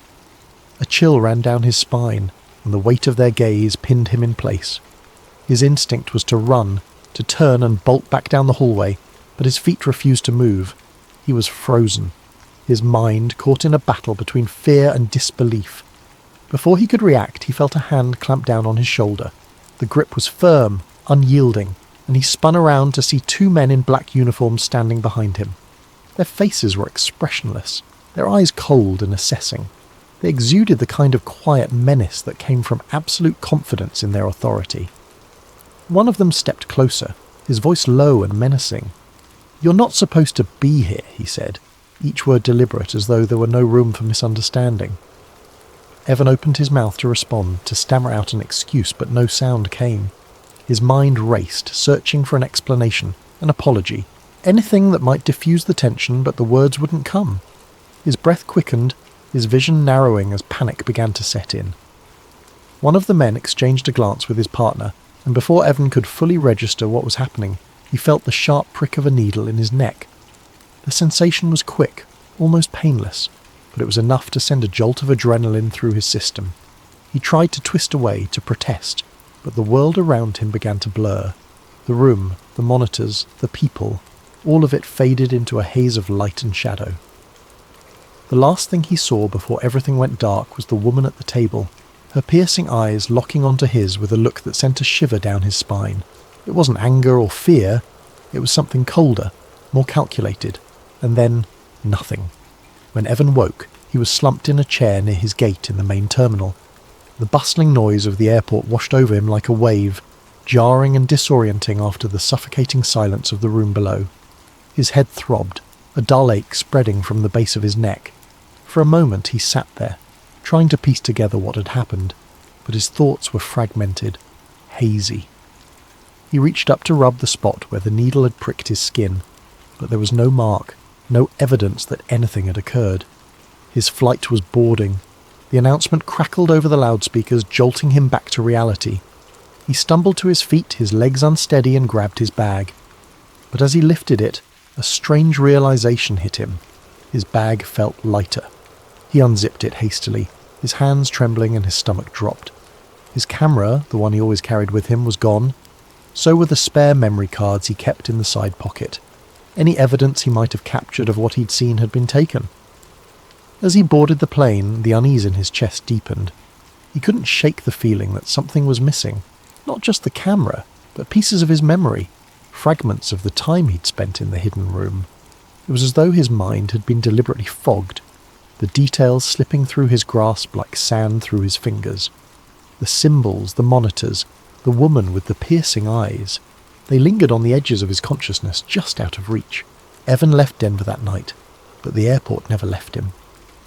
A chill ran down his spine, and the weight of their gaze pinned him in place. His instinct was to run, to turn and bolt back down the hallway, but his feet refused to move. He was frozen, his mind caught in a battle between fear and disbelief. Before he could react, he felt a hand clamp down on his shoulder. The grip was firm, unyielding, and he spun around to see two men in black uniforms standing behind him. Their faces were expressionless, their eyes cold and assessing. They exuded the kind of quiet menace that came from absolute confidence in their authority. One of them stepped closer, his voice low and menacing. "You're not supposed to be here," he said, each word deliberate as though there were no room for misunderstanding. Evan opened his mouth to respond, to stammer out an excuse, but no sound came. His mind raced, searching for an explanation, an apology, anything that might diffuse the tension, but the words wouldn't come. His breath quickened, his vision narrowing as panic began to set in. One of the men exchanged a glance with his partner, and before Evan could fully register what was happening, He felt the sharp prick of a needle in his neck. The sensation was quick, almost painless, but it was enough to send a jolt of adrenaline through his system. He tried to twist away, to protest, but the world around him began to blur. The room, the monitors, the people, all of it faded into a haze of light and shadow. The last thing he saw before everything went dark was the woman at the table, her piercing eyes locking onto his with a look that sent a shiver down his spine. It wasn't anger or fear, it was something colder, more calculated, and then nothing. When Evan woke, he was slumped in a chair near his gate in the main terminal. The bustling noise of the airport washed over him like a wave, jarring and disorienting after the suffocating silence of the room below. His head throbbed, a dull ache spreading from the base of his neck. For a moment he sat there, trying to piece together what had happened, but his thoughts were fragmented, hazy. He reached up to rub the spot where the needle had pricked his skin, but there was no mark, no evidence that anything had occurred. His flight was boarding. The announcement crackled over the loudspeakers, jolting him back to reality. He stumbled to his feet, his legs unsteady, and grabbed his bag. But as he lifted it, a strange realization hit him. His bag felt lighter. He unzipped it hastily, his hands trembling and his stomach dropped. His camera, the one he always carried with him, was gone. So were the spare memory cards he kept in the side pocket. Any evidence he might have captured of what he'd seen had been taken. As he boarded the plane, the unease in his chest deepened. He couldn't shake the feeling that something was missing. Not just the camera, but pieces of his memory, fragments of the time he'd spent in the hidden room. It was as though his mind had been deliberately fogged, the details slipping through his grasp like sand through his fingers. The symbols, the monitors, the woman with the piercing eyes, they lingered on the edges of his consciousness, just out of reach. Evan left Denver that night, but the airport never left him.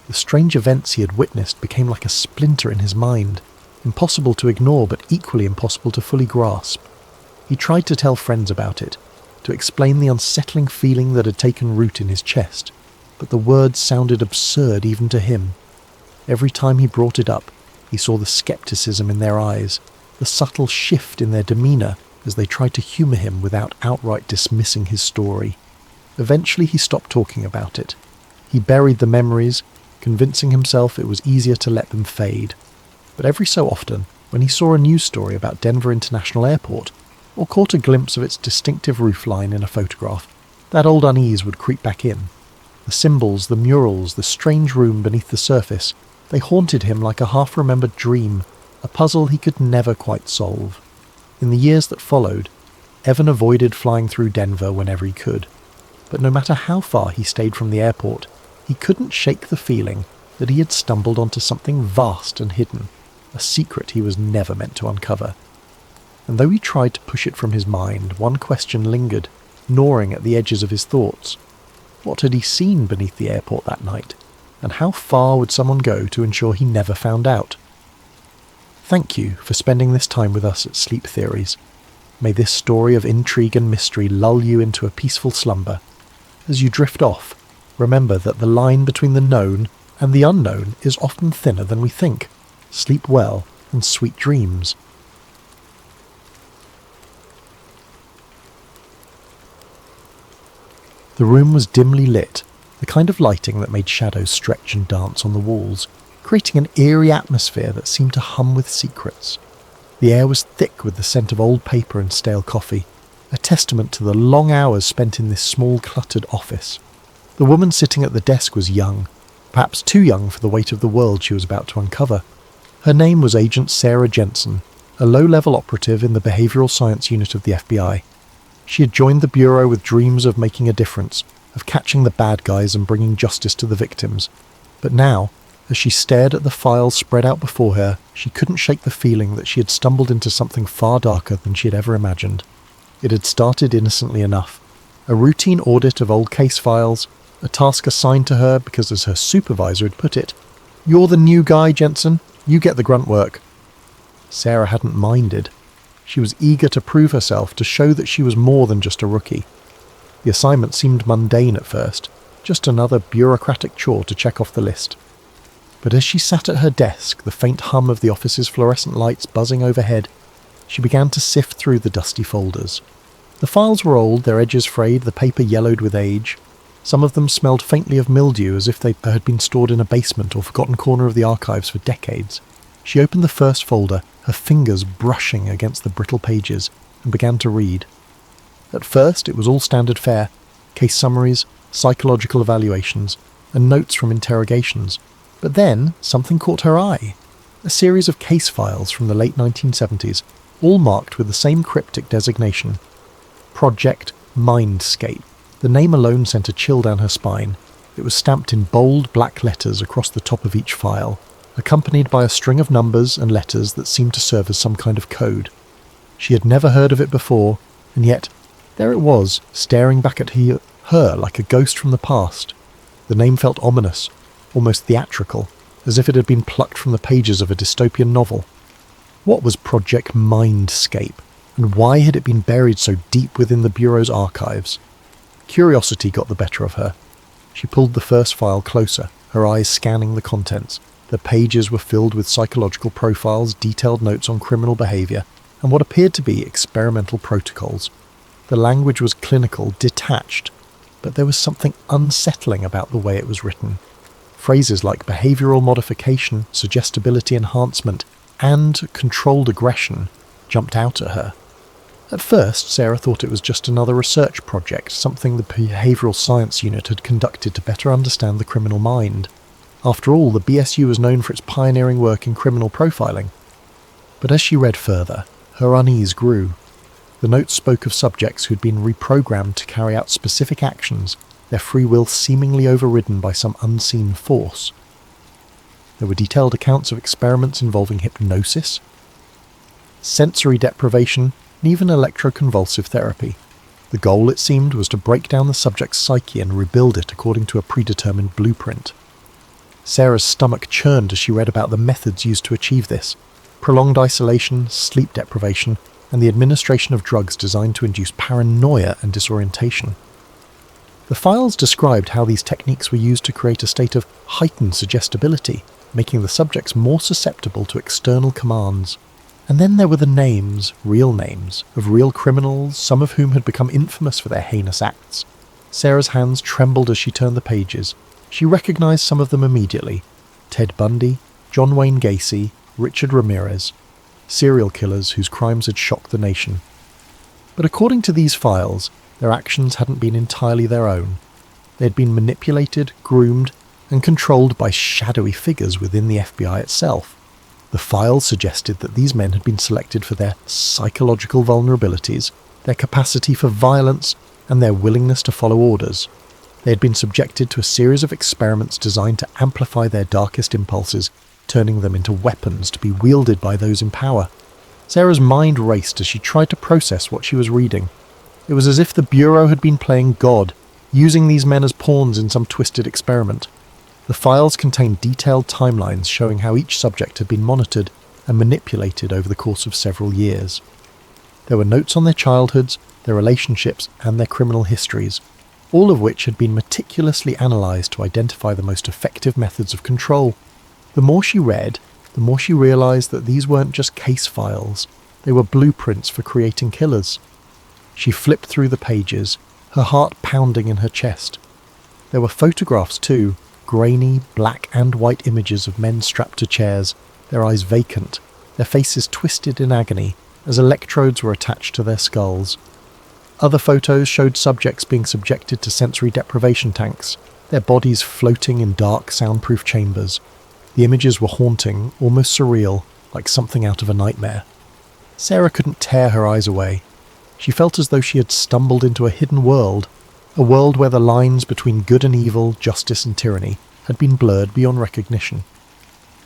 The strange events he had witnessed became like a splinter in his mind, impossible to ignore but equally impossible to fully grasp. He tried to tell friends about it, to explain the unsettling feeling that had taken root in his chest, but the words sounded absurd even to him. Every time he brought it up, he saw the skepticism in their eyes, the subtle shift in their demeanour as they tried to humour him without outright dismissing his story. Eventually he stopped talking about it. He buried the memories, convincing himself it was easier to let them fade. But every so often, when he saw a news story about Denver International Airport, or caught a glimpse of its distinctive roofline in a photograph, that old unease would creep back in. The symbols, the murals, the strange room beneath the surface, they haunted him like a half-remembered dream, a puzzle he could never quite solve. In the years that followed, Evan avoided flying through Denver whenever he could. But no matter how far he stayed from the airport, he couldn't shake the feeling that he had stumbled onto something vast and hidden, a secret he was never meant to uncover. And though he tried to push it from his mind, one question lingered, gnawing at the edges of his thoughts. What had he seen beneath the airport that night? And how far would someone go to ensure he never found out? Thank you for spending this time with us at Sleep Theories. May this story of intrigue and mystery lull you into a peaceful slumber. As you drift off, remember that the line between the known and the unknown is often thinner than we think. Sleep well and sweet dreams. The room was dimly lit, the kind of lighting that made shadows stretch and dance on the walls, creating an eerie atmosphere that seemed to hum with secrets. The air was thick with the scent of old paper and stale coffee, a testament to the long hours spent in this small cluttered office. The woman sitting at the desk was young, perhaps too young for the weight of the world she was about to uncover. Her name was Agent Sarah Jensen, a low-level operative in the behavioural science unit of the FBI. She had joined the Bureau with dreams of making a difference, of catching the bad guys and bringing justice to the victims. But now, as she stared at the files spread out before her, she couldn't shake the feeling that she had stumbled into something far darker than she had ever imagined. It had started innocently enough. A routine audit of old case files, a task assigned to her because, as her supervisor had put it, "You're the new guy, Jensen. You get the grunt work." Sarah hadn't minded. She was eager to prove herself, to show that she was more than just a rookie. The assignment seemed mundane at first, just another bureaucratic chore to check off the list. But as she sat at her desk, the faint hum of the office's fluorescent lights buzzing overhead, she began to sift through the dusty folders. The files were old, their edges frayed, the paper yellowed with age. Some of them smelled faintly of mildew, as if they had been stored in a basement or forgotten corner of the archives for decades. She opened the first folder, her fingers brushing against the brittle pages, and began to read. At first, it was all standard fare: case summaries, psychological evaluations, and notes from interrogations. But then, something caught her eye. A series of case files from the late 1970s, all marked with the same cryptic designation: Project Mindscape. The name alone sent a chill down her spine. It was stamped in bold black letters across the top of each file, accompanied by a string of numbers and letters that seemed to serve as some kind of code. She had never heard of it before, and yet there it was, staring back at her like a ghost from the past. The name felt ominous, almost theatrical, as if it had been plucked from the pages of a dystopian novel. What was Project Mindscape, and why had it been buried so deep within the Bureau's archives? Curiosity got the better of her. She pulled the first file closer, her eyes scanning the contents. The pages were filled with psychological profiles, detailed notes on criminal behaviour, and what appeared to be experimental protocols. The language was clinical, detached, but there was something unsettling about the way it was written. Phrases like behavioural modification, suggestibility enhancement, and controlled aggression jumped out at her. At first, Sarah thought it was just another research project, something the behavioural science unit had conducted to better understand the criminal mind. After all, the BSU was known for its pioneering work in criminal profiling. But as she read further, her unease grew. The notes spoke of subjects who had been reprogrammed to carry out specific actions, their free will seemingly overridden by some unseen force. There were detailed accounts of experiments involving hypnosis, sensory deprivation, and even electroconvulsive therapy. The goal, it seemed, was to break down the subject's psyche and rebuild it according to a predetermined blueprint. Sarah's stomach churned as she read about the methods used to achieve this: prolonged isolation, sleep deprivation, and the administration of drugs designed to induce paranoia and disorientation. The files described how these techniques were used to create a state of heightened suggestibility, making the subjects more susceptible to external commands. And then there were the names, of real criminals, some of whom had become infamous for their heinous acts. Sarah's hands trembled as she turned the pages. She recognized some of them immediately: Ted Bundy, John Wayne Gacy, Richard Ramirez, serial killers whose crimes had shocked the nation. But according to these files, their actions hadn't been entirely their own. They had been manipulated, groomed, and controlled by shadowy figures within the FBI itself. The files suggested that these men had been selected for their psychological vulnerabilities, their capacity for violence, and their willingness to follow orders. They had been subjected to a series of experiments designed to amplify their darkest impulses, turning them into weapons to be wielded by those in power. Sarah's mind raced as she tried to process what she was reading. It was as if the Bureau had been playing God, using these men as pawns in some twisted experiment. The files contained detailed timelines showing how each subject had been monitored and manipulated over the course of several years. There were notes on their childhoods, their relationships, and their criminal histories, all of which had been meticulously analysed to identify the most effective methods of control. The more she read, the more she realised that these weren't just case files, they were blueprints for creating killers. She flipped through the pages, her heart pounding in her chest. There were photographs too, grainy black and white images of men strapped to chairs, their eyes vacant, their faces twisted in agony as electrodes were attached to their skulls. Other photos showed subjects being subjected to sensory deprivation tanks, their bodies floating in dark, soundproof chambers. The images were haunting, almost surreal, like something out of a nightmare. Sarah couldn't tear her eyes away. She felt as though she had stumbled into a hidden world, a world where the lines between good and evil, justice and tyranny, had been blurred beyond recognition.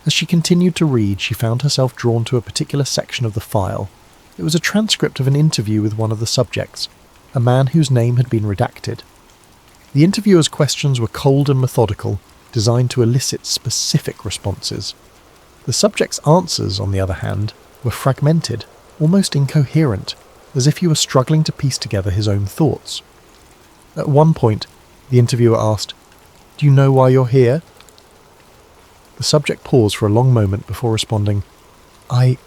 As she continued to read, she found herself drawn to a particular section of the file. It was a transcript of an interview with one of the subjects, a man whose name had been redacted. The interviewer's questions were cold and methodical, designed to elicit specific responses. The subject's answers, on the other hand, were fragmented, almost incoherent, as if he were struggling to piece together his own thoughts. At one point, the interviewer asked, "Do you know why you're here?" The subject paused for a long moment before responding, I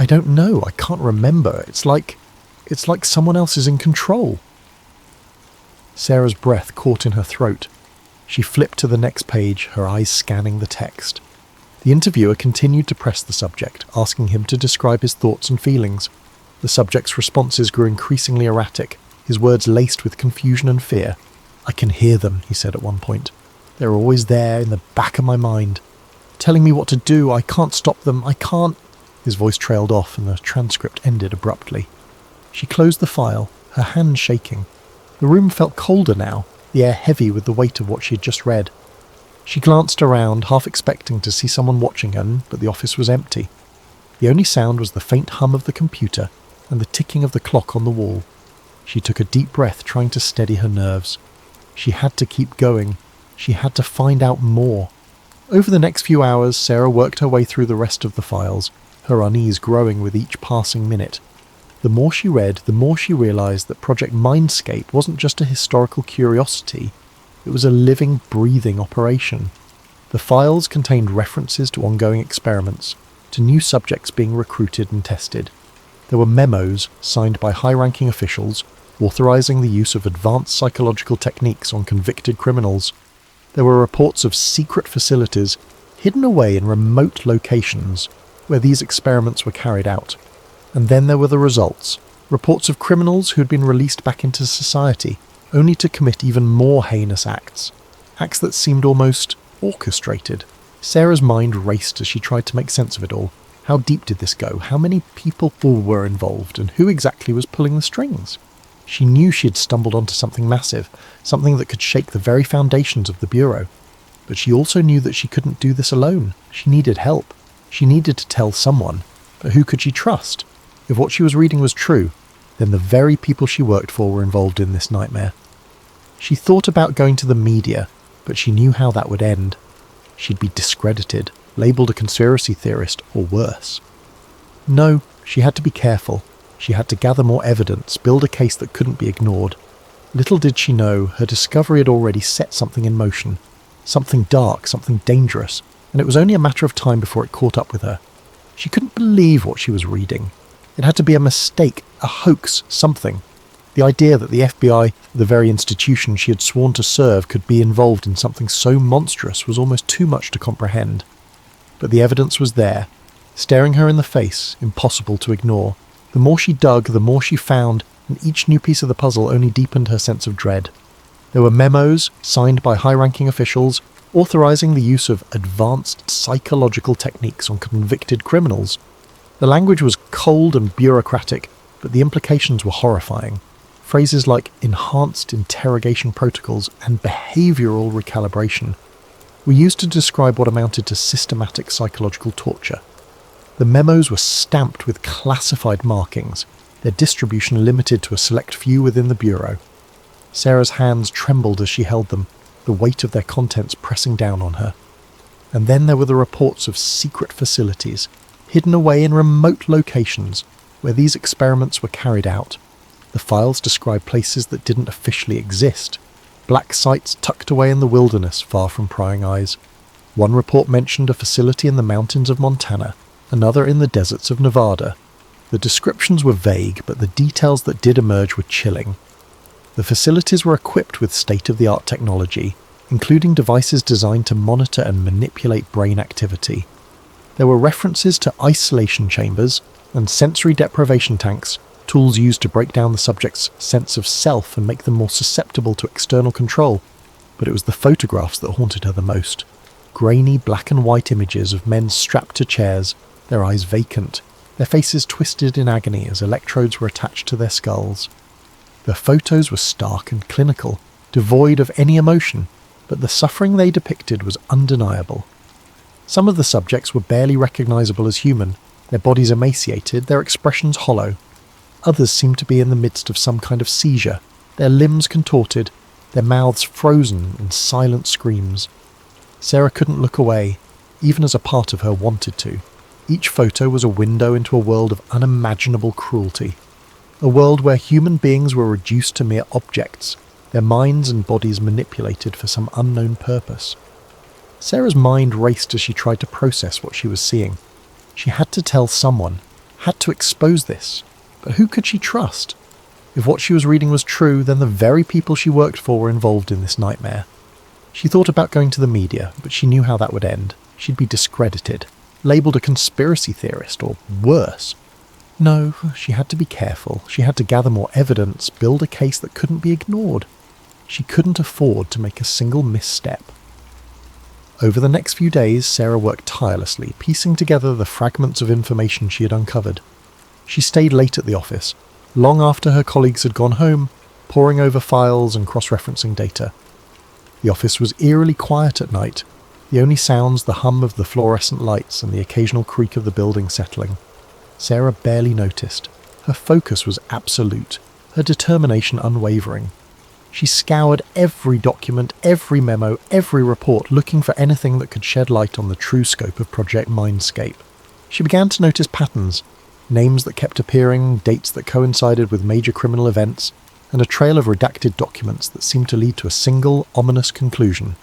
don't know, I can't remember. It's like It's like someone else is in control. Sarah's breath caught in her throat. She flipped to the next page, her eyes scanning the text. The interviewer continued to press the subject, asking him to describe his thoughts and feelings. The subject's responses grew increasingly erratic, his words laced with confusion and fear. "I can hear them," he said at one point. "They're always there in the back of my mind, telling me what to do. I can't stop them. I can't..." His voice trailed off and the transcript ended abruptly. She closed the file, her hands shaking. The room felt colder now, the air heavy with the weight of what she had just read. She glanced around, half expecting to see someone watching her, but the office was empty. The only sound was the faint hum of the computer and the ticking of the clock on the wall. She took a deep breath, trying to steady her nerves. She had to keep going. She had to find out more. Over the next few hours, Sarah worked her way through the rest of the files, her unease growing with each passing minute. The more she read, the more she realised that Project Mindscape wasn't just a historical curiosity, it was a living, breathing operation. The files contained references to ongoing experiments, to new subjects being recruited and tested. There were memos signed by high-ranking officials authorising the use of advanced psychological techniques on convicted criminals. There were reports of secret facilities hidden away in remote locations where these experiments were carried out. And then there were the results, reports of criminals who had been released back into society, only to commit even more heinous acts that seemed almost orchestrated. Sarah's mind raced as she tried to make sense of it all. How deep did this go? How many people were involved, and who exactly was pulling the strings? She knew she had stumbled onto something massive, something that could shake the very foundations of the Bureau. But she also knew that she couldn't do this alone. She needed help. She needed to tell someone. But who could she trust? If what she was reading was true, then the very people she worked for were involved in this nightmare. She thought about going to the media, but she knew how that would end. She'd be discredited, labelled a conspiracy theorist, or worse. No, she had to be careful. She had to gather more evidence, build a case that couldn't be ignored. Little did she know, her discovery had already set something in motion. Something dark, something dangerous, and it was only a matter of time before it caught up with her. She couldn't believe what she was reading. It had to be a mistake, a hoax, something. The idea that the FBI, the very institution she had sworn to serve, could be involved in something so monstrous was almost too much to comprehend. But the evidence was there, staring her in the face, impossible to ignore. The more she dug, the more she found, and each new piece of the puzzle only deepened her sense of dread. There were memos, signed by high-ranking officials, authorising the use of advanced psychological techniques on convicted criminals. The language was cold and bureaucratic, but the implications were horrifying. Phrases like enhanced interrogation protocols and behavioural recalibration were used to describe what amounted to systematic psychological torture. The memos were stamped with classified markings, their distribution limited to a select few within the Bureau. Sarah's hands trembled as she held them, the weight of their contents pressing down on her. And then there were the reports of secret facilities, hidden away in remote locations where these experiments were carried out. The files described places that didn't officially exist, black sites tucked away in the wilderness far from prying eyes. One report mentioned a facility in the mountains of Montana, another in the deserts of Nevada. The descriptions were vague, but the details that did emerge were chilling. The facilities were equipped with state-of-the-art technology, including devices designed to monitor and manipulate brain activity. There were references to isolation chambers and sensory deprivation tanks, tools used to break down the subject's sense of self and make them more susceptible to external control. But it was the photographs that haunted her the most. Grainy black and white images of men strapped to chairs, their eyes vacant, their faces twisted in agony as electrodes were attached to their skulls. The photos were stark and clinical, devoid of any emotion, but the suffering they depicted was undeniable. Some of the subjects were barely recognisable as human, their bodies emaciated, their expressions hollow. Others seemed to be in the midst of some kind of seizure, their limbs contorted, their mouths frozen in silent screams. Sarah couldn't look away, even as a part of her wanted to. Each photo was a window into a world of unimaginable cruelty. A world where human beings were reduced to mere objects, their minds and bodies manipulated for some unknown purpose. Sarah's mind raced as she tried to process what she was seeing. She had to tell someone, had to expose this. But who could she trust? If what she was reading was true, then the very people she worked for were involved in this nightmare. She thought about going to the media, but she knew how that would end. She'd be discredited, labelled a conspiracy theorist, or worse. No, she had to be careful. She had to gather more evidence, build a case that couldn't be ignored. She couldn't afford to make a single misstep. Over the next few days, Sarah worked tirelessly, piecing together the fragments of information she had uncovered. She stayed late at the office, long after her colleagues had gone home, poring over files and cross-referencing data. The office was eerily quiet at night, the only sounds the hum of the fluorescent lights and the occasional creak of the building settling. Sarah barely noticed. Her focus was absolute, her determination unwavering. She scoured every document, every memo, every report, looking for anything that could shed light on the true scope of Project Mindscape. She began to notice patterns, names that kept appearing, dates that coincided with major criminal events, and a trail of redacted documents that seemed to lead to a single, ominous conclusion.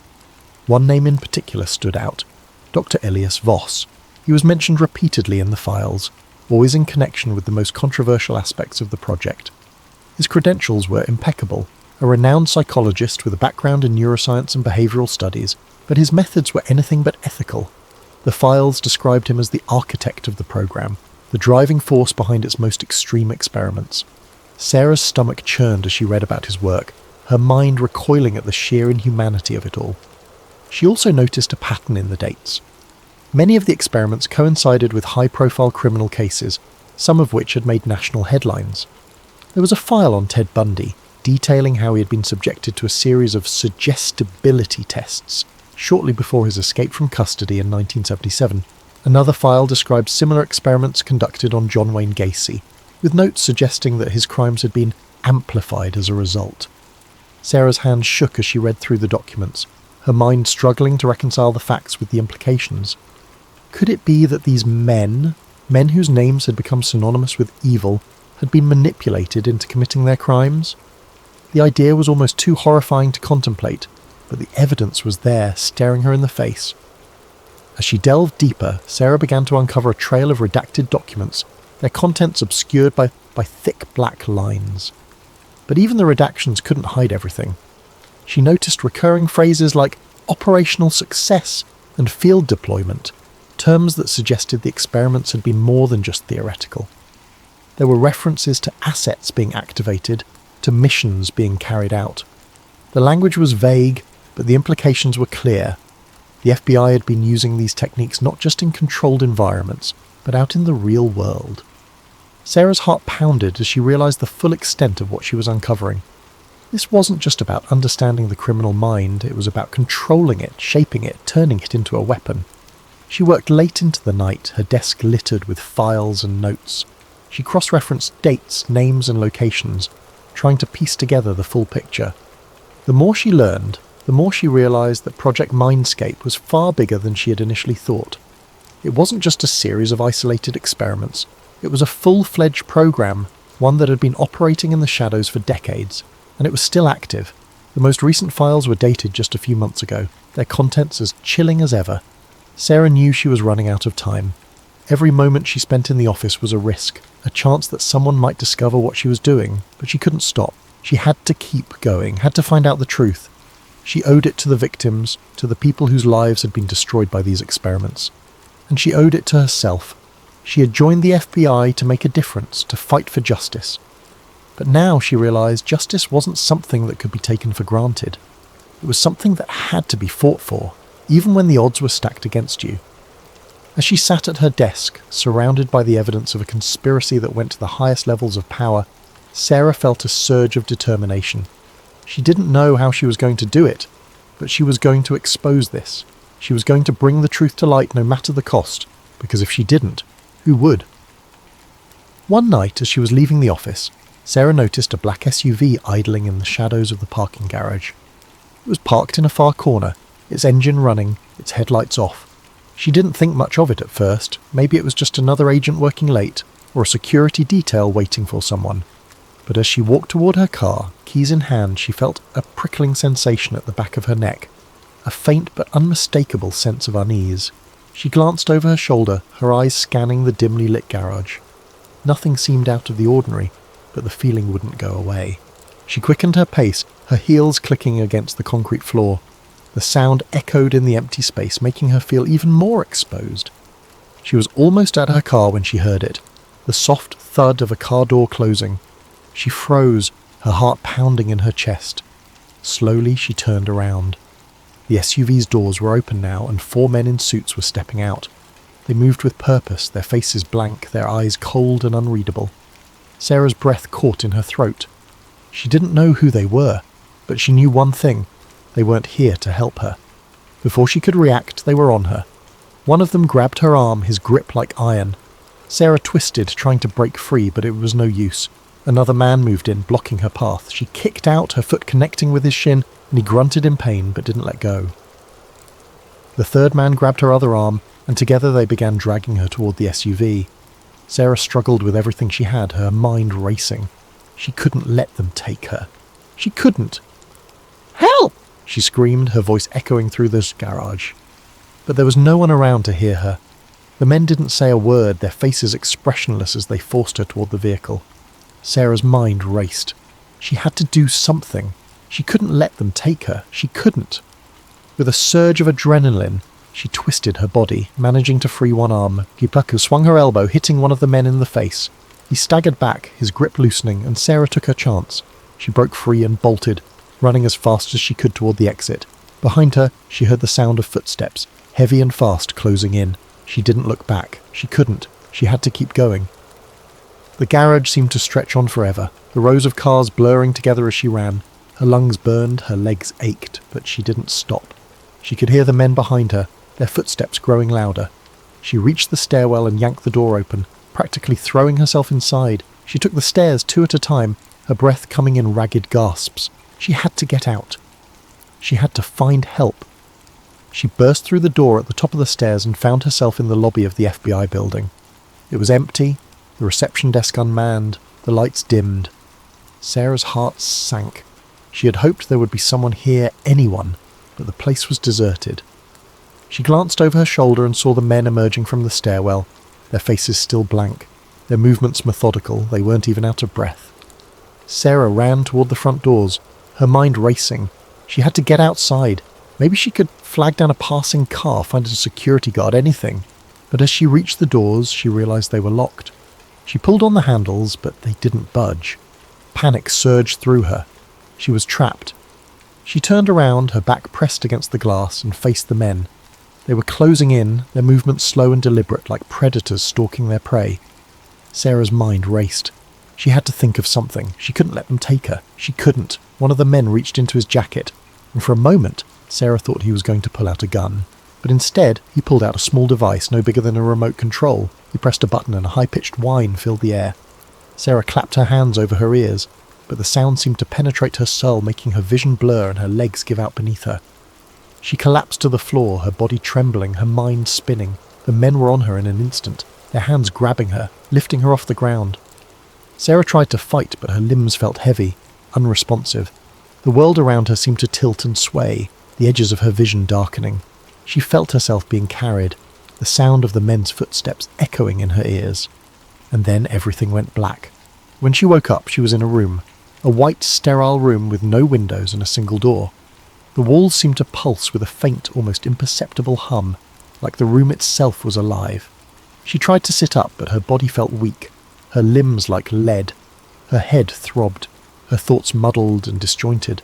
One name in particular stood out, Dr. Elias Voss. He was mentioned repeatedly in the files, always in connection with the most controversial aspects of the project. His credentials were impeccable, a renowned psychologist with a background in neuroscience and behavioural studies, but his methods were anything but ethical. The files described him as the architect of the program, the driving force behind its most extreme experiments. Sarah's stomach churned as she read about his work, her mind recoiling at the sheer inhumanity of it all. She also noticed a pattern in the dates. Many of the experiments coincided with high-profile criminal cases, some of which had made national headlines. There was a file on Ted Bundy, detailing how he had been subjected to a series of suggestibility tests shortly before his escape from custody in 1977. Another file described similar experiments conducted on John Wayne Gacy, with notes suggesting that his crimes had been amplified as a result. Sarah's hands shook as she read through the documents, her mind struggling to reconcile the facts with the implications. Could it be that these men whose names had become synonymous with evil, had been manipulated into committing their crimes? The idea was almost too horrifying to contemplate, but the evidence was there, staring her in the face. As she delved deeper, Sarah began to uncover a trail of redacted documents, their contents obscured by thick black lines. But even the redactions couldn't hide everything. She noticed recurring phrases like operational success and field deployment, terms that suggested the experiments had been more than just theoretical. There were references to assets being activated, to missions being carried out. The language was vague, but the implications were clear. The FBI had been using these techniques not just in controlled environments, but out in the real world. Sarah's heart pounded as she realised the full extent of what she was uncovering. This wasn't just about understanding the criminal mind, it was about controlling it, shaping it, turning it into a weapon. She worked late into the night, her desk littered with files and notes. She cross-referenced dates, names and locations, trying to piece together the full picture. The more she learned, the more she realised that Project Mindscape was far bigger than she had initially thought. It wasn't just a series of isolated experiments. It was a full-fledged program, one that had been operating in the shadows for decades, and it was still active. The most recent files were dated just a few months ago, their contents as chilling as ever. Sarah knew she was running out of time. Every moment she spent in the office was a risk, a chance that someone might discover what she was doing, but she couldn't stop. She had to keep going, had to find out the truth. She owed it to the victims, to the people whose lives had been destroyed by these experiments. And she owed it to herself. She had joined the FBI to make a difference, to fight for justice. But now she realised justice wasn't something that could be taken for granted. It was something that had to be fought for, even when the odds were stacked against you. As she sat at her desk, surrounded by the evidence of a conspiracy that went to the highest levels of power, Sarah felt a surge of determination. She didn't know how she was going to do it, but she was going to expose this. She was going to bring the truth to light no matter the cost, because if she didn't, who would? One night, as she was leaving the office, Sarah noticed a black SUV idling in the shadows of the parking garage. It was parked in a far corner, its engine running, its headlights off. She didn't think much of it at first. Maybe it was just another agent working late, or a security detail waiting for someone. But as she walked toward her car, keys in hand, she felt a prickling sensation at the back of her neck, a faint but unmistakable sense of unease. She glanced over her shoulder, her eyes scanning the dimly lit garage. Nothing seemed out of the ordinary, but the feeling wouldn't go away. She quickened her pace, her heels clicking against the concrete floor. The sound echoed in the empty space, making her feel even more exposed. She was almost at her car when she heard it, the soft thud of a car door closing. She froze, her heart pounding in her chest. Slowly she turned around. The SUV's doors were open now, and 4 men in suits were stepping out. They moved with purpose, their faces blank, their eyes cold and unreadable. Sarah's breath caught in her throat. She didn't know who they were, but she knew one thing: they weren't here to help her. Before she could react, they were on her. One of them grabbed her arm, his grip like iron. Sarah twisted, trying to break free, but it was no use. Another man moved in, blocking her path. She kicked out, her foot connecting with his shin, and he grunted in pain, but didn't let go. The third man grabbed her other arm, and together they began dragging her toward the SUV. Sarah struggled with everything she had, her mind racing. She couldn't let them take her. She couldn't. "Help!" she screamed, her voice echoing through the garage. But there was no one around to hear her. The men didn't say a word, their faces expressionless as they forced her toward the vehicle. Sarah's mind raced. She had to do something. She couldn't let them take her. She couldn't. With a surge of adrenaline, she twisted her body, managing to free one arm. Gipaku swung her elbow, hitting one of the men in the face. He staggered back, his grip loosening, and Sarah took her chance. She broke free and bolted, running as fast as she could toward the exit. Behind her, she heard the sound of footsteps, heavy and fast, closing in. She didn't look back. She couldn't. She had to keep going. The garage seemed to stretch on forever, the rows of cars blurring together as she ran. Her lungs burned, her legs ached, but she didn't stop. She could hear the men behind her, their footsteps growing louder. She reached the stairwell and yanked the door open, practically throwing herself inside. She took the stairs 2 at a time, her breath coming in ragged gasps. She had to get out. She had to find help. She burst through the door at the top of the stairs and found herself in the lobby of the FBI building. It was empty, the reception desk unmanned, the lights dimmed. Sarah's heart sank. She had hoped there would be someone here, anyone, but the place was deserted. She glanced over her shoulder and saw the men emerging from the stairwell, their faces still blank, their movements methodical. They weren't even out of breath. Sarah ran toward the front doors, her mind racing. She had to get outside. Maybe she could flag down a passing car, find a security guard, anything. But as she reached the doors, she realized they were locked. She pulled on the handles, but they didn't budge. Panic surged through her. She was trapped. She turned around, her back pressed against the glass, and faced the men. They were closing in, their movements slow and deliberate, like predators stalking their prey. Sarah's mind raced. She had to think of something. She couldn't let them take her. She couldn't. One of the men reached into his jacket, and for a moment, Sarah thought he was going to pull out a gun. But instead, he pulled out a small device no bigger than a remote control. He pressed a button and a high-pitched whine filled the air. Sarah clapped her hands over her ears, but the sound seemed to penetrate her soul, making her vision blur and her legs give out beneath her. She collapsed to the floor, her body trembling, her mind spinning. The men were on her in an instant, their hands grabbing her, lifting her off the ground. Sarah tried to fight, but her limbs felt heavy, unresponsive. The world around her seemed to tilt and sway, the edges of her vision darkening. She felt herself being carried, the sound of the men's footsteps echoing in her ears. And then everything went black. When she woke up, she was in a room. A white, sterile room with no windows and a single door. The walls seemed to pulse with a faint, almost imperceptible hum, like the room itself was alive. She tried to sit up, but her body felt weak, her limbs like lead. Her head throbbed, her thoughts muddled and disjointed.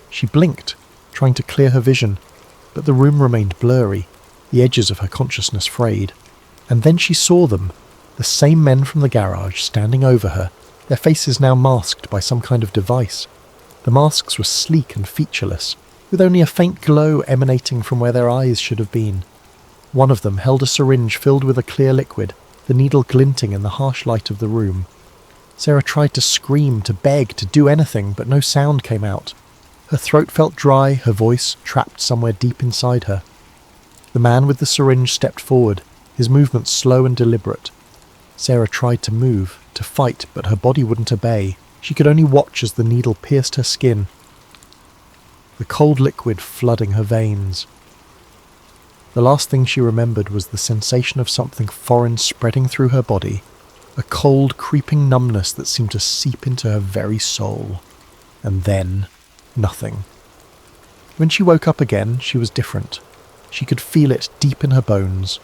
She blinked, trying to clear her vision, but the room remained blurry, the edges of her consciousness frayed. And then she saw them, the same men from the garage standing over her, their faces now masked by some kind of device. The masks were sleek and featureless, with only a faint glow emanating from where their eyes should have been. One of them held a syringe filled with a clear liquid, the needle glinting in the harsh light of the room. Sarah tried to scream, to beg, to do anything, but no sound came out. Her throat felt dry, her voice trapped somewhere deep inside her. The man with the syringe stepped forward, his movements slow and deliberate. Sarah tried to move, to fight, but her body wouldn't obey. She could only watch as the needle pierced her skin, the cold liquid flooding her veins. The last thing she remembered was the sensation of something foreign spreading through her body, a cold, creeping numbness that seemed to seep into her very soul. And then, nothing. When she woke up again, she was different. She could feel it deep in her bones.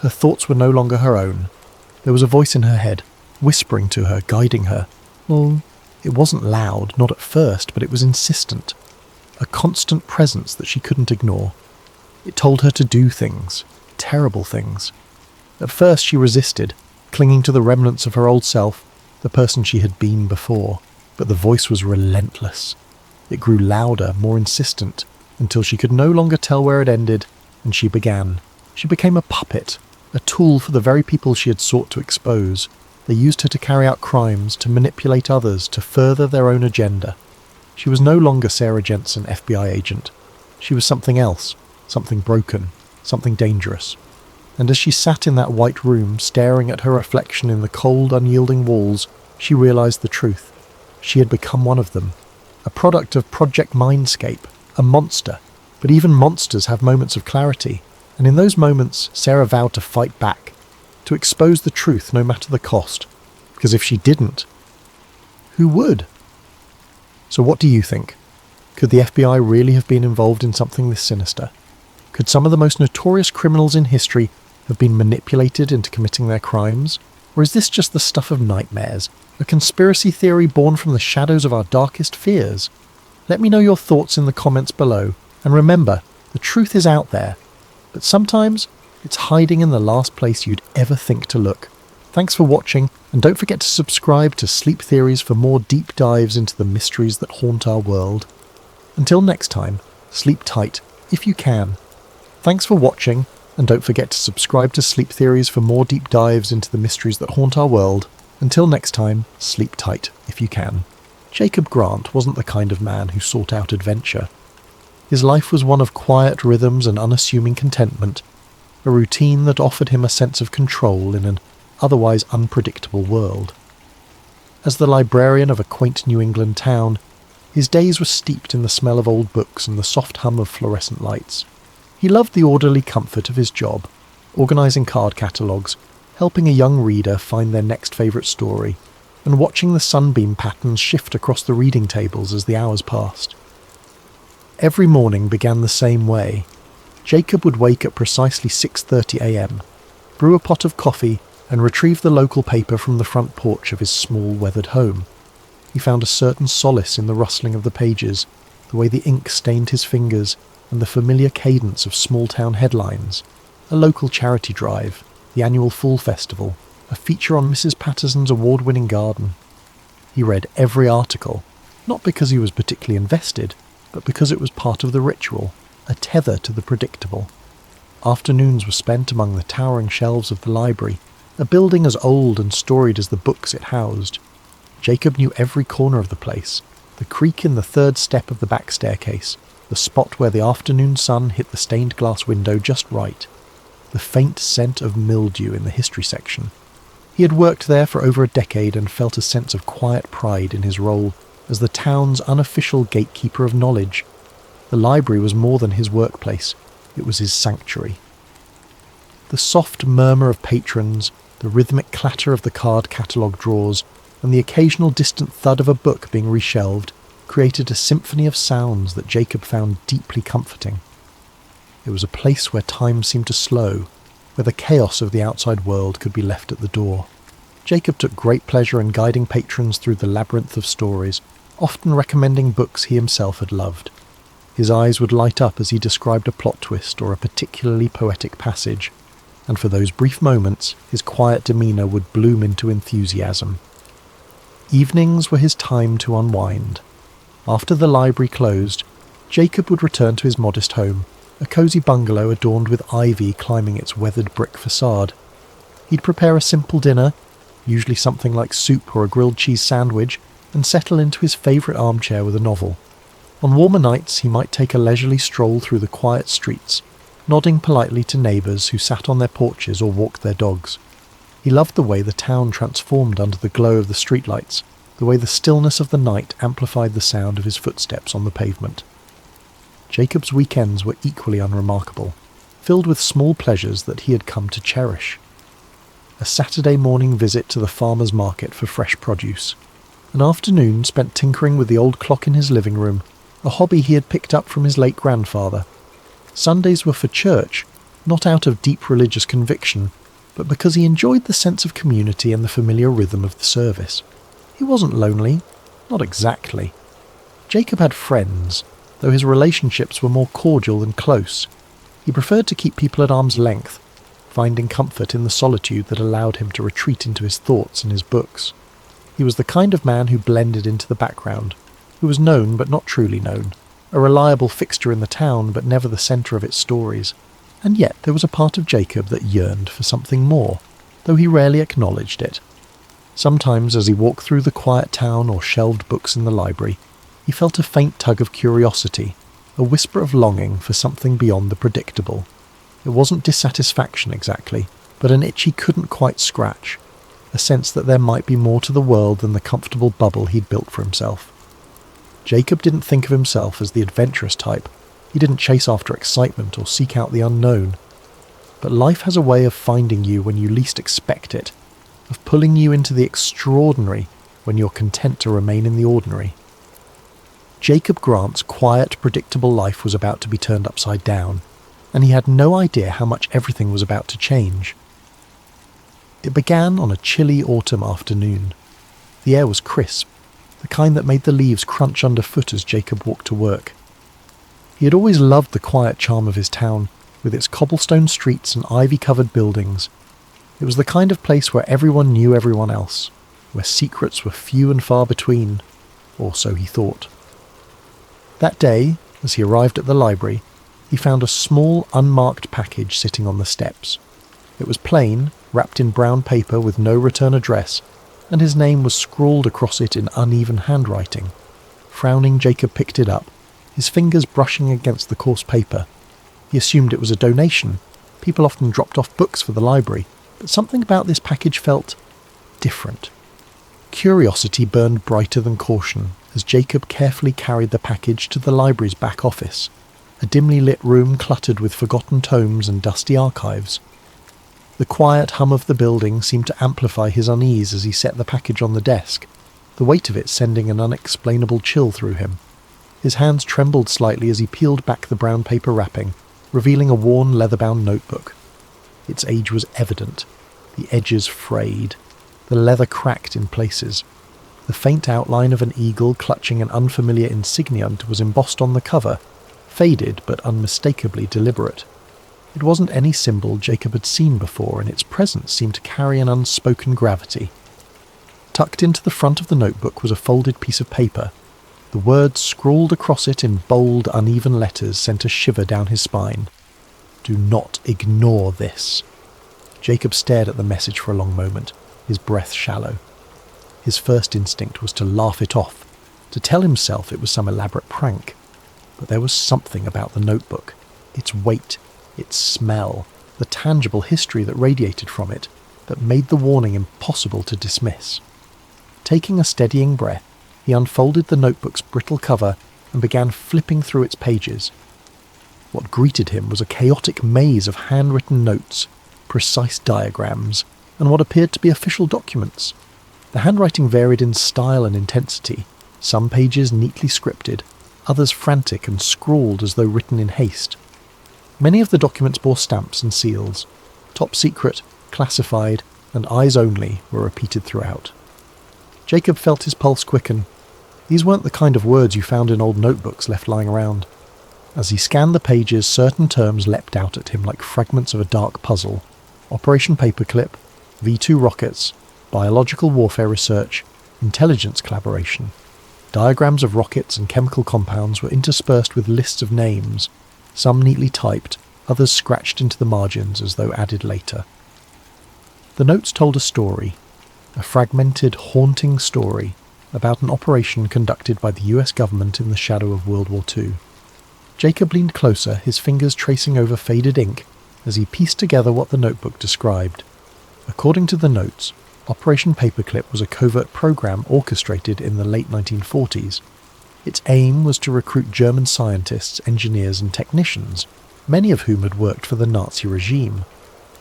Her thoughts were no longer her own. There was a voice in her head, whispering to her, guiding her. Oh, it wasn't loud, not at first, but it was insistent. A constant presence that she couldn't ignore. It told her to do things, terrible things. At first she resisted, clinging to the remnants of her old self, the person she had been before. But the voice was relentless. It grew louder, more insistent, until she could no longer tell where it ended, and she began. She became a puppet, a tool for the very people she had sought to expose. They used her to carry out crimes, to manipulate others, to further their own agenda. She was no longer Sarah Jensen, FBI agent. She was something else, something broken, something dangerous. And as she sat in that white room, staring at her reflection in the cold, unyielding walls, she realized the truth. She had become one of them, a product of Project Mindscape, a monster. But even monsters have moments of clarity, and in those moments Sarah vowed to fight back, to expose the truth no matter the cost, because if she didn't, who would? So what do you think? Could the FBI really have been involved in something this sinister? Could some of the most notorious criminals in history have been manipulated into committing their crimes? Or is this just the stuff of nightmares, a conspiracy theory born from the shadows of our darkest fears? Let me know your thoughts in the comments below, and remember, the truth is out there, but sometimes it's hiding in the last place you'd ever think to look. Thanks for watching, and don't forget to subscribe to Sleep Theories for more deep dives into the mysteries that haunt our world. Until next time, sleep tight, if you can. Thanks for watching, and don't forget to subscribe to Sleep Theories for more deep dives into the mysteries that haunt our world. Until next time, sleep tight, if you can. Jacob Grant wasn't the kind of man who sought out adventure. His life was one of quiet rhythms and unassuming contentment, a routine that offered him a sense of control in an otherwise unpredictable world. As the librarian of a quaint New England town, his days were steeped in the smell of old books and the soft hum of fluorescent lights. He loved the orderly comfort of his job, organising card catalogues, helping a young reader find their next favourite story, and watching the sunbeam patterns shift across the reading tables as the hours passed. Every morning began the same way. Jacob would wake at precisely 6:30 a.m, brew a pot of coffee, and retrieve the local paper from the front porch of his small weathered home. He found a certain solace in the rustling of the pages, the way the ink stained his fingers, and the familiar cadence of small-town headlines, a local charity drive, the annual Fall Festival, a feature on Mrs. Patterson's award-winning garden. He read every article, not because he was particularly invested, but because it was part of the ritual, a tether to the predictable. Afternoons were spent among the towering shelves of the library, a building as old and storied as the books it housed. Jacob knew every corner of the place, the creak in the third step of the back staircase, the spot where the afternoon sun hit the stained glass window just right, the faint scent of mildew in the history section. He had worked there for over a decade and felt a sense of quiet pride in his role as the town's unofficial gatekeeper of knowledge. The library was more than his workplace, it was his sanctuary. The soft murmur of patrons, the rhythmic clatter of the card catalogue drawers, and the occasional distant thud of a book being reshelved created a symphony of sounds that Jacob found deeply comforting. It was a place where time seemed to slow, where the chaos of the outside world could be left at the door. Jacob took great pleasure in guiding patrons through the labyrinth of stories, often recommending books he himself had loved. His eyes would light up as he described a plot twist or a particularly poetic passage, and for those brief moments his quiet demeanour would bloom into enthusiasm. Evenings were his time to unwind. After the library closed, Jacob would return to his modest home, a cosy bungalow adorned with ivy climbing its weathered brick facade. He'd prepare a simple dinner, usually something like soup or a grilled cheese sandwich, and settle into his favourite armchair with a novel. On warmer nights he might take a leisurely stroll through the quiet streets, nodding politely to neighbours who sat on their porches or walked their dogs. He loved the way the town transformed under the glow of the streetlights, the way the stillness of the night amplified the sound of his footsteps on the pavement. Jacob's weekends were equally unremarkable, filled with small pleasures that he had come to cherish. A a Saturday morning visit to the farmer's market for fresh produce, an afternoon spent tinkering with the old clock in his living room, a hobby he had picked up from his late grandfather. Sundays were for church, not out of deep religious conviction, but because he enjoyed the sense of community and the familiar rhythm of the service. He wasn't lonely, not exactly. Jacob had friends, though his relationships were more cordial than close. He preferred to keep people at arm's length, finding comfort in the solitude that allowed him to retreat into his thoughts and his books. He was the kind of man who blended into the background, who was known but not truly known, a reliable fixture in the town but never the centre of its stories. And yet there was a part of Jacob that yearned for something more, though he rarely acknowledged it. Sometimes as he walked through the quiet town or shelved books in the library, he felt a faint tug of curiosity, a whisper of longing for something beyond the predictable. It wasn't dissatisfaction exactly, but an itch he couldn't quite scratch, a sense that there might be more to the world than the comfortable bubble he'd built for himself. Jacob didn't think of himself as the adventurous type. He didn't chase after excitement or seek out the unknown. But life has a way of finding you when you least expect it, of pulling you into the extraordinary when you're content to remain in the ordinary. Jacob Grant's quiet, predictable life was about to be turned upside down, and he had no idea how much everything was about to change. It began on a chilly autumn afternoon. The air was crisp, the kind that made the leaves crunch underfoot as Jacob walked to work. He had always loved the quiet charm of his town, with its cobblestone streets and ivy-covered buildings. It was the kind of place where everyone knew everyone else, where secrets were few and far between, or so he thought. That day, as he arrived at the library, he found a small, unmarked package sitting on the steps. It was plain, wrapped in brown paper with no return address, and his name was scrawled across it in uneven handwriting. Frowning, Jacob picked it up, his fingers brushing against the coarse paper. He assumed it was a donation. People often dropped off books for the library, but something about this package felt different. Curiosity burned brighter than caution as Jacob carefully carried the package to the library's back office, a dimly lit room cluttered with forgotten tomes and dusty archives. The quiet hum of the building seemed to amplify his unease as he set the package on the desk, the weight of it sending an unexplainable chill through him. His hands trembled slightly as he peeled back the brown paper wrapping, revealing a worn leather-bound notebook. Its age was evident, the edges frayed, the leather cracked in places. The faint outline of an eagle clutching an unfamiliar insigniant was embossed on the cover, faded but unmistakably deliberate. It wasn't any symbol Jacob had seen before, and its presence seemed to carry an unspoken gravity. Tucked into the front of the notebook was a folded piece of paper. The words scrawled across it in bold, uneven letters sent a shiver down his spine. "Do not ignore this." Jacob stared at the message for a long moment, his breath shallow. His first instinct was to laugh it off, to tell himself it was some elaborate prank. But there was something about the notebook, its weight, its smell, the tangible history that radiated from it, that made the warning impossible to dismiss. Taking a steadying breath, he unfolded the notebook's brittle cover and began flipping through its pages. What greeted him was a chaotic maze of handwritten notes, precise diagrams, and what appeared to be official documents. The handwriting varied in style and intensity, some pages neatly scripted, others frantic and scrawled as though written in haste. Many of the documents bore stamps and seals. Top secret, classified, and eyes only were repeated throughout. Jacob felt his pulse quicken. These weren't the kind of words you found in old notebooks left lying around. As he scanned the pages, certain terms leapt out at him like fragments of a dark puzzle. Operation Paperclip, V2 rockets, biological warfare research, intelligence collaboration. Diagrams of rockets and chemical compounds were interspersed with lists of names, some neatly typed, others scratched into the margins as though added later. The notes told a story, a fragmented, haunting story about an operation conducted by the US government in the shadow of World War II. Jacob leaned closer, his fingers tracing over faded ink as he pieced together what the notebook described. According to the notes, Operation Paperclip was a covert program orchestrated in the late 1940s. Its aim was to recruit German scientists, engineers and technicians, many of whom had worked for the Nazi regime.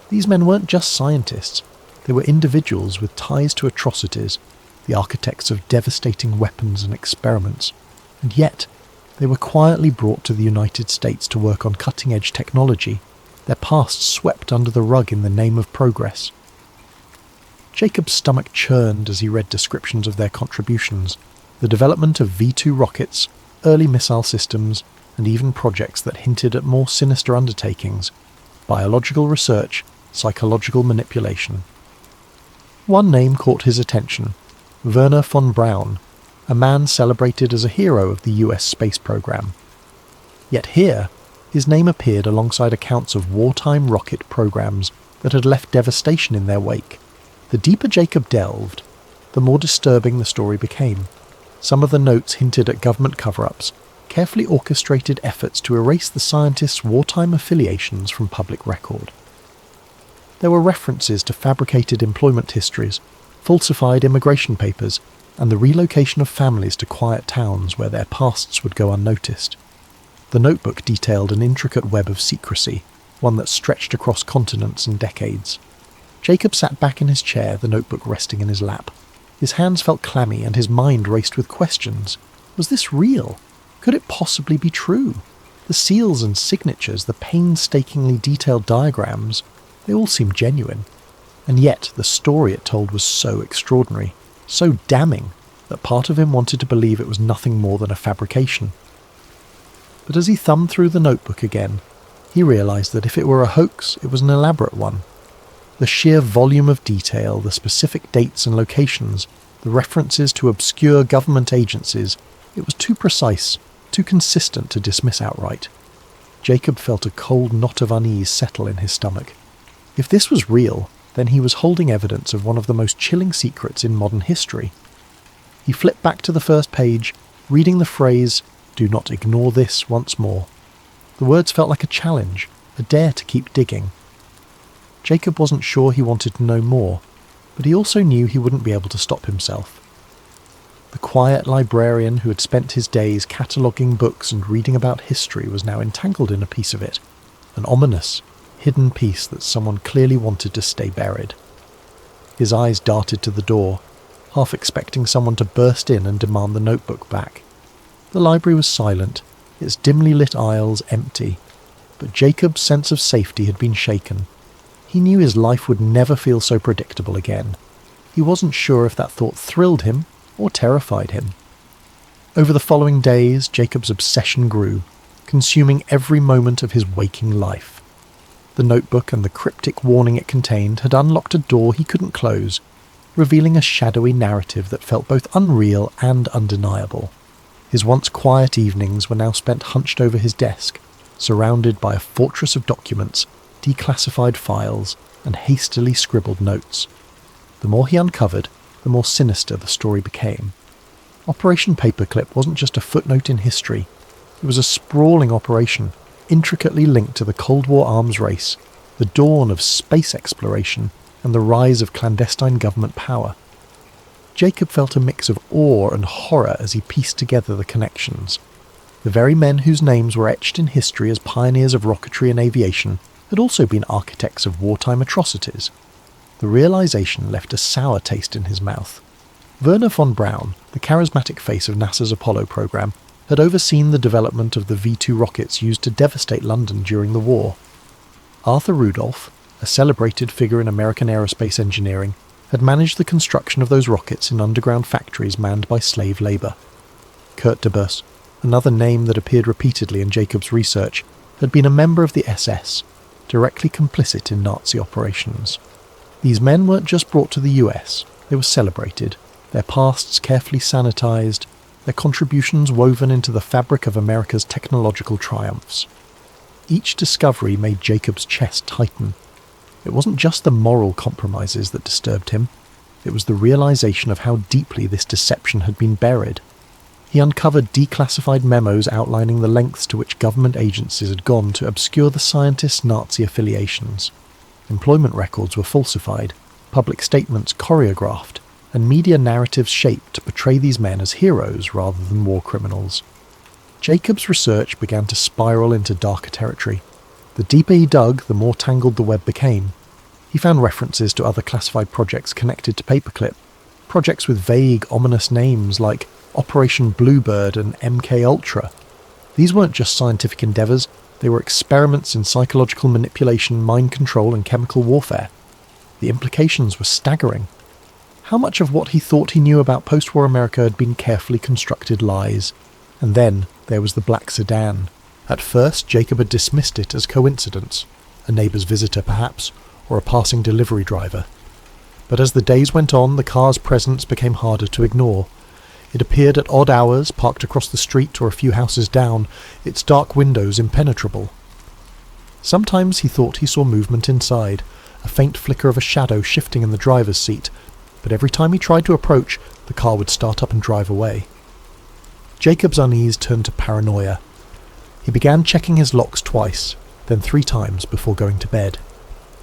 These men weren't just scientists. They were individuals with ties to atrocities, the architects of devastating weapons and experiments, and yet they were quietly brought to the United States to work on cutting-edge technology, their pasts swept under the rug in the name of progress. Jacob's stomach churned as he read descriptions of their contributions, the development of V-2 rockets, early missile systems, and even projects that hinted at more sinister undertakings, biological research, psychological manipulation. One name caught his attention, Werner von Braun, a man celebrated as a hero of the US space program. Yet here, his name appeared alongside accounts of wartime rocket programs that had left devastation in their wake. The deeper Jacob delved, the more disturbing the story became. Some of the notes hinted at government cover-ups, carefully orchestrated efforts to erase the scientists' wartime affiliations from public record. There were references to fabricated employment histories, falsified immigration papers, and the relocation of families to quiet towns where their pasts would go unnoticed. The notebook detailed an intricate web of secrecy, one that stretched across continents and decades. Jacob sat back in his chair, the notebook resting in his lap. His hands felt clammy and his mind raced with questions. Was this real? Could it possibly be true? The seals and signatures, the painstakingly detailed diagrams, they all seemed genuine. And yet the story it told was so extraordinary, so damning, that part of him wanted to believe it was nothing more than a fabrication. But as he thumbed through the notebook again, he realized that if it were a hoax, it was an elaborate one. The sheer volume of detail, the specific dates and locations, the references to obscure government agencies, it was too precise, too consistent to dismiss outright. Jacob felt a cold knot of unease settle in his stomach. If this was real, then he was holding evidence of one of the most chilling secrets in modern history. He flipped back to the first page, reading the phrase, "Do not ignore this," once more. The words felt like a challenge, a dare to keep digging. Jacob wasn't sure he wanted to know more, but he also knew he wouldn't be able to stop himself. The quiet librarian who had spent his days cataloguing books and reading about history was now entangled in a piece of it, an ominous, hidden piece that someone clearly wanted to stay buried. His eyes darted to the door, half expecting someone to burst in and demand the notebook back. The library was silent, its dimly lit aisles empty, but Jacob's sense of safety had been shaken. He knew his life would never feel so predictable again. He wasn't sure if that thought thrilled him or terrified him. Over the following days, Jacob's obsession grew, consuming every moment of his waking life. The notebook and the cryptic warning it contained had unlocked a door he couldn't close, revealing a shadowy narrative that felt both unreal and undeniable. His once quiet evenings were now spent hunched over his desk, surrounded by a fortress of documents, declassified files, and hastily scribbled notes. The more he uncovered, the more sinister the story became. Operation Paperclip wasn't just a footnote in history. It was a sprawling operation, intricately linked to the Cold War arms race, the dawn of space exploration, and the rise of clandestine government power. Jacob felt a mix of awe and horror as he pieced together the connections. The very men whose names were etched in history as pioneers of rocketry and aviation had also been architects of wartime atrocities. The realization left a sour taste in his mouth. Werner von Braun, the charismatic face of NASA's Apollo program, had overseen the development of the V-2 rockets used to devastate London during the war. Arthur Rudolph, a celebrated figure in American aerospace engineering, had managed the construction of those rockets in underground factories manned by slave labour. Kurt de Bus, another name that appeared repeatedly in Jacob's research, had been a member of the SS, directly complicit in Nazi operations. These men weren't just brought to the US, they were celebrated, their pasts carefully sanitised, their contributions woven into the fabric of America's technological triumphs. Each discovery made Jacob's chest tighten. It wasn't just the moral compromises that disturbed him, it was the realization of how deeply this deception had been buried. He uncovered declassified memos outlining the lengths to which government agencies had gone to obscure the scientists' Nazi affiliations. Employment records were falsified, public statements choreographed, and media narratives shaped to portray these men as heroes rather than war criminals. Jacob's research began to spiral into darker territory. The deeper he dug, the more tangled the web became. He found references to other classified projects connected to Paperclip, projects with vague, ominous names like Operation Bluebird and MK Ultra. These weren't just scientific endeavours, they were experiments in psychological manipulation, mind control and chemical warfare. The implications were staggering. How much of what he thought he knew about post-war America had been carefully constructed lies? And then there was the black sedan. At first, Jacob had dismissed it as coincidence, a neighbour's visitor perhaps, or a passing delivery driver. But as the days went on, the car's presence became harder to ignore. It appeared at odd hours, parked across the street or a few houses down, its dark windows impenetrable. Sometimes he thought he saw movement inside, a faint flicker of a shadow shifting in the driver's seat, but every time he tried to approach, the car would start up and drive away. Jacob's unease turned to paranoia. He began checking his locks twice, then 3 times before going to bed.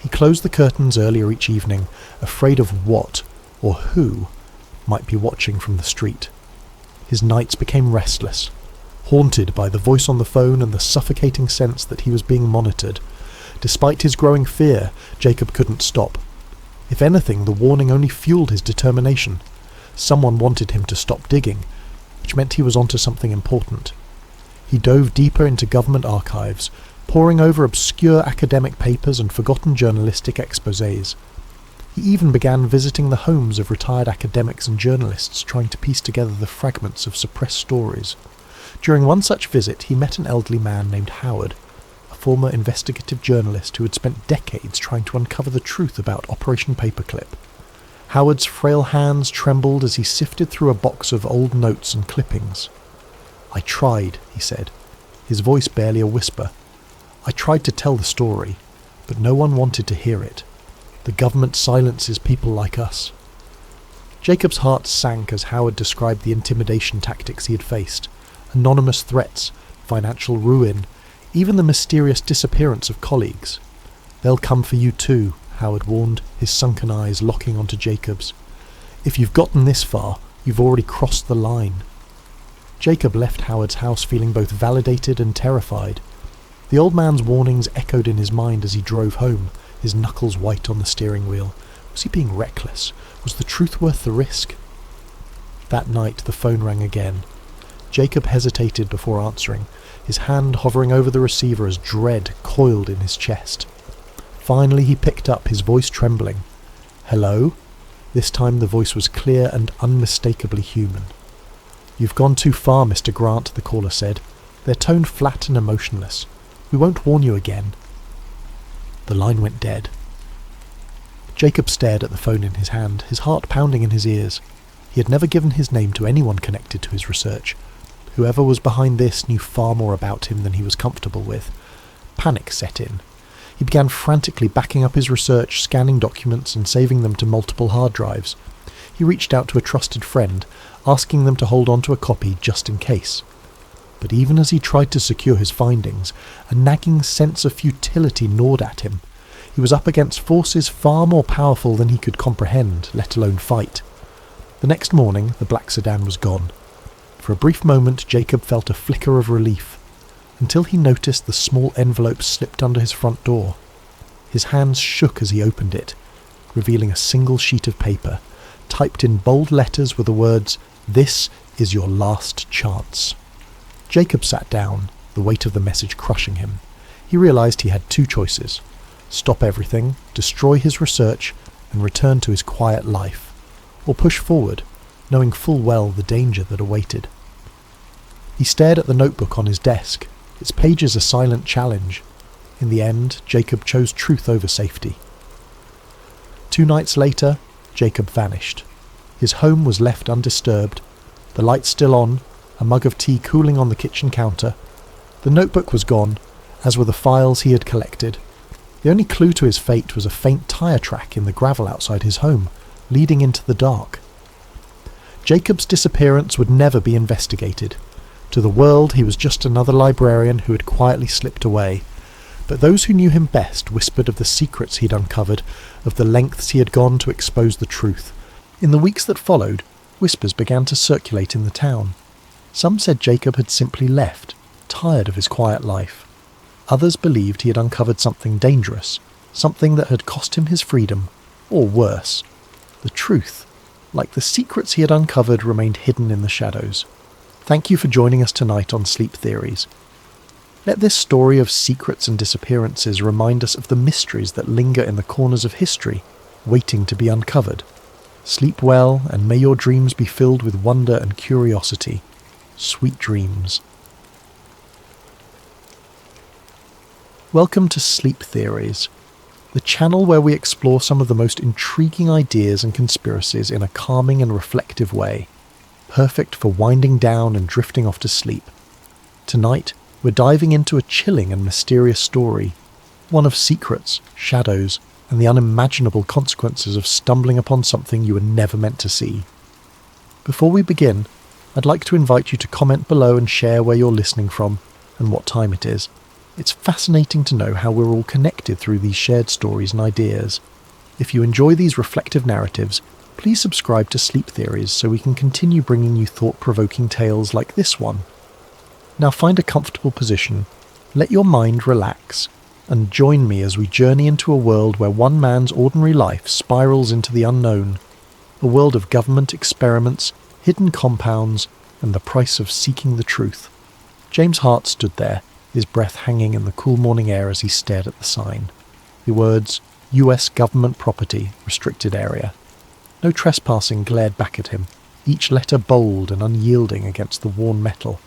He closed the curtains earlier each evening, afraid of what, or who, might be watching from the street. His nights became restless, haunted by the voice on the phone and the suffocating sense that he was being monitored. Despite his growing fear, Jacob couldn't stop. If anything, the warning only fueled his determination. Someone wanted him to stop digging, which meant he was onto something important. He dove deeper into government archives, poring over obscure academic papers and forgotten journalistic exposés. He even began visiting the homes of retired academics and journalists, trying to piece together the fragments of suppressed stories. During one such visit, he met an elderly man named Howard, a former investigative journalist who had spent decades trying to uncover the truth about Operation Paperclip. Howard's frail hands trembled as he sifted through a box of old notes and clippings. "I tried," he said, his voice barely a whisper. "I tried to tell the story, but no one wanted to hear it. The government silences people like us." Jacob's heart sank as Howard described the intimidation tactics he had faced. Anonymous threats, financial ruin, even the mysterious disappearance of colleagues. "They'll come for you too," Howard warned, his sunken eyes locking onto Jacob's. "If you've gotten this far, you've already crossed the line." Jacob left Howard's house feeling both validated and terrified. The old man's warnings echoed in his mind as he drove home, his knuckles white on the steering wheel. Was he being reckless? Was the truth worth the risk? That night the phone rang again. Jacob hesitated before answering, his hand hovering over the receiver as dread coiled in his chest. Finally he picked up, his voice trembling. "Hello?" This time the voice was clear and unmistakably human. "You've gone too far, Mr. Grant," the caller said, their tone flat and emotionless. "We won't warn you again." The line went dead. Jacob stared at the phone in his hand, his heart pounding in his ears. He had never given his name to anyone connected to his research. Whoever was behind this knew far more about him than he was comfortable with. Panic set in. He began frantically backing up his research, scanning documents and saving them to multiple hard drives. He reached out to a trusted friend, asking them to hold on to a copy just in case. But even as he tried to secure his findings, a nagging sense of futility gnawed at him. He was up against forces far more powerful than he could comprehend, let alone fight. The next morning, the black sedan was gone. For a brief moment, Jacob felt a flicker of relief, until he noticed the small envelope slipped under his front door. His hands shook as he opened it, revealing a single sheet of paper, typed in bold letters were the words, "This is your last chance." Jacob sat down, the weight of the message crushing him. He realized he had 2 choices: stop everything, destroy his research, and return to his quiet life, or push forward, knowing full well the danger that awaited. He stared at the notebook on his desk, its pages a silent challenge. In the end, Jacob chose truth over safety. 2 nights later, Jacob vanished. His home was left undisturbed, the lights still on, a mug of tea cooling on the kitchen counter. The notebook was gone, as were the files he had collected. The only clue to his fate was a faint tyre track in the gravel outside his home, leading into the dark. Jacob's disappearance would never be investigated. To the world, he was just another librarian who had quietly slipped away. But those who knew him best whispered of the secrets he'd uncovered, of the lengths he had gone to expose the truth. In the weeks that followed, whispers began to circulate in the town. Some said Jacob had simply left, tired of his quiet life. Others believed he had uncovered something dangerous, something that had cost him his freedom, or worse. The truth, like the secrets he had uncovered, remained hidden in the shadows. Thank you for joining us tonight on Sleep Theories. Let this story of secrets and disappearances remind us of the mysteries that linger in the corners of history, waiting to be uncovered. Sleep well, and may your dreams be filled with wonder and curiosity. Sweet dreams. Welcome to Sleep Theories, the channel where we explore some of the most intriguing ideas and conspiracies in a calming and reflective way, perfect for winding down and drifting off to sleep. Tonight, we're diving into a chilling and mysterious story, one of secrets, shadows, and the unimaginable consequences of stumbling upon something you were never meant to see. Before we begin, I'd like to invite you to comment below and share where you're listening from and what time it is. It's fascinating to know how we're all connected through these shared stories and ideas. If you enjoy these reflective narratives, please subscribe to Sleep Theories so we can continue bringing you thought-provoking tales like this one. Now find a comfortable position, let your mind relax, and join me as we journey into a world where one man's ordinary life spirals into the unknown, a world of government experiments, hidden compounds, and the price of seeking the truth. James Hart stood there, his breath hanging in the cool morning air as he stared at the sign. The words, U.S. Government Property, Restricted Area. No trespassing glared back at him, each letter bold and unyielding against the worn metal.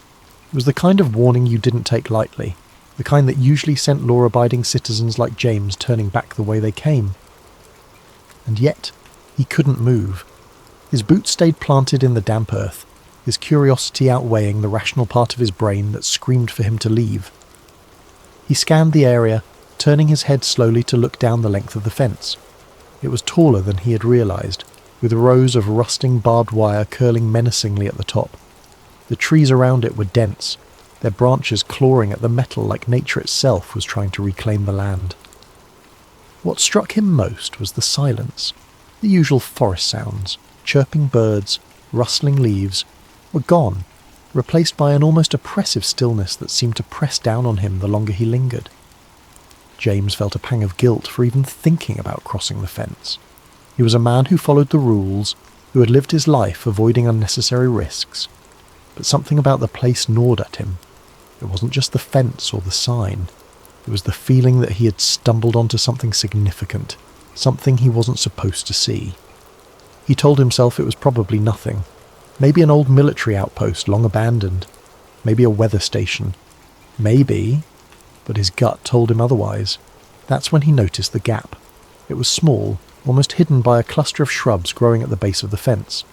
It was the kind of warning you didn't take lightly, the kind that usually sent law-abiding citizens like James turning back the way they came. And yet, he couldn't move. His boots stayed planted in the damp earth, his curiosity outweighing the rational part of his brain that screamed for him to leave. He scanned the area, turning his head slowly to look down the length of the fence. It was taller than he had realized, with rows of rusting barbed wire curling menacingly at the top. The trees around it were dense, their branches clawing at the metal like nature itself was trying to reclaim the land. What struck him most was the silence. The usual forest sounds, chirping birds, rustling leaves, were gone, replaced by an almost oppressive stillness that seemed to press down on him the longer he lingered. James felt a pang of guilt for even thinking about crossing the fence. He was a man who followed the rules, who had lived his life avoiding unnecessary risks. But something about the place gnawed at him. It wasn't just the fence or the sign. It was the feeling that he had stumbled onto something significant, something he wasn't supposed to see. He told himself it was probably nothing. Maybe an old military outpost long abandoned. Maybe a weather station. Maybe, but his gut told him otherwise. That's when he noticed the gap. It was small, almost hidden by a cluster of shrubs growing at the base of the fence.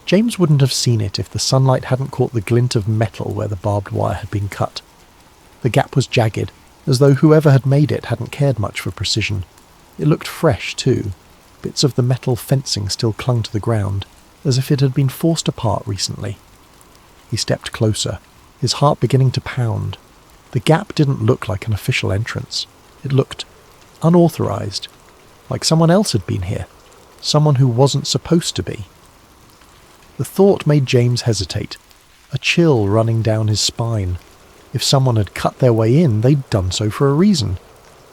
James wouldn't have seen it if the sunlight hadn't caught the glint of metal where the barbed wire had been cut. The gap was jagged, as though whoever had made it hadn't cared much for precision. It looked fresh, too. Bits of the metal fencing still clung to the ground, as if it had been forced apart recently. He stepped closer, his heart beginning to pound. The gap didn't look like an official entrance. It looked unauthorized, like someone else had been here, someone who wasn't supposed to be. The thought made James hesitate, a chill running down his spine. If someone had cut their way in, they'd done so for a reason,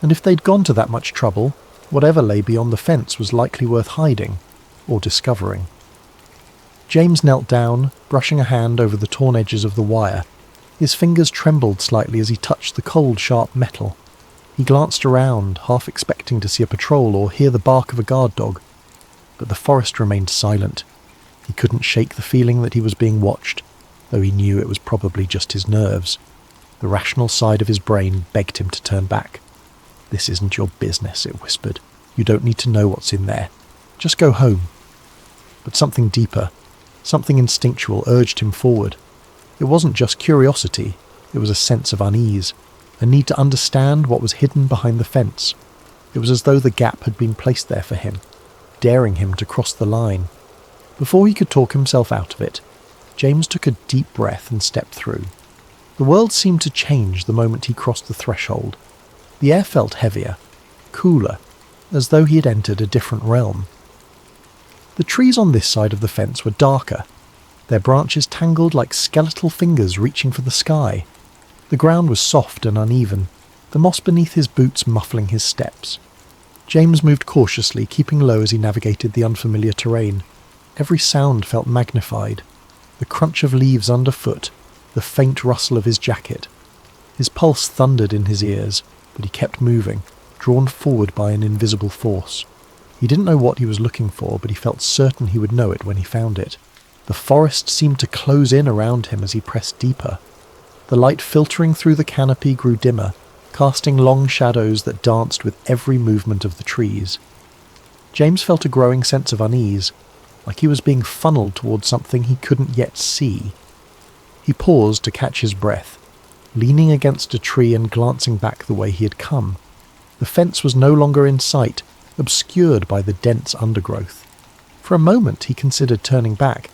and if they'd gone to that much trouble, whatever lay beyond the fence was likely worth hiding, or discovering. James knelt down, brushing a hand over the torn edges of the wire. His fingers trembled slightly as he touched the cold, sharp metal. He glanced around, half expecting to see a patrol or hear the bark of a guard dog. But the forest remained silent. He couldn't shake the feeling that he was being watched, though he knew it was probably just his nerves. The rational side of his brain begged him to turn back. "This isn't your business," it whispered. "You don't need to know what's in there. Just go home." But something deeper, something instinctual urged him forward. It wasn't just curiosity, it was a sense of unease, a need to understand what was hidden behind the fence. It was as though the gap had been placed there for him, daring him to cross the line. Before he could talk himself out of it, James took a deep breath and stepped through. The world seemed to change the moment he crossed the threshold. The air felt heavier, cooler, as though he had entered a different realm. The trees on this side of the fence were darker, their branches tangled like skeletal fingers reaching for the sky. The ground was soft and uneven, the moss beneath his boots muffling his steps. James moved cautiously, keeping low as he navigated the unfamiliar terrain. Every sound felt magnified. The crunch of leaves underfoot, the faint rustle of his jacket. His pulse thundered in his ears, but he kept moving, drawn forward by an invisible force. He didn't know what he was looking for, but he felt certain he would know it when he found it. The forest seemed to close in around him as he pressed deeper. The light filtering through the canopy grew dimmer, casting long shadows that danced with every movement of the trees. James felt a growing sense of unease, like he was being funneled towards something he couldn't yet see. He paused to catch his breath, leaning against a tree and glancing back the way he had come. The fence was no longer in sight, obscured by the dense undergrowth. For a moment he considered turning back,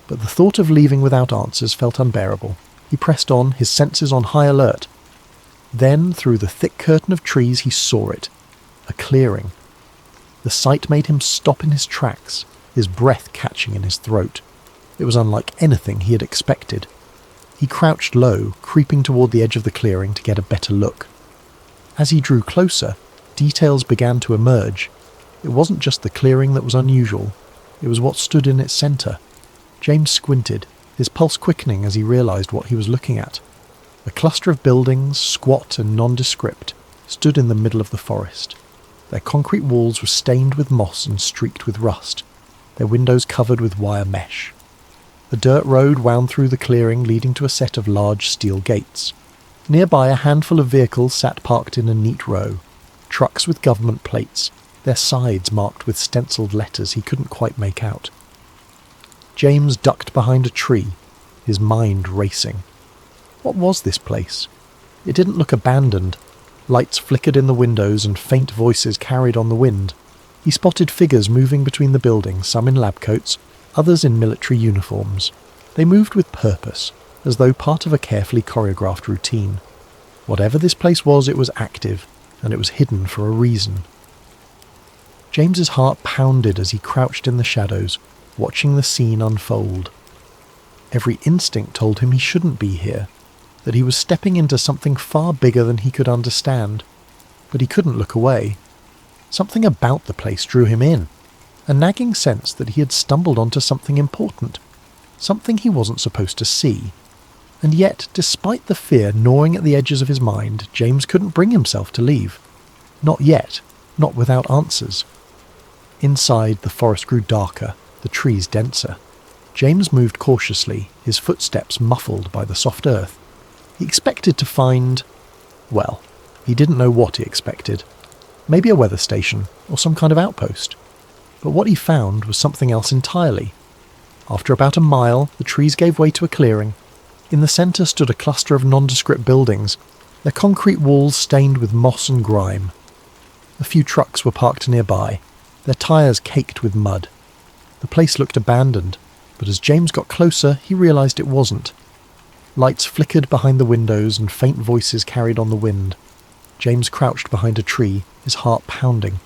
but the thought of leaving without answers felt unbearable. He pressed on, his senses on high alert. Then, through the thick curtain of trees, he saw it. A clearing. The sight made him stop in his tracks, his breath catching in his throat. It was unlike anything he had expected. He crouched low, creeping toward the edge of the clearing to get a better look. As he drew closer, details began to emerge. It wasn't just the clearing that was unusual. It was what stood in its centre. James squinted, his pulse quickening as he realised what he was looking at. A cluster of buildings, squat and nondescript, stood in the middle of the forest. Their concrete walls were stained with moss and streaked with rust, their windows covered with wire mesh. The dirt road wound through the clearing, leading to a set of large steel gates. Nearby, a handful of vehicles sat parked in a neat row, trucks with government plates, their sides marked with stenciled letters he couldn't quite make out. James ducked behind a tree, his mind racing. What was this place? It didn't look abandoned. Lights flickered in the windows and faint voices carried on the wind. He spotted figures moving between the buildings, some in lab coats, others in military uniforms. They moved with purpose, as though part of a carefully choreographed routine. Whatever this place was, it was active, and it was hidden for a reason. James's heart pounded as he crouched in the shadows, watching the scene unfold. Every instinct told him he shouldn't be here, that he was stepping into something far bigger than he could understand, but he couldn't look away. Something about the place drew him in, a nagging sense that he had stumbled onto something important, something he wasn't supposed to see. And yet, despite the fear gnawing at the edges of his mind, James couldn't bring himself to leave. Not yet, not without answers. Inside, the forest grew darker, the trees denser. James moved cautiously, his footsteps muffled by the soft earth. He expected to find... well, he didn't know what he expected. Maybe a weather station, or some kind of outpost. But what he found was something else entirely. After about a mile, the trees gave way to a clearing. In the centre stood a cluster of nondescript buildings, their concrete walls stained with moss and grime. A few trucks were parked nearby, their tyres caked with mud. The place looked abandoned, but as James got closer, he realised it wasn't. Lights flickered behind the windows and faint voices carried on the wind. James crouched behind a tree, his heart pounding.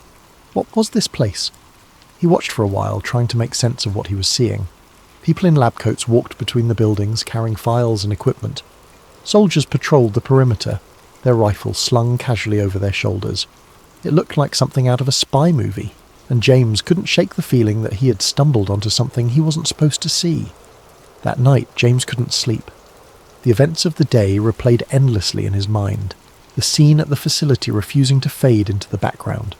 What was this place? He watched for a while, trying to make sense of what he was seeing. People in lab coats walked between the buildings, carrying files and equipment. Soldiers patrolled the perimeter, their rifles slung casually over their shoulders. It looked like something out of a spy movie, and James couldn't shake the feeling that he had stumbled onto something he wasn't supposed to see. That night, James couldn't sleep. The events of the day replayed endlessly in his mind, the scene at the facility refusing to fade into the background.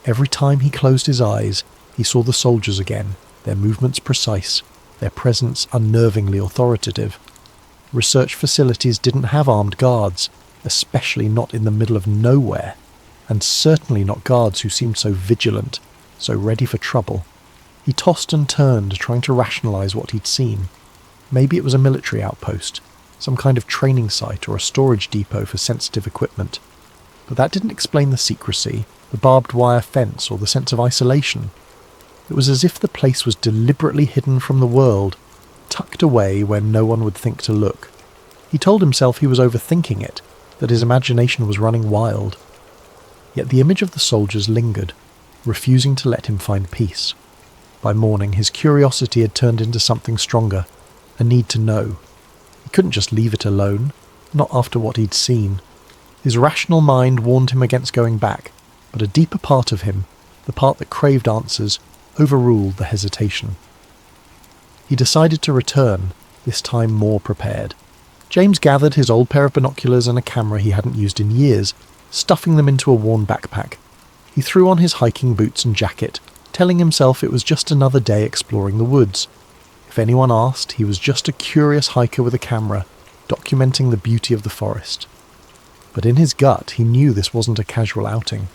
Every time he closed his eyes, he saw the soldiers again, their movements precise, their presence unnervingly authoritative. Research facilities didn't have armed guards, especially not in the middle of nowhere, and certainly not guards who seemed so vigilant, so ready for trouble. He tossed and turned, trying to rationalise what he'd seen. Maybe it was a military outpost, some kind of training site or a storage depot for sensitive equipment. But that didn't explain the secrecy, the barbed wire fence, or the sense of isolation. It was as if the place was deliberately hidden from the world, tucked away where no one would think to look. He told himself he was overthinking it, that his imagination was running wild. Yet the image of the soldiers lingered, refusing to let him find peace. By morning, his curiosity had turned into something stronger, a need to know. He couldn't just leave it alone, not after what he'd seen. His rational mind warned him against going back, but a deeper part of him, the part that craved answers, overruled the hesitation. He decided to return, this time more prepared. James gathered his old pair of binoculars and a camera he hadn't used in years, stuffing them into a worn backpack. He threw on his hiking boots and jacket, telling himself it was just another day exploring the woods. If anyone asked, he was just a curious hiker with a camera, documenting the beauty of the forest. But in his gut, he knew this wasn't a casual outing.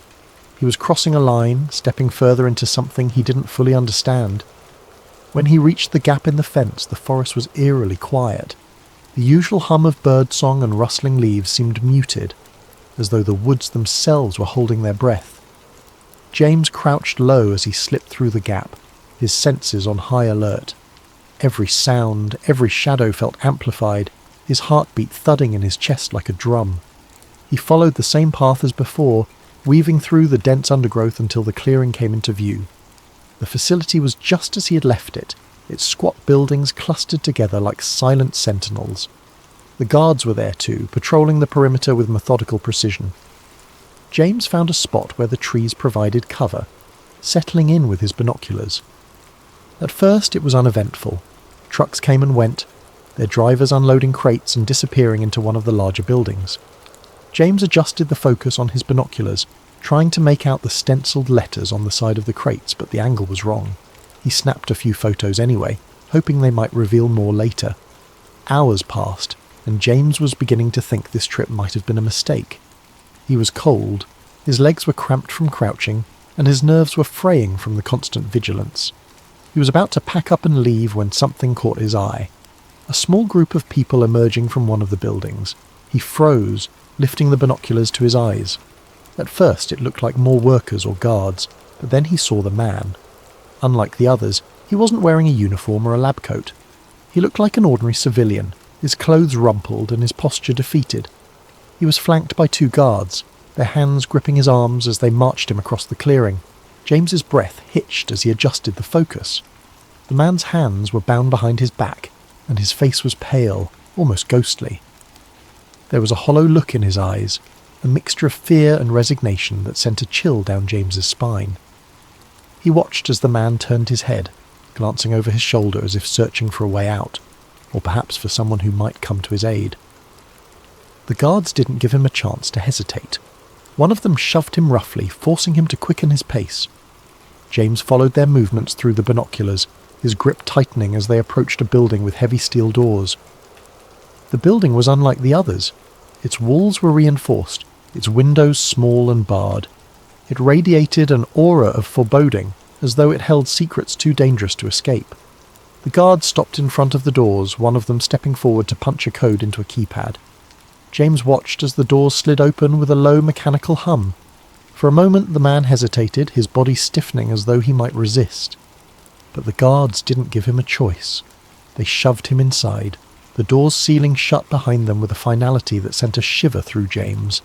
He was crossing a line, stepping further into something he didn't fully understand. When he reached the gap in the fence, the forest was eerily quiet. The usual hum of birdsong and rustling leaves seemed muted, as though the woods themselves were holding their breath. James crouched low as he slipped through the gap, his senses on high alert. Every sound, every shadow felt amplified, his heartbeat thudding in his chest like a drum. He followed the same path as before, weaving through the dense undergrowth until the clearing came into view. The facility was just as he had left it, its squat buildings clustered together like silent sentinels. The guards were there too, patrolling the perimeter with methodical precision. James found a spot where the trees provided cover, settling in with his binoculars. At first it was uneventful. Trucks came and went, their drivers unloading crates and disappearing into one of the larger buildings. James adjusted the focus on his binoculars, trying to make out the stenciled letters on the side of the crates, but the angle was wrong. He snapped a few photos anyway, hoping they might reveal more later. Hours passed, and James was beginning to think this trip might have been a mistake. He was cold, his legs were cramped from crouching, and his nerves were fraying from the constant vigilance. He was about to pack up and leave when something caught his eye. A small group of people emerging from one of the buildings. He froze, lifting the binoculars to his eyes. At first it looked like more workers or guards, but then he saw the man. Unlike the others, he wasn't wearing a uniform or a lab coat. He looked like an ordinary civilian, his clothes rumpled and his posture defeated. He was flanked by two guards, their hands gripping his arms as they marched him across the clearing. James's breath hitched as he adjusted the focus. The man's hands were bound behind his back, and his face was pale, almost ghostly. There was a hollow look in his eyes, a mixture of fear and resignation that sent a chill down James's spine. He watched as the man turned his head, glancing over his shoulder as if searching for a way out, or perhaps for someone who might come to his aid. The guards didn't give him a chance to hesitate. One of them shoved him roughly, forcing him to quicken his pace. James followed their movements through the binoculars, his grip tightening as they approached a building with heavy steel doors. The building was unlike the others. Its walls were reinforced, its windows small and barred. It radiated an aura of foreboding, as though it held secrets too dangerous to escape. The guards stopped in front of the doors, one of them stepping forward to punch a code into a keypad. James watched as the doors slid open with a low mechanical hum. For a moment the man hesitated, his body stiffening as though he might resist. But the guards didn't give him a choice. They shoved him inside, the doors sealing shut behind them with a finality that sent a shiver through James.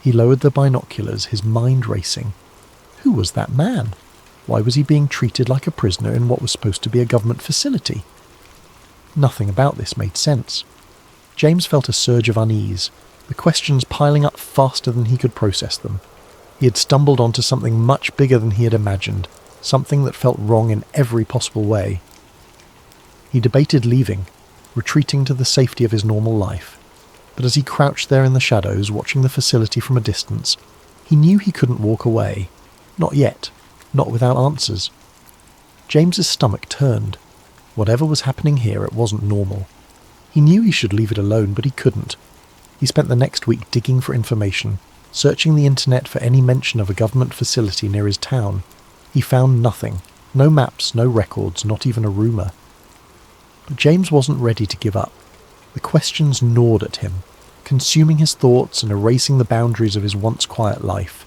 He lowered the binoculars, his mind racing. Who was that man? Why was he being treated like a prisoner in what was supposed to be a government facility? Nothing about this made sense. James felt a surge of unease, the questions piling up faster than he could process them. He had stumbled onto something much bigger than he had imagined, something that felt wrong in every possible way. He debated leaving, retreating to the safety of his normal life, but as he crouched there in the shadows, watching the facility from a distance, he knew he couldn't walk away. Not yet, not without answers. James's stomach turned. Whatever was happening here, it wasn't normal. He knew he should leave it alone, but he couldn't. He spent the next week digging for information, searching the internet for any mention of a government facility near his town. He found nothing. No maps, no records, not even a rumour. But James wasn't ready to give up. The questions gnawed at him, consuming his thoughts and erasing the boundaries of his once quiet life.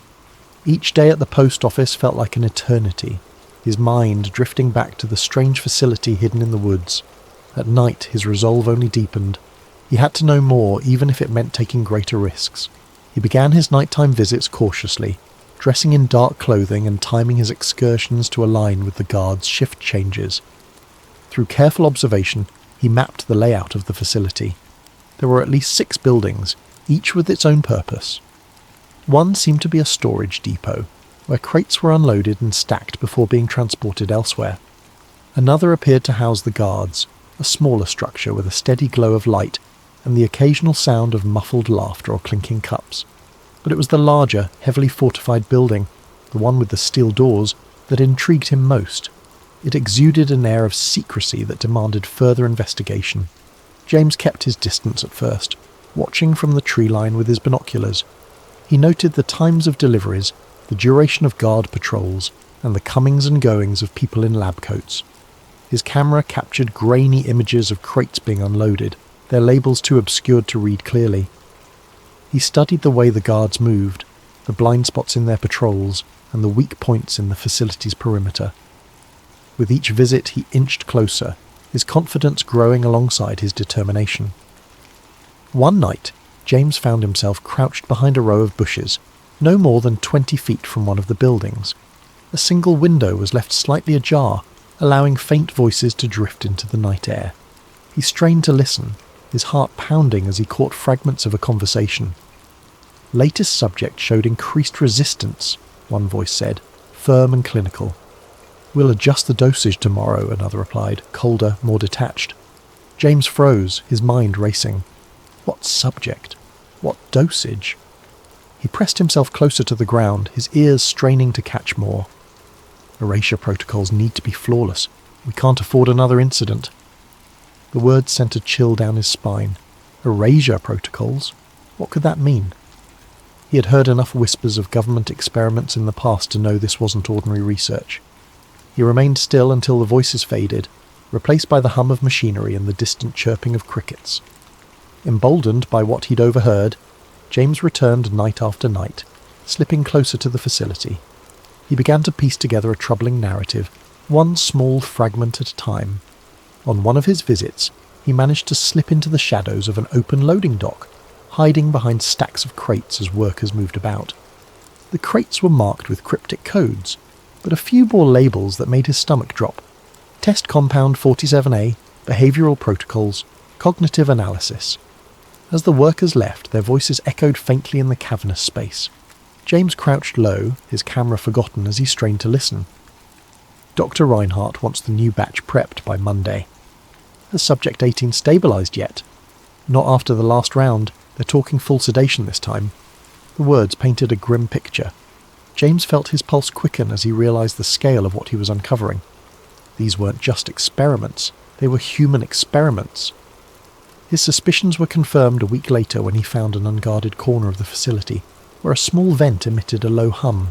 Each day at the post office felt like an eternity, his mind drifting back to the strange facility hidden in the woods. At night, his resolve only deepened. He had to know more, even if it meant taking greater risks. He began his nighttime visits cautiously, dressing in dark clothing and timing his excursions to align with the guards' shift changes. Through careful observation, he mapped the layout of the facility. There were at least 6 buildings, each with its own purpose. One seemed to be a storage depot, where crates were unloaded and stacked before being transported elsewhere. Another appeared to house the guards, a smaller structure with a steady glow of light and the occasional sound of muffled laughter or clinking cups. But it was the larger, heavily fortified building, the one with the steel doors, that intrigued him most. It exuded an air of secrecy that demanded further investigation. James kept his distance at first, watching from the tree line with his binoculars. He noted the times of deliveries, the duration of guard patrols, and the comings and goings of people in lab coats. His camera captured grainy images of crates being unloaded, their labels too obscured to read clearly. He studied the way the guards moved, the blind spots in their patrols, and the weak points in the facility's perimeter. With each visit he inched closer, his confidence growing alongside his determination. One night, James found himself crouched behind a row of bushes, no more than 20 feet from one of the buildings. A single window was left slightly ajar, allowing faint voices to drift into the night air. He strained to listen, his heart pounding as he caught fragments of a conversation. Latest subject showed increased resistance, one voice said, firm and clinical. We'll adjust the dosage tomorrow, another replied, colder, more detached. James froze, his mind racing. What subject? What dosage? He pressed himself closer to the ground, his ears straining to catch more. Erasure protocols need to be flawless. We can't afford another incident. The words sent a chill down his spine. Erasure protocols? What could that mean? He had heard enough whispers of government experiments in the past to know this wasn't ordinary research. He remained still until the voices faded, replaced by the hum of machinery and the distant chirping of crickets. Emboldened by what he'd overheard, James returned night after night, slipping closer to the facility. He began to piece together a troubling narrative, one small fragment at a time. On one of his visits, he managed to slip into the shadows of an open loading dock, hiding behind stacks of crates as workers moved about. The crates were marked with cryptic codes, but a few bore labels that made his stomach drop. Test Compound 47A, Behavioral Protocols, Cognitive Analysis. As the workers left, their voices echoed faintly in the cavernous space. James crouched low, his camera forgotten as he strained to listen. Dr. Reinhardt wants the new batch prepped by Monday. Has Subject 18 stabilised yet? Not after the last round. They're talking full sedation this time. The words painted a grim picture. James felt his pulse quicken as he realised the scale of what he was uncovering. These weren't just experiments. They were human experiments. His suspicions were confirmed a week later when he found an unguarded corner of the facility, where a small vent emitted a low hum.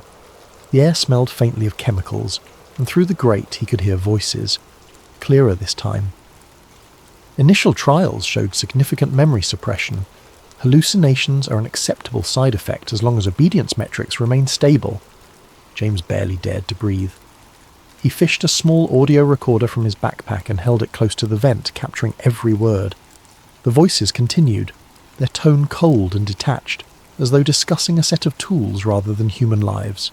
The air smelled faintly of chemicals, and through the grate he could hear voices, clearer this time. Initial trials showed significant memory suppression. Hallucinations are an acceptable side effect as long as obedience metrics remain stable. James barely dared to breathe. He fished a small audio recorder from his backpack and held it close to the vent, capturing every word. The voices continued, their tone cold and detached, as though discussing a set of tools rather than human lives.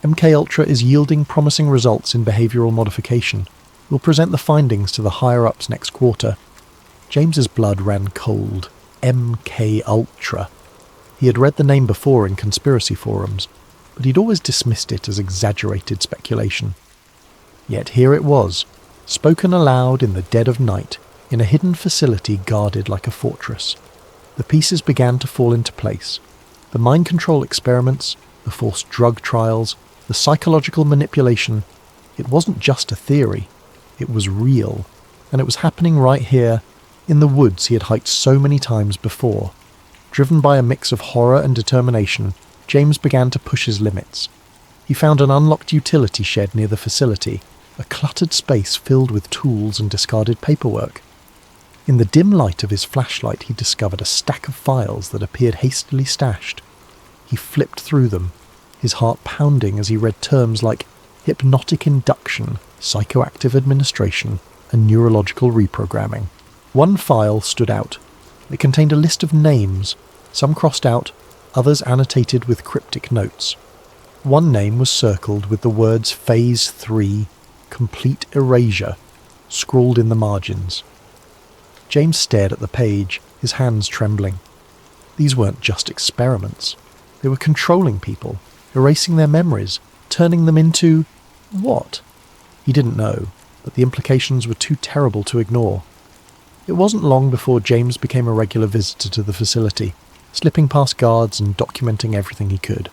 MK Ultra is yielding promising results in behavioural modification. We'll present the findings to the higher-ups next quarter. James's blood ran cold. MK Ultra. He had read the name before in conspiracy forums, but he'd always dismissed it as exaggerated speculation. Yet here it was, spoken aloud in the dead of night, in a hidden facility guarded like a fortress. The pieces began to fall into place. The mind control experiments, the forced drug trials, the psychological manipulation. It wasn't just a theory. It was real, and it was happening right here, in the woods he had hiked so many times before. Driven by a mix of horror and determination, James began to push his limits. He found an unlocked utility shed near the facility, a cluttered space filled with tools and discarded paperwork. In the dim light of his flashlight he discovered a stack of files that appeared hastily stashed. He flipped through them, his heart pounding as he read terms like hypnotic induction, psychoactive administration, and neurological reprogramming. One file stood out. It contained a list of names, some crossed out, others annotated with cryptic notes. One name was circled with the words Phase 3, Complete Erasure, scrawled in the margins. James stared at the page, his hands trembling. These weren't just experiments. They were controlling people, erasing their memories, turning them into... what? He didn't know, but the implications were too terrible to ignore. It wasn't long before James became a regular visitor to the facility, slipping past guards and documenting everything he could.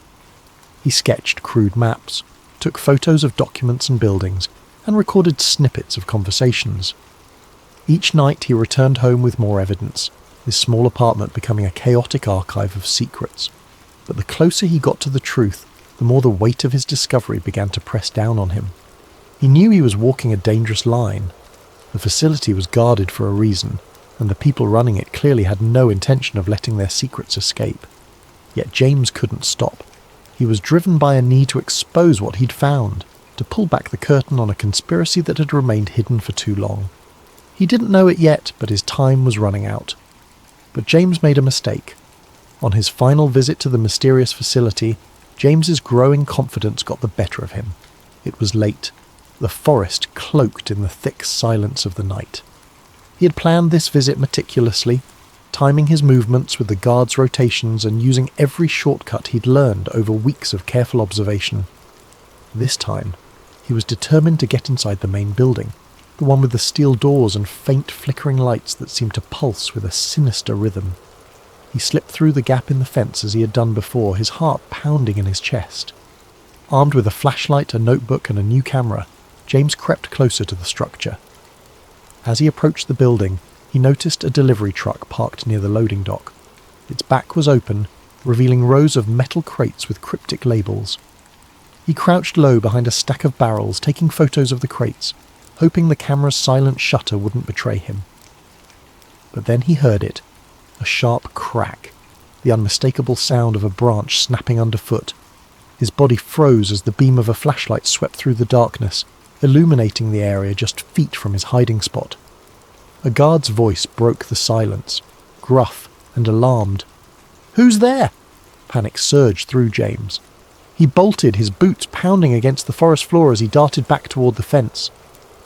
He sketched crude maps, took photos of documents and buildings, and recorded snippets of conversations. Each night he returned home with more evidence, his small apartment becoming a chaotic archive of secrets. But the closer he got to the truth, the more the weight of his discovery began to press down on him. He knew he was walking a dangerous line. The facility was guarded for a reason, and the people running it clearly had no intention of letting their secrets escape. Yet James couldn't stop. He was driven by a need to expose what he'd found, to pull back the curtain on a conspiracy that had remained hidden for too long. He didn't know it yet, but his time was running out. But James made a mistake. On his final visit to the mysterious facility, James's growing confidence got the better of him. It was late, the forest cloaked in the thick silence of the night. He had planned this visit meticulously, timing his movements with the guards' rotations and using every shortcut he'd learned over weeks of careful observation. This time, he was determined to get inside the main building, the one with the steel doors and faint flickering lights that seemed to pulse with a sinister rhythm. He slipped through the gap in the fence as he had done before, his heart pounding in his chest. Armed with a flashlight, a notebook and a new camera, James crept closer to the structure. As he approached the building, he noticed a delivery truck parked near the loading dock. Its back was open, revealing rows of metal crates with cryptic labels. He crouched low behind a stack of barrels, taking photos of the crates, hoping the camera's silent shutter wouldn't betray him. But then he heard it, a sharp crack, the unmistakable sound of a branch snapping underfoot. His body froze as the beam of a flashlight swept through the darkness, illuminating the area just feet from his hiding spot. A guard's voice broke the silence, gruff and alarmed. "Who's there?" Panic surged through James. He bolted, his boots pounding against the forest floor as he darted back toward the fence.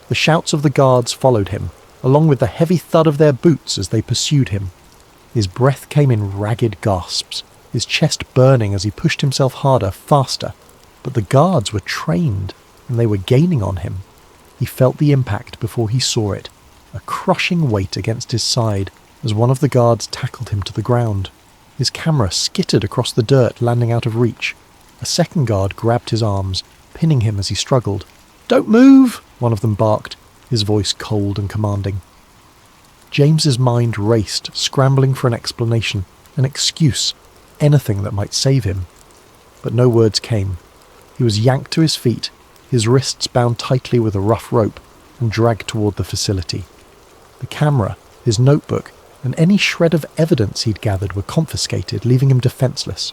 The shouts of the guards followed him, along with the heavy thud of their boots as they pursued him. His breath came in ragged gasps, his chest burning as he pushed himself harder, faster. But the guards were trained, and they were gaining on him. He felt the impact before he saw it, a crushing weight against his side as one of the guards tackled him to the ground. His camera skittered across the dirt, landing out of reach. A second guard grabbed his arms, pinning him as he struggled. "Don't move!" one of them barked, his voice cold and commanding. James's mind raced, scrambling for an explanation, an excuse, anything that might save him. But no words came. He was yanked to his feet, his wrists bound tightly with a rough rope, and dragged toward the facility. The camera, his notebook, and any shred of evidence he'd gathered were confiscated, leaving him defenseless.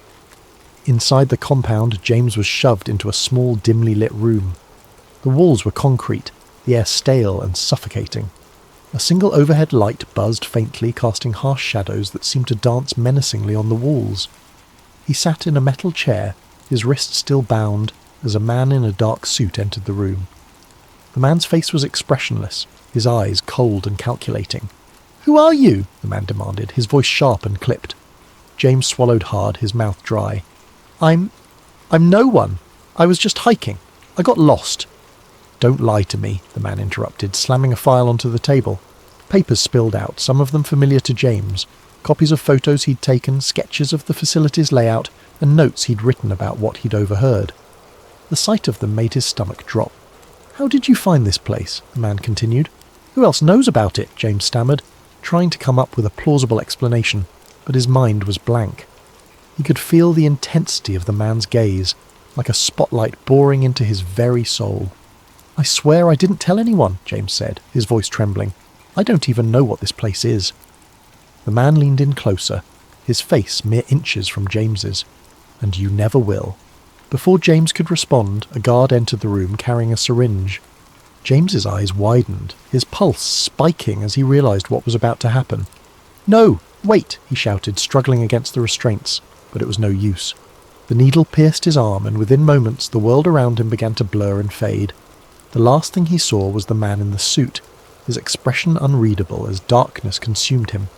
Inside the compound, James was shoved into a small, dimly lit room. The walls were concrete, the air stale and suffocating. A single overhead light buzzed faintly, casting harsh shadows that seemed to dance menacingly on the walls. He sat in a metal chair, his wrists still bound, as a man in a dark suit entered the room. The man's face was expressionless, his eyes cold and calculating. "Who are you?" the man demanded, his voice sharp and clipped. James swallowed hard, his mouth dry. I'm no one. I was just hiking. I got lost." "Don't lie to me," the man interrupted, slamming a file onto the table. Papers spilled out, some of them familiar to James. Copies of photos he'd taken, sketches of the facility's layout, and notes he'd written about what he'd overheard. The sight of them made his stomach drop. "How did you find this place?" the man continued. "Who else knows about it?" James stammered, trying to come up with a plausible explanation, but his mind was blank. He could feel the intensity of the man's gaze, like a spotlight boring into his very soul. "I swear I didn't tell anyone," James said, his voice trembling. "I don't even know what this place is." The man leaned in closer, his face mere inches from James's. "And you never will." Before James could respond, a guard entered the room carrying a syringe. James's eyes widened, his pulse spiking as he realized what was about to happen. "No, wait," he shouted, struggling against the restraints, but it was no use. The needle pierced his arm, and within moments the world around him began to blur and fade. The last thing he saw was the man in the suit, his expression unreadable as darkness consumed him.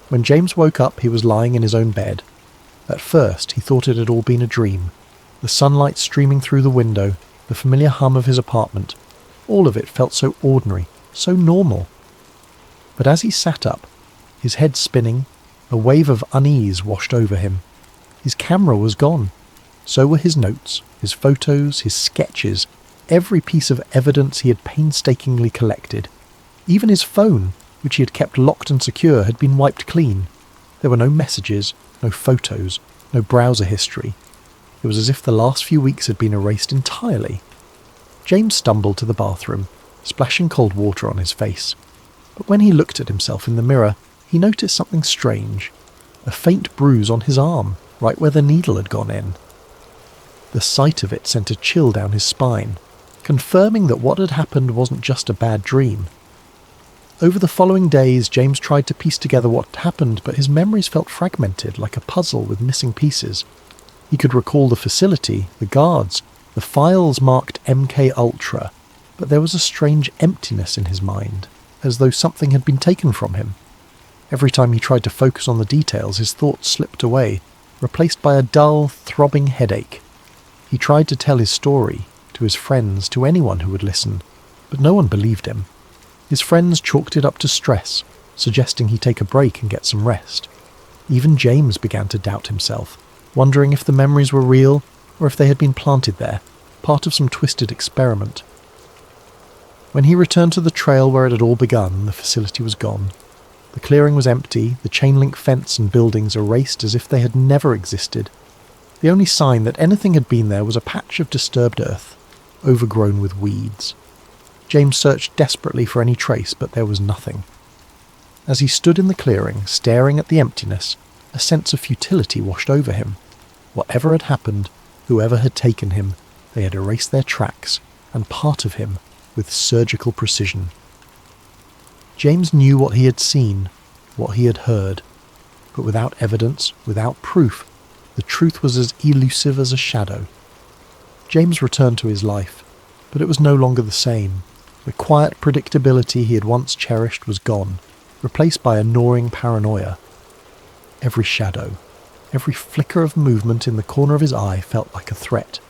When James woke up, he was lying in his own bed. At first, he thought it had all been a dream. The sunlight streaming through the window, the familiar hum of his apartment, all of it felt so ordinary, so normal. But as he sat up, his head spinning, a wave of unease washed over him. His camera was gone. So were his notes, his photos, his sketches, every piece of evidence he had painstakingly collected. Even his phone, which he had kept locked and secure, had been wiped clean. There were no messages, no photos, no browser history. It was as if the last few weeks had been erased entirely. James stumbled to the bathroom, splashing cold water on his face. But when he looked at himself in the mirror, he noticed something strange. A faint bruise on his arm, right where the needle had gone in. The sight of it sent a chill down his spine, confirming that what had happened wasn't just a bad dream. Over the following days, James tried to piece together what had happened, but his memories felt fragmented, like a puzzle with missing pieces. He could recall the facility, the guards, the files marked MK Ultra, but there was a strange emptiness in his mind, as though something had been taken from him. Every time he tried to focus on the details, his thoughts slipped away, replaced by a dull, throbbing headache. He tried to tell his story, to his friends, to anyone who would listen, but no one believed him. His friends chalked it up to stress, suggesting he take a break and get some rest. Even James began to doubt himself, wondering if the memories were real or if they had been planted there, part of some twisted experiment. When he returned to the trail where it had all begun, the facility was gone. The clearing was empty, the chain-link fence and buildings erased as if they had never existed. The only sign that anything had been there was a patch of disturbed earth, overgrown with weeds. James searched desperately for any trace, but there was nothing. As he stood in the clearing, staring at the emptiness, a sense of futility washed over him. Whatever had happened, whoever had taken him, they had erased their tracks, and part of him, with surgical precision. James knew what he had seen, what he had heard, but without evidence, without proof, the truth was as elusive as a shadow. James returned to his life, but it was no longer the same. The quiet predictability he had once cherished was gone, replaced by a gnawing paranoia. Every shadow, every flicker of movement in the corner of his eye felt like a threat.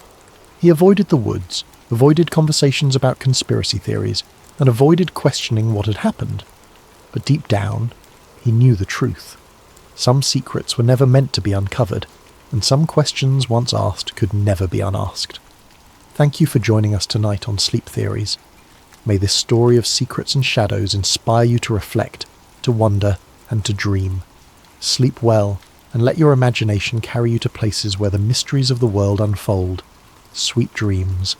He avoided the woods, avoided conversations about conspiracy theories, and avoided questioning what had happened. But deep down, he knew the truth. Some secrets were never meant to be uncovered, and some questions once asked could never be unasked. Thank you for joining us tonight on Sleep Theories. May this story of secrets and shadows inspire you to reflect, to wonder, and to dream. Sleep well, and let your imagination carry you to places where the mysteries of the world unfold. Sweet dreams.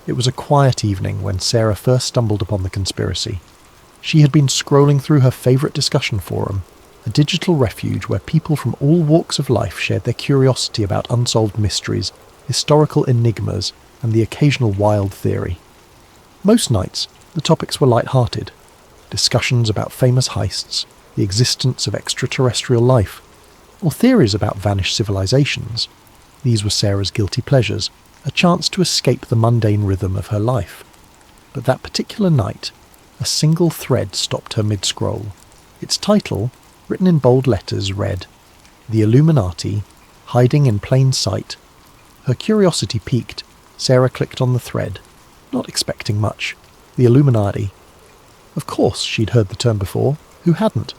It was a quiet evening when Sarah first stumbled upon the conspiracy. She had been scrolling through her favourite discussion forum, a digital refuge where people from all walks of life shared their curiosity about unsolved mysteries, historical enigmas, and the occasional wild theory. Most nights, the topics were light-hearted. Discussions about famous heists, the existence of extraterrestrial life, or theories about vanished civilizations. These were Sarah's guilty pleasures, a chance to escape the mundane rhythm of her life. But that particular night, a single thread stopped her mid-scroll. Its title, written in bold letters, read, "The Illuminati, Hiding in Plain Sight." Her curiosity piqued. Sarah clicked on the thread, not expecting much. The Illuminati. Of course she'd heard the term before. Who hadn't?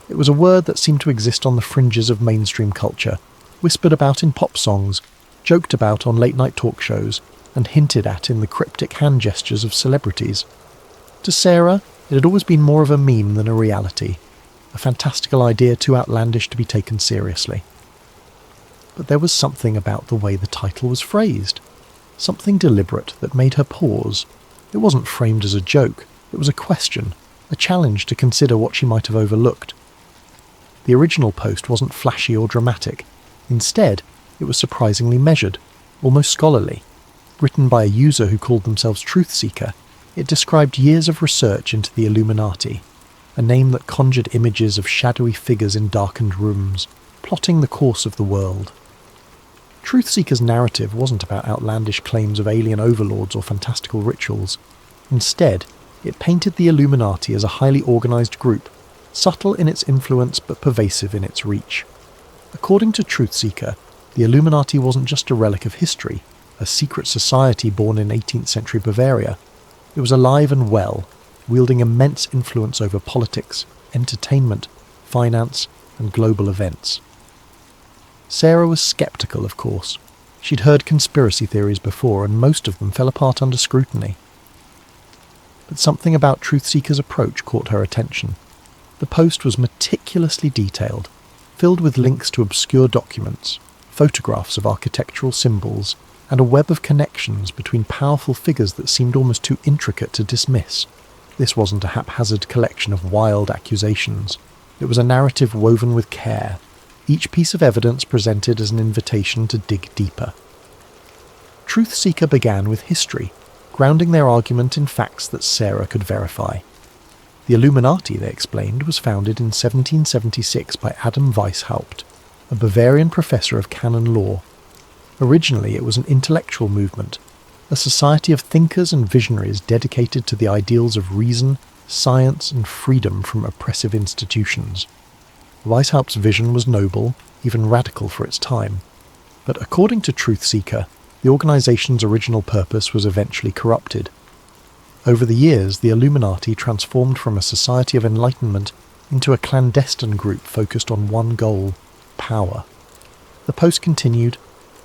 It was a word that seemed to exist on the fringes of mainstream culture, whispered about in pop songs, joked about on late-night talk shows, and hinted at in the cryptic hand gestures of celebrities. To Sarah, it had always been more of a meme than a reality, a fantastical idea too outlandish to be taken seriously. But there was something about the way the title was phrased, something deliberate that made her pause. It wasn't framed as a joke, it was a question, a challenge to consider what she might have overlooked. The original post wasn't flashy or dramatic. Instead, it was surprisingly measured, almost scholarly. Written by a user who called themselves Truth Seeker, it described years of research into the Illuminati, a name that conjured images of shadowy figures in darkened rooms, plotting the course of the world. Truth Seeker's narrative wasn't about outlandish claims of alien overlords or fantastical rituals. Instead, it painted the Illuminati as a highly organised group, subtle in its influence but pervasive in its reach. According to Truthseeker, the Illuminati wasn't just a relic of history, a secret society born in 18th century Bavaria. It was alive and well, wielding immense influence over politics, entertainment, finance, and global events. Sarah was sceptical, of course. She'd heard conspiracy theories before, and most of them fell apart under scrutiny. But something about Truthseeker's approach caught her attention. The post was meticulously detailed, filled with links to obscure documents, photographs of architectural symbols, and a web of connections between powerful figures that seemed almost too intricate to dismiss. This wasn't a haphazard collection of wild accusations. It was a narrative woven with care, each piece of evidence presented as an invitation to dig deeper. Truthseeker began with history, grounding their argument in facts that Sarah could verify. The Illuminati, they explained, was founded in 1776 by Adam Weishaupt, a Bavarian professor of canon law. Originally, it was an intellectual movement, a society of thinkers and visionaries dedicated to the ideals of reason, science, and freedom from oppressive institutions. Weishaupt's vision was noble, even radical for its time, but according to Truthseeker, the organization's original purpose was eventually corrupted. Over the years, the Illuminati transformed from a society of enlightenment into a clandestine group focused on one goal: power. The post continued,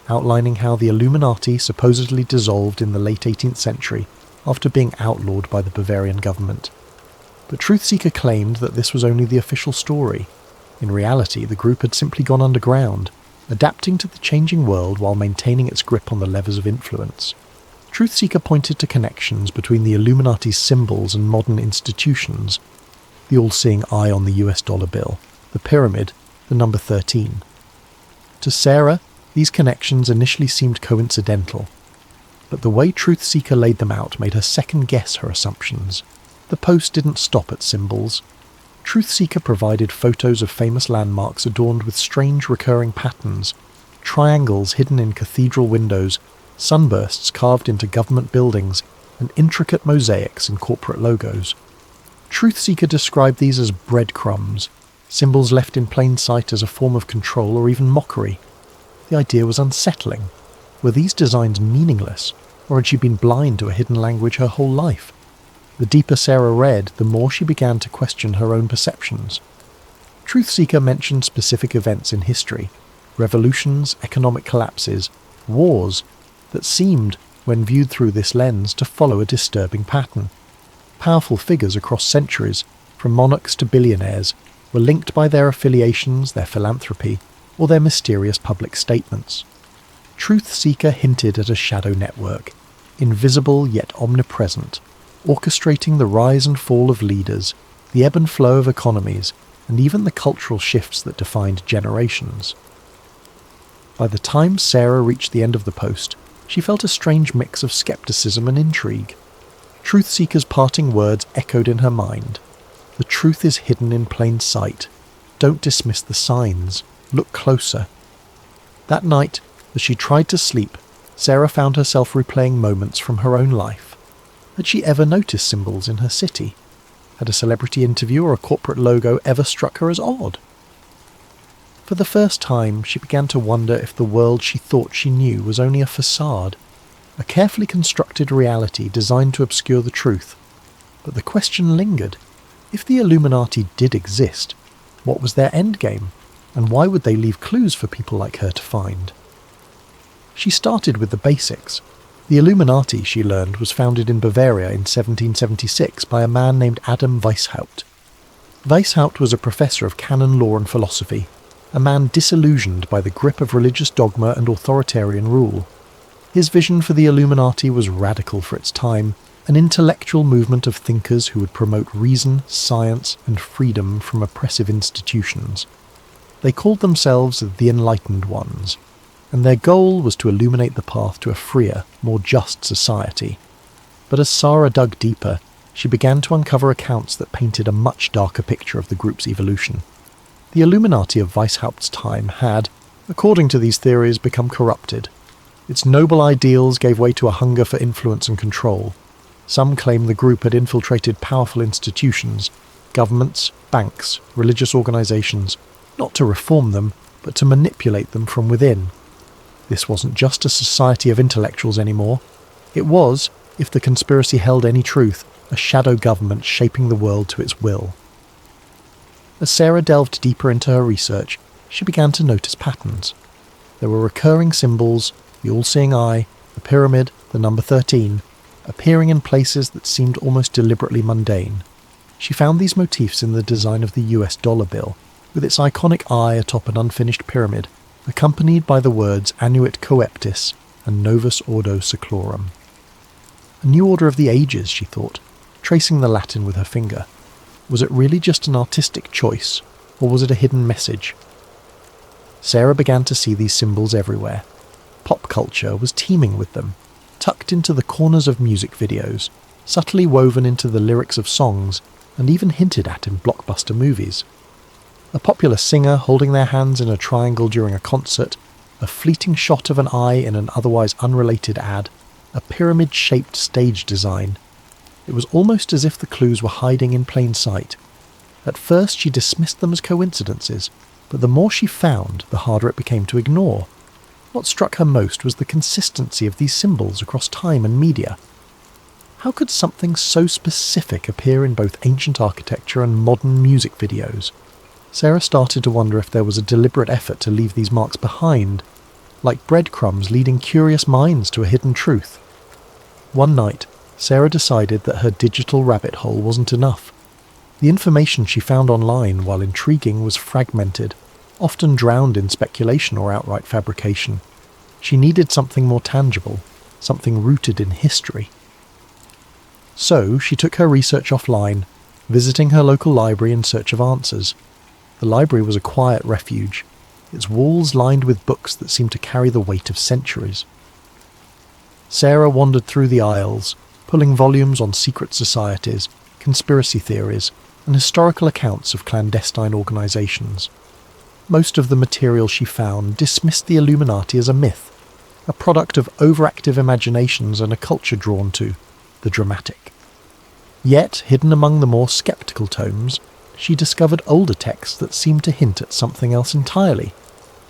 outlining how the Illuminati supposedly dissolved in the late 18th century after being outlawed by the Bavarian government. But Truthseeker claimed that this was only the official story. In reality, the group had simply gone underground, adapting to the changing world while maintaining its grip on the levers of influence. Truthseeker pointed to connections between the Illuminati's symbols and modern institutions: the all-seeing eye on the US dollar bill, the pyramid, the number 13. To Sarah, these connections initially seemed coincidental, but the way Truthseeker laid them out made her second-guess her assumptions. The post didn't stop at symbols. Truthseeker provided photos of famous landmarks adorned with strange recurring patterns, triangles hidden in cathedral windows, sunbursts carved into government buildings, and intricate mosaics in corporate logos. Truthseeker described these as breadcrumbs, symbols left in plain sight as a form of control or even mockery. The idea was unsettling. Were these designs meaningless, or had she been blind to a hidden language her whole life? The deeper Sarah read, the more she began to question her own perceptions. Truthseeker mentioned specific events in history, revolutions, economic collapses, wars, that seemed, when viewed through this lens, to follow a disturbing pattern. Powerful figures across centuries, from monarchs to billionaires, were linked by their affiliations, their philanthropy, or their mysterious public statements. Truthseeker hinted at a shadow network, invisible yet omnipresent, orchestrating the rise and fall of leaders, the ebb and flow of economies, and even the cultural shifts that defined generations. By the time Sarah reached the end of the post, she felt a strange mix of skepticism and intrigue. Truthseeker's parting words echoed in her mind. The truth is hidden in plain sight. Don't dismiss the signs. Look closer. That night, as she tried to sleep, Sarah found herself replaying moments from her own life. Had she ever noticed symbols in her city? Had a celebrity interview or a corporate logo ever struck her as odd? For the first time, she began to wonder if the world she thought she knew was only a facade, a carefully constructed reality designed to obscure the truth. But the question lingered. If the Illuminati did exist, what was their endgame? And why would they leave clues for people like her to find? She started with the basics. The Illuminati, she learned, was founded in Bavaria in 1776 by a man named Adam Weishaupt. Weishaupt was a professor of canon law and philosophy, a man disillusioned by the grip of religious dogma and authoritarian rule. His vision for the Illuminati was radical for its time, an intellectual movement of thinkers who would promote reason, science, and freedom from oppressive institutions. They called themselves the Enlightened Ones, and their goal was to illuminate the path to a freer, more just society. But as Sarah dug deeper, she began to uncover accounts that painted a much darker picture of the group's evolution. The Illuminati of Weishaupt's time had, according to these theories, become corrupted. Its noble ideals gave way to a hunger for influence and control. Some claim the group had infiltrated powerful institutions, governments, banks, religious organisations, not to reform them, but to manipulate them from within. This wasn't just a society of intellectuals anymore. It was, if the conspiracy held any truth, a shadow government shaping the world to its will. As Sarah delved deeper into her research, she began to notice patterns. There were recurring symbols, the all-seeing eye, the pyramid, the number 13, appearing in places that seemed almost deliberately mundane. She found these motifs in the design of the US dollar bill, with its iconic eye atop an unfinished pyramid, accompanied by the words Annuit Coeptis and Novus Ordo Seclorum. A new order of the ages, she thought, tracing the Latin with her finger. Was it really just an artistic choice, or was it a hidden message? Sarah began to see these symbols everywhere. Pop culture was teeming with them, tucked into the corners of music videos, subtly woven into the lyrics of songs, and even hinted at in blockbuster movies. A popular singer holding their hands in a triangle during a concert, a fleeting shot of an eye in an otherwise unrelated ad, a pyramid-shaped stage design. It was almost as if the clues were hiding in plain sight. At first she dismissed them as coincidences, but the more she found, the harder it became to ignore. What struck her most was the consistency of these symbols across time and media. How could something so specific appear in both ancient architecture and modern music videos? Sarah started to wonder if there was a deliberate effort to leave these marks behind, like breadcrumbs leading curious minds to a hidden truth. One night, Sarah decided that her digital rabbit hole wasn't enough. The information she found online, while intriguing, was fragmented, often drowned in speculation or outright fabrication. She needed something more tangible, something rooted in history. So she took her research offline, visiting her local library in search of answers. The library was a quiet refuge, its walls lined with books that seemed to carry the weight of centuries. Sarah wandered through the aisles, pulling volumes on secret societies, conspiracy theories, and historical accounts of clandestine organisations. Most of the material she found dismissed the Illuminati as a myth, a product of overactive imaginations and a culture drawn to the dramatic. Yet, hidden among the more sceptical tomes, she discovered older texts that seemed to hint at something else entirely.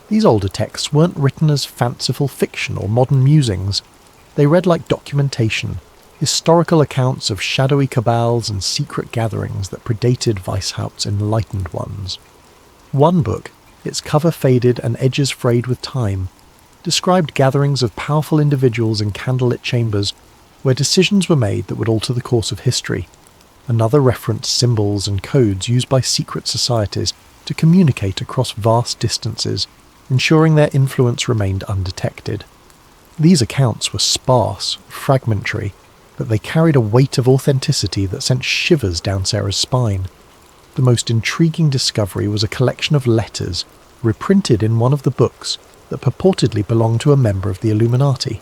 These older texts weren't written as fanciful fiction or modern musings. They read like documentation, historical accounts of shadowy cabals and secret gatherings that predated Weishaupt's enlightened ones. One book, its cover faded and edges frayed with time, described gatherings of powerful individuals in candlelit chambers where decisions were made that would alter the course of history. Another referenced symbols and codes used by secret societies to communicate across vast distances, ensuring their influence remained undetected. These accounts were sparse, fragmentary, but they carried a weight of authenticity that sent shivers down Sarah's spine. The most intriguing discovery was a collection of letters, reprinted in one of the books, that purportedly belonged to a member of the Illuminati.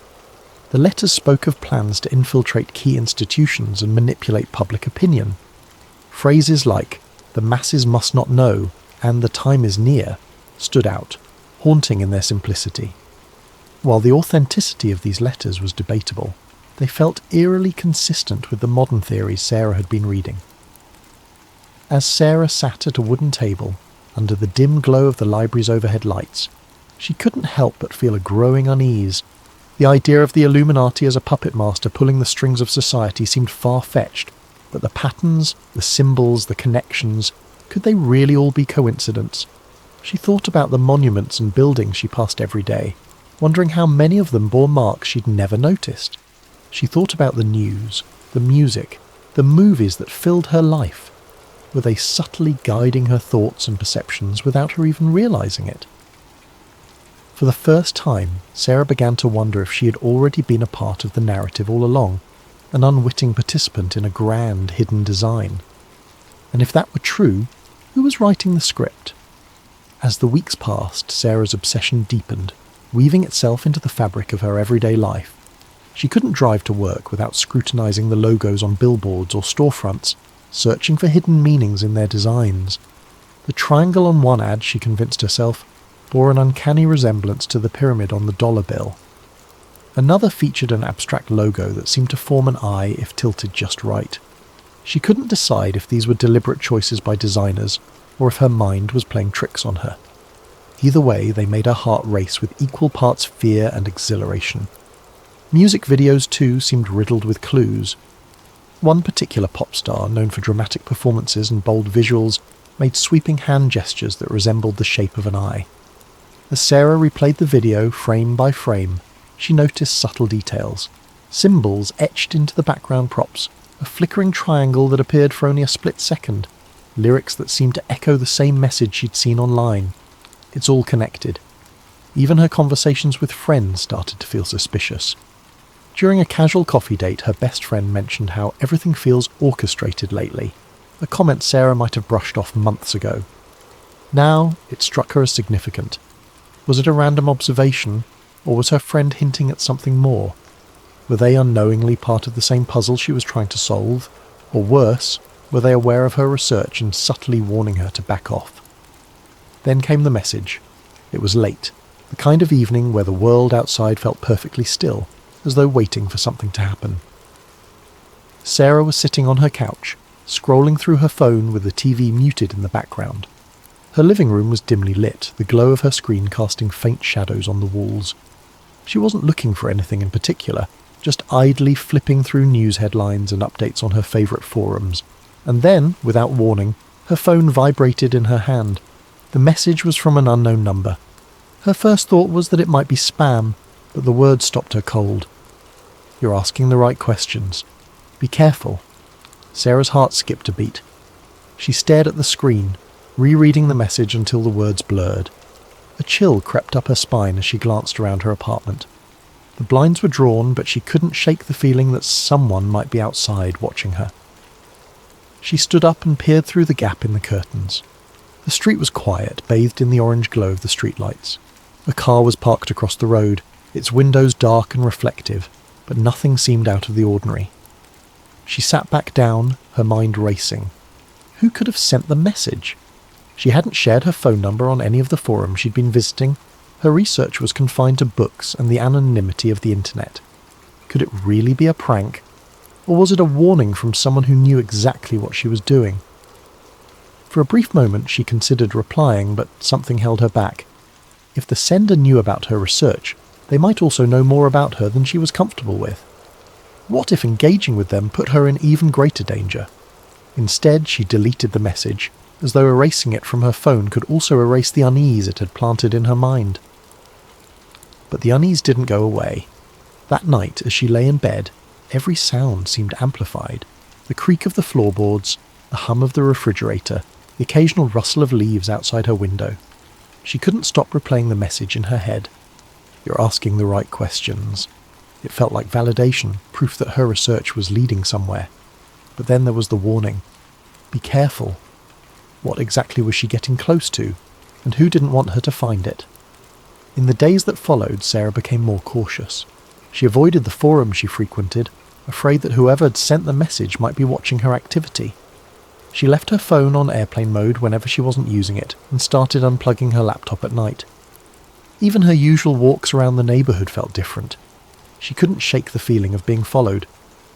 The letters spoke of plans to infiltrate key institutions and manipulate public opinion. Phrases like, "the masses must not know," and "the time is near," stood out, haunting in their simplicity. While the authenticity of these letters was debatable, they felt eerily consistent with the modern theories Sarah had been reading. As Sarah sat at a wooden table, under the dim glow of the library's overhead lights, she couldn't help but feel a growing unease. The idea of the Illuminati as a puppet master pulling the strings of society seemed far-fetched, but the patterns, the symbols, the connections, could they really all be coincidence? She thought about the monuments and buildings she passed every day, wondering how many of them bore marks she'd never noticed. She thought about the news, the music, the movies that filled her life. Were they subtly guiding her thoughts and perceptions without her even realising it? For the first time, Sarah began to wonder if she had already been a part of the narrative all along, an unwitting participant in a grand hidden design. And if that were true, who was writing the script? As the weeks passed, Sarah's obsession deepened, weaving itself into the fabric of her everyday life. She couldn't drive to work without scrutinising the logos on billboards or storefronts, searching for hidden meanings in their designs. The triangle on one ad, she convinced herself, bore an uncanny resemblance to the pyramid on the dollar bill. Another featured an abstract logo that seemed to form an eye if tilted just right. She couldn't decide if these were deliberate choices by designers or if her mind was playing tricks on her. Either way, they made her heart race with equal parts fear and exhilaration. Music videos, too, seemed riddled with clues. One particular pop star, known for dramatic performances and bold visuals, made sweeping hand gestures that resembled the shape of an eye. As Sarah replayed the video frame by frame, she noticed subtle details. Symbols etched into the background props, a flickering triangle that appeared for only a split second, lyrics that seemed to echo the same message she'd seen online. It's all connected. Even her conversations with friends started to feel suspicious. During a casual coffee date, her best friend mentioned how everything feels orchestrated lately, a comment Sarah might have brushed off months ago. Now, it struck her as significant. Was it a random observation, or was her friend hinting at something more? Were they unknowingly part of the same puzzle she was trying to solve? Or worse, were they aware of her research and subtly warning her to back off? Then came the message. It was late, the kind of evening where the world outside felt perfectly still, as though waiting for something to happen. Sarah was sitting on her couch, scrolling through her phone with the TV muted in the background. Her living room was dimly lit, the glow of her screen casting faint shadows on the walls. She wasn't looking for anything in particular, just idly flipping through news headlines and updates on her favourite forums. And then, without warning, her phone vibrated in her hand. The message was from an unknown number. Her first thought was that it might be spam, but the words stopped her cold. "You're asking the right questions. Be careful." Sarah's heart skipped a beat. She stared at the screen, rereading the message until the words blurred. A chill crept up her spine as she glanced around her apartment. The blinds were drawn, but she couldn't shake the feeling that someone might be outside watching her. She stood up and peered through the gap in the curtains. The street was quiet, bathed in the orange glow of the streetlights. A car was parked across the road, its windows dark and reflective, but nothing seemed out of the ordinary. She sat back down, her mind racing. Who could have sent the message? She hadn't shared her phone number on any of the forums she'd been visiting. Her research was confined to books and the anonymity of the internet. Could it really be a prank? Or was it a warning from someone who knew exactly what she was doing? For a brief moment she considered replying, but something held her back. If the sender knew about her research, they might also know more about her than she was comfortable with. What if engaging with them put her in even greater danger? Instead, she deleted the message, as though erasing it from her phone could also erase the unease it had planted in her mind. But the unease didn't go away. That night, as she lay in bed, every sound seemed amplified. The creak of the floorboards, the hum of the refrigerator, the occasional rustle of leaves outside her window. She couldn't stop replaying the message in her head. "You're asking the right questions." It felt like validation, proof that her research was leading somewhere. But then there was the warning. Be careful. What exactly was she getting close to, and who didn't want her to find it? In the days that followed, Sarah became more cautious. She avoided the forum she frequented, afraid that whoever had sent the message might be watching her activity. She left her phone on airplane mode whenever she wasn't using it, and started unplugging her laptop at night. Even her usual walks around the neighbourhood felt different. She couldn't shake the feeling of being followed,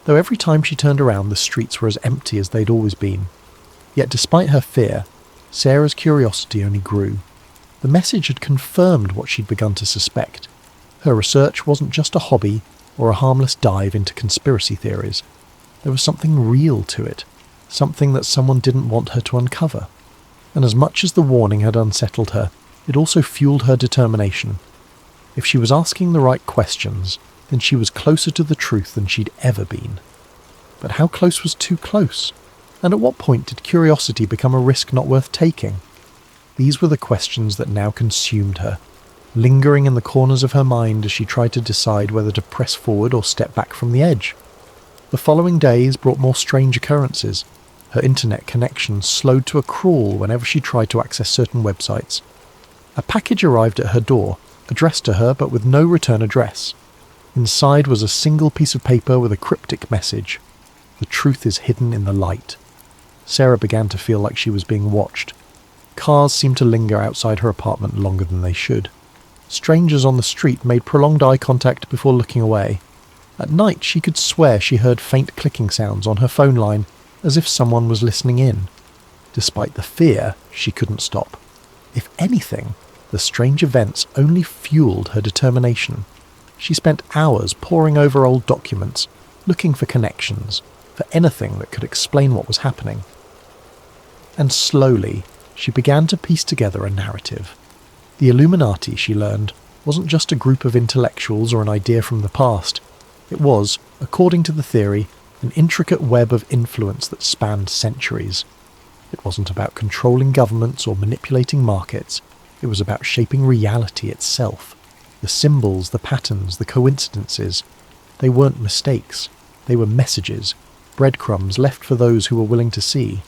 though every time she turned around the streets were as empty as they'd always been. Yet despite her fear, Sarah's curiosity only grew. The message had confirmed what she'd begun to suspect. Her research wasn't just a hobby or a harmless dive into conspiracy theories. There was something real to it, something that someone didn't want her to uncover. And as much as the warning had unsettled her, it also fueled her determination. If she was asking the right questions, then she was closer to the truth than she'd ever been. But how close was too close? And at what point did curiosity become a risk not worth taking? These were the questions that now consumed her, lingering in the corners of her mind as she tried to decide whether to press forward or step back from the edge. The following days brought more strange occurrences. Her internet connection slowed to a crawl whenever she tried to access certain websites. A package arrived at her door, addressed to her but with no return address. Inside was a single piece of paper with a cryptic message. The truth is hidden in the light. Sarah began to feel like she was being watched. Cars seemed to linger outside her apartment longer than they should. Strangers on the street made prolonged eye contact before looking away. At night she could swear she heard faint clicking sounds on her phone line, as if someone was listening in. Despite the fear, she couldn't stop. If anything, the strange events only fueled her determination. She spent hours poring over old documents, looking for connections, for anything that could explain what was happening. And slowly, she began to piece together a narrative. The Illuminati, she learned, wasn't just a group of intellectuals or an idea from the past. It was, according to the theory, an intricate web of influence that spanned centuries. It wasn't about controlling governments or manipulating markets. It was about shaping reality itself. The symbols, the patterns, the coincidences. They weren't mistakes. They were messages, breadcrumbs left for those who were willing to see.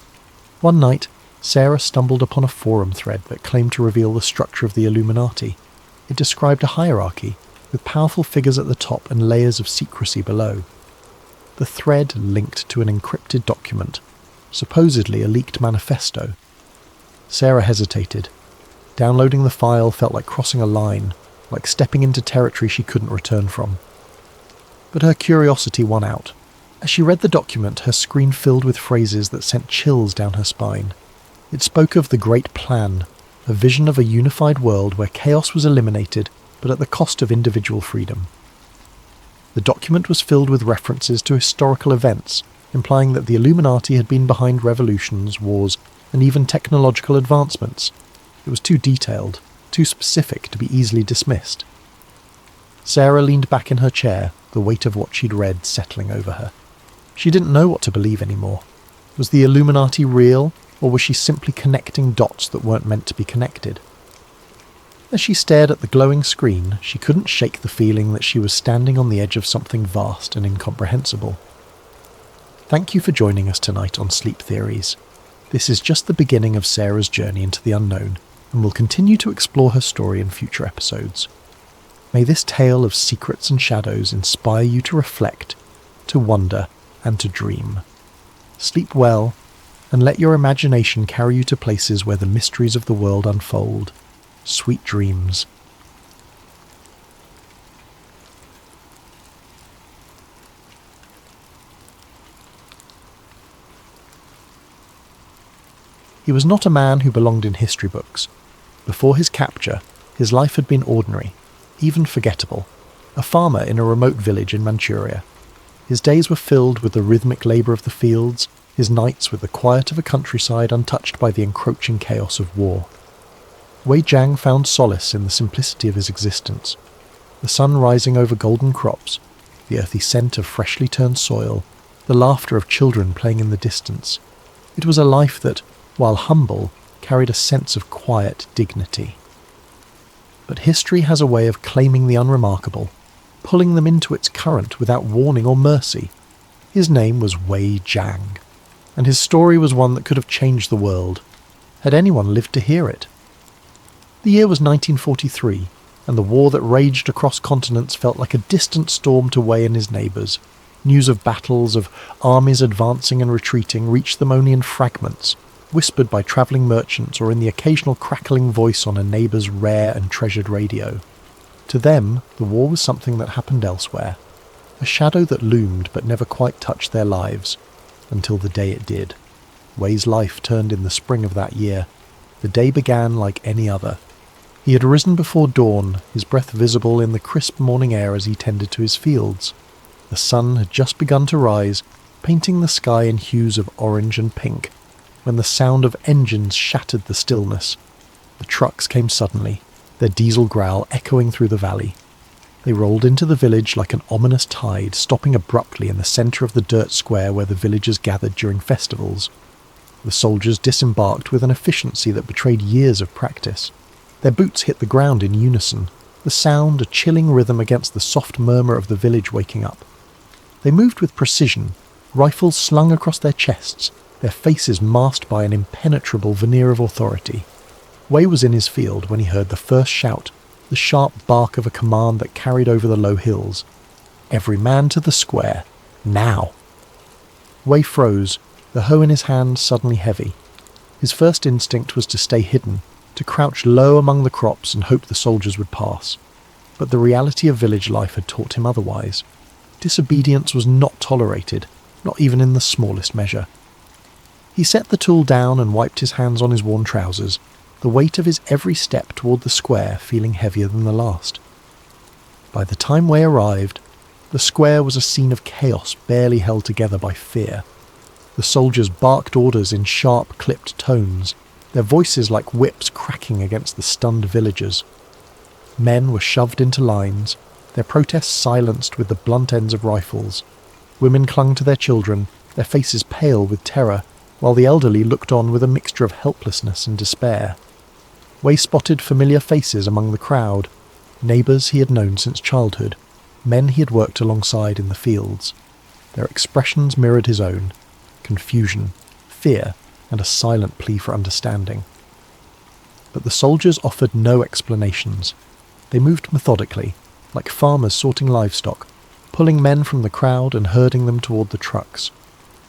One night, Sarah stumbled upon a forum thread that claimed to reveal the structure of the Illuminati. It described a hierarchy, with powerful figures at the top and layers of secrecy below. The thread linked to an encrypted document, supposedly a leaked manifesto. Sarah hesitated. Downloading the file felt like crossing a line, like stepping into territory she couldn't return from. But her curiosity won out. As she read the document, her screen filled with phrases that sent chills down her spine. It spoke of the Great Plan, a vision of a unified world where chaos was eliminated, but at the cost of individual freedom. The document was filled with references to historical events, implying that the Illuminati had been behind revolutions, wars, and even technological advancements. It was too detailed, too specific to be easily dismissed. Sarah leaned back in her chair, the weight of what she'd read settling over her. She didn't know what to believe anymore. Was the Illuminati real, or was she simply connecting dots that weren't meant to be connected? As she stared at the glowing screen, she couldn't shake the feeling that she was standing on the edge of something vast and incomprehensible. Thank you for joining us tonight on Sleep Theories. This is just the beginning of Sarah's journey into the unknown, and we'll continue to explore her story in future episodes. May this tale of secrets and shadows inspire you to reflect, to wonder, and to dream. Sleep well, and let your imagination carry you to places where the mysteries of the world unfold. Sweet dreams. He was not a man who belonged in history books. Before his capture, his life had been ordinary, even forgettable, a farmer in a remote village in Manchuria. His days were filled with the rhythmic labour of the fields, his nights with the quiet of a countryside untouched by the encroaching chaos of war. Wei Jiang found solace in the simplicity of his existence. The sun rising over golden crops, the earthy scent of freshly turned soil, the laughter of children playing in the distance. It was a life that, while humble, carried a sense of quiet dignity. But history has a way of claiming the unremarkable, pulling them into its current without warning or mercy. His name was Wei Jiang, and his story was one that could have changed the world, had anyone lived to hear it. The year was 1943, and the war that raged across continents felt like a distant storm to Wei and his neighbours. News of battles, of armies advancing and retreating, reached them only in fragments, whispered by travelling merchants or in the occasional crackling voice on a neighbour's rare and treasured radio. To them, the war was something that happened elsewhere, a shadow that loomed but never quite touched their lives, until the day it did. Wei's life turned in the spring of that year. The day began like any other. He had risen before dawn, his breath visible in the crisp morning air as he tended to his fields. The sun had just begun to rise, painting the sky in hues of orange and pink, when the sound of engines shattered the stillness. The trucks came suddenly, their diesel growl echoing through the valley. They rolled into the village like an ominous tide, stopping abruptly in the centre of the dirt square where the villagers gathered during festivals. The soldiers disembarked with an efficiency that betrayed years of practice. Their boots hit the ground in unison, the sound a chilling rhythm against the soft murmur of the village waking up. They moved with precision, rifles slung across their chests, their faces masked by an impenetrable veneer of authority. Wei was in his field when he heard the first shout, the sharp bark of a command that carried over the low hills. Every man to the square, now! Wei froze, the hoe in his hand suddenly heavy. His first instinct was to stay hidden, to crouch low among the crops and hope the soldiers would pass. But the reality of village life had taught him otherwise. Disobedience was not tolerated, not even in the smallest measure. He set the tool down and wiped his hands on his worn trousers, the weight of his every step toward the square feeling heavier than the last. By the time Way arrived, the square was a scene of chaos barely held together by fear. The soldiers barked orders in sharp, clipped tones, their voices like whips cracking against the stunned villagers. Men were shoved into lines, their protests silenced with the blunt ends of rifles. Women clung to their children, their faces pale with terror, while the elderly looked on with a mixture of helplessness and despair. Way spotted familiar faces among the crowd, neighbours he had known since childhood, men he had worked alongside in the fields. Their expressions mirrored his own: confusion, fear, and a silent plea for understanding. But the soldiers offered no explanations. They moved methodically, like farmers sorting livestock, pulling men from the crowd and herding them toward the trucks.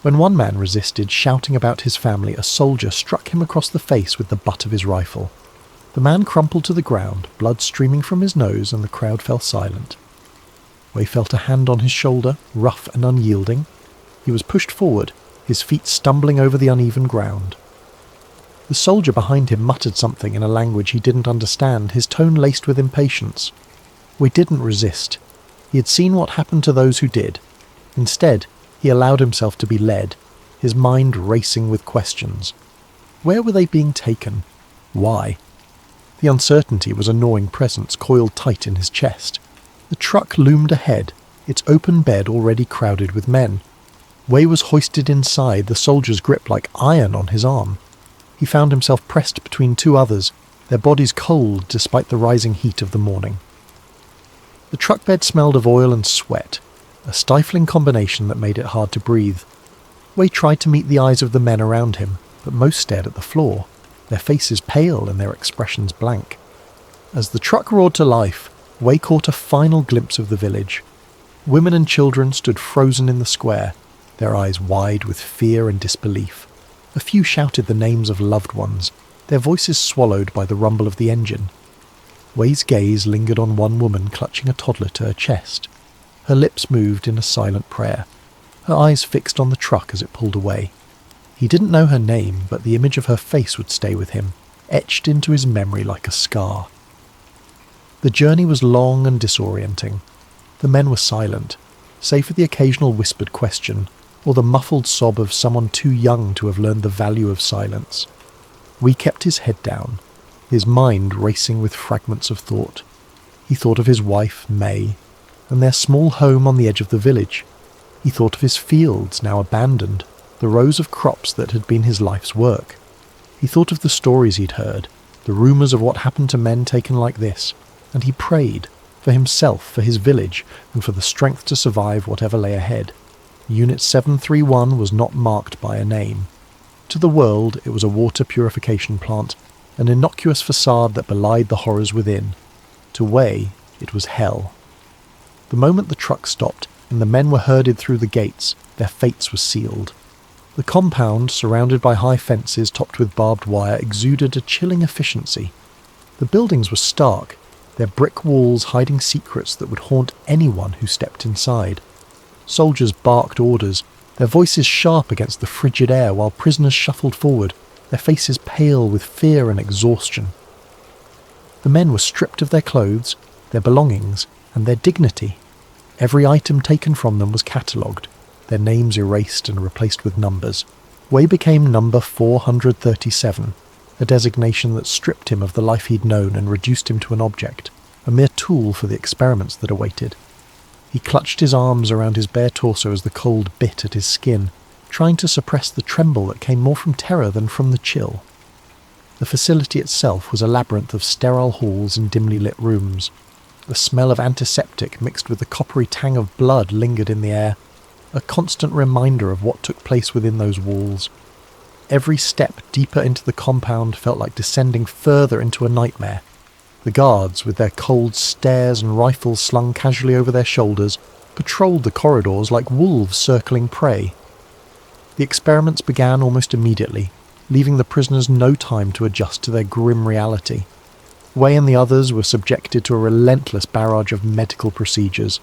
When one man resisted, shouting about his family, a soldier struck him across the face with the butt of his rifle. The man crumpled to the ground, blood streaming from his nose, and the crowd fell silent. Way felt a hand on his shoulder, rough and unyielding. He was pushed forward, his feet stumbling over the uneven ground. The soldier behind him muttered something in a language he didn't understand, his tone laced with impatience. Way didn't resist. He had seen what happened to those who did. Instead, he allowed himself to be led, his mind racing with questions. Where were they being taken? Why? The uncertainty was a gnawing presence coiled tight in his chest. The truck loomed ahead, its open bed already crowded with men. Way was hoisted inside, the soldier's grip like iron on his arm. He found himself pressed between two others, their bodies cold despite the rising heat of the morning. The truck bed smelled of oil and sweat, a stifling combination that made it hard to breathe. Way tried to meet the eyes of the men around him, but most stared at the floor, their faces pale and their expressions blank. As the truck roared to life, Way caught a final glimpse of the village. Women and children stood frozen in the square, their eyes wide with fear and disbelief. A few shouted the names of loved ones, their voices swallowed by the rumble of the engine. Way's gaze lingered on one woman clutching a toddler to her chest. Her lips moved in a silent prayer, her eyes fixed on the truck as it pulled away. He didn't know her name, but the image of her face would stay with him, etched into his memory like a scar. The journey was long and disorienting. The men were silent, save for the occasional whispered question, or the muffled sob of someone too young to have learned the value of silence. Way kept his head down, his mind racing with fragments of thought. He thought of his wife, May, and their small home on the edge of the village. He thought of his fields, now abandoned, the rows of crops that had been his life's work. He thought of the stories he'd heard, the rumours of what happened to men taken like this, and he prayed, for himself, for his village, and for the strength to survive whatever lay ahead. Unit 731 was not marked by a name. To the world, it was a water purification plant, an innocuous facade that belied the horrors within. To Way, it was hell. The moment the truck stopped, and the men were herded through the gates, their fates were sealed. The compound, surrounded by high fences topped with barbed wire, exuded a chilling efficiency. The buildings were stark, their brick walls hiding secrets that would haunt anyone who stepped inside. Soldiers barked orders, their voices sharp against the frigid air while prisoners shuffled forward, their faces pale with fear and exhaustion. The men were stripped of their clothes, their belongings, and their dignity. Every item taken from them was catalogued, their names erased and replaced with numbers. Way became number 437, a designation that stripped him of the life he'd known and reduced him to an object, a mere tool for the experiments that awaited. He clutched his arms around his bare torso as the cold bit at his skin, trying to suppress the tremble that came more from terror than from the chill. The facility itself was a labyrinth of sterile halls and dimly lit rooms. The smell of antiseptic mixed with the coppery tang of blood lingered in the air, a constant reminder of what took place within those walls. Every step deeper into the compound felt like descending further into a nightmare. The guards, with their cold stares and rifles slung casually over their shoulders, patrolled the corridors like wolves circling prey. The experiments began almost immediately, leaving the prisoners no time to adjust to their grim reality. Way and the others were subjected to a relentless barrage of medical procedures.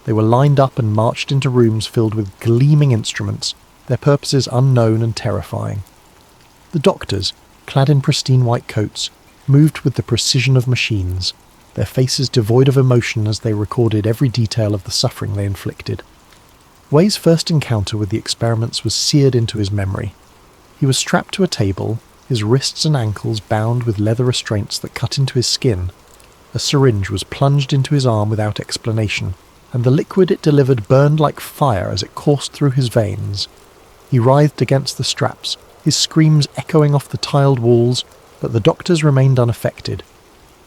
They were lined up and marched into rooms filled with gleaming instruments, their purposes unknown and terrifying. The doctors, clad in pristine white coats, moved with the precision of machines, their faces devoid of emotion as they recorded every detail of the suffering they inflicted. Wei's first encounter with the experiments was seared into his memory. He was strapped to a table, his wrists and ankles bound with leather restraints that cut into his skin. A syringe was plunged into his arm without explanation, and the liquid it delivered burned like fire as it coursed through his veins. He writhed against the straps, his screams echoing off the tiled walls, but the doctors remained unaffected.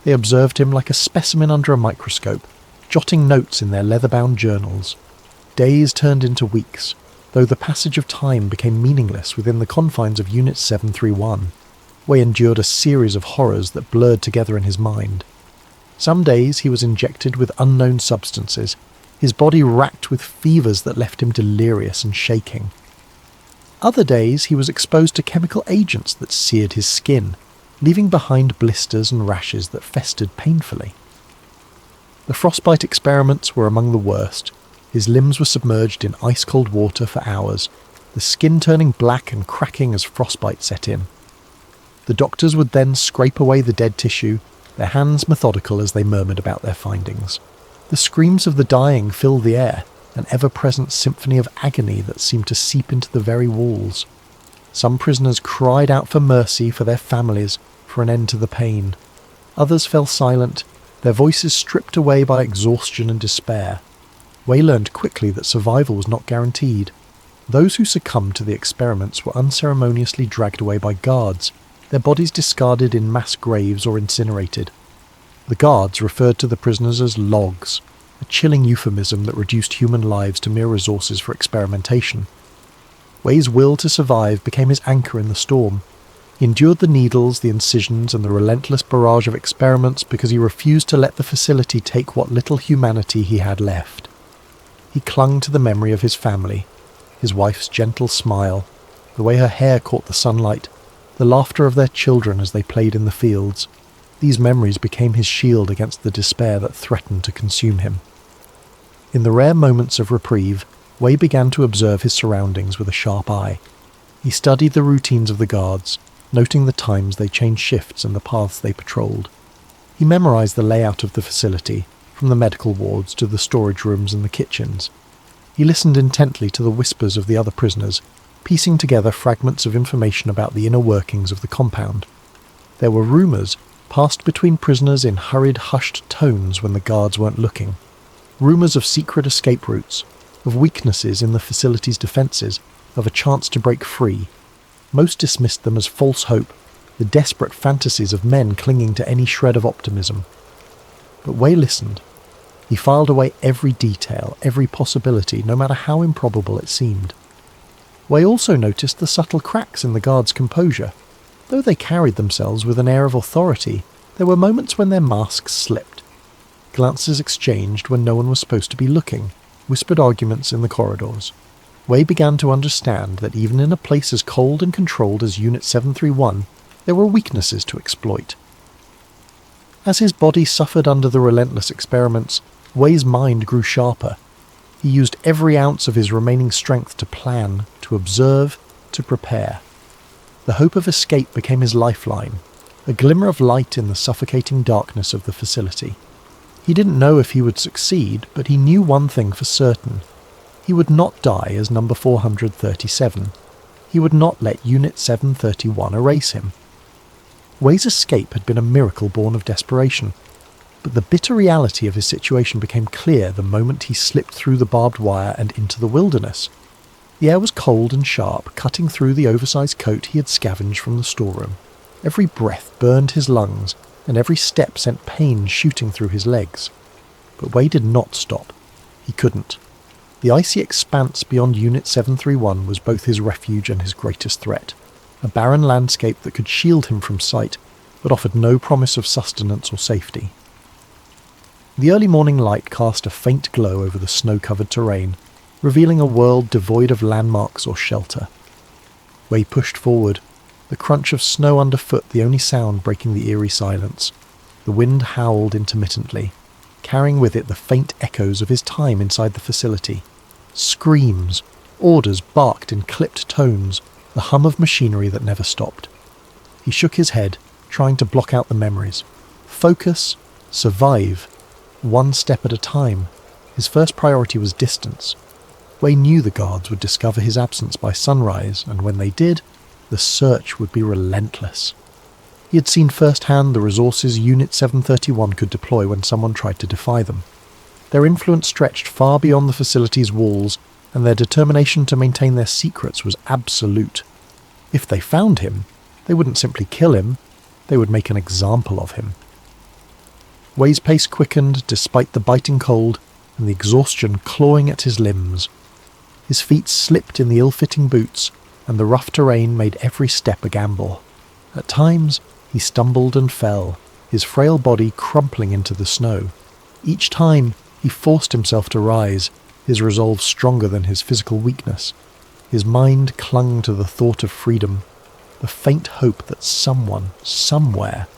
They observed him like a specimen under a microscope, jotting notes in their leather-bound journals. Days turned into weeks, though the passage of time became meaningless within the confines of Unit 731. Wei endured a series of horrors that blurred together in his mind. Some days he was injected with unknown substances, his body racked with fevers that left him delirious and shaking. Other days he was exposed to chemical agents that seared his skin, leaving behind blisters and rashes that festered painfully. The frostbite experiments were among the worst. His limbs were submerged in ice-cold water for hours, the skin turning black and cracking as frostbite set in. The doctors would then scrape away the dead tissue, their hands methodical as they murmured about their findings. The screams of the dying filled the air, an ever-present symphony of agony that seemed to seep into the very walls. Some prisoners cried out for mercy for their families, for an end to the pain. Others fell silent, their voices stripped away by exhaustion and despair. Wei learned quickly that survival was not guaranteed. Those who succumbed to the experiments were unceremoniously dragged away by guards, their bodies discarded in mass graves or incinerated. The guards referred to the prisoners as logs, a chilling euphemism that reduced human lives to mere resources for experimentation. Wei's will to survive became his anchor in the storm. He endured the needles, the incisions, and the relentless barrage of experiments because he refused to let the facility take what little humanity he had left. He clung to the memory of his family, his wife's gentle smile, the way her hair caught the sunlight, the laughter of their children as they played in the fields. These memories became his shield against the despair that threatened to consume him. In the rare moments of reprieve, Wei began to observe his surroundings with a sharp eye. He studied the routines of the guards, noting the times they changed shifts and the paths they patrolled. He memorized the layout of the facility, from the medical wards to the storage rooms and the kitchens. He listened intently to the whispers of the other prisoners, piecing together fragments of information about the inner workings of the compound. There were rumours passed between prisoners in hurried, hushed tones when the guards weren't looking. Rumours of secret escape routes, of weaknesses in the facility's defences, of a chance to break free. Most dismissed them as false hope, the desperate fantasies of men clinging to any shred of optimism. But Wei listened. He filed away every detail, every possibility, no matter how improbable it seemed. Wei also noticed the subtle cracks in the guards' composure. Though they carried themselves with an air of authority, there were moments when their masks slipped. Glances exchanged when no one was supposed to be looking, whispered arguments in the corridors. Wei began to understand that even in a place as cold and controlled as Unit 731, there were weaknesses to exploit. As his body suffered under the relentless experiments, Wei's mind grew sharper. He used every ounce of his remaining strength to plan, to observe, to prepare. The hope of escape became his lifeline, a glimmer of light in the suffocating darkness of the facility. He didn't know if he would succeed, but he knew one thing for certain. He would not die as number 437. He would not let Unit 731 erase him. Wei's escape had been a miracle born of desperation, but the bitter reality of his situation became clear the moment he slipped through the barbed wire and into the wilderness. The air was cold and sharp, cutting through the oversized coat he had scavenged from the storeroom. Every breath burned his lungs, and every step sent pain shooting through his legs. But Wei did not stop. He couldn't. The icy expanse beyond Unit 731 was both his refuge and his greatest threat. A barren landscape that could shield him from sight, but offered no promise of sustenance or safety. The early morning light cast a faint glow over the snow-covered terrain, revealing a world devoid of landmarks or shelter. Wei pushed forward, the crunch of snow underfoot the only sound breaking the eerie silence. The wind howled intermittently, carrying with it the faint echoes of his time inside the facility. Screams, Orders barked in clipped tones, the hum of machinery that never stopped. He shook his head, trying to block out the memories. Focus, survive, one step at a time. His first priority was distance. Wei knew the guards would discover his absence by sunrise, and when they did, the search would be relentless. He had seen firsthand the resources Unit 731 could deploy when someone tried to defy them. Their influence stretched far beyond the facility's walls, and their determination to maintain their secrets was absolute. If they found him, they wouldn't simply kill him, they would make an example of him. Wei's pace quickened despite the biting cold and the exhaustion clawing at his limbs. His feet slipped in the ill-fitting boots, and the rough terrain made every step a gamble. At times, he stumbled and fell, his frail body crumpling into the snow. Each time, he forced himself to rise, his resolve stronger than his physical weakness. His mind clung to the thought of freedom, the faint hope that someone, somewhere,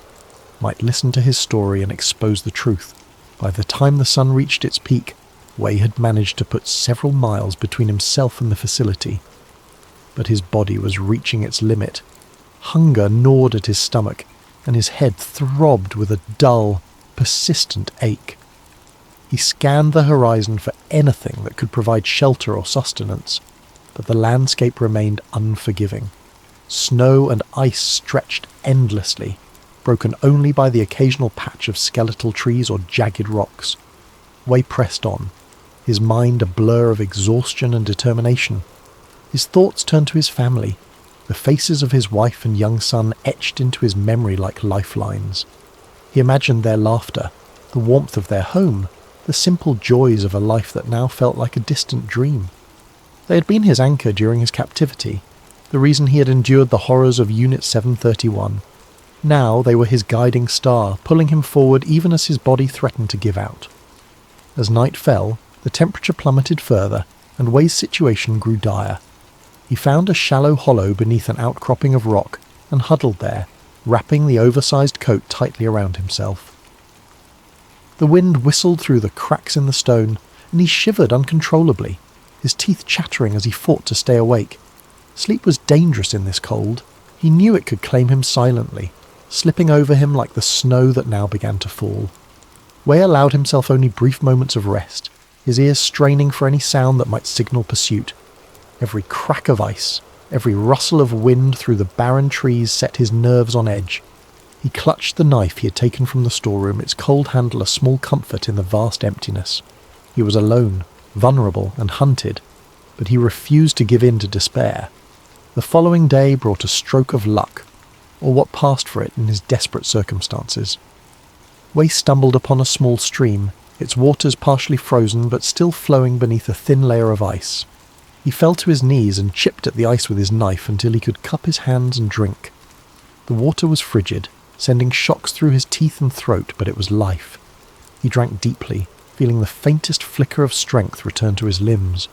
might listen to his story and expose the truth. By the time the sun reached its peak, Wei had managed to put several miles between himself and the facility. But his body was reaching its limit. Hunger gnawed at his stomach, and his head throbbed with a dull, persistent ache. He scanned the horizon for anything that could provide shelter or sustenance, but the landscape remained unforgiving. Snow and ice stretched endlessly, broken only by the occasional patch of skeletal trees or jagged rocks. Wei pressed on, his mind a blur of exhaustion and determination. His thoughts turned to his family, the faces of his wife and young son etched into his memory like lifelines. He imagined their laughter, the warmth of their home, the simple joys of a life that now felt like a distant dream. They had been his anchor during his captivity, the reason he had endured the horrors of Unit 731. Now they were his guiding star, pulling him forward even as his body threatened to give out. As night fell, the temperature plummeted further, and Wei's situation grew dire. He found a shallow hollow beneath an outcropping of rock and huddled there, wrapping the oversized coat tightly around himself. The wind whistled through the cracks in the stone, and he shivered uncontrollably, his teeth chattering as he fought to stay awake. Sleep was dangerous in this cold. He knew it could claim him silently, slipping over him like the snow that now began to fall. Wei allowed himself only brief moments of rest, his ears straining for any sound that might signal pursuit. Every crack of ice, every rustle of wind through the barren trees set his nerves on edge. He clutched the knife he had taken from the storeroom, its cold handle a small comfort in the vast emptiness. He was alone, vulnerable and hunted, but he refused to give in to despair. The following day brought a stroke of luck, or what passed for it in his desperate circumstances. Wei stumbled upon a small stream, its waters partially frozen but still flowing beneath a thin layer of ice. He fell to his knees and chipped at the ice with his knife until he could cup his hands and drink. The water was frigid, sending shocks through his teeth and throat, but it was life. He drank deeply, feeling the faintest flicker of strength return to his limbs.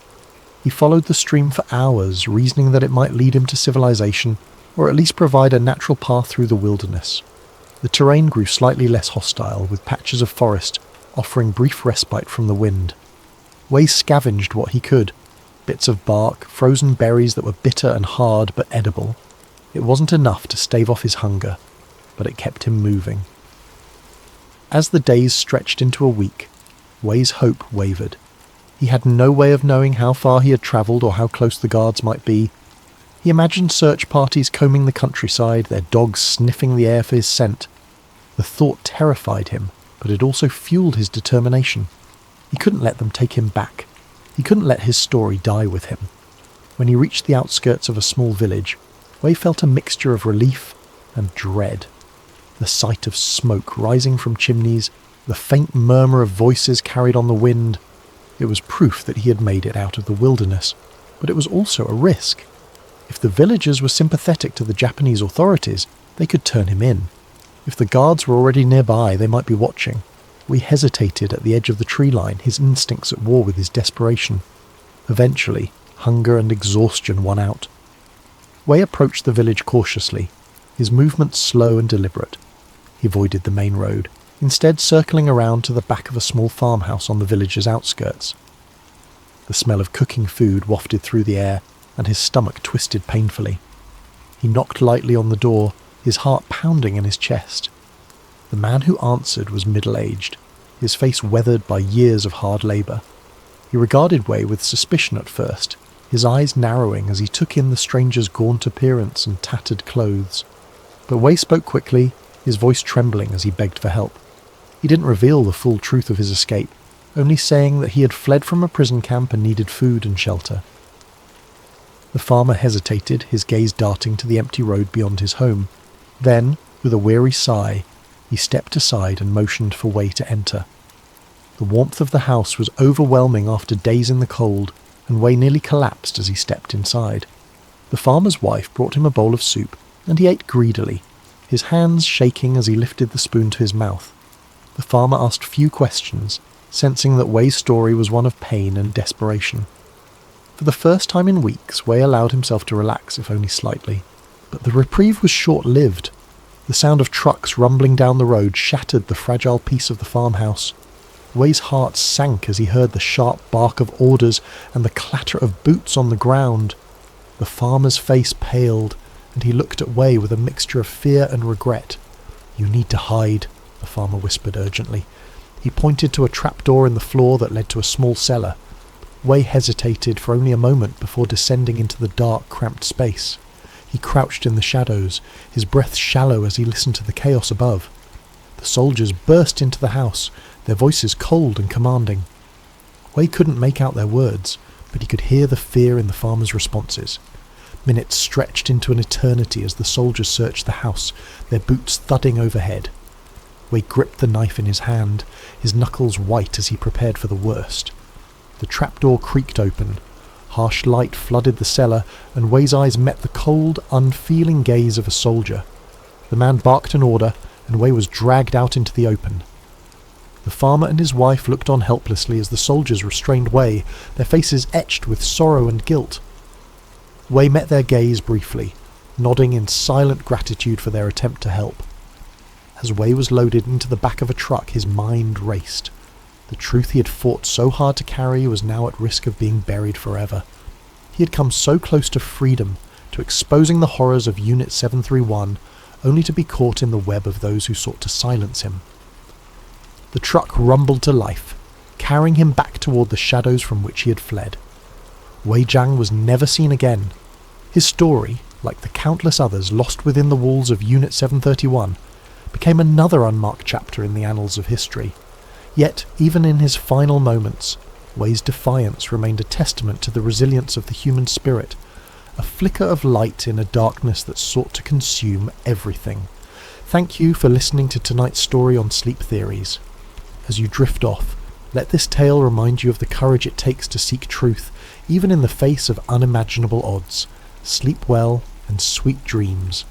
He followed the stream for hours, reasoning that it might lead him to civilization, or at least provide a natural path through the wilderness. The terrain grew slightly less hostile, with patches of forest offering brief respite from the wind. Wei scavenged what he could, bits of bark, frozen berries that were bitter and hard but edible. It wasn't enough to stave off his hunger, but it kept him moving. As the days stretched into a week, Wei's hope wavered. He had no way of knowing how far he had travelled or how close the guards might be. He imagined search parties combing the countryside, their dogs sniffing the air for his scent. The thought terrified him, but it also fueled his determination. He couldn't let them take him back. He couldn't let his story die with him. When he reached the outskirts of a small village, Wei felt a mixture of relief and dread. The sight of smoke rising from chimneys, the faint murmur of voices carried on the wind. It was proof that he had made it out of the wilderness, but it was also a risk. If the villagers were sympathetic to the Japanese authorities, they could turn him in. If the guards were already nearby, they might be watching. Wei hesitated at the edge of the tree line, his instincts at war with his desperation. Eventually, hunger and exhaustion won out. Wei approached the village cautiously, his movements slow and deliberate. He avoided the main road, instead circling around to the back of a small farmhouse on the village's outskirts. The smell of cooking food wafted through the air, and his stomach twisted painfully. He knocked lightly on the door, his heart pounding in his chest. The man who answered was middle-aged, his face weathered by years of hard labour. He regarded Wei with suspicion at first, his eyes narrowing as he took in the stranger's gaunt appearance and tattered clothes. But Wei spoke quickly, his voice trembling as he begged for help. He didn't reveal the full truth of his escape, only saying that he had fled from a prison camp and needed food and shelter. The farmer hesitated, his gaze darting to the empty road beyond his home. Then, with a weary sigh, he stepped aside and motioned for Wei to enter. The warmth of the house was overwhelming after days in the cold, and Wei nearly collapsed as he stepped inside. The farmer's wife brought him a bowl of soup, and he ate greedily, his hands shaking as he lifted the spoon to his mouth. The farmer asked few questions, sensing that Wei's story was one of pain and desperation. For the first time in weeks, Wei allowed himself to relax, if only slightly. But the reprieve was short-lived. The sound of trucks rumbling down the road shattered the fragile peace of the farmhouse. Wei's heart sank as he heard the sharp bark of orders and the clatter of boots on the ground. The farmer's face paled, and he looked at Wei with a mixture of fear and regret. "You need to hide," the farmer whispered urgently. He pointed to a trapdoor in the floor that led to a small cellar. Wei hesitated for only a moment before descending into the dark, cramped space. He crouched in the shadows, his breath shallow as he listened to the chaos above. The soldiers burst into the house, their voices cold and commanding. Wei couldn't make out their words, but he could hear the fear in the farmer's responses. Minutes stretched into an eternity as the soldiers searched the house, their boots thudding overhead. Wei gripped the knife in his hand, his knuckles white as he prepared for the worst. The trapdoor creaked open. Harsh light flooded the cellar, and Wei's eyes met the cold, unfeeling gaze of a soldier. The man barked an order, and Wei was dragged out into the open. The farmer and his wife looked on helplessly as the soldiers restrained Wei, their faces etched with sorrow and guilt. Wei met their gaze briefly, nodding in silent gratitude for their attempt to help. As Wei was loaded into the back of a truck, his mind raced. The truth he had fought so hard to carry was now at risk of being buried forever. He had come so close to freedom, to exposing the horrors of Unit 731, only to be caught in the web of those who sought to silence him. The truck rumbled to life, carrying him back toward the shadows from which he had fled. Wei Jiang was never seen again. His story, like the countless others lost within the walls of Unit 731, became another unmarked chapter in the annals of history. Yet, even in his final moments, Wei's defiance remained a testament to the resilience of the human spirit, a flicker of light in a darkness that sought to consume everything. Thank you for listening to tonight's story on sleep theories. As you drift off, let this tale remind you of the courage it takes to seek truth, even in the face of unimaginable odds. Sleep well and sweet dreams.